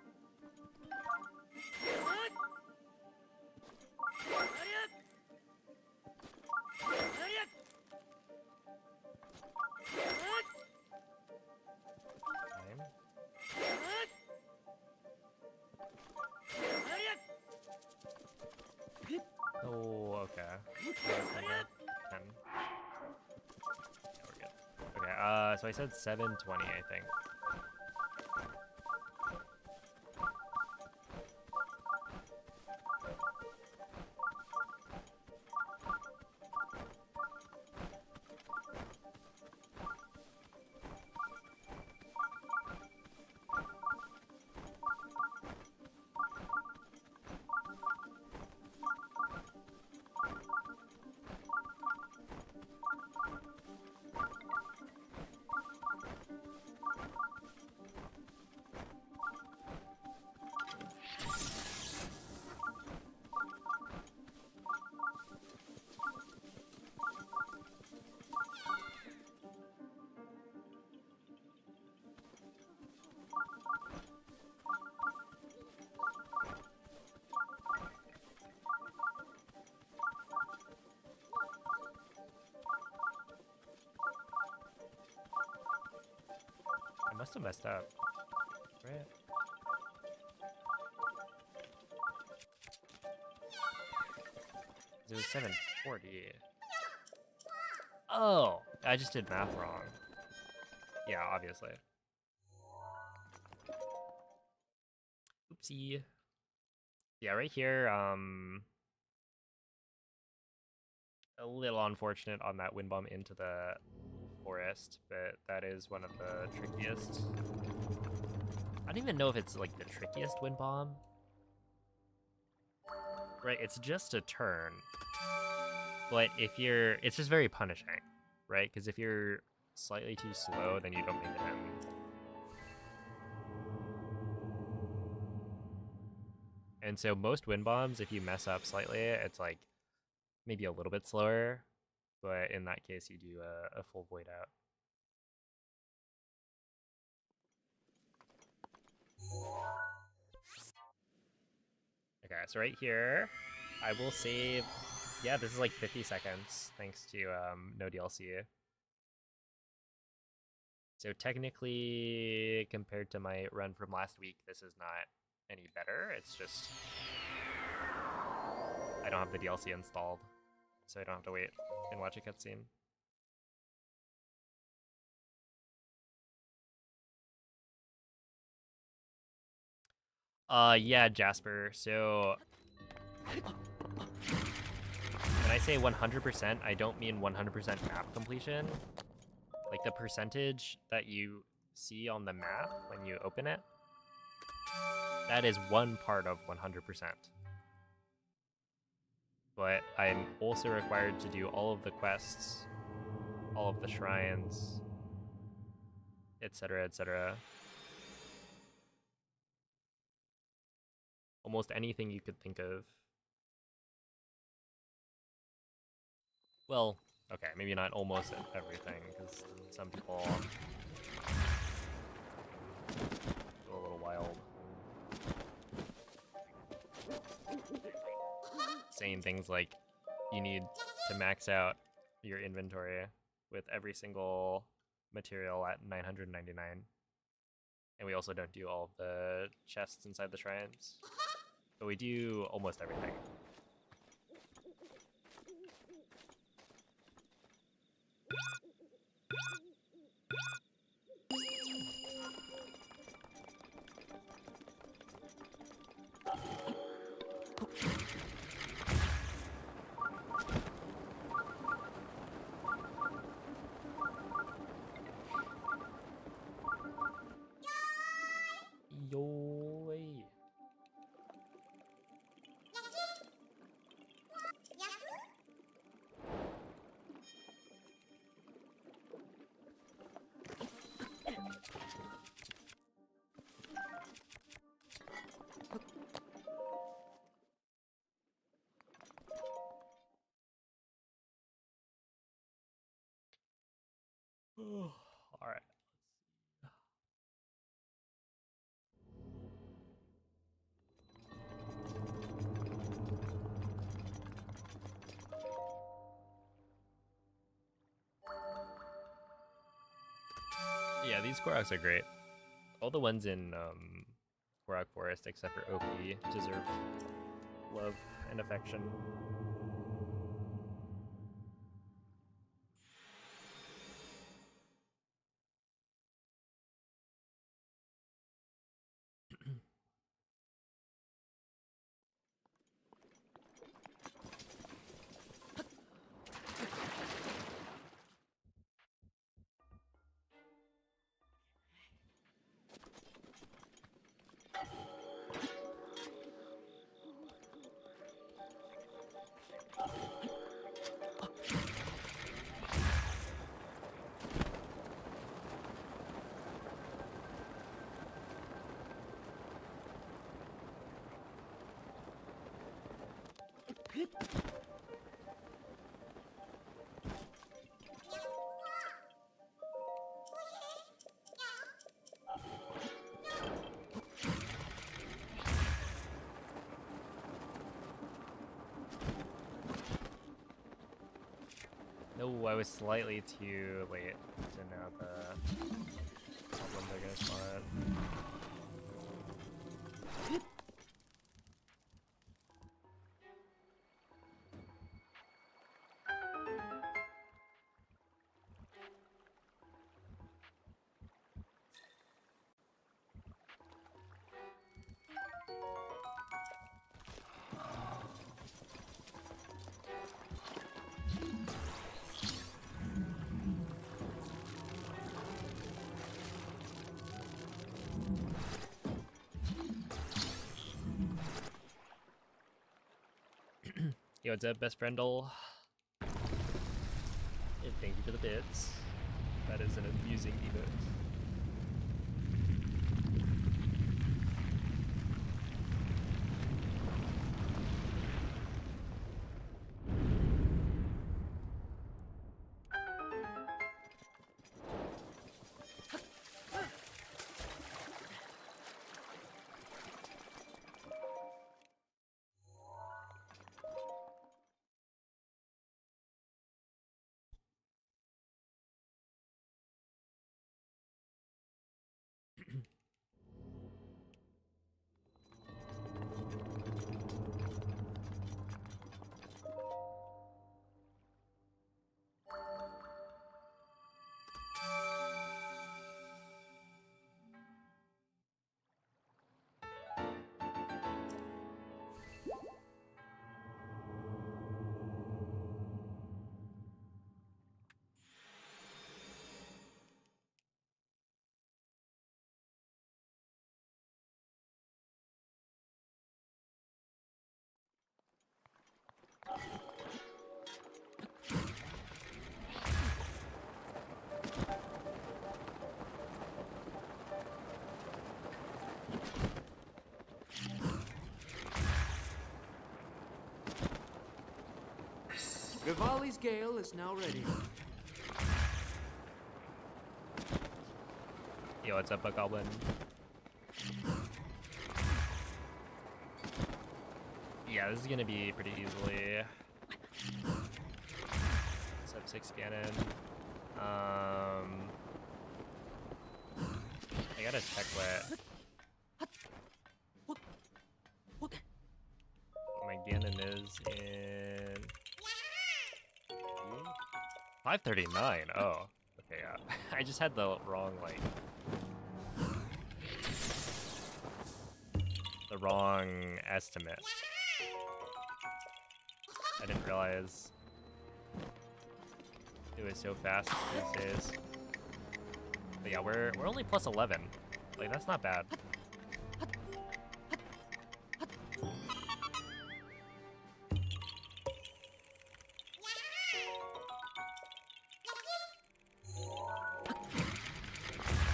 Nine. Oh, okay. 10. Yeah, we're good. Okay, so I said 720, I think. I must have messed up. Right? It was 740. Oh, I just did math wrong. Yeah, obviously. Oopsie. Yeah, right here, a little unfortunate on that wind bomb into the forest, but that is one of the trickiest. I don't even know if it's like the trickiest wind bomb. Right, it's just a turn. But if you're, it's just very punishing, right? Because if you're slightly too slow, then you don't make the hit. And so most wind bombs, if you mess up slightly, it's like maybe a little bit slower, but in that case, you do a full void out. Okay, so right here, I will save. Yeah, this is like 50 seconds thanks to no DLC. So technically, compared to my run from last week, this is not any better. It's just I don't have the DLC installed, so I don't have to wait and watch a cutscene. Yeah, Jasper. So when I say 100%, I don't mean 100% map completion. Like the percentage that you see on the map when you open it, that is one part of 100%. But I'm also required to do all of the quests, all of the shrines, etc., etc. Almost anything you could think of. Well, okay, maybe not almost everything, because some people go a little wild. Saying things like, you need to max out your inventory with every single material at 999. And we also don't do all of the chests inside the shrines. But we do almost everything. Yoy. All right. Yeah, these Koroks are great. All the ones in Korok Forest, except for OP, deserve love and affection. No, I was slightly too late to know the problems are gonna spawn. Yo, what's up, best friendle? And thank you for the bits. That is an amusing emote. Rivali's gale is now ready. Yo, what's up, Goblin? Yeah, this is gonna be pretty easily. Sub 6 cannon. I gotta check what my Ganon is in 539. Oh, okay, yeah. I just had the wrong, like, the wrong estimate. I didn't realize it was so fast these days. But yeah, we're only plus 11. Like, that's not bad.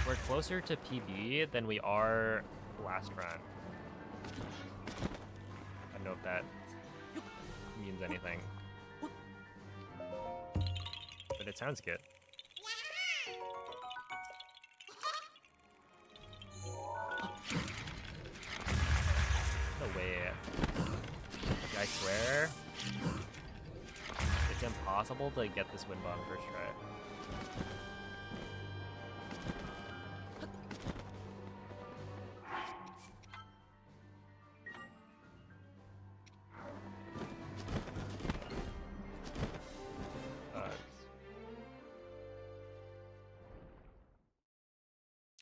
We're closer to PB than we are last run. I don't know if that means anything. But it sounds good. No way. I swear. It's impossible to get this wind bomb first try.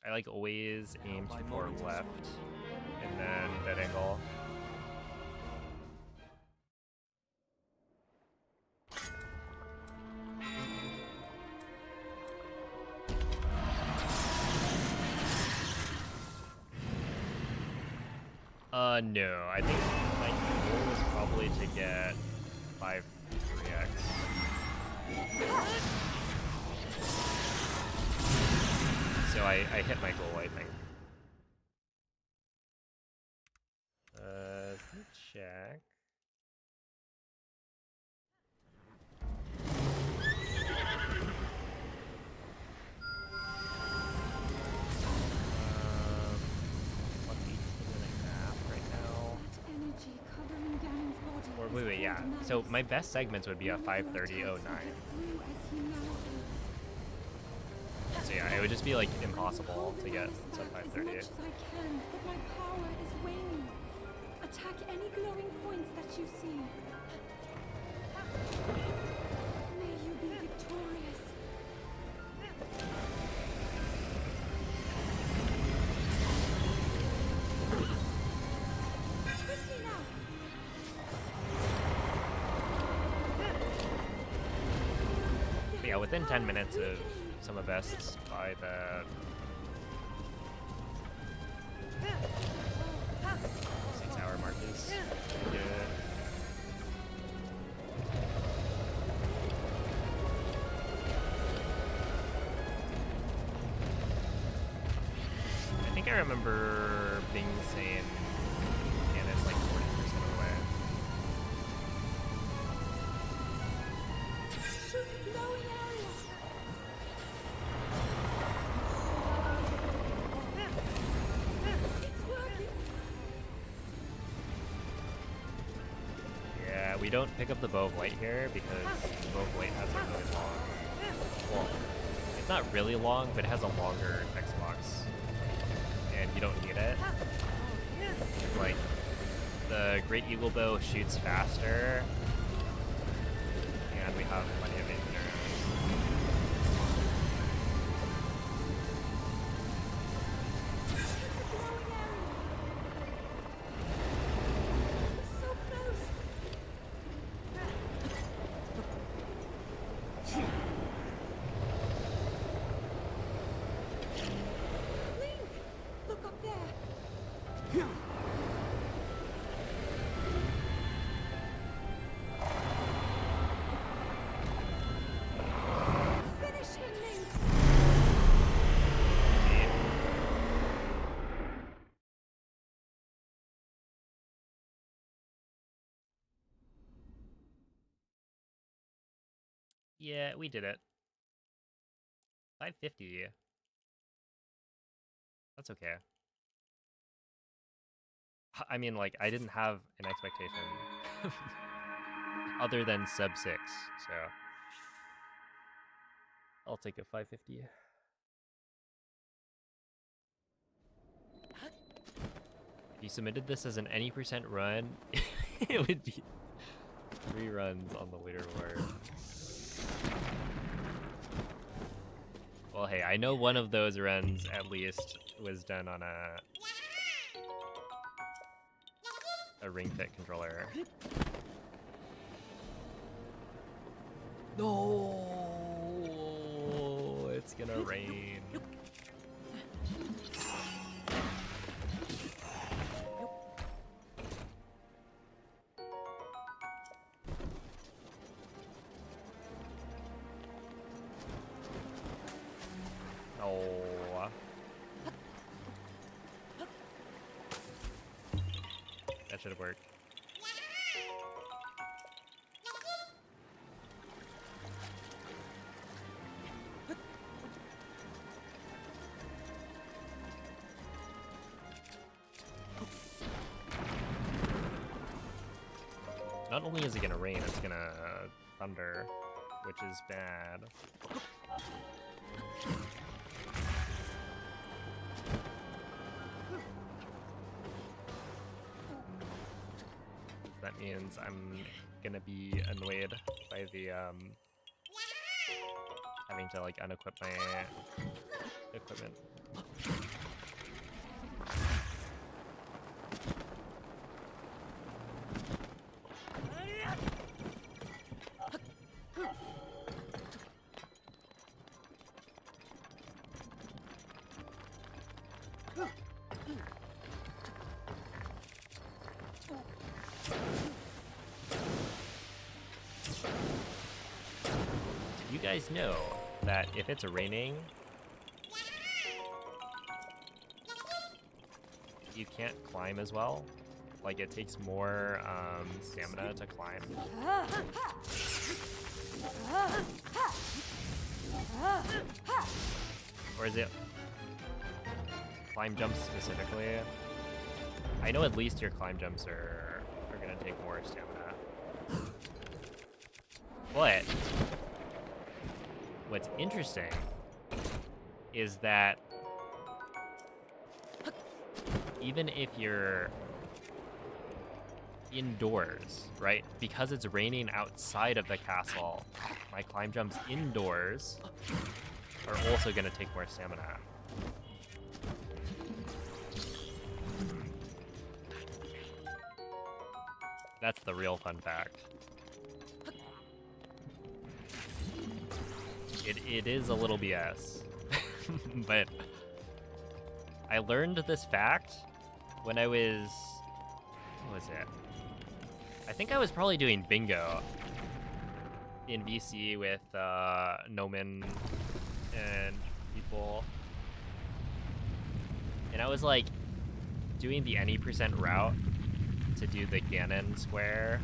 I like always aim for left and then that angle. No, I think my goal was probably to get 5-3x. So I hit my goal, I think. Let me check. Or wait, yeah. So my best segments would be a 5:30:09. So yeah, it would just be like impossible to get sub 5:30. Attack any glowing points that you see. May you be victorious. Quickly now. But yeah, within 10 minutes of some of the best by the 6-hour mark is good. I think I remember Bing saying Canada's like 40% away. Shoot glowing area. It's working. Yeah, we don't pick up the Bow of Light here because the Bow of Light has a really long, well, it's not really long, but it has a longer text box. And you don't need it. It's like, the Great Eagle Bow shoots faster, and we have plenty of endurance. So close. Link, look up there. Yeah, we did it. 550. That's okay. I mean, like, I didn't have an expectation other than sub 6, so I'll take a 550. If you submitted this as an any percent run, it would be 3 runs on the leaderboard. Well, hey, I know one of those runs at least was done on a Ring Fit controller. No, it's gonna rain. Oh. That should have worked. Not only is it gonna rain, it's gonna thunder, which is bad. That means I'm gonna be annoyed by the having to like unequip my equipment. Did you guys know that if it's raining, you can't climb as well? Like, it takes more stamina to climb. Or is it climb jumps specifically? I know at least your climb jumps are gonna take more stamina. But what's interesting is that even if you're indoors, right? Because it's raining outside of the castle, my climb jumps indoors are also gonna take more stamina. That's the real fun fact. It is a little BS, but I learned this fact when I was, what was it? I think I was probably doing bingo in VC with Noman and people. And I was like doing the any percent route to do the Ganon square.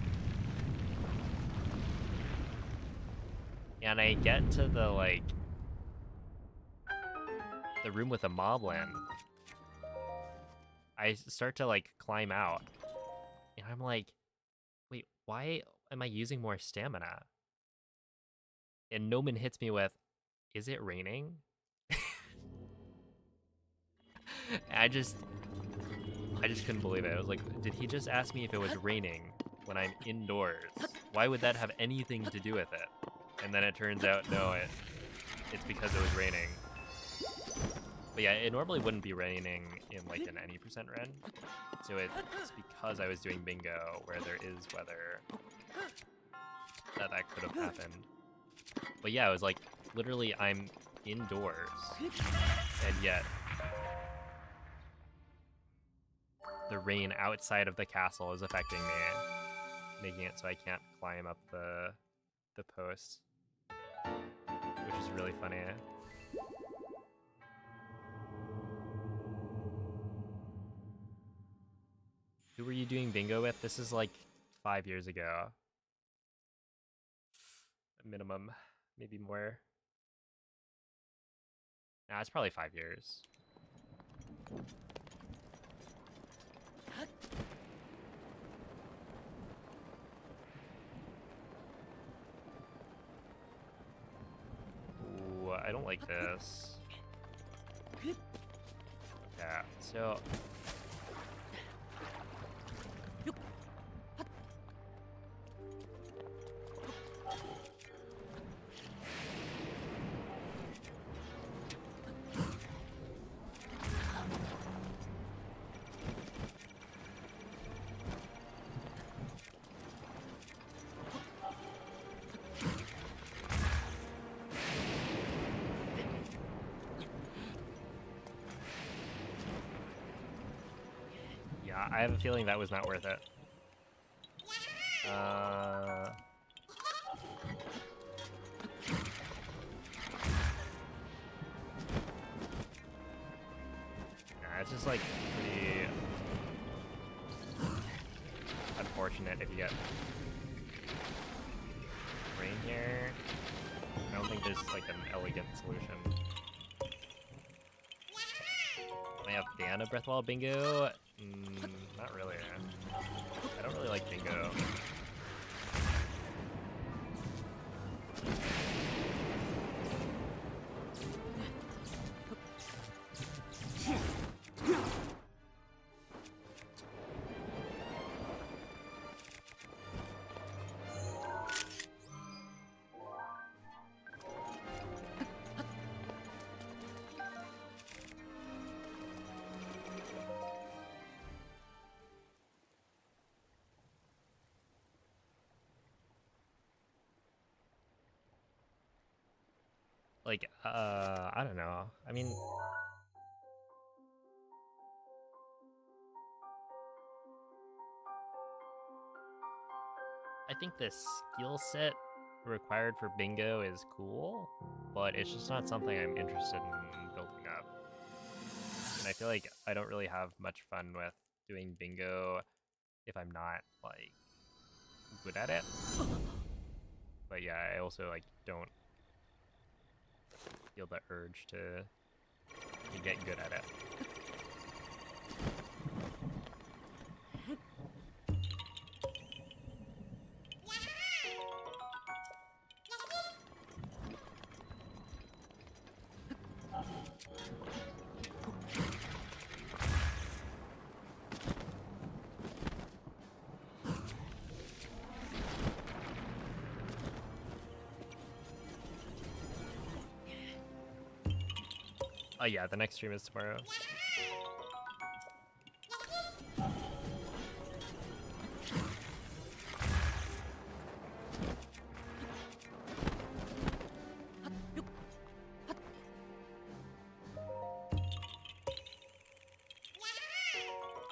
And I get to the like the room with the moblin. I start to like climb out. And I'm like, wait, why am I using more stamina? And Noman hits me with, is it raining? I just couldn't believe it. I was like, did he just ask me if it was raining when I'm indoors? Why would that have anything to do with it? And then it turns out, no, it's because it was raining. But yeah, it normally wouldn't be raining in like an any percent run. So it's because I was doing bingo where there is weather that could have happened. But yeah, it was like, literally I'm indoors. And yet the rain outside of the castle is affecting me, making it so I can't climb up the post, which is really funny. Who were you doing bingo with? This is like 5 years ago. Minimum. maybe more. Nah, it's probably 5 years. Ooh, I don't like this. Yeah, so yeah, I have a feeling that was not worth it. Nah, it's just like pretty unfortunate if you get rain here. I don't think there's like an elegant solution. I have Diana Breathwall Bingo. Not really. I don't really like Bingo. Like, I don't know. I mean, I think the skill set required for bingo is cool, but it's just not something I'm interested in building up. And I feel like I don't really have much fun with doing bingo if I'm not, like, good at it. But yeah, I also, like, don't feel the urge to get good at it. Oh yeah, the next stream is tomorrow.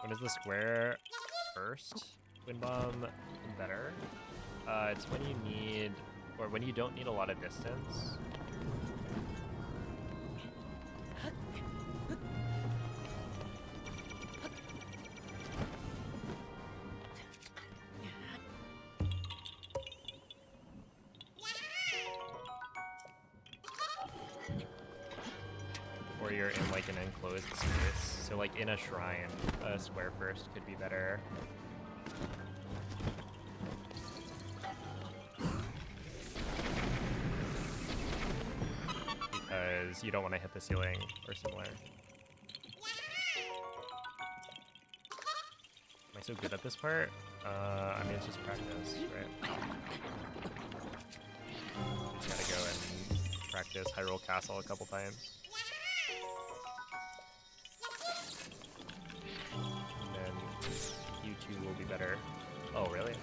When is the square first? Wind bomb better? It's when you need, or when you don't need a lot of distance. Or you're in like an enclosed space. So like in a shrine, a square first could be better. Because you don't want to hit the ceiling or similar. Am I so good at this part? I mean, it's just practice, right? Just gotta go and practice Hyrule Castle a couple times. And then U2 will be better. Oh, really?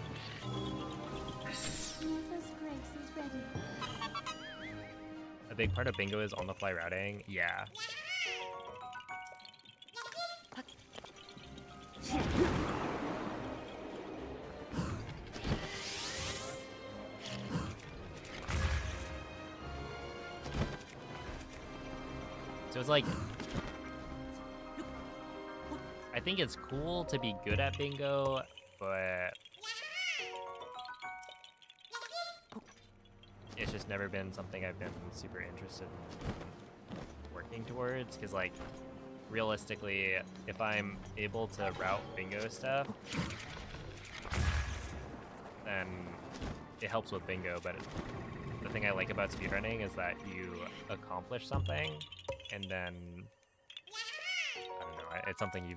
A big part of bingo is on-the-fly routing. Yeah. So it's like, I think it's cool to be good at bingo, but it's just never been something I've been super interested in working towards, because like realistically, if I'm able to route bingo stuff, then it helps with bingo. But the thing I like about speedrunning is that you accomplish something, and then I don't know, it's something you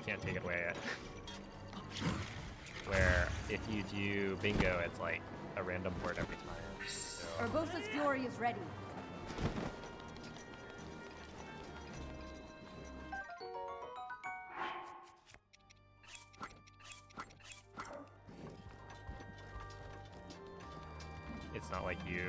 can't take it away. Where if you do bingo, it's like a random word every time. So, Urbosa's fury is ready. it's not like you've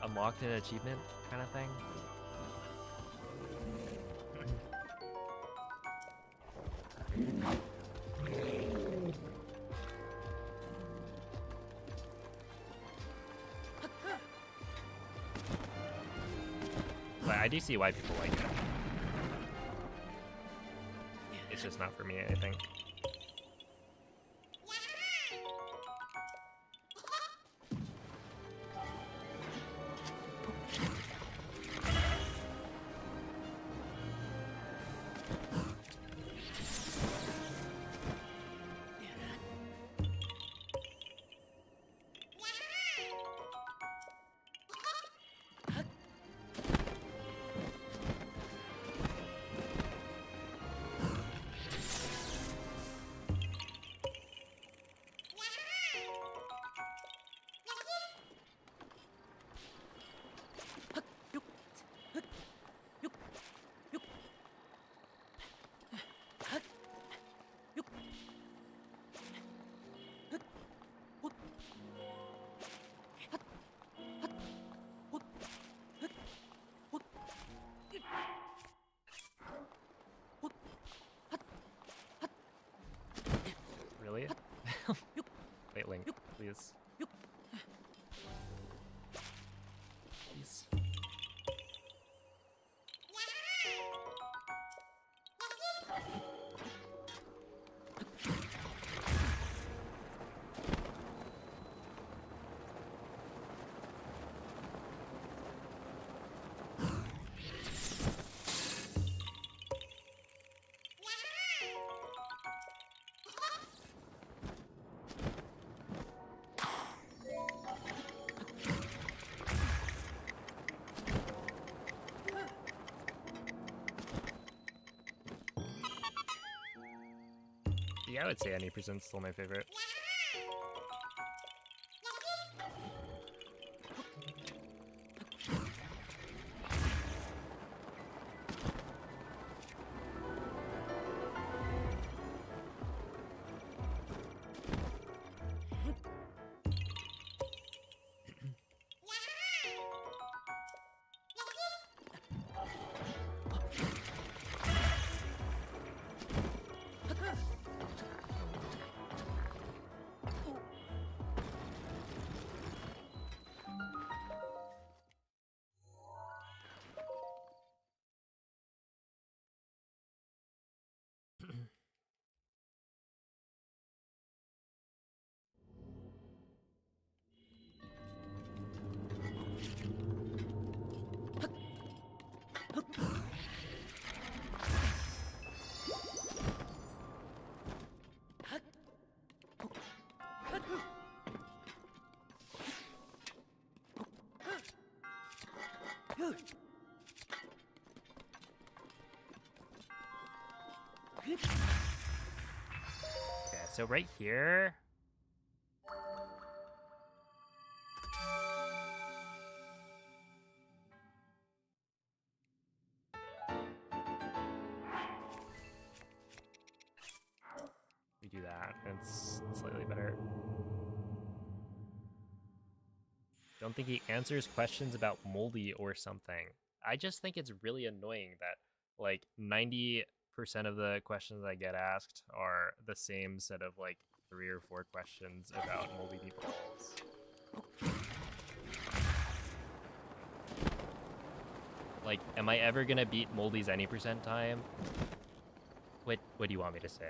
unlocked an achievement kind of thing. But I do see why people like it. It's just not for me, I think. Really? Wait, Link, please. Please. Yeah, I would say Any Percent's still my favorite. Okay, so right here. We do that, and it's slightly better. Don't think he answers questions about moldy or something. I just think it's really annoying that like 90% of the questions I get asked are the same set of like 3 or 4 questions about moldy meatballs. Like, am I ever gonna beat Moldy's any percent time? What do you want me to say?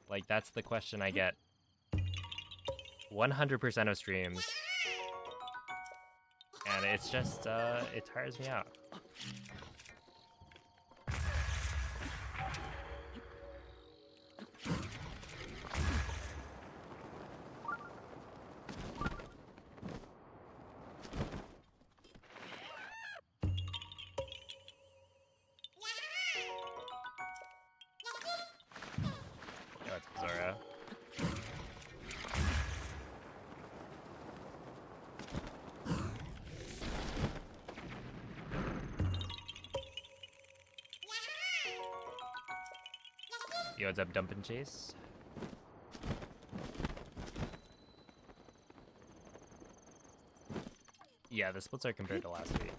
Like, that's the question I get 100% of streams. And it's just, it tires me out. Oh, it's Zora. Yo, what's up, Dump and Chase? Yeah, the splits are compared to last week.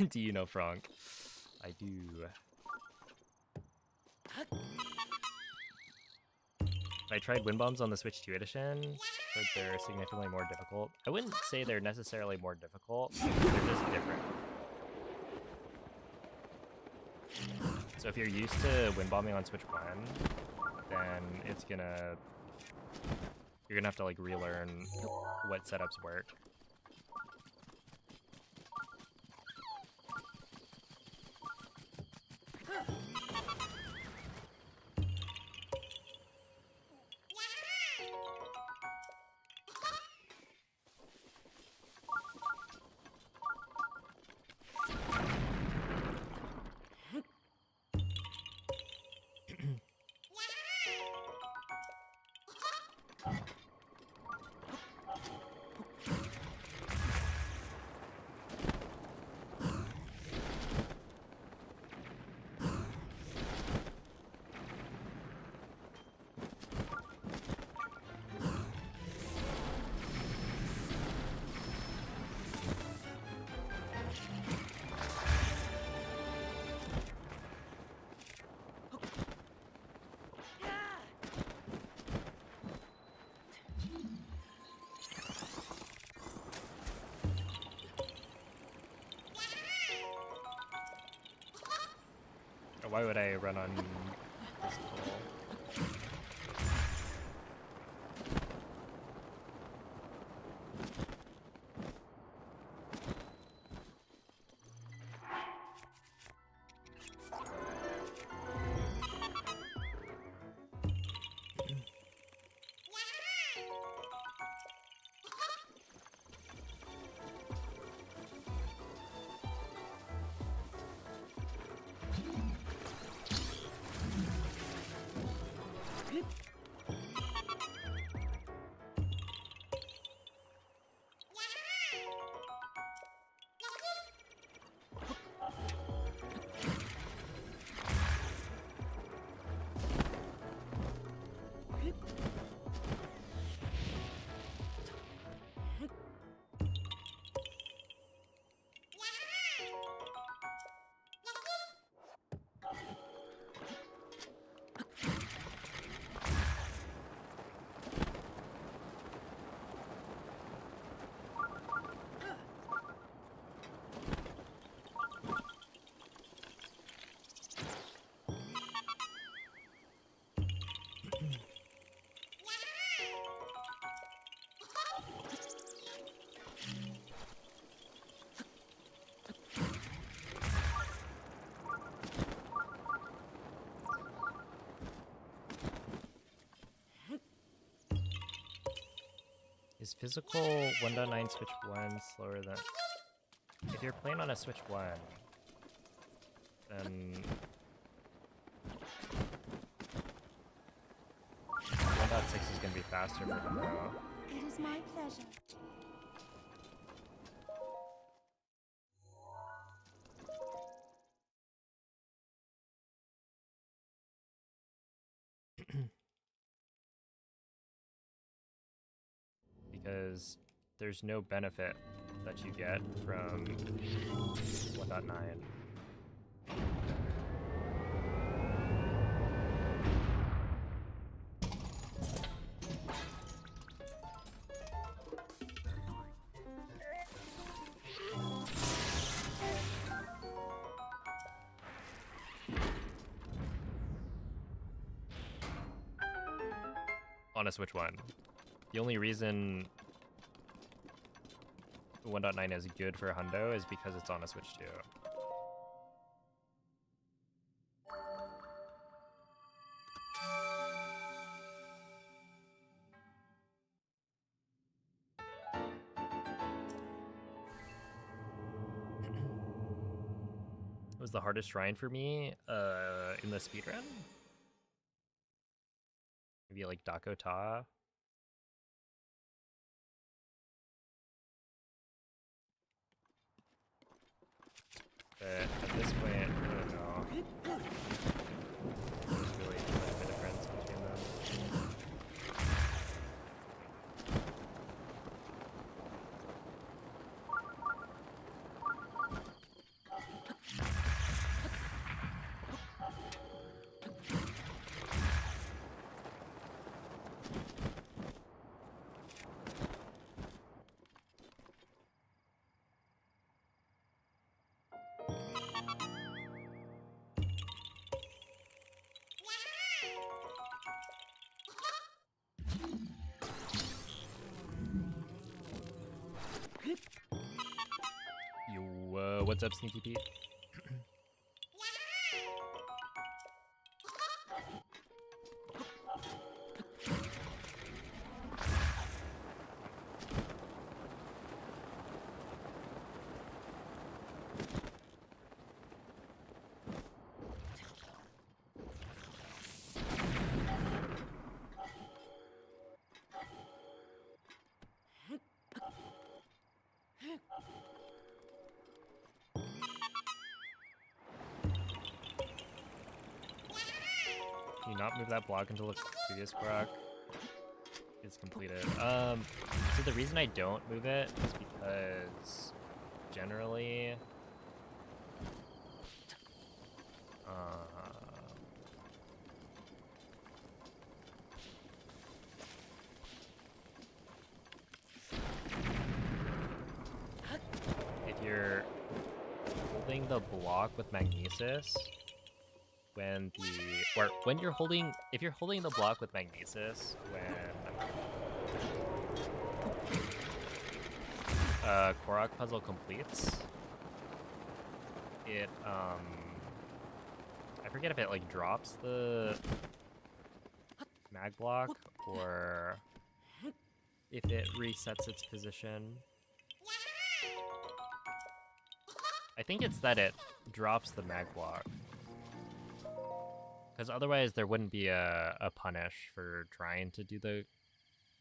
Do you know Frank? I do. I tried wind bombs on the Switch 2 edition. Heard they're significantly more difficult. I wouldn't say they're necessarily more difficult. They're just different. So if you're used to wind bombing on Switch 1, then you're gonna have to like relearn what setups work. Why would I run on this tool? Is physical 1.9 Switch 1 slower than... If you're playing on a Switch 1, then... 1.6 is going to be faster for the Pro. It is my pleasure. Because there's no benefit that you get from 1.9. On a Switch 1. The only reason 1.9 is good for Hundo is because it's on a Switch 2. What was the hardest shrine for me in the speedrun? Maybe like Dakota. But at this point, I don't know. There's really much of a difference between them. Yo, what's up, Sneaky Pete? Can you not move that block until the previous block is completed? So the reason I don't move it is because generally if you're holding the block with magnesis, if you're holding the block with magnesis when Korok puzzle completes, it I forget if it like drops the mag block or if it resets its position. I think it's that it drops the mag block. Because otherwise there wouldn't be a punish for trying to do the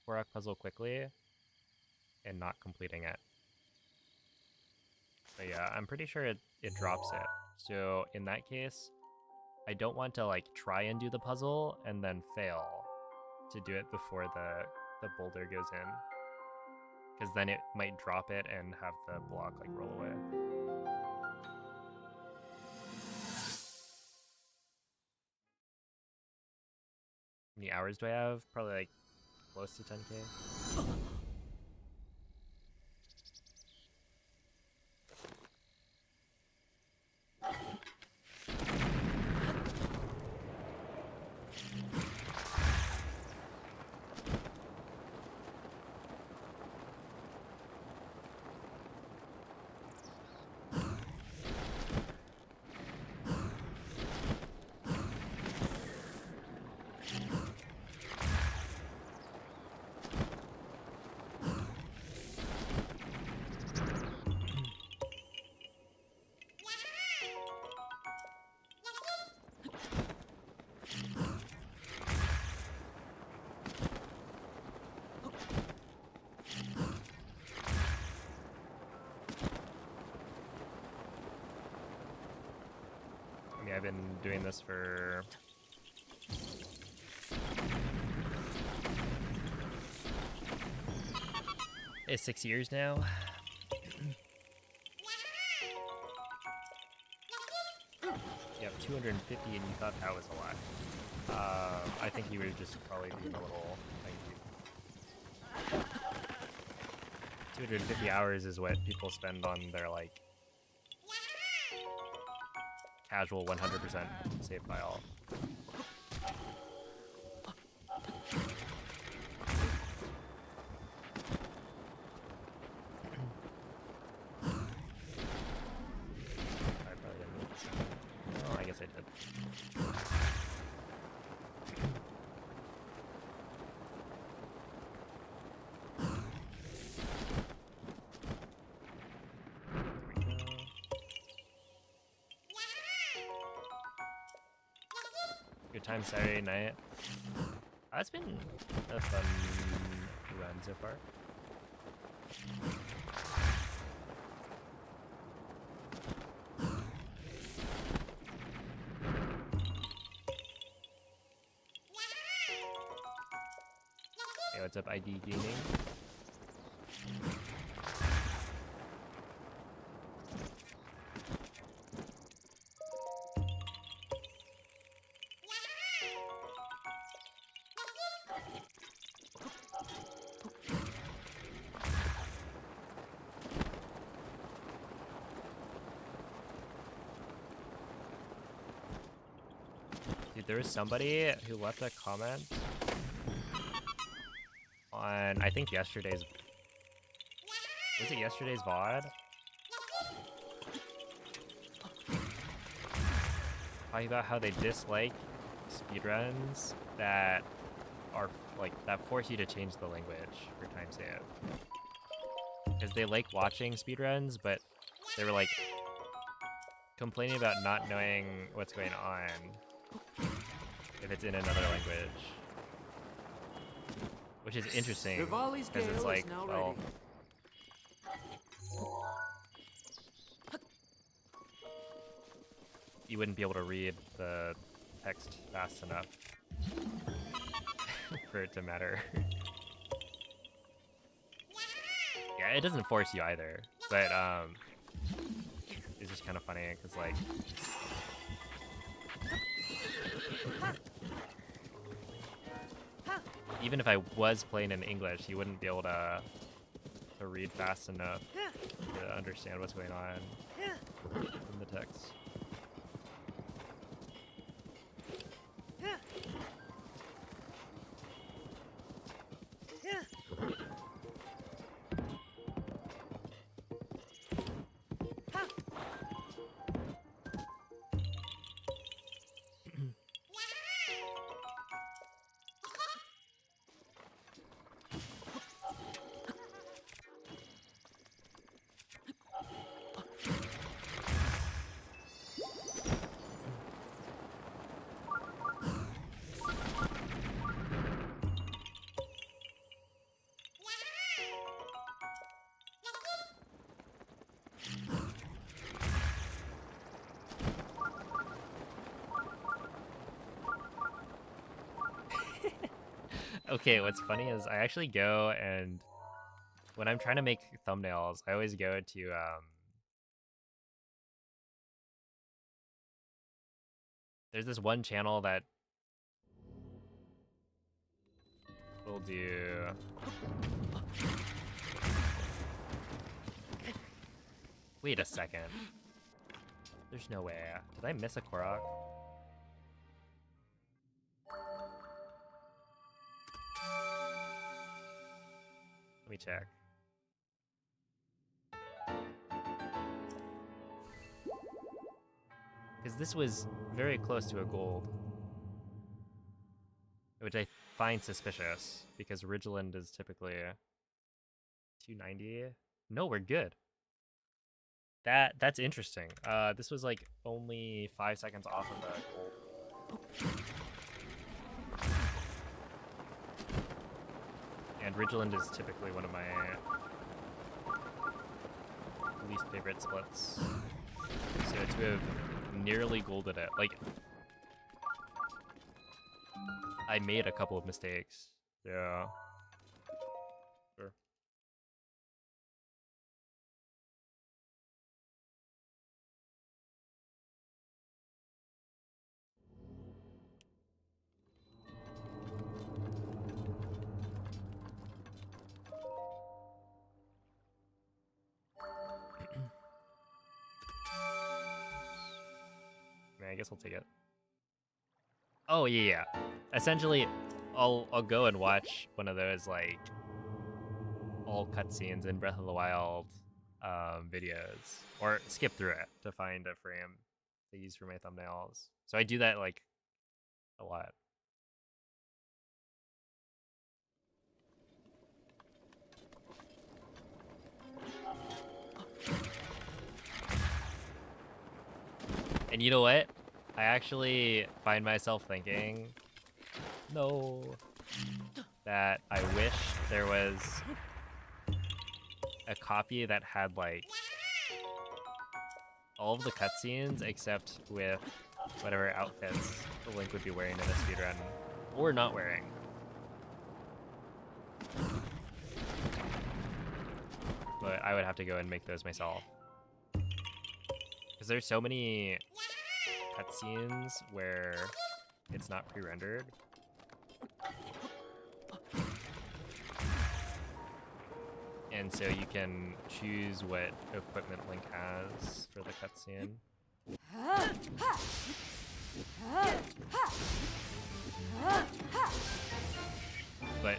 Korok puzzle quickly and not completing it. But yeah, I'm pretty sure it drops it. So in that case, I don't want to like try and do the puzzle and then fail to do it before the boulder goes in. Because then it might drop it and have the block like roll away. How many hours do I have? Probably like close to 10k. I've been doing this for it's 6 years now. You have 250 and you thought that was a lot. I think you were just probably being a little naive. 250 hours is what people spend on their like casual 100% save file. times Saturday night. That's been a fun run so far. Hey, what's up, ID Gaming? Dude, there was somebody who left a comment on, I think yesterday's, was it yesterday's VOD? Talking about how they dislike speedruns that are, like, that force you to change the language for time save. Because they like watching speedruns, but they were, like, complaining about not knowing what's going on if it's in another language. Which is interesting, Rivali's because it's gale like, is now well, ready. you wouldn't be able to read the text fast enough for it to matter. Yeah, it doesn't force you either, but it's just kind of funny because, like, even if I was playing in English, you wouldn't be able to read fast enough to understand what's going on in the text. Okay, what's funny is I actually go and when I'm trying to make thumbnails, I always go to there's this one channel that will do wait a second. There's no way. Did I miss a Korok? Let me check. Because this was very close to a gold. Which I find suspicious, because Ridgeland is typically 290. No, we're good. That's interesting. This was like only 5 seconds off of the gold. And Ridgeland is typically one of my least favorite splits. So to have nearly golded it, like, I made a couple of mistakes. Yeah. Sure. I guess I'll take it. Oh yeah. Essentially, I'll go and watch one of those like all cutscenes in Breath of the Wild videos, or skip through it to find a frame to use for my thumbnails. So I do that like a lot. And you know what? I actually find myself thinking, no, that I wish there was a copy that had like all of the cutscenes except with whatever outfits the Link would be wearing in a speedrun or not wearing. But I would have to go and make those myself. Because there's so many cutscenes where it's not pre-rendered. And so you can choose what equipment Link has for the cutscene. But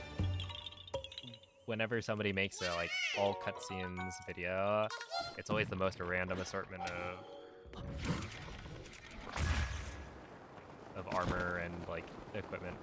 whenever somebody makes a like all cutscenes video, it's always the most random assortment of armor and like equipment.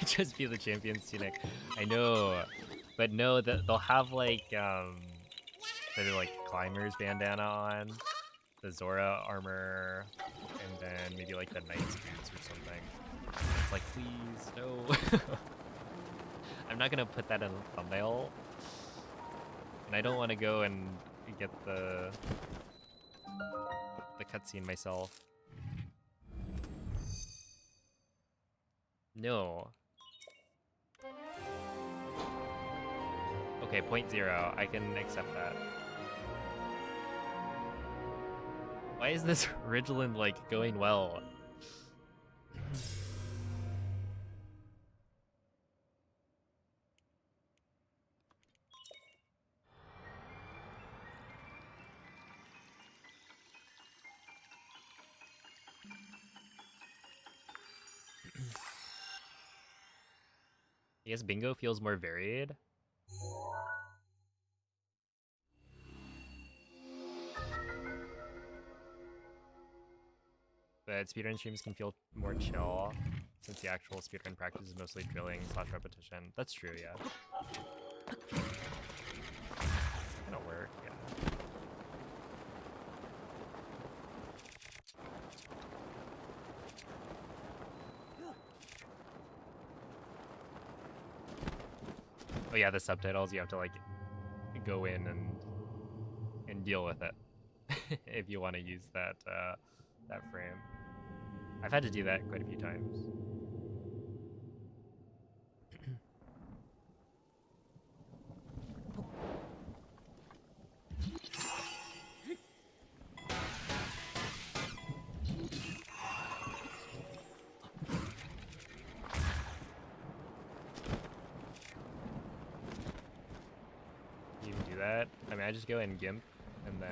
Just be the champion's tunic. I know, but no, they'll have like their like climber's bandana on, the Zora armor, and then maybe like the knight's boots or something. It's like, please, no. I'm not gonna put that in the thumbnail, and I don't want to go and get the cutscene myself. No. Okay, 0.0. I can accept that. Why is this Ridgeland, like, going well? I guess bingo feels more varied. But speedrun streams can feel more chill, since the actual speedrun practice is mostly drilling / repetition. That's true, yeah. Gonna work, yeah. Oh yeah, the subtitles, you have to like go in and deal with it if you want to use that that frame. I've had to do that quite a few times. You can do that. I mean, I just go in GIMP and then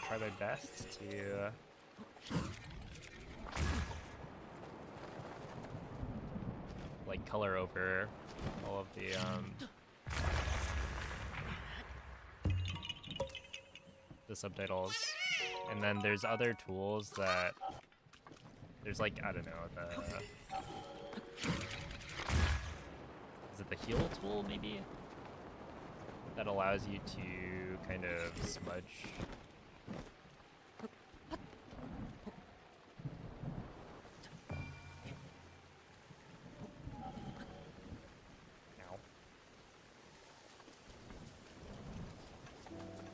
try my best to like color over all of the subtitles. And then there's other tools that there's like, I don't know, is it the heal tool maybe? That allows you to kind of smudge.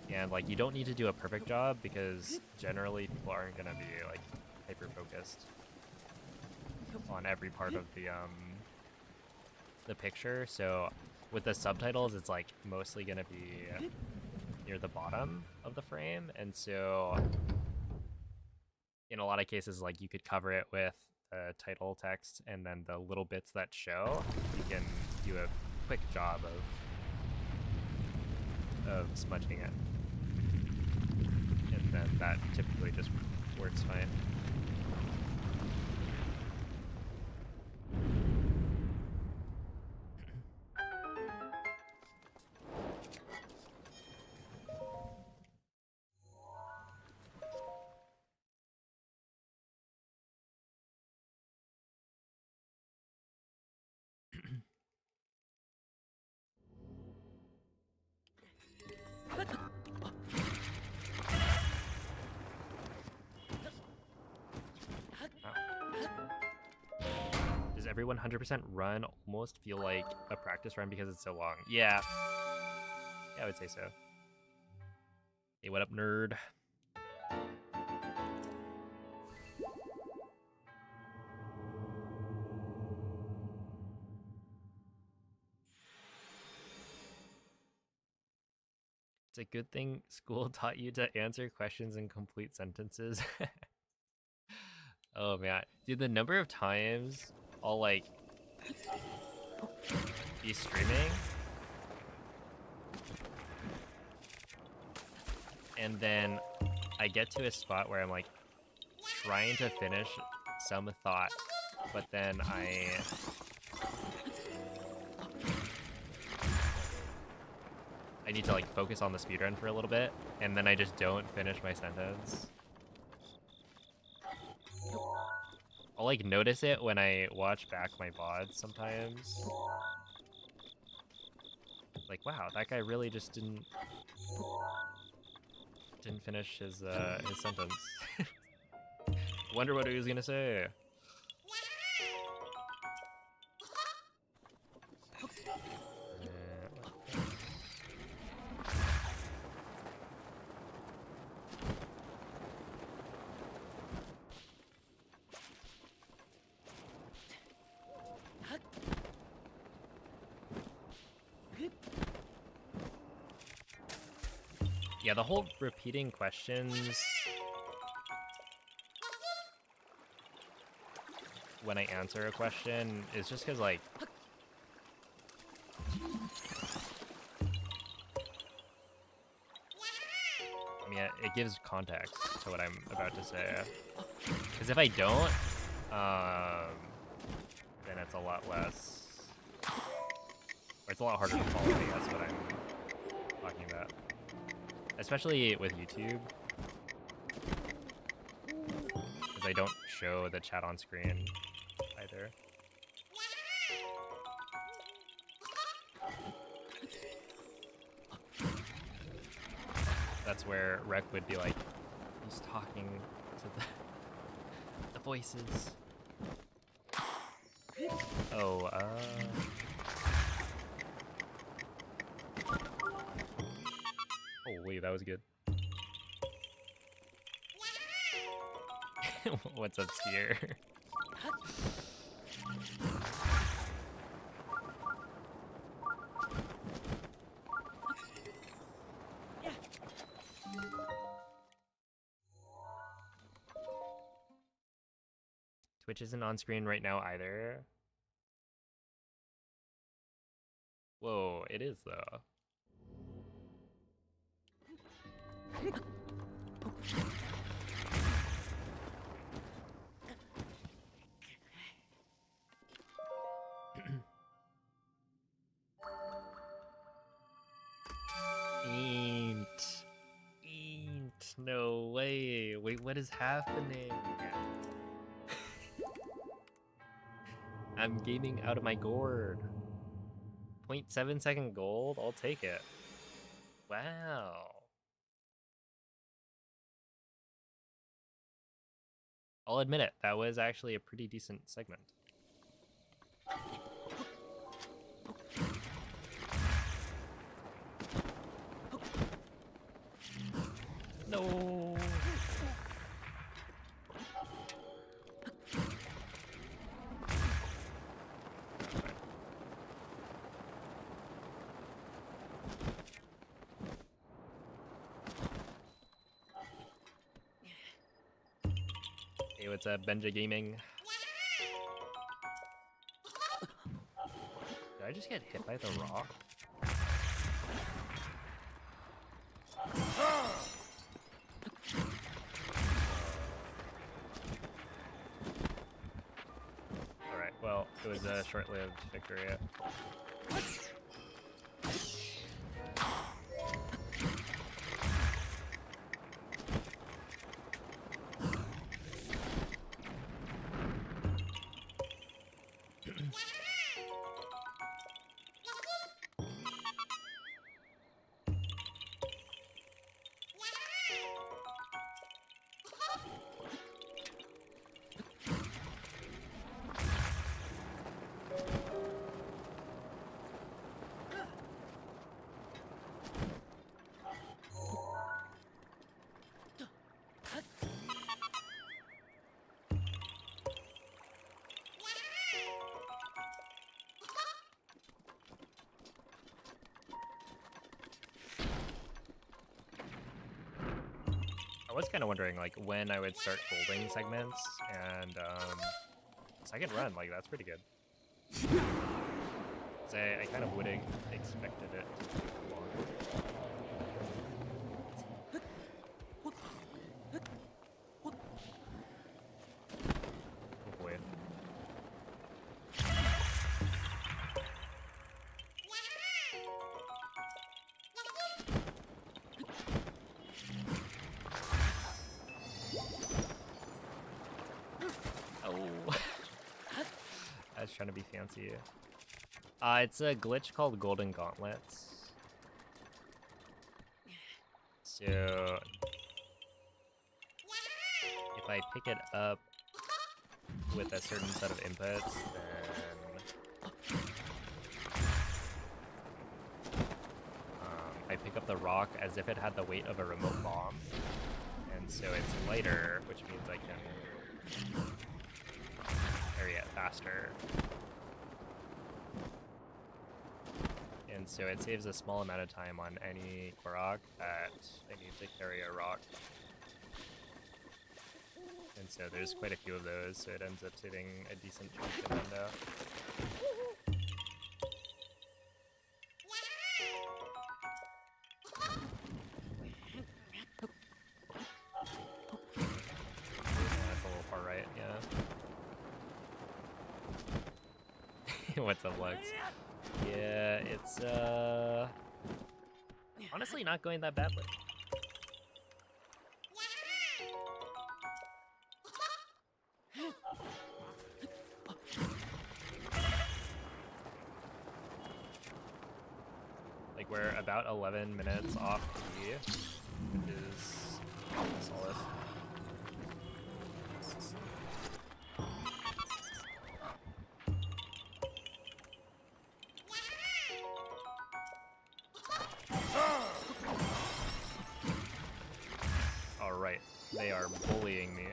And like, you don't need to do a perfect job because generally people aren't gonna be like hyper focused on every part of the picture. So with the subtitles, it's like mostly gonna be near the bottom of the frame, and so in a lot of cases, like you could cover it with title text, and then the little bits that show, you can do a quick job of smudging it. And then that typically just works fine. Does everyone 100% run almost feel like a practice run because it's so long? Yeah. Yeah, I would say so. Hey, what up, nerd? It's a good thing school taught you to answer questions in complete sentences. Oh man, dude, the number of times I'll like be streaming and then I get to a spot where I'm like trying to finish some thought, but then I need to like focus on the speedrun for a little bit, and then I just don't finish my sentence. I'll like notice it when I watch back my VODs sometimes. Like, wow, that guy really just didn't finish his sentence. Wonder what he was gonna say. Yeah, the whole repeating questions when I answer a question is just because, like, I mean, it gives context to what I'm about to say. Because if I don't, then it's a lot less, or it's a lot harder to follow, I guess, what I'm talking about. Especially with YouTube, because I don't show the chat on screen either. That's where Rec would be like, he's talking to the voices. Oh, holy, that was good. What's up, Skier? Twitch isn't on screen right now either. Whoa, it is though. Ain't no way. Wait, what is happening? I'm gaming out of my gourd. 0.7 second gold? I'll take it. Wow. I'll admit it, that was actually a pretty decent segment. No. Hey, what's up, Benja Gaming? Did I just get hit by the rock? It was a short-lived victory. I was kind of wondering like when I would start folding segments, and second run, like that's pretty good. 'Cause I kind of wouldn't expected it to take longer. Oh boy. Oh. I was trying to be fancy. It's a glitch called Golden Gauntlets. So if I pick it up with a certain set of inputs, then I pick up the rock as if it had the weight of a remote bomb. And so it's lighter, which means I can carry it faster. And so it saves a small amount of time on any Korok that I need to carry a rock. And so there's quite a few of those, so it ends up saving a decent chunk of window. That's a little far right, yeah. What's up, Lux? Yeah, it's honestly not going that badly. Like we're about 11 minutes off T, which is solid. Alright, they are bullying me.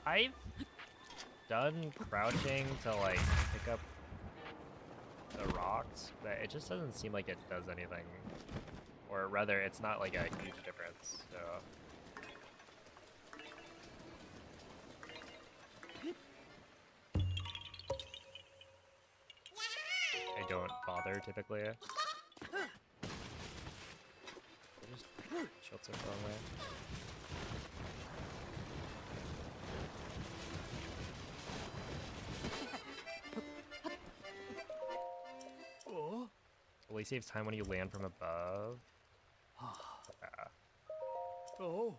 I've done crouching to like pick up the rocks, but it just doesn't seem like it does anything. Or rather, it's not like a huge difference, so... I don't bother, typically. I just tilts it the wrong way. Only saves time when you land from above. Oh.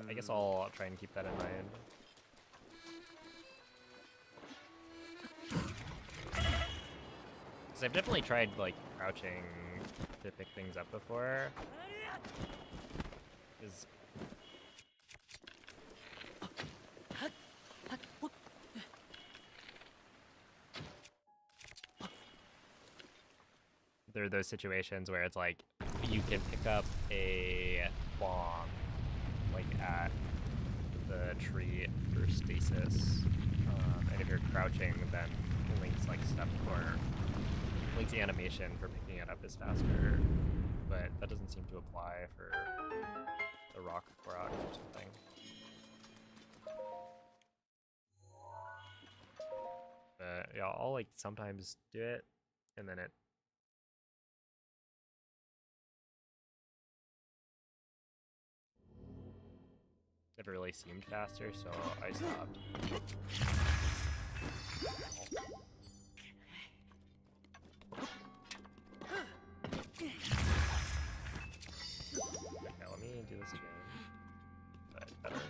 I guess I'll try and keep that in mind. Because I've definitely tried, like, crouching to pick things up before. Because there are those situations where it's like, you can pick up a bomb, like, at the tree for stasis. And if you're crouching, then Link's, like, step or Link's animation for picking it up is faster. But that doesn't seem to apply for the rock rocks or something. But yeah, I'll like sometimes do it, and then it never really seemed faster, so I stopped. Okay, let me do this again. But better.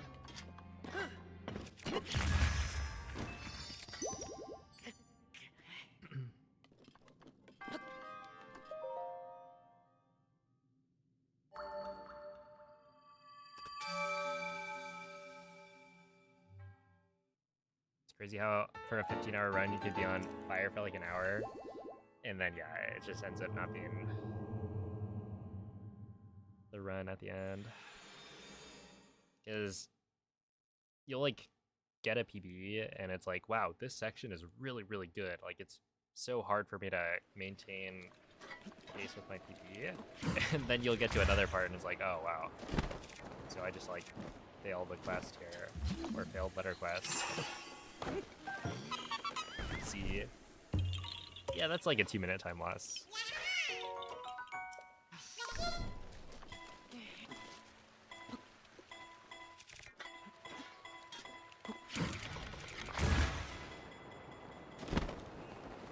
It's crazy how for a 15-hour run you could be on fire for like an hour, and then yeah, it just ends up not being the run at the end. Because you'll like get a PB and it's like, wow, this section is really, really good. Like it's so hard for me to maintain pace with my PB. And then you'll get to another part and it's like, oh wow. So I just like failed the quest here. Or failed better quests. See. Yeah, that's like a 2-minute time loss.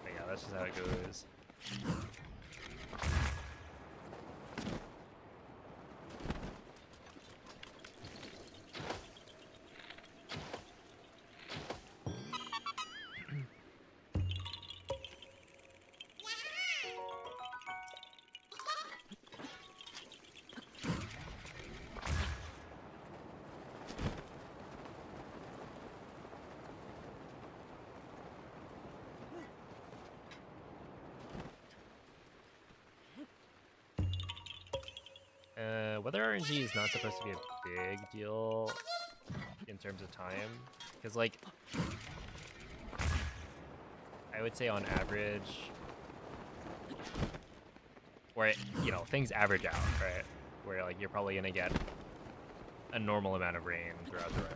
But yeah, that's just how it goes. Weather RNG is not supposed to be a big deal in terms of time, because like, I would say on average, where you know, things average out, right? Where like you're probably gonna get a normal amount of rain throughout the run.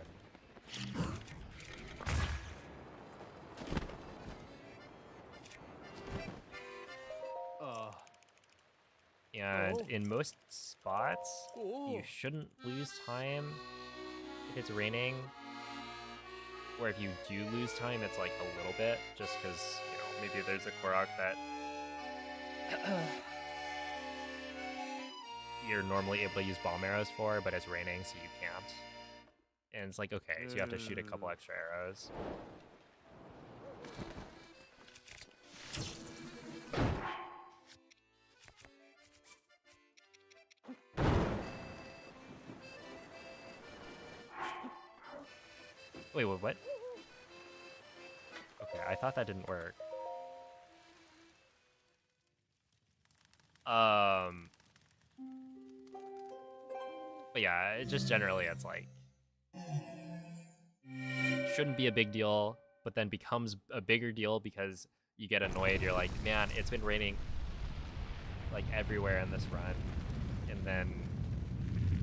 And in most spots, you shouldn't lose time if it's raining. Or if you do lose time, it's like a little bit, just because, you know, maybe there's a Korok that you're normally able to use bomb arrows for, but it's raining, so you can't. And it's like, okay, so you have to shoot a couple extra arrows. Wait, what? Okay, I thought that didn't work. But yeah, it just generally it's like shouldn't be a big deal, but then becomes a bigger deal because you get annoyed. You're like, man, it's been raining like everywhere in this run, and then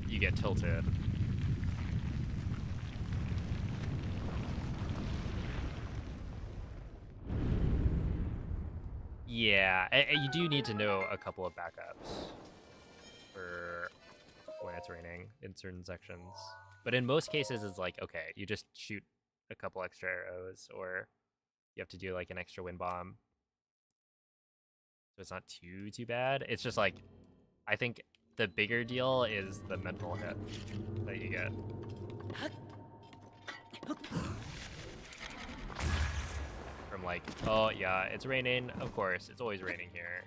you get tilted. Yeah, you do need to know a couple of backups for when it's raining in certain sections. But in most cases, it's like, okay, you just shoot a couple extra arrows, or you have to do like an extra wind bomb. So it's not too bad. It's just like, I think the bigger deal is the mental hit that you get. From like, oh yeah, it's raining. Of course, it's always raining here.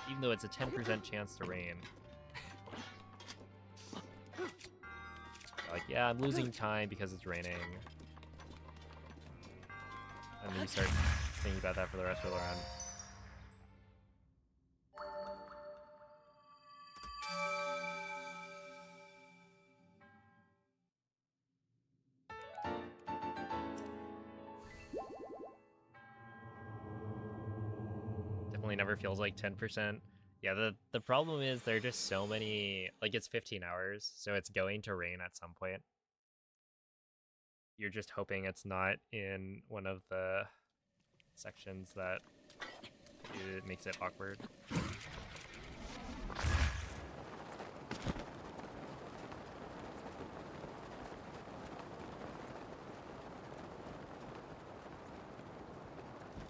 Even though it's a 10% chance to rain. Like, yeah, I'm losing time because it's raining. And then you start thinking about that for the rest of the run. Definitely never feels like 10%. Yeah, the problem is there are just so many, like it's 15 hours, so it's going to rain at some point. You're just hoping it's not in one of the sections that it makes it awkward.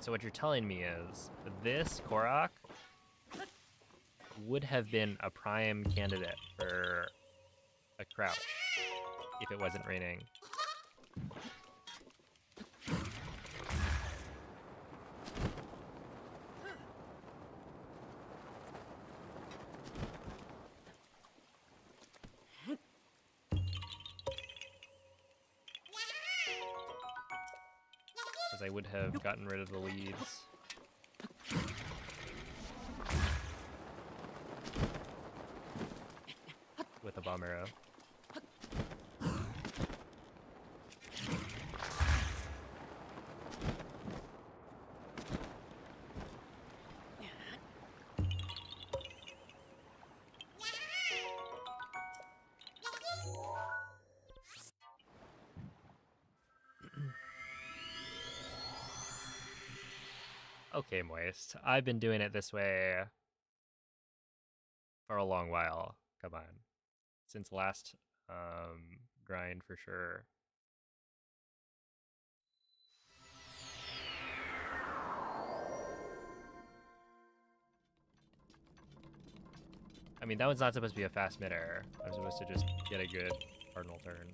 So what you're telling me is this Korok would have been a prime candidate for a crouch if it wasn't raining. Because I would have gotten rid of the leads. With a bomb arrow. Okay, Moist. I've been doing it this way for a long while. Come on. Since last grind for sure. I mean, that was not supposed to be a fast mid-air. I'm supposed to just get a good cardinal turn.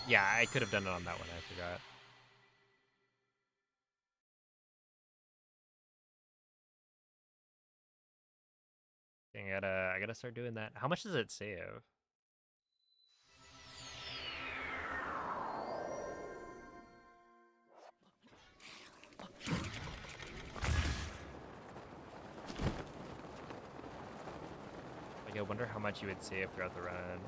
Yeah, I could have done it on that one, I forgot. Dang, I gotta start doing that. How much does it save? Like, I wonder how much you would save throughout the run.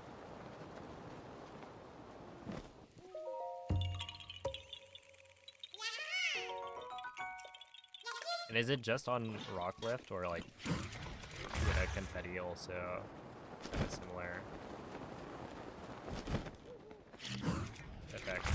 And is it just on rock lift, or like would a confetti also kind of similar effect?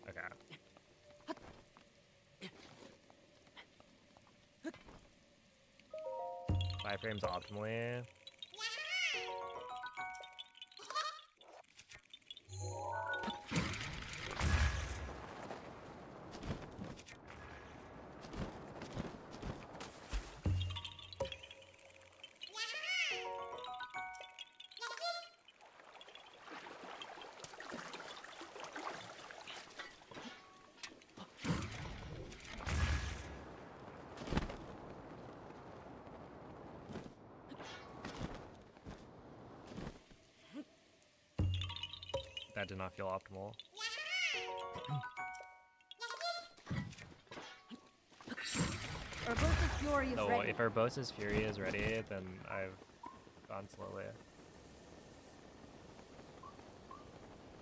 Okay. 5 frames optimally. That did not feel optimal. Urbosa's Fury is Oh, ready. if Urbosa's Fury is ready, then I've gone slowly.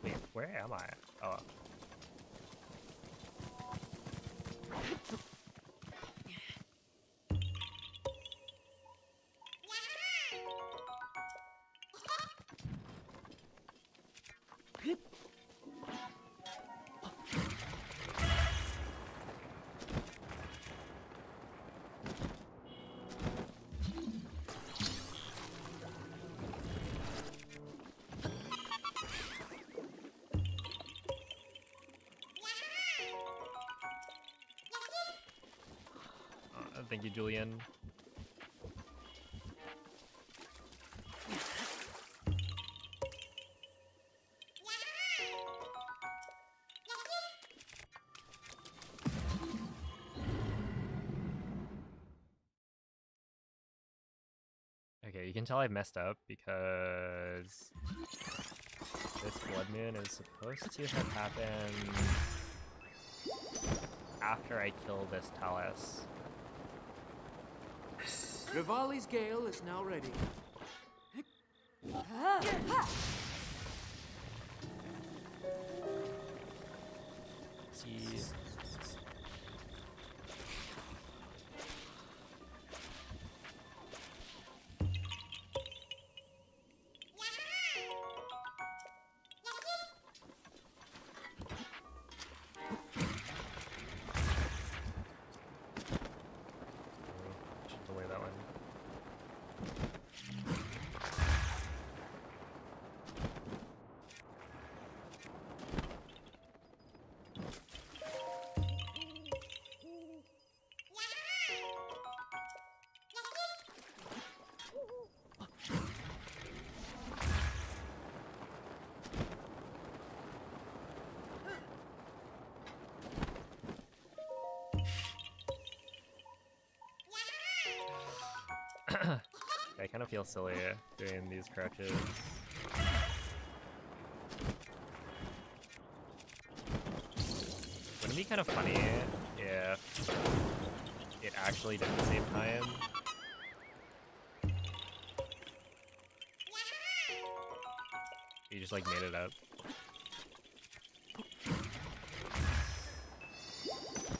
Wait, where am I? Oh. Thank you, Julian. Okay, you can tell I've messed up because this blood moon is supposed to have happened after I kill this Talus. Rivali's Gale is now ready. See. Should delay that one. I kind of feel silly doing these crouches. Wouldn't it be kind of funny if it actually did the same time? You just like made it up.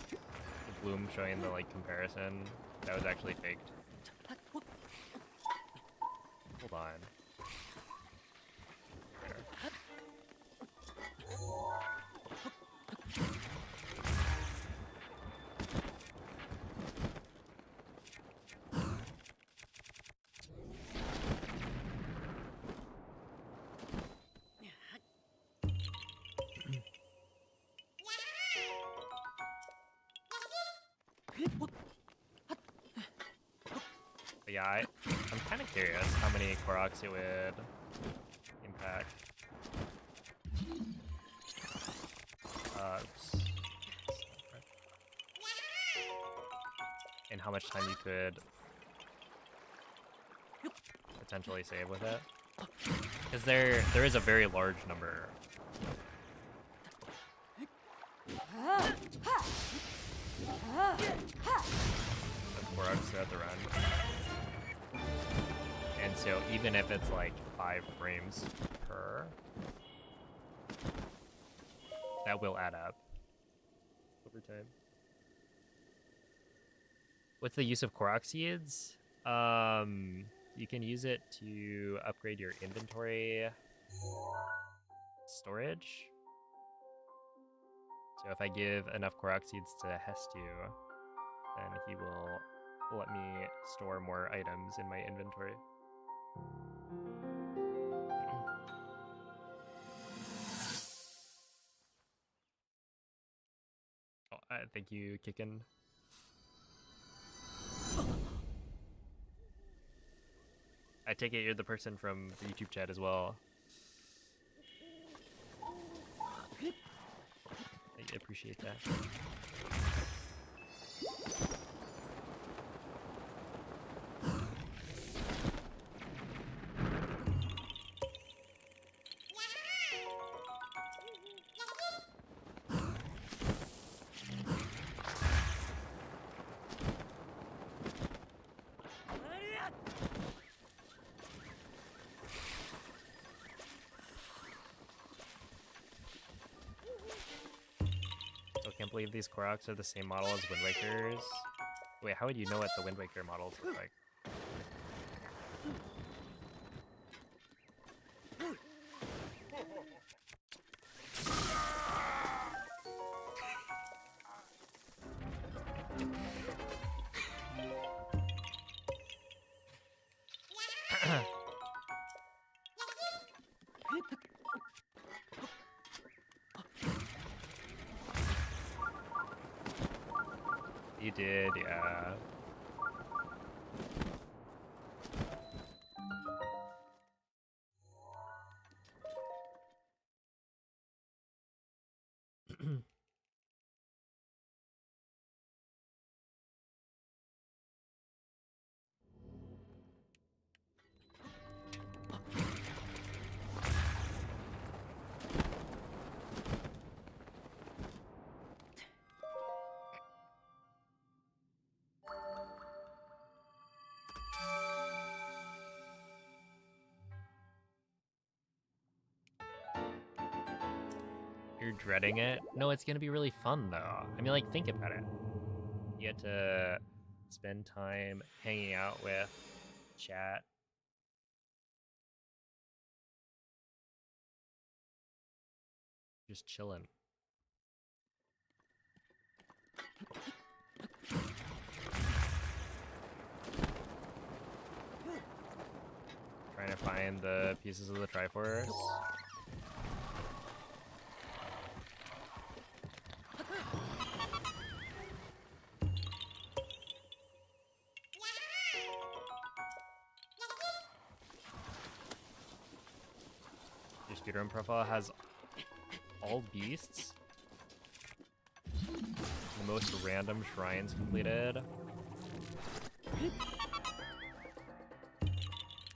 The bloom showing the like comparison, that was actually faked. Hold on. There. But yeah, I'm kind of curious how many Koroks it would impact. And how much time you could potentially save with it. Because there is a very large number. Of Koroks throughout the run. And so even if it's like 5 frames per, that will add up over time. What's the use of Korok seeds? You can use it to upgrade your inventory storage. So if I give enough Korok seeds to Hestu, then he will let me store more items in my inventory. Oh, thank you, Kicken. I take it you're the person from the YouTube chat as well. I appreciate that. I can't believe these Koroks are the same model as Wind Wakers. Wait, how would you know what the Wind Waker models look like? You did, yeah. You're dreading it? No, it's gonna be really fun though. I mean, like, think about it. You get to spend time hanging out with chat. Just chilling. Trying to find the pieces of the Triforce. Your speedrun profile has all beasts. The most random shrines completed.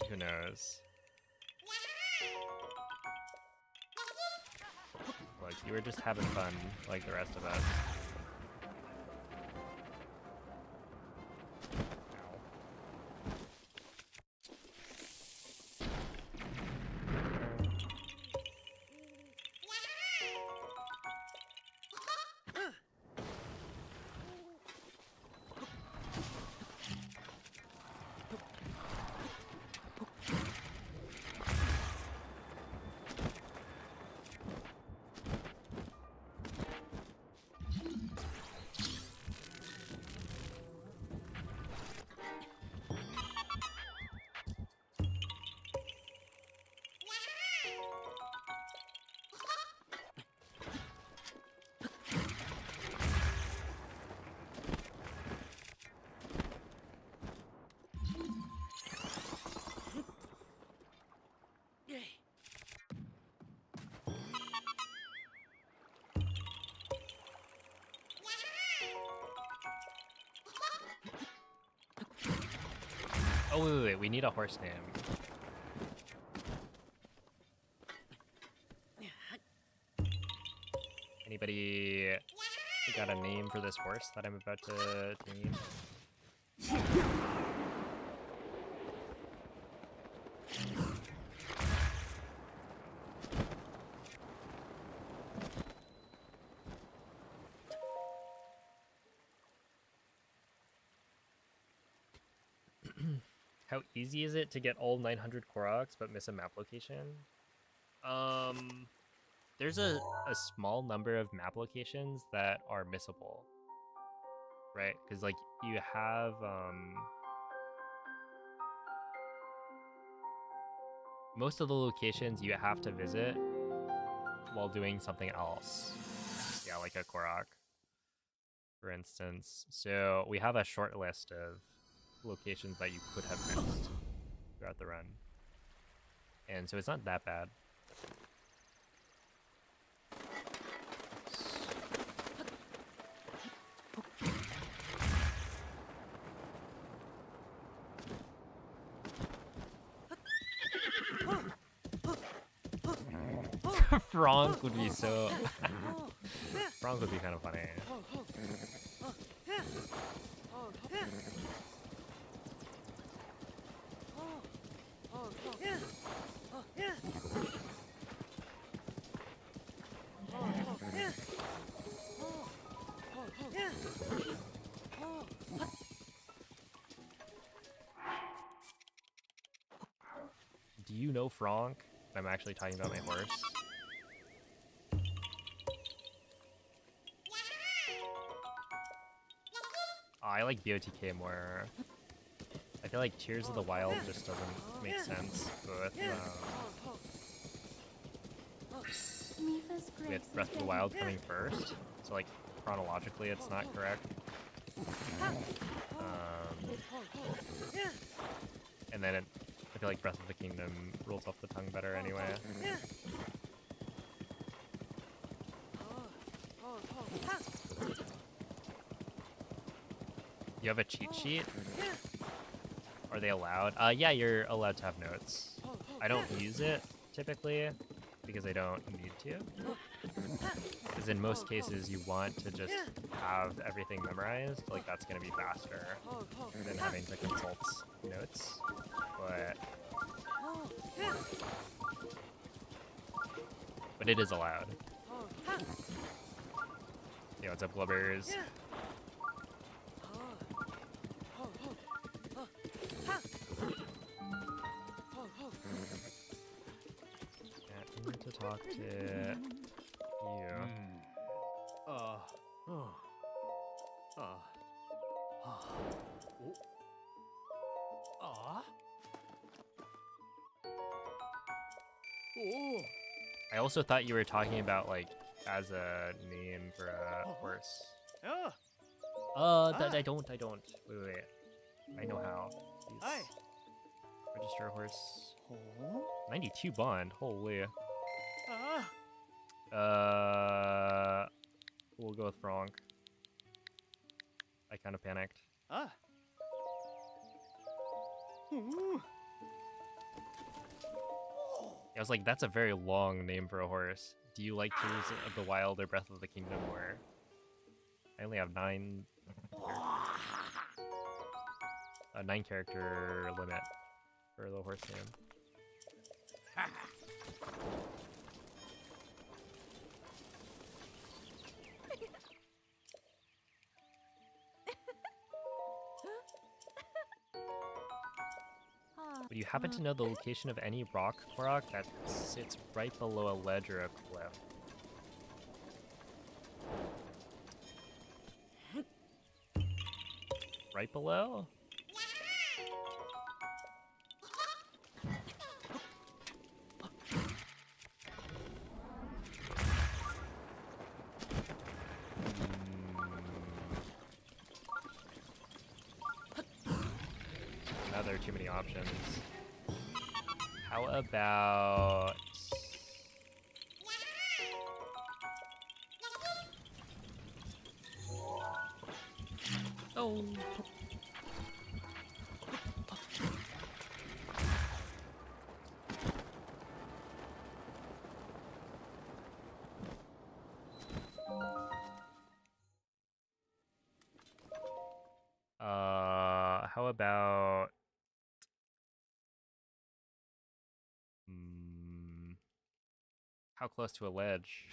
Who knows? Like, you were just having fun, like the rest of us. Oh, wait, we need a horse name. Anybody got a name for this horse that I'm about to name? How easy is it to get all 900 Koroks but miss a map location? There's a small number of map locations that are missable, right? Because like you have most of the locations you have to visit while doing something else. Yeah, like a Korok, for instance. So we have a short list of locations that you could have missed throughout the run. And so it's not that bad. Frank would be so... Frank would be kind of funny. Do you know Frank? I'm actually talking about my horse. I like BOTK more. I feel like Tears of the Wild just doesn't make sense with Breath of the Wild coming first. So like chronologically it's not correct. And then I feel like Breath of the Kingdom rolls off the tongue better anyway. You have a cheat sheet? Are they allowed? Yeah, you're allowed to have notes. I don't use it typically because I don't need to. Because in most cases you want to just have everything memorized. Like that's gonna be faster than having to consult notes. But it is allowed. Yeah, what's up, Glubbers? I need to talk to you. I also thought you were talking about like as a name for a horse. I don't. Wait. I know how. Please. Register a horse. 92 bond. Holy. We'll go with Franck. I kind of panicked. I was like, that's a very long name for a horse. Do you like Tears of the Wild or Breath of the Kingdom more? I only have 9 character limit for the horse name. Would you happen to know the location of any rock that sits right below a ledge or a cliff? Right below? Now there are too many options. How about... Oh. How about... How close to a ledge?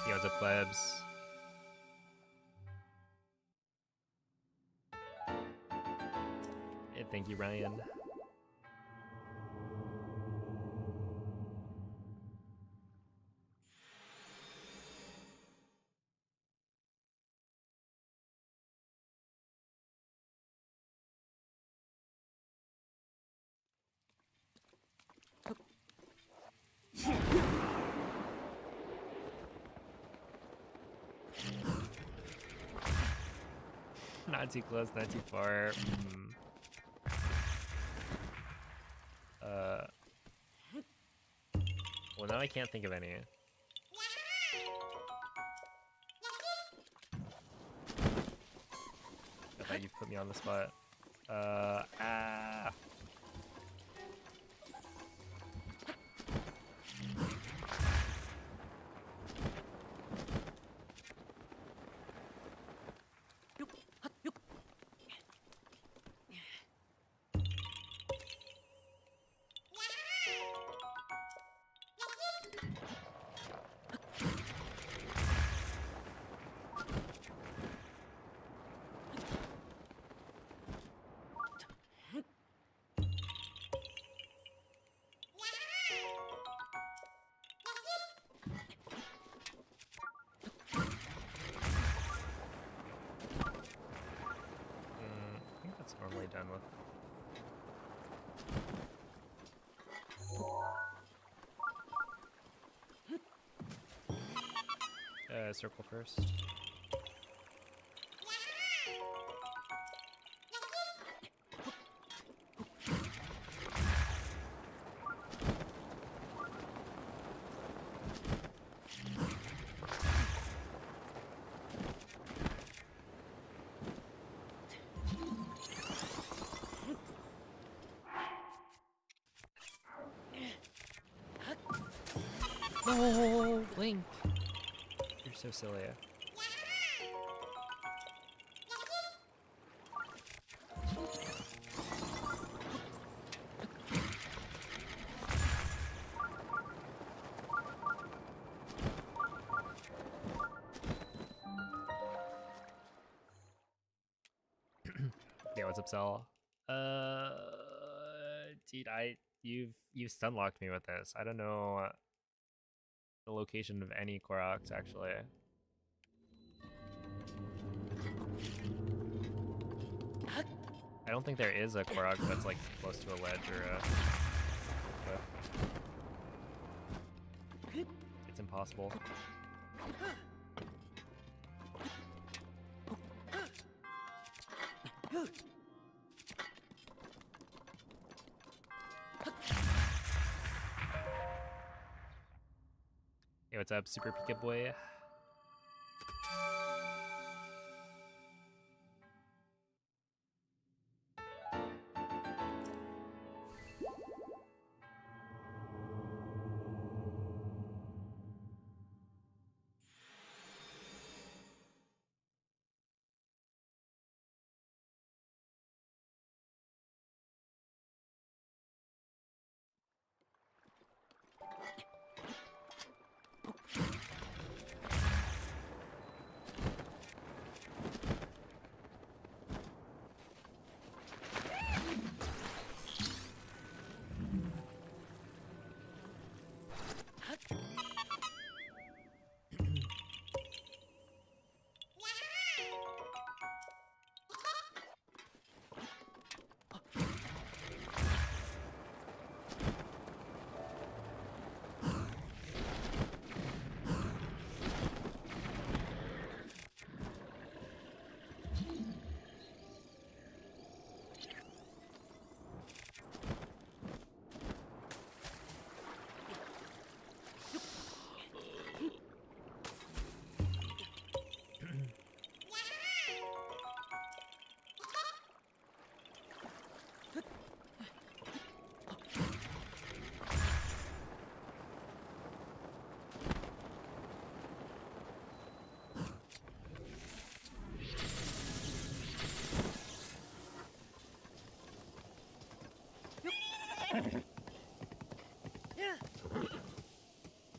He has a plebs. Thank you, Ryan. Not too close, not too far. Well, now I can't think of any. I thought you've put me on the spot. I think that's normally done with. circle first. No, Link. You're so silly. Yeah, what's up, Cell? Dude, you've stun locked me with this. I don't know the location of any Koroks actually. I don't think there is a Korok that's like close to a ledge or a cliff. It's impossible. Hey, what's up, Super Pika Boy?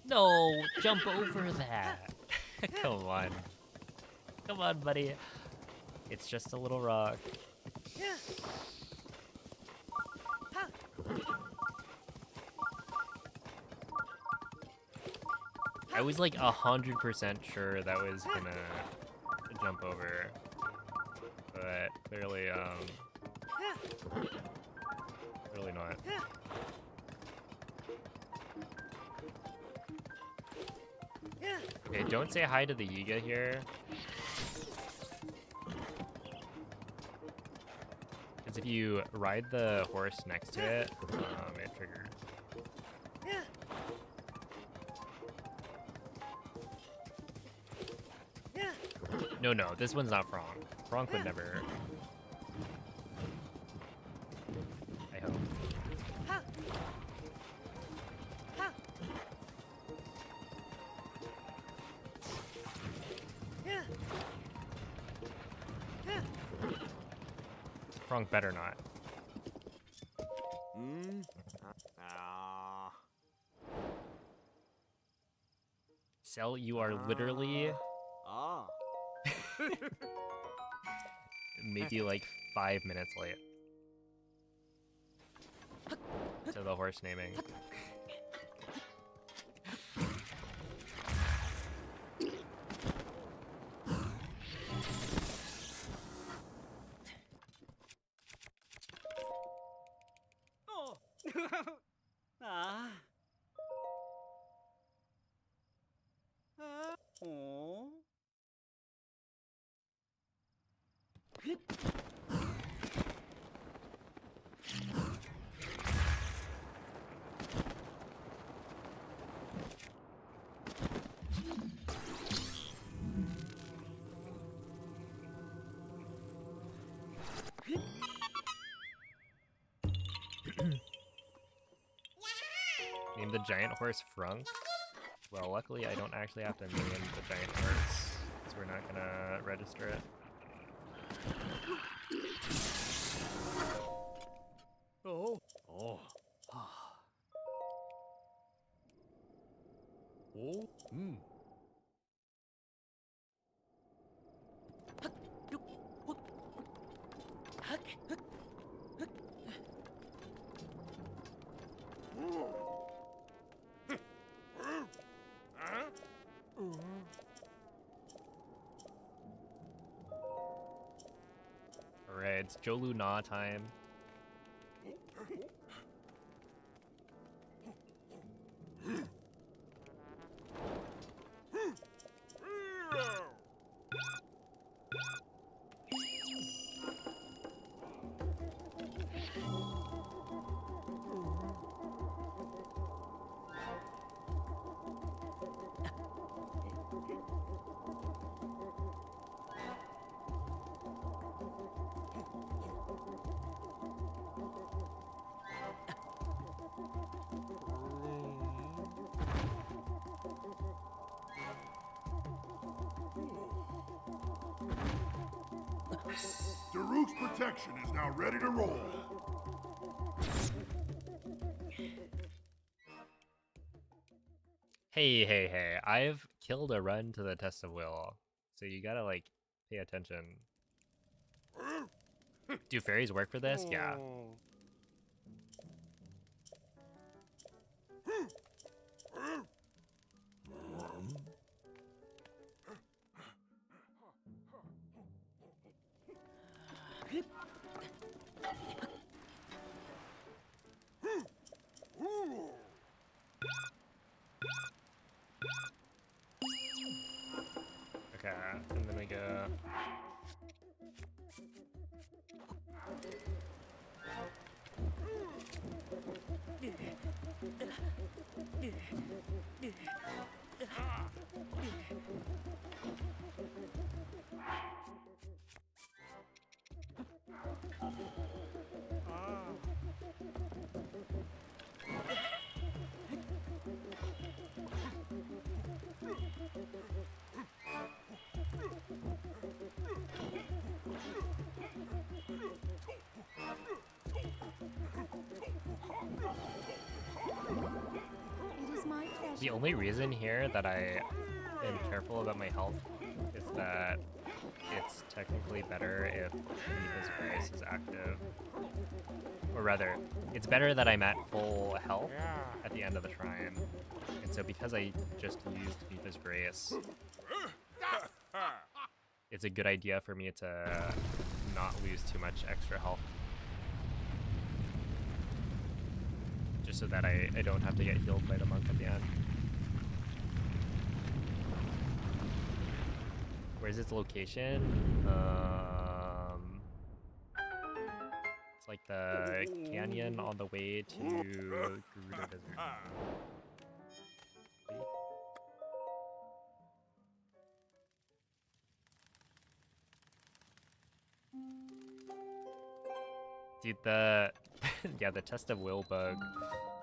No, jump over that. Come on. Come on, buddy. It's just a little rock. I was like 100% sure that was gonna jump over, but clearly, really not. Okay, don't say hi to the Yiga here. Because if you ride the horse next to it, it triggers. No, no, this one's not Frank. Frank would never. I hope. Frank better not. Cell, you are literally maybe like 5 minutes late to the horse naming. Oh. Name the giant horse Frunk? Well, luckily I don't actually have to name the giant horse, because we're not gonna register it. Oh. Oh. Oh. Hmm. Alright, it's Jolu Na time. Daruk's protection is now ready to roll. Hey, I've killed a run to the test of will, so you gotta, like, pay attention. Do fairies work for this? Yeah. Okay, and then we go. It is my pleasure. The only reason here that I am careful about my health is that it's technically better if Mipha's Grace is active. Or rather, it's better that I'm at full health at the end of the shrine. And so because I just used Mipha's Grace, it's a good idea for me to not lose too much extra health. Just so that I don't have to get healed by the monk at the end. Where's its location? It's like the canyon on the way to Gerudo Desert. Dude, the yeah, the test of will bug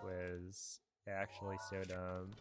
was actually so dumb.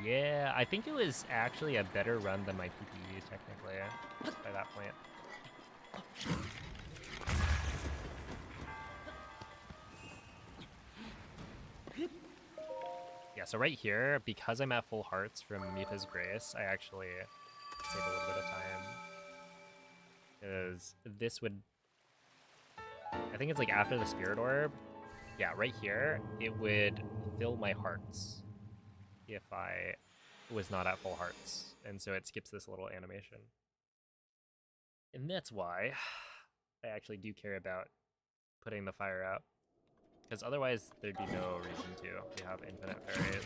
Yeah, I think it was actually a better run than my PPE, technically, by that point. Yeah, so right here, because I'm at full hearts from Mipha's Grace, I actually save a little bit of time. Because this would... I think it's like after the Spirit Orb. Yeah, right here, it would fill my hearts if I was not at full hearts. And so it skips this little animation. And that's why I actually do care about putting the fire out. Because otherwise, there'd be no reason to. We have infinite fairies.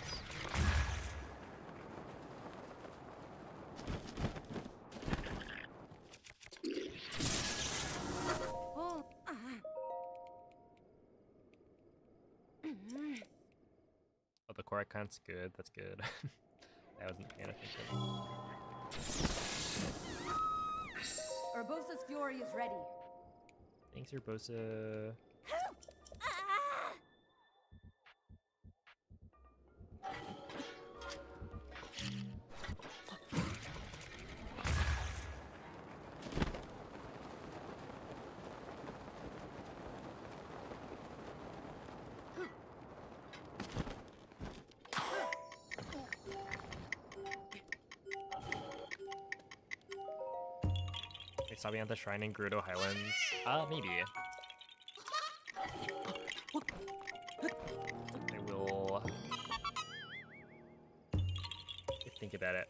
Oh, the core count's good. That's good. I wasn't paying attention. Urbosa's fury is ready. Thanks, Urbosa. Stopping at the shrine in Gerudo Highlands? Maybe. I will think about it.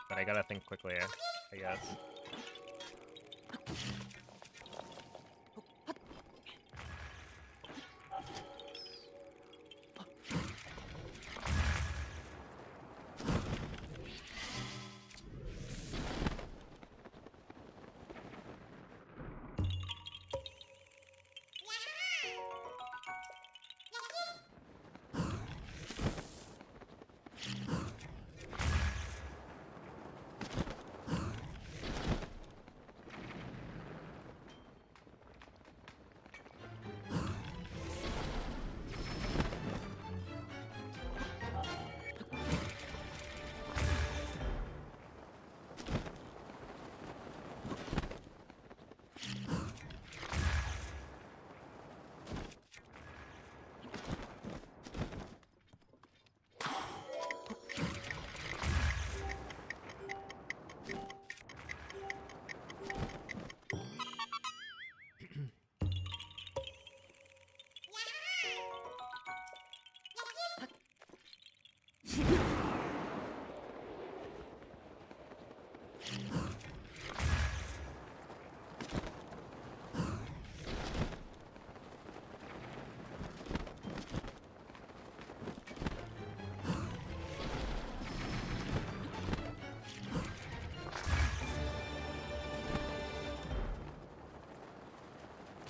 But I gotta think quickly, I guess.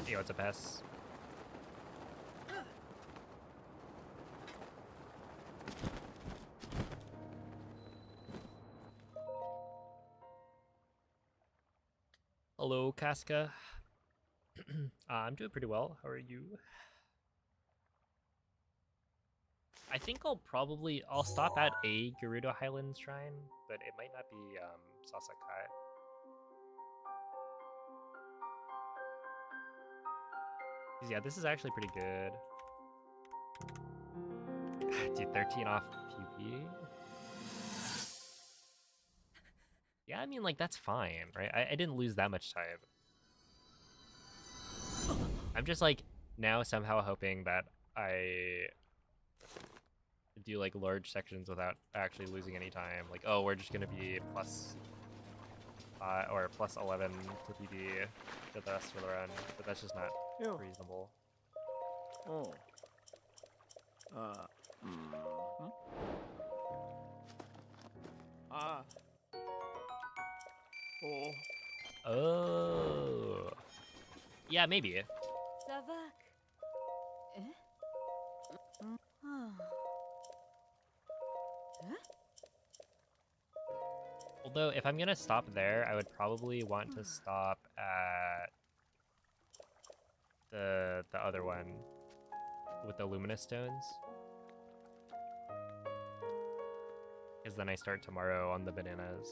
Yo, it's a pass. Hello, Casca. I'm doing pretty well. How are you? I think I'll stop at a Gerudo Highlands shrine, but it might not be Sasakai. Yeah, this is actually pretty good. Dude, 13 off PP? Yeah, I mean, like, that's fine, right? I didn't lose that much time. I'm just, like, now somehow hoping that I do, like, large sections without actually losing any time. Like, oh, we're just gonna be plus... or plus 11 to PB for the rest of the run, but that's just not reasonable. Oh. Oh. Oh. Yeah, maybe. Savak. Although, if I'm gonna stop there, I would probably want to stop at the other one with the luminous stones. Because then I start tomorrow on the bananas.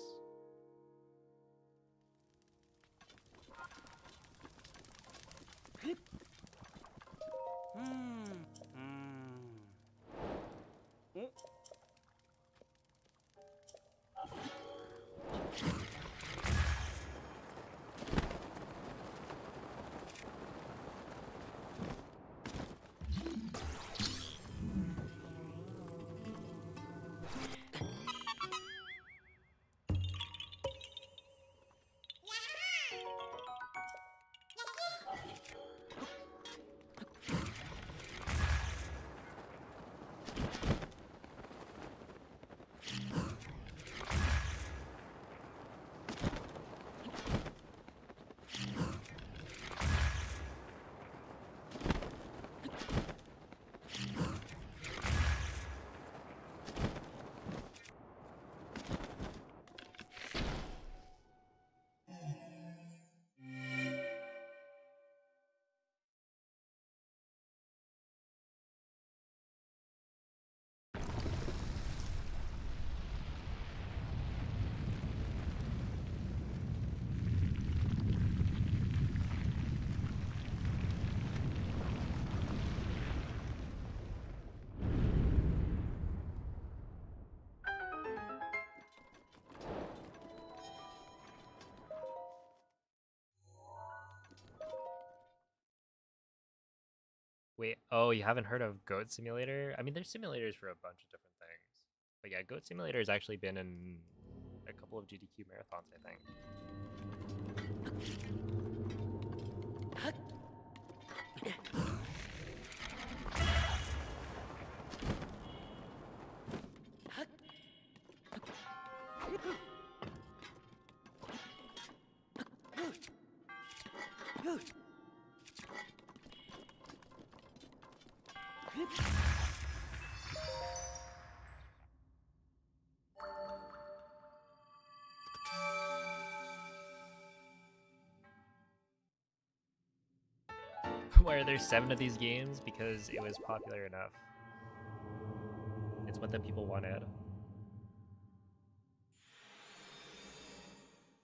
Wait, oh, you haven't heard of Goat Simulator? I mean, there's simulators for a bunch of different things. But yeah, Goat Simulator has actually been in a couple of GDQ marathons, I think. Why are there 7 of these games? Because it was popular enough. It's what the people wanted.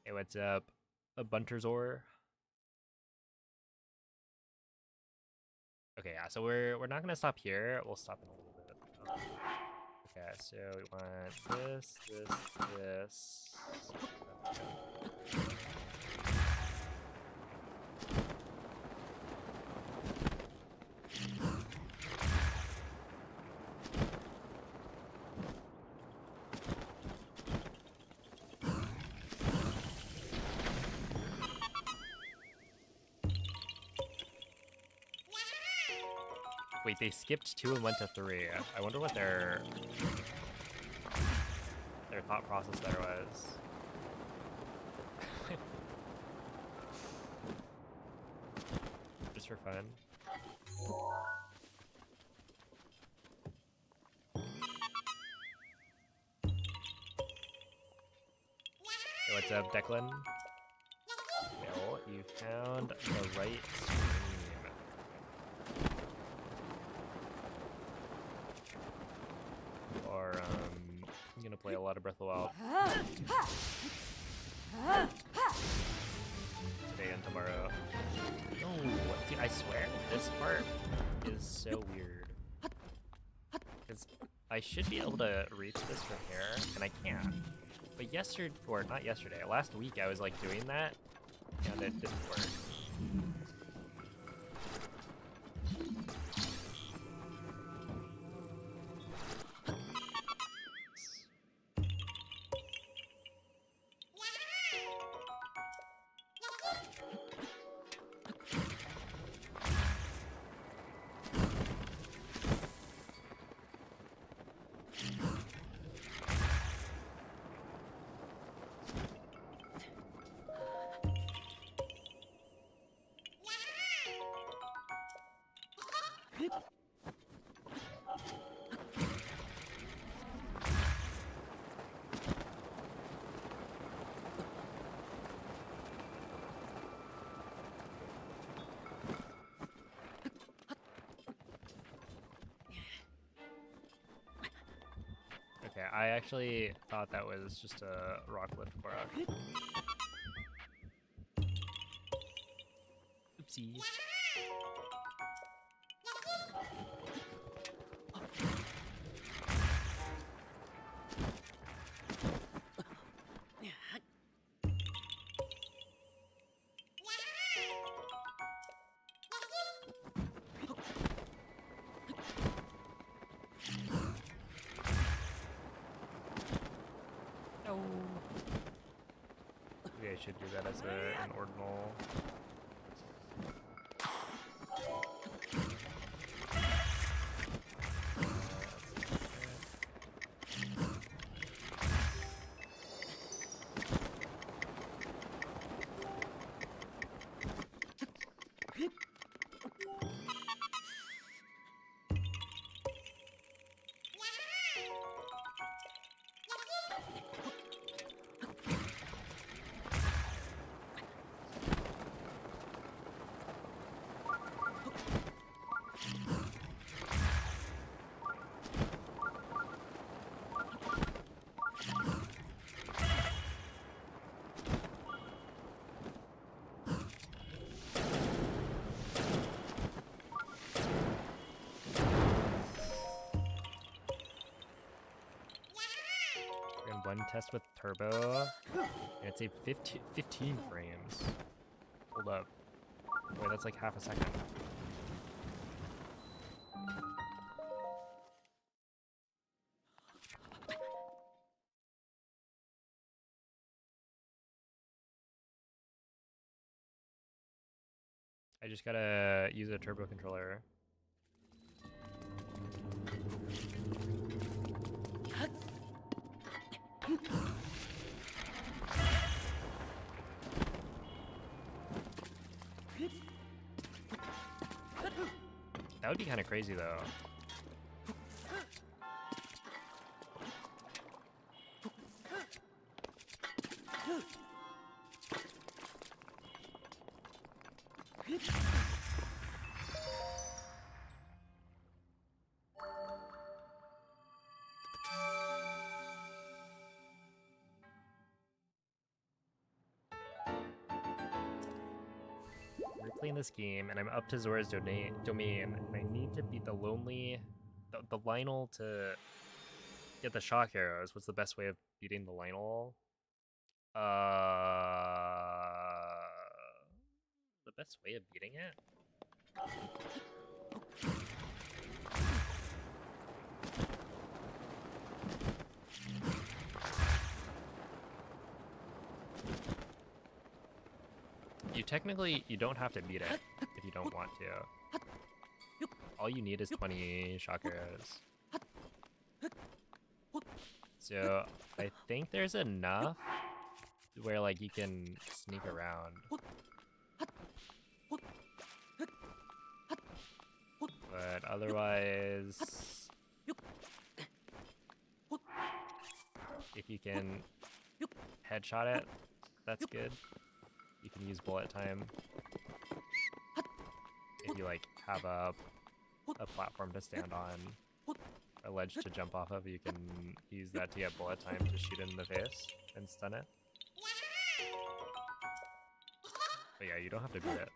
Hey, what's up? A Bunterzor. Okay, yeah, so we're not gonna stop here. We'll stop in a little bit. Okay, so we want this, this. Wait, they skipped 2 and went to 3. I wonder what their thought process there was. Just for fun. Hey, what's up, Declan? Well, you found the right stream. Or, I'm gonna play a lot of Breath of the Wild today and tomorrow. No, dude, I swear, this part is so weird. Because I should be able to reach this from here, and I can't. But yesterday, or not yesterday, last week I was like doing that, and it didn't work. Okay, I actually thought that was just a rock lift Korok. Oopsie. Maybe I should do that as an ordinal. One test with turbo, and it saved 15 frames. Hold up. Wait, that's like half a second. just gotta use a turbo controller. That would be kind of crazy though. We're playing this game, and I'm up to Zora's domain, and I need to beat the Lionel to get the shock arrows. What's the best way of beating the Lionel? The best way of beating it? You don't have to beat it if you don't want to. All you need is 20 shock arrows. So I think there's enough where like you can sneak around. But otherwise, if you can headshot it, that's good. You can use bullet time. If you like have a platform to stand on, a ledge to jump off of, you can use that to get bullet time to shoot it in the face and stun it. But yeah, you don't have to beat it.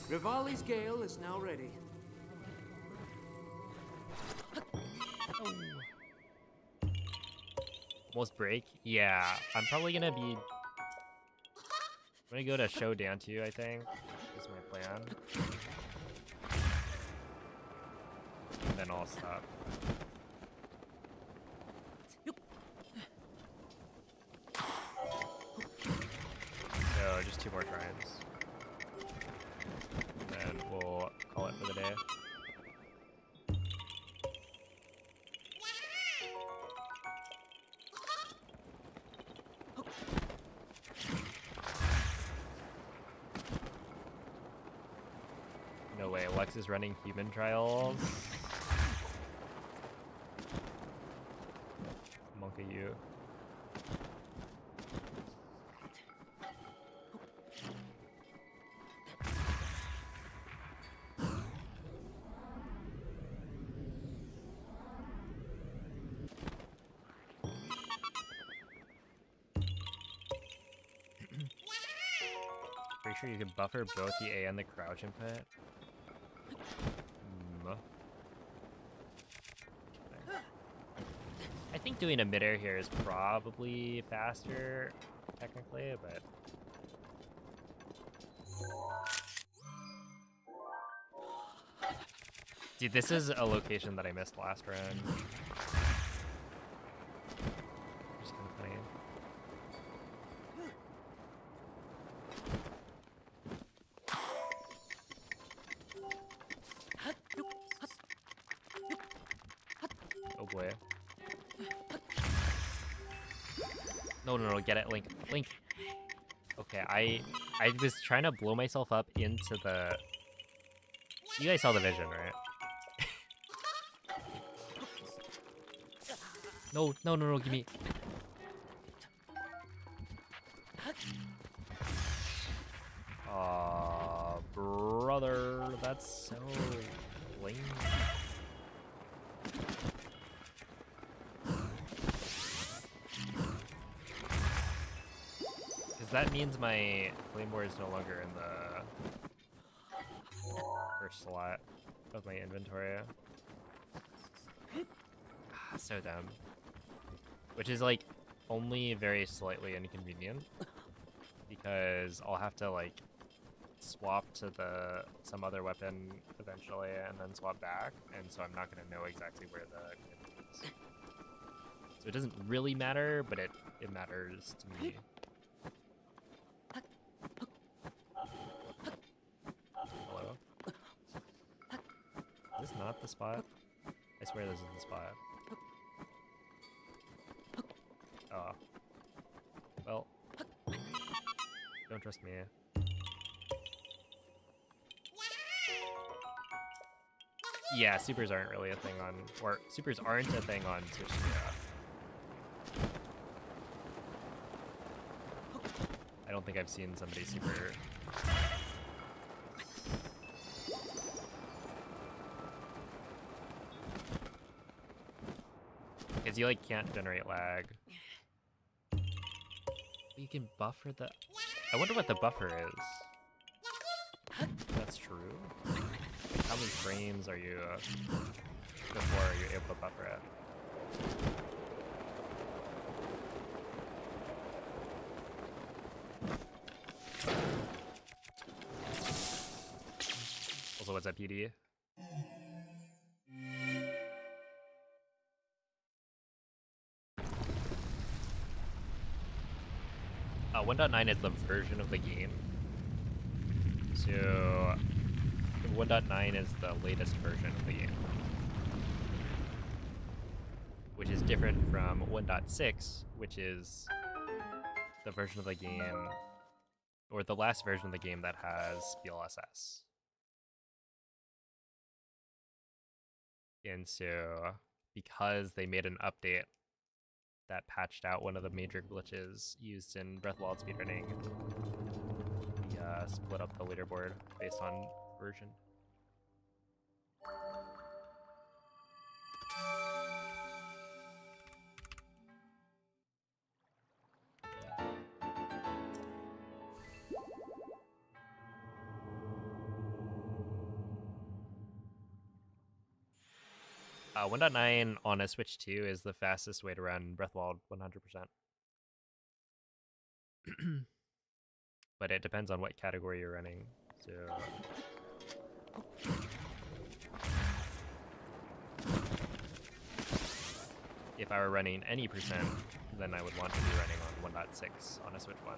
Rivali's Gale is now ready. Oh. Almost break? Yeah, I'm probably gonna be... I'm gonna go to Showdown too, I think. Is my plan. And then I'll stop. So, just 2 more tries. And we'll call it for the day. No way, Lex is running human trials. Monkey you. Pretty sure you can buffer both the A and the crouch input. I think doing a midair here is probably faster, technically, but... Dude, this is a location that I missed last run. Just kind of funny. Oh boy. No, get it, Link. Link! Okay, I was trying to blow myself up into the... You guys saw the vision, right? No, give me... Aw, brother, that's so lame. Because that means my Claymore is no longer in the first slot of my inventory. So dumb. Which is like only very slightly inconvenient because I'll have to like swap to some other weapon eventually and then swap back, and so I'm not gonna know exactly where the equipment is. So it doesn't really matter, but it matters to me. Hello? Is this not the spot? I swear this is the spot. Oh. Well. Don't trust me. Yeah, supers aren't really a thing on... Or, supers aren't a thing on Switch 2. I don't think I've seen somebody super... Because you, like, can't generate lag. You can buffer the... I wonder what the buffer is. That's true. Like, how many frames are you... before you're able to buffer it? Also, what's up, PD? 1.9 is the version of the game. So 1.9 is the latest version of the game, which is different from 1.6, which is the version of the game, or the last version of the game that has BLSS. And so, because they made an update that patched out one of the major glitches used in Breath of the Wild speedrunning, we split up the leaderboard based on version. 1.9 on a Switch 2 is the fastest way to run Breath of the Wild 100%. But it depends on what category you're running. So if I were running any percent, then I would want to be running on 1.6 on a Switch 1.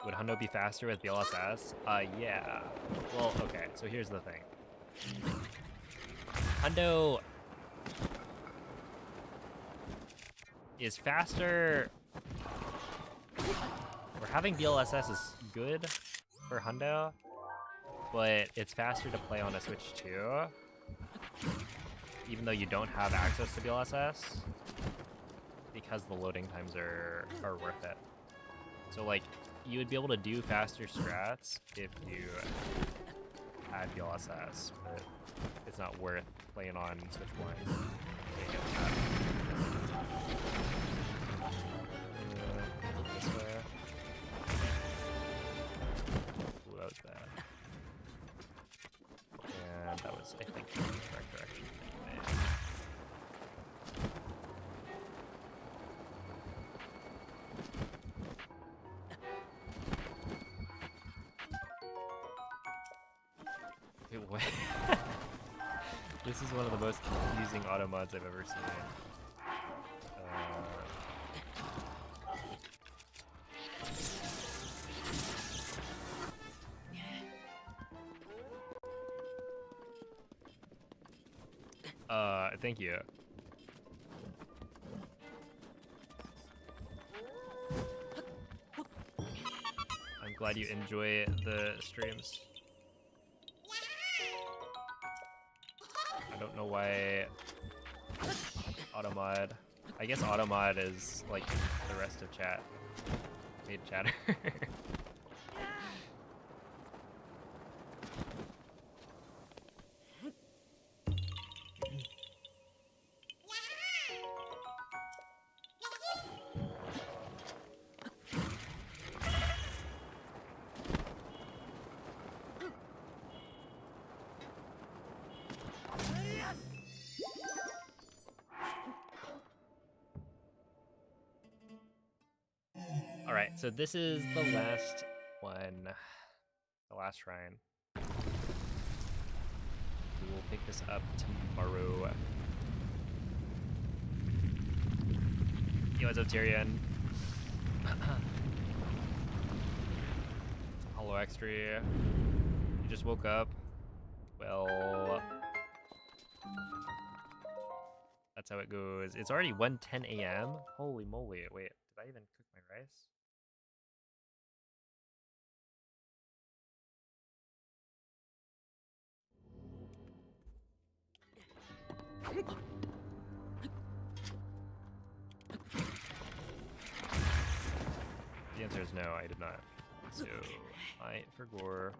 Would Hundo be faster with BLSS? Yeah. Well, okay, so here's the thing. Hundo is faster, or having BLSS is good for Hundo, but it's faster to play on a Switch 2, even though you don't have access to BLSS, because the loading times are worth it. So like, you would be able to do faster strats if you had BLSS, but it's not worth playing on Switch 1. This way. Ooh, that was bad. And that was, I think, the correct direction. What? This is one of the most confusing auto mods I've ever seen. Thank you. I'm glad you enjoy the streams. I don't know why Automod. I guess Automod is like the rest of chat. Paid chatter. So this is the last one. The last shrine. We will pick this up tomorrow. Yo, what's up, Tyrion? Hello, Extra. You just woke up. Well, that's how it goes. It's already 1:10 a.m. Holy moly. Wait, did I even cook my rice? The answer is no, I did not. So, I for gore.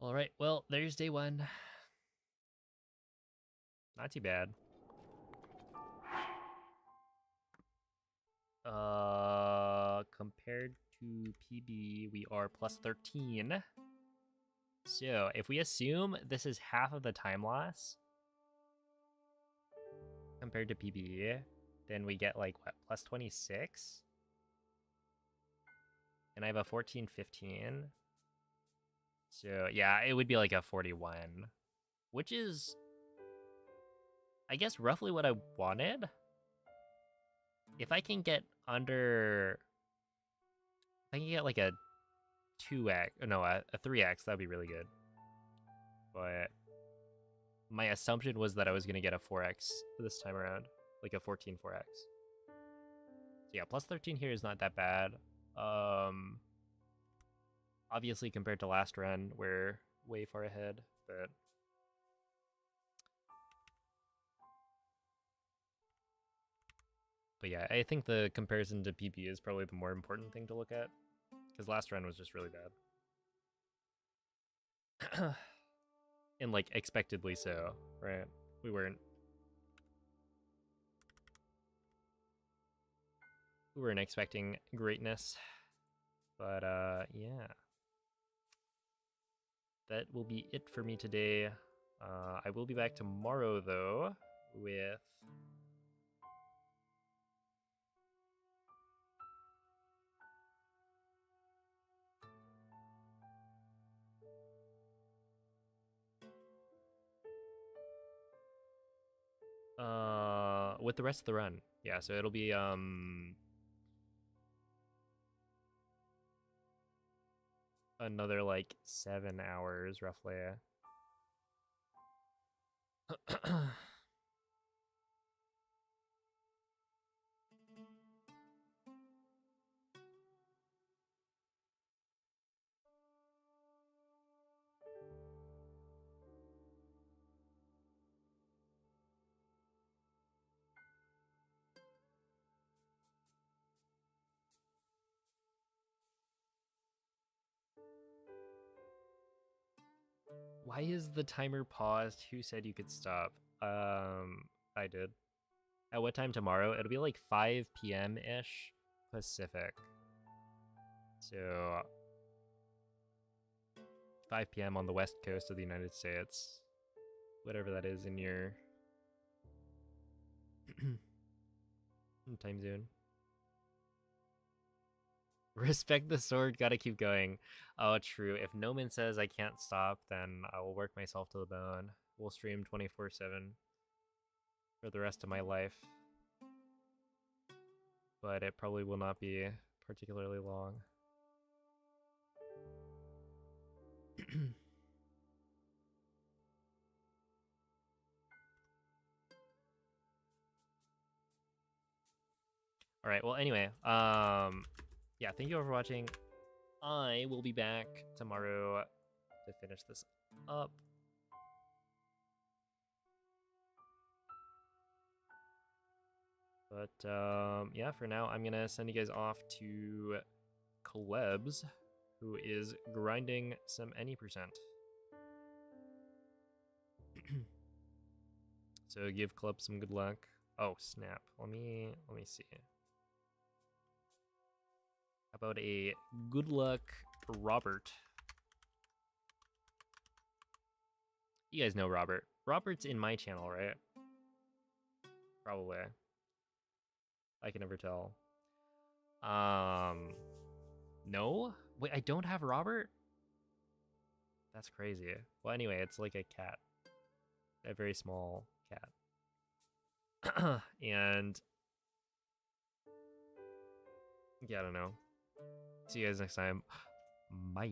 All right, well, there's day one. Not too bad. Compared to PB, we are plus 13. So, if we assume this is half of the time loss compared to PB, then we get like what, plus 26? And I have a 14-15. So, yeah, it would be like a 41, which is, I guess, roughly what I wanted. If I can get under, if I can get like a 2x, no, a 3x, that'd be really good. But my assumption was that I was going to get a 4x this time around, like a 14 4x. So yeah, plus 13 here is not that bad. Obviously, compared to last run, we're way far ahead, but yeah, I think the comparison to PP is probably the more important thing to look at, because last run was just really bad. And like expectedly so, right? We weren't expecting greatness. But yeah. That will be it for me today. I will be back tomorrow though with with the rest of the run. Yeah, so it'll be another like 7 hours roughly. Why is the timer paused? Who said you could stop? I did. At what time tomorrow? It'll be like 5 p.m.-ish Pacific. So 5 p.m. on the west coast of the United States. Whatever that is in your time zone. Respect the sword, gotta keep going. Oh, true. If Noman says I can't stop, then I will work myself to the bone. We'll stream 24/7 for the rest of my life. But it probably will not be particularly long. All right, well, anyway, yeah, thank you all for watching. I will be back tomorrow to finish this up. But yeah, for now, I'm gonna send you guys off to Klebs, who is grinding some any %. So give Club some good luck. Oh snap! Let me see. How about a good luck Robert? You guys know Robert. Robert's in my channel, right? Probably. I can never tell. No? Wait, I don't have Robert? That's crazy. Well, anyway, it's like a cat. A very small cat. And yeah, I don't know. See you guys next time. Bye.